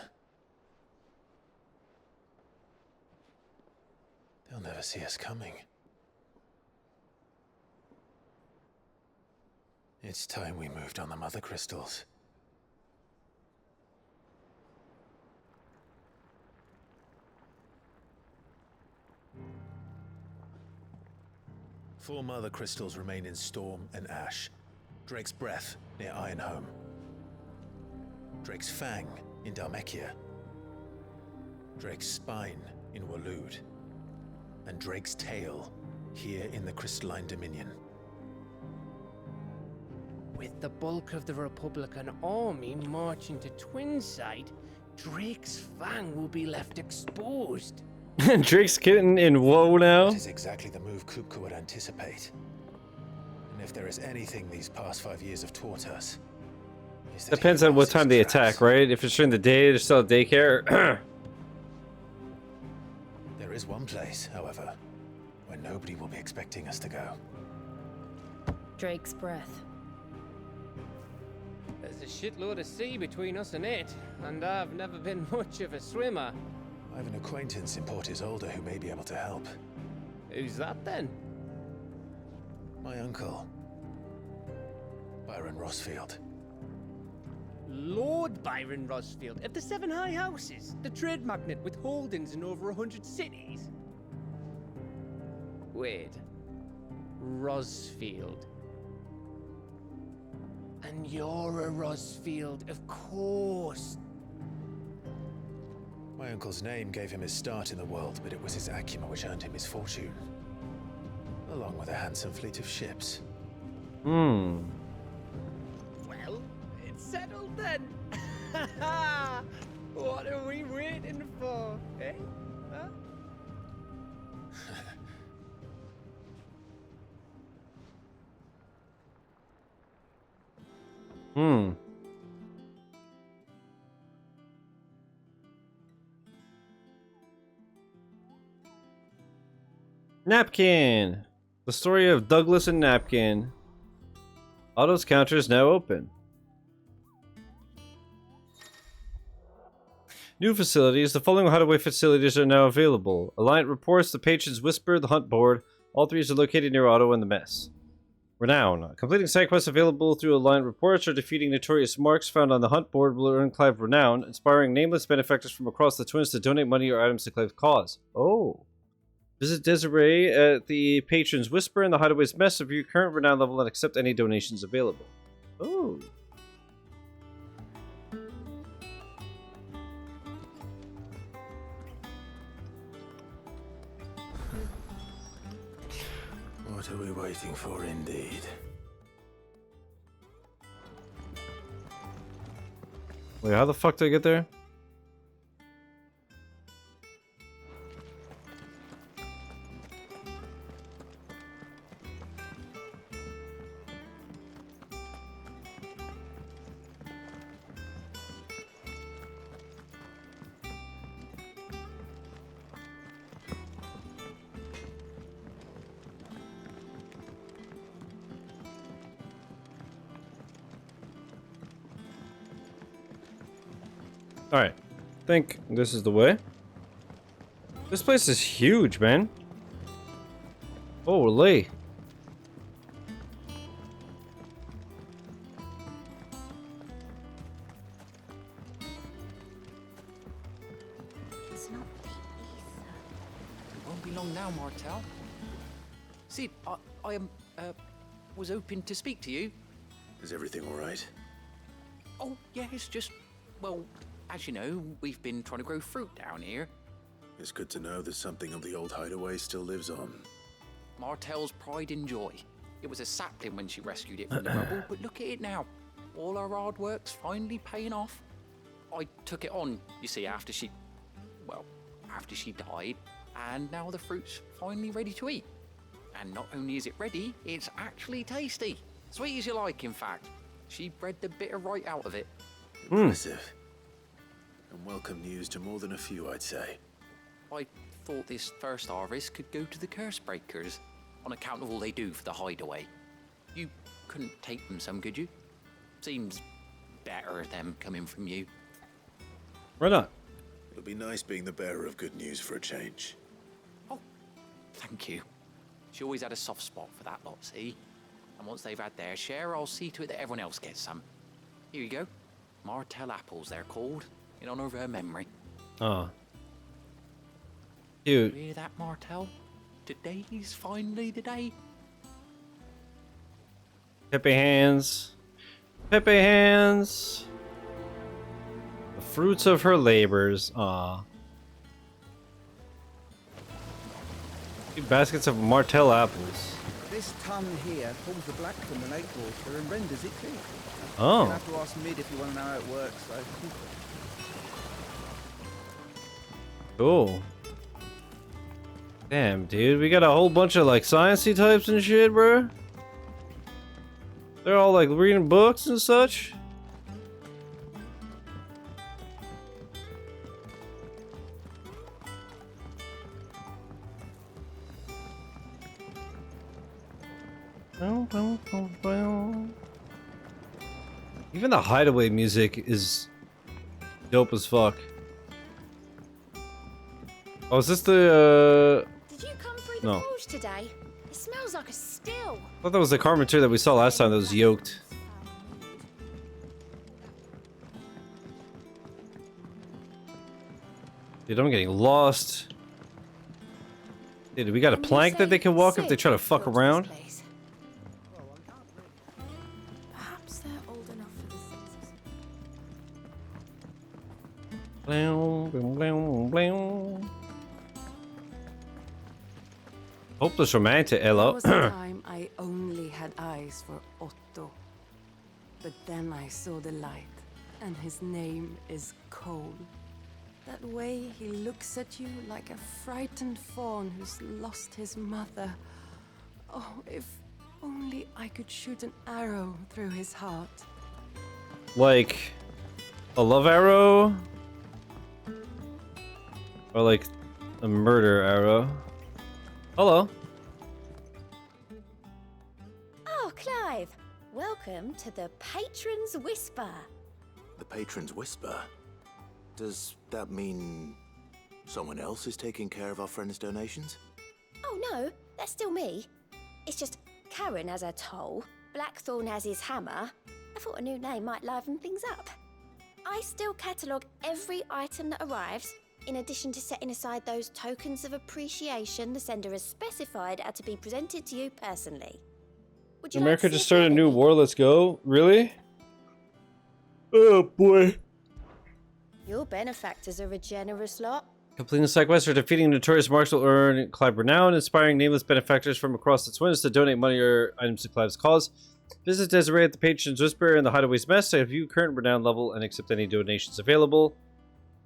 They'll never see us coming. It's time we moved on the mother crystals. 4 mother crystals remain in Storm and Ash. Drake's Breath near Ironhome. Drake's Fang in Dhalmekia. Drake's Spine in Waloed. And Drake's Tail here in the Crystalline Dominion. With the bulk of the Republican army marching to Twinside, Drake's Fang will be left exposed. Drake's getting in woe now. That is exactly the move Kupka would anticipate. And if there is anything these past 5 years have taught us, is that Depends on what time they attack, right? If it's during the day, there's still daycare. There is one place, however, where nobody will be expecting us to go. Drake's Breath. There's a shitload of sea between us and it, and I've never been much of a swimmer. I have an acquaintance in Port Isolde who may be able to help. Who's that then? My uncle, Byron Rosfield. Lord Byron Rosfield of the 7 High Houses, the trade magnate with holdings in over 100 cities. Wait, Rosfield. And you're a Rosfield, of course. My uncle's name gave him his start in the world, but it was his acumen which earned him his fortune. Along with a handsome fleet of ships. Hmm. Well, it's settled then. What are we waiting for, eh? Huh? Hmm. Napkin. The story of Douglas and Napkin. Otto's counter is now open. New facilities. The following hideaway facilities are now available. Alliant reports, the Patrons Whisper, the Hunt Board. All 3 are located near Otto and the Mess. Renown. Completing side quests available through Alliant reports or defeating notorious marks found on the Hunt Board will earn Clive Renown, inspiring nameless benefactors from across the Twins to donate money or items to Clive's cause. Oh. Visit Desiree at the Patrons Whisper and the Hideaway's Mess to view your current Renown level and accept any donations available. Oh. What are we waiting for, indeed? Wait, how the fuck did I get there? Alright, I think this is the way. This place is huge, man. Holy. It's not the ether. It won't be long now, Martel. See, I was hoping to speak to you. Is everything all right? Oh, yeah, it's just, well, as you know, we've been trying to grow fruit down here. It's good to know that something of the old hideaway still lives on. Martel's pride and joy. It was a sapling when she rescued it from the rubble, but look at it now. All our hard work's finally paying off. I took it on, you see, after she died, and now the fruit's finally ready to eat. And not only is it ready, it's actually tasty. Sweet as you like, in fact. She bred the bitter right out of it. Impressive. And welcome news to more than a few, I'd say. I thought this first harvest could go to the curse breakers, on account of all they do for the hideaway. You couldn't take them some, could you? Seems better them coming from you. Why not? It'll be nice being the bearer of good news for a change. Oh, thank you. She always had a soft spot for that lot, see? And once they've had their share, I'll see to it that everyone else gets some. Here you go. Martel apples, they're called, in honor of her memory. Oh. Cute. Hear that, Martel? Today's finally the day. Pepe hands. Pepe hands. The fruits of her labors. Aw. 2 baskets of Martell apples. This ton here pulls the black from the lake water and renders it clear. Oh. You'll have to ask Mid if you want to know how it works, though. Cool. Damn, dude, we got a whole bunch of like sciencey types and shit, bro. They're all like reading books and such. Even the hideaway music is dope as fuck. Oh, is this the Did you come through the forge today? It smells like a still. I thought that was the carpenter that we saw last time that was yoked. Dude, I'm getting lost. Dude, we got a plank that they can walk if they try to fuck around? Perhaps they're old enough for the sixes. Blow, blow, blow, blow. Hopeless romantic, There hello. was a time I only had eyes for Otto. But then I saw the light, and his name is Cole. That way he looks at you like a frightened fawn who's lost his mother. Oh, if only I could shoot an arrow through his heart. Like a love arrow? Or like a murder arrow? Hello. Oh, Clive. Welcome to the Patron's Whisper. The Patron's Whisper? Does that mean someone else is taking care of our friend's donations? Oh no, that's still me. It's just Karen has her toll, Blackthorn has his hammer. I thought a new name might liven things up. I still catalogue every item that arrives, in addition to setting aside those tokens of appreciation the sender has specified are to be presented to you personally. Would you America like to just see started a new war, let's go. Really? Oh boy. Your benefactors are a generous lot. Completing the side quest or defeating notorious marks will earn Clive renown, inspiring nameless benefactors from across its windows to donate money or items to Clive's cause. Visit Desiree at the Patron's Whisper in the Hideaway's Mess to view current renown level and accept any donations available.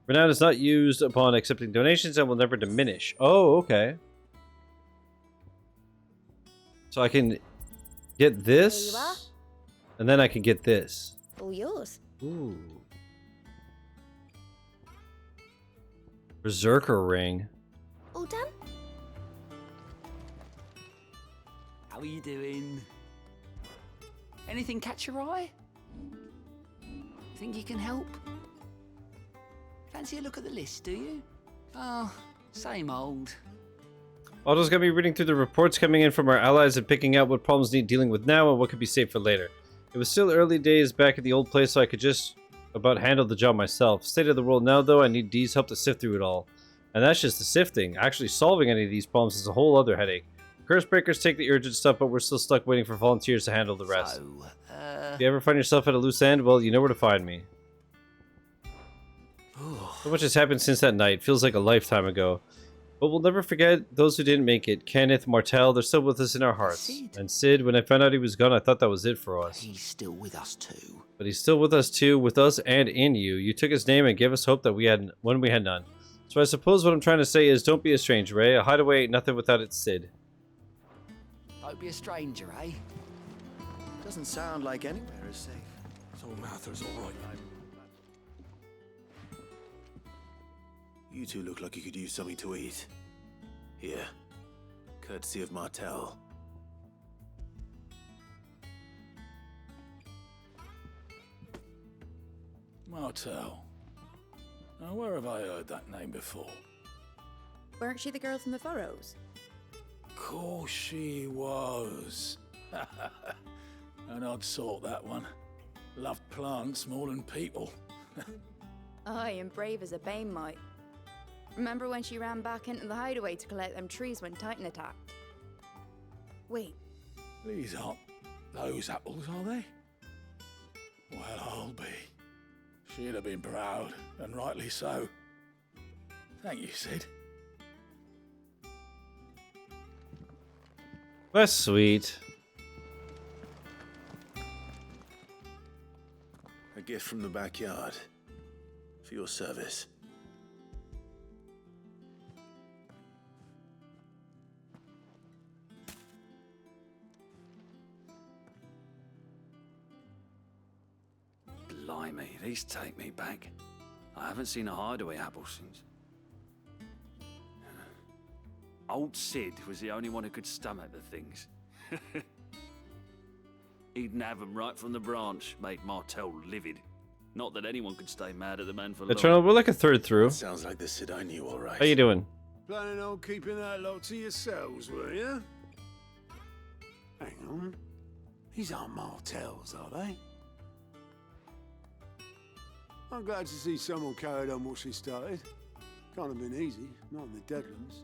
Renown is not used upon accepting donations and will never diminish. Oh, okay. So I can get this, There you are. and then I can get this. All yours. Ooh. Berserker ring. All done? How are you doing? Anything catch your eye? Think you can help? Fancy a look at the list, do you? Oh, same old. Otto's gonna be reading through the reports coming in from our allies and picking out what problems need dealing with now and what could be saved for later. It was still early days back at the old place, so I could just about handle the job myself. State of the world now, though, I need Dee's help to sift through it all. And that's just the sifting. Actually solving any of these problems is a whole other headache. Curse breakers take the urgent stuff, but we're still stuck waiting for volunteers to handle the rest. If you ever find yourself at a loose end, well, you know where to find me. So much has happened since that night. Feels like a lifetime ago. But we'll never forget those who didn't make it. Kenneth, Martell, they're still with us in our hearts. Sid. And Sid, when I found out he was gone, I thought that was it for us. He's still with us too. But he's still with us too, with us and in you. You took his name and gave us hope that we had when we had none. So I suppose what I'm trying to say is don't be a stranger, Ray. A hideaway ain't nothing without its Sid. Don't be a stranger, eh? Doesn't sound like anywhere is safe. So Martha's all right. You two look like you could use something to eat. Here, courtesy of Martell. Martell. Now, where have I heard that name before? Weren't she the girl from the Furrows? Course she was. An odd sort, that one. Loved plants more than people. Aye, and brave as a bane mite. Remember when she ran back into the hideaway to collect them trees when Titan attacked? Wait, Please, Hop. Those apples, are they? Well, I'll be. She'd have been proud, and rightly so. Thank you, Sid. That's sweet. A gift from the backyard. For your service. Blimey, these take me back. I haven't seen a hideaway apple since. Old Sid was the only one who could stomach the things. He'd nab them right from the branch, made Martel livid. Not that anyone could stay mad at the man for long. Eternal, we're like a third through. Sounds like the Sid I knew, all right. How you doing? Planning on keeping that lot to yourselves, were you? Hang on. These aren't Martels, are they? I'm glad to see someone carried on what she started. Can't have been easy, not in the Deadlands.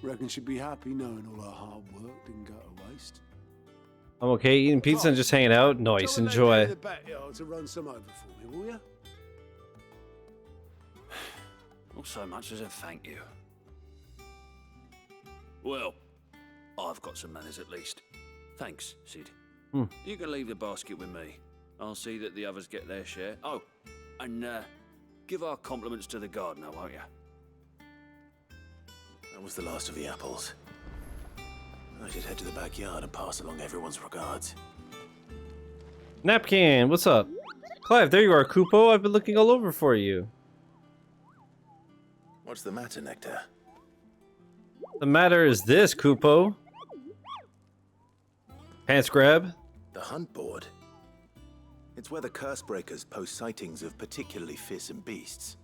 Reckon she'd be happy knowing all her hard work didn't go to waste. I'm okay, eating pizza and just hanging out. Nice, enjoy. The backyard to run some over for me, will you? Not so much as a thank you. Well, I've got some manners at least. Thanks, Sid. You can leave the basket with me. I'll see that the others get their share. Oh, and give our compliments to the gardener, won't you? That was the last of the apples. I should head to the backyard and pass along everyone's regards. Napkin, what's up? Clive, there you are, Kupo. I've been looking all over for you. What's the matter, Nectar? The matter is this, Kupo. Pants grab. The hunt board. It's where the curse breakers post sightings of particularly fearsome beasts.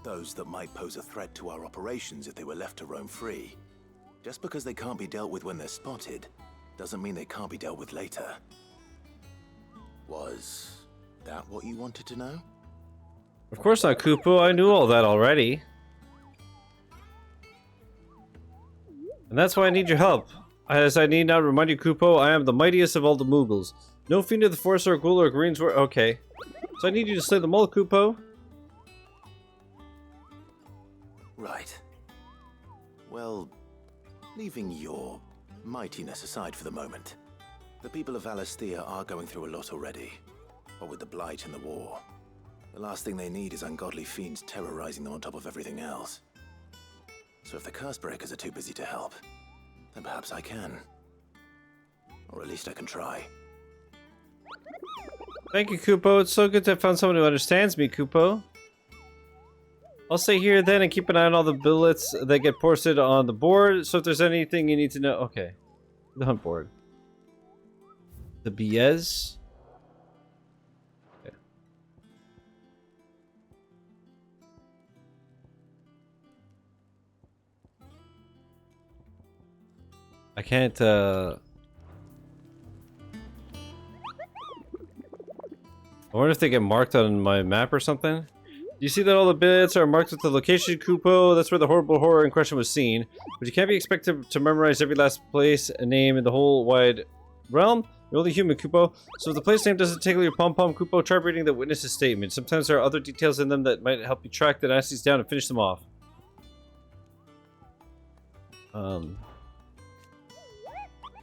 Those that might pose a threat to our operations if they were left to roam free. Just because they can't be dealt with when they're spotted, doesn't mean they can't be dealt with later. Was that what you wanted to know? Of course not, Kupo. I knew all that already. And that's why I need your help. As I need not remind you, Kupo, I am the mightiest of all the Moogles. No fiend of the Forest or Ghoul or Greens were okay. So I need you to slay them all, Kupo. Right. Well, leaving your mightiness aside for the moment, the people of Valisthea are going through a lot already. What with the Blight and the war. The last thing they need is ungodly fiends terrorizing them on top of everything else. So if the curse breakers are too busy to help, then perhaps I can. Or at least I can try. Thank you, Kupo. It's so good to have found someone who understands me, Kupo. I'll stay here then and keep an eye on all the billets that get posted on the board. So if there's anything you need to know... Okay. The hunt board. The BS. Okay. I can't, I wonder if they get marked on my map or something. You see that all the bits are marked with the location, Kupo? That's where the horrible horror in question was seen. But you can't be expected to memorize every last place and name in the whole wide realm. You're only human, Kupo. So if the place name doesn't tickle your pom-pom, Kupo, try reading the witness's statement. Sometimes there are other details in them that might help you track the nasties down and finish them off.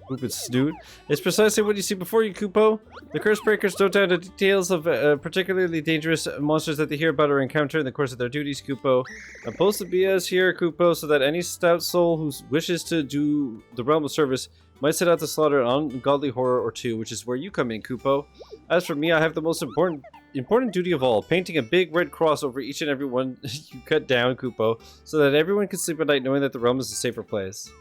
Stupid snoot. It's precisely what you see before you, Kupo. The curse breakers don't down the details of particularly dangerous monsters that they hear about or encounter in the course of their duties, Kupo. Now post the BS here, Kupo, so that any stout soul who wishes to do the realm of service might set out to slaughter an ungodly horror or two, which is where you come in, Kupo. As for me, I have the most important duty of all, painting a big red cross over each and every one you cut down, Kupo, so that everyone can sleep at night knowing that the realm is a safer place.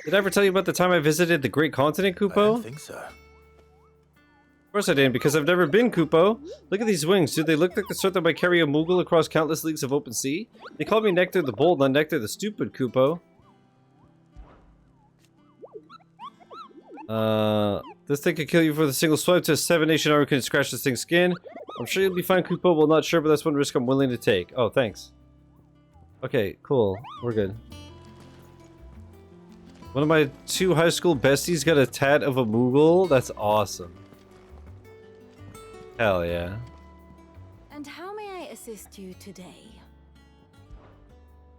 Did I ever tell you about the time I visited the Great Continent, Kupo? I don't think so. Of course I didn't, because I've never been, Kupo. Look at these wings. Do they look like the sort that might carry a Moogle across countless leagues of open sea? They call me Nectar the Bold, not Nectar the Stupid, Kupo. This thing could kill you with a single swipe to a 7-nation armor can scratch this thing's skin. I'm sure you'll be fine, Kupo. Well, not sure, but that's one risk I'm willing to take. Oh, thanks. Okay, cool. We're good. One of my 2 high school besties got a tat of a Moogle. That's awesome. Hell yeah. And how may I assist you today?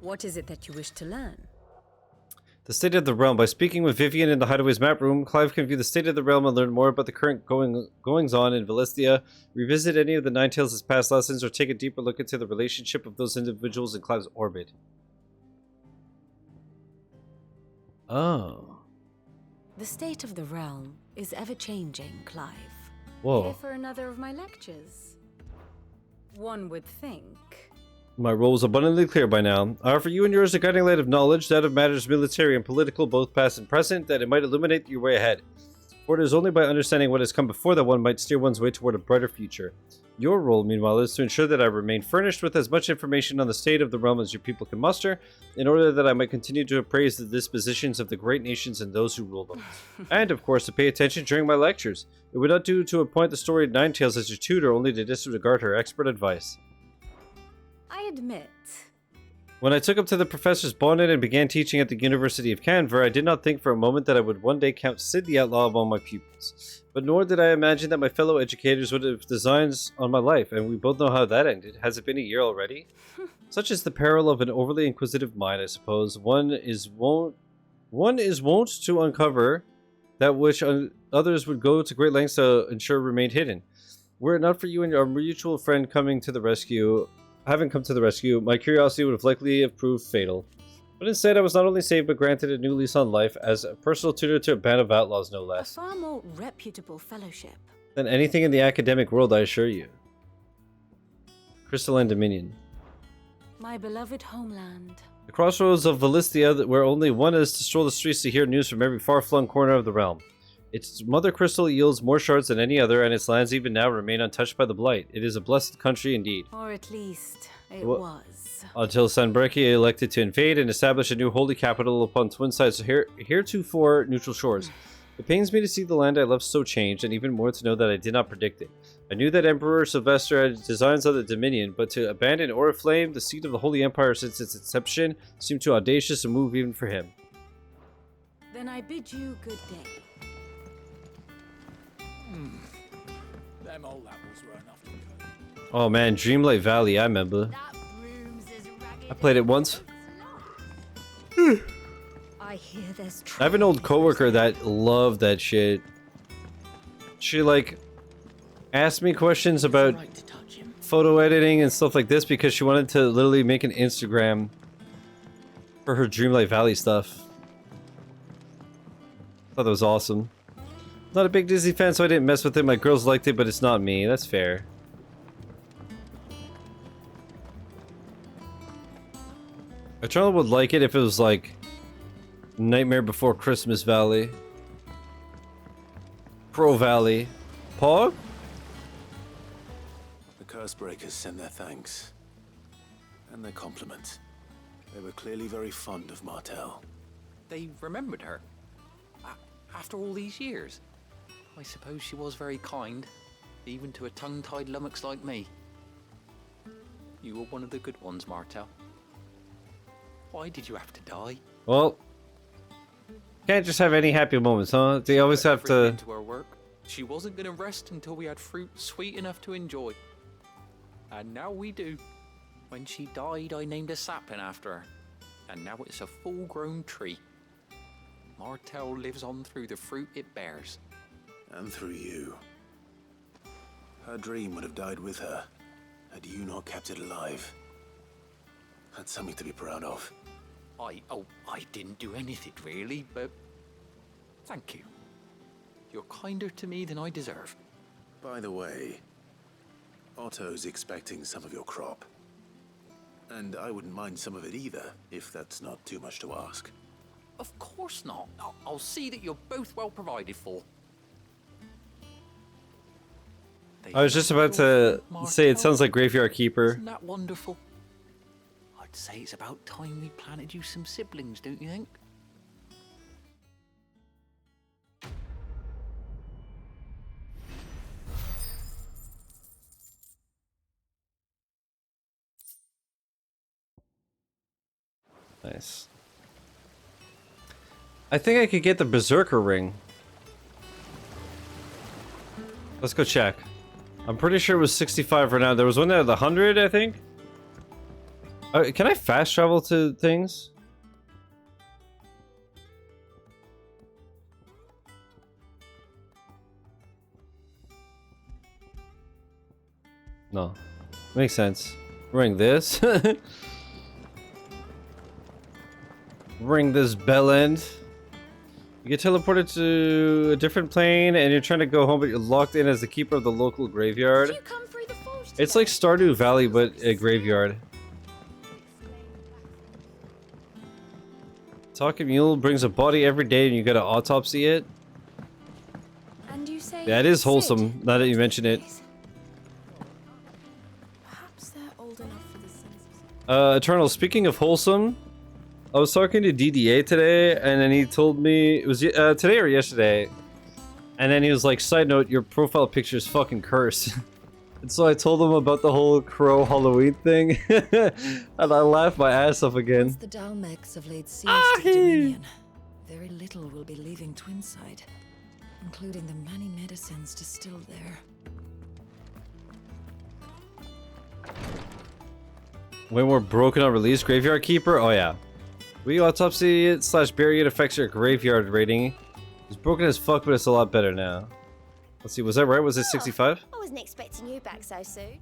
What is it that you wish to learn? The state of the realm. By speaking with Vivian in the Hideaway's map room, Clive can view the state of the realm and learn more about the current goings-on in Valisthea, revisit any of the Nine Tails' past lessons, or take a deeper look into the relationship of those individuals in Clive's orbit. Oh. The state of the realm is ever-changing, Clive. Whoa. Here for another of my lectures? One would think. My role is abundantly clear by now. I offer you and yours a guiding light of knowledge, that of matters military and political, both past and present, that it might illuminate your way ahead. For it is only by understanding what has come before that one might steer one's way toward a brighter future. Your role, meanwhile, is to ensure that I remain furnished with as much information on the state of the realm as your people can muster, in order that I might continue to appraise the dispositions of the great nations and those who rule them. And, of course, to pay attention during my lectures. It would not do to appoint the storied Nine Tails as your tutor only to disregard her expert advice. I admit. When I took up to the professor's bonnet and began teaching at the University of Canver, I did not think for a moment that I would one day count Sid the Outlaw among my pupils. But nor did I imagine that my fellow educators would have designs on my life, and we both know how that ended. Has it been a year already? Such is the peril of an overly inquisitive mind, I suppose. One is wont to uncover that which others would go to great lengths to ensure remained hidden. Were it not for you and our mutual friend having come to the rescue, my curiosity would have likely proved fatal. But instead, I was not only saved, but granted a new lease on life as a personal tutor to a band of outlaws, no less. A far more reputable fellowship Than anything in the academic world, I assure you. Crystalline Dominion. My beloved homeland. The crossroads of Valisthea, where only one is to stroll the streets to hear news from every far-flung corner of the realm. Its mother crystal yields more shards than any other, and its lands even now remain untouched by the Blight. It is a blessed country indeed. Or at least, it was. Until Sanbreque elected to invade and establish a new holy capital upon twin sides heretofore neutral shores. It pains me to see the land I love so changed, and even more to know that I did not predict it. I knew that Emperor Sylvester had designs on the Dominion, but to abandon Oriflame, the seat of the Holy Empire since its inception, seemed too audacious a move even for him. Then I bid you good day. Them old apples were enough to cut. Oh man, Dreamlight Valley, I remember. I played it once. I hear there's I have an old coworker that loved that shit. She like asked me questions about photo editing and stuff like this because she wanted to literally make an Instagram for her Dreamlight Valley stuff. Thought that was awesome. Not a big Disney fan, so I didn't mess with it. My girls liked it, but it's not me. That's fair. Eternal would like it if it was like Nightmare Before Christmas Valley. Pro Valley. Pog? The Cursebreakers send their thanks. And their compliments. They were clearly very fond of Martel. They remembered her. After all these years. I suppose she was very kind, even to a tongue-tied lummox like me. You were one of the good ones, Martel. Why did you have to die? Well, can't just have any happy moments, huh? They always have to... Into her work. She wasn't going to rest until we had fruit sweet enough to enjoy. And now we do. When she died, I named a sapling after her. And now it's a full-grown tree. Martel lives on through the fruit it bears. And through you. Her dream would have died with her, had you not kept it alive. That's something to be proud of. I didn't do anything really, but thank you. You're kinder to me than I deserve. By the way, Otto's expecting some of your crop. And I wouldn't mind some of it either, if that's not too much to ask. Of course not. I'll see that you're both well provided for. I was just about to say it sounds like Graveyard Keeper. Isn't that wonderful? I'd say it's about time we planted you some siblings, don't you think? Nice. I think I could get the Berserker ring. Let's go check. I'm pretty sure it was 65 for now. There was one that had 100, I think. Can I fast travel to things? No. Makes sense. Ring this. Ring this bell end. You get teleported to a different plane and you're trying to go home, but you're locked in as the keeper of the local graveyard. It's like Stardew Valley, but a graveyard. Talking Mule brings a body every day and you gotta autopsy it. And you say Yeah, it is wholesome, now that you mention it. Perhaps they're old enough for the sense. Eternal, speaking of wholesome, I was talking to DDA today, and then he told me, it was today or yesterday, and then he was like, side note, your profile picture is fucking cursed. And so I told him about the whole Crow Halloween thing, and I laughed my ass off again. Once the Dalmecs have laid siege to the Dominion, very little will be leaving Twinside, including the many medicines distilled there. When we're broken on release, Graveyard Keeper? Oh yeah. We autopsy it / bury it affects your graveyard rating. It's broken as fuck, but it's a lot better now. Let's see, was that right? Was it 65? I wasn't expecting you back so soon.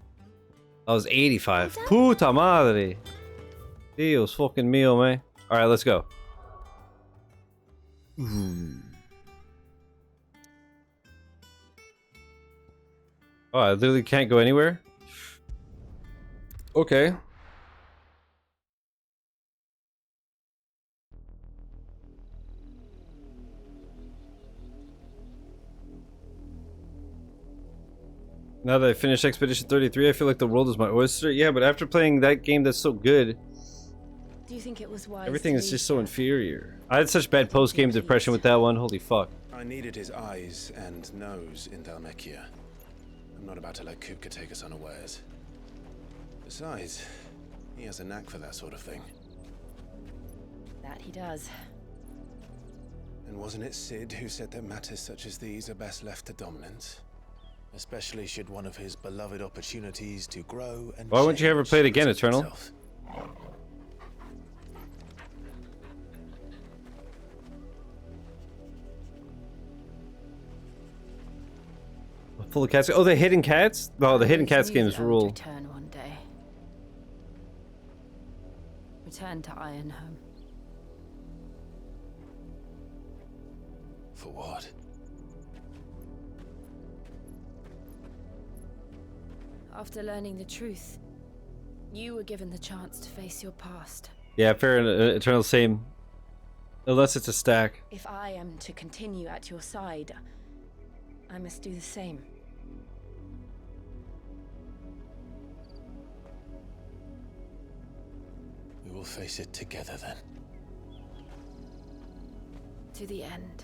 I was 85. Puta madre. Dios fucking mío, man. Alright, let's go. Oh, I literally can't go anywhere? Okay. Now that I finished Expedition 33, I feel like the world is my oyster. Yeah, but after playing that game that's so good, Do you think it was wise? everything is just so inferior. I had such bad post-game depression with that one. Holy fuck. I needed his eyes and nose in Dalmekia. I'm not about to let Kupka take us unawares. Besides, he has a knack for that sort of thing. That he does. And wasn't it Sid who said that matters such as these are best left to dominance? Especially should one of his beloved opportunities to grow and Why wouldn't you ever play it again, Eternal? Full of cats. Oh, the hidden cats? Oh, the hidden cats games rule. Return one day. Return to Ironhome. For what? After learning the truth, you were given the chance to face your past. Yeah, fair and Eternal same. Unless it's a stack. If I am to continue at your side, I must do the same. We will face it together then. To the end.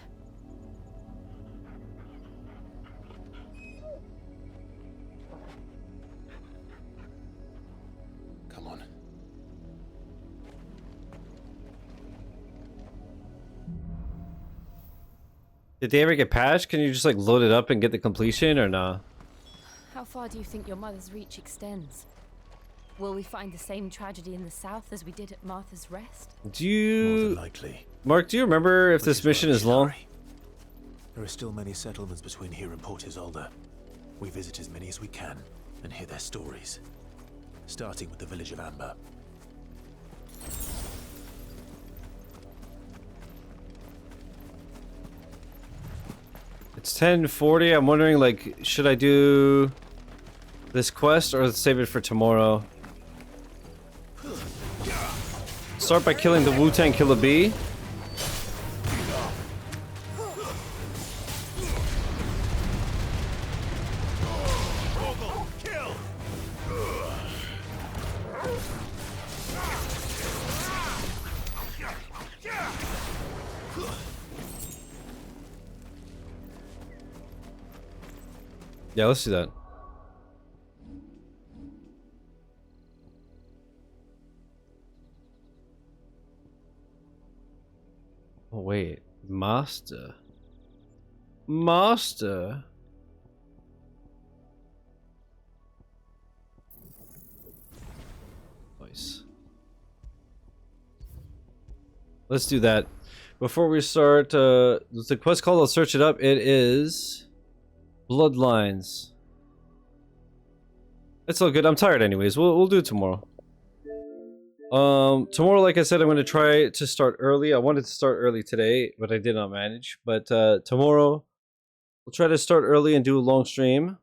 Come on. Did they ever get patched? Can you just like load it up and get the completion or nah? How far do you think your mother's reach extends? Will we find the same tragedy in the south as we did at Martha's Rest? Do you... More than likely. Mark, do you remember if this mission is long? There are still many settlements between here and Port Isolde. We visit as many as we can and hear their stories. Starting with the village of Amber. It's 10:40. I'm wondering, like, should I do this quest or save it for tomorrow? Start by killing the Wu-Tang Killer Bee. Yeah, let's do that. Oh, wait. Master. Master. Nice. Let's do that. Before we start, the quest called, I'll search it up. It is Bloodlines. It's all good. I'm tired anyways. We'll do it tomorrow. Tomorrow, like I said, I'm going to try to start early. I wanted to start early today, but I did not manage. But tomorrow, we'll try to start early and do a long stream.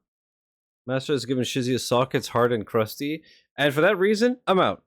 Master has given Shizzy a sock. It's hard and crusty. And for that reason, I'm out.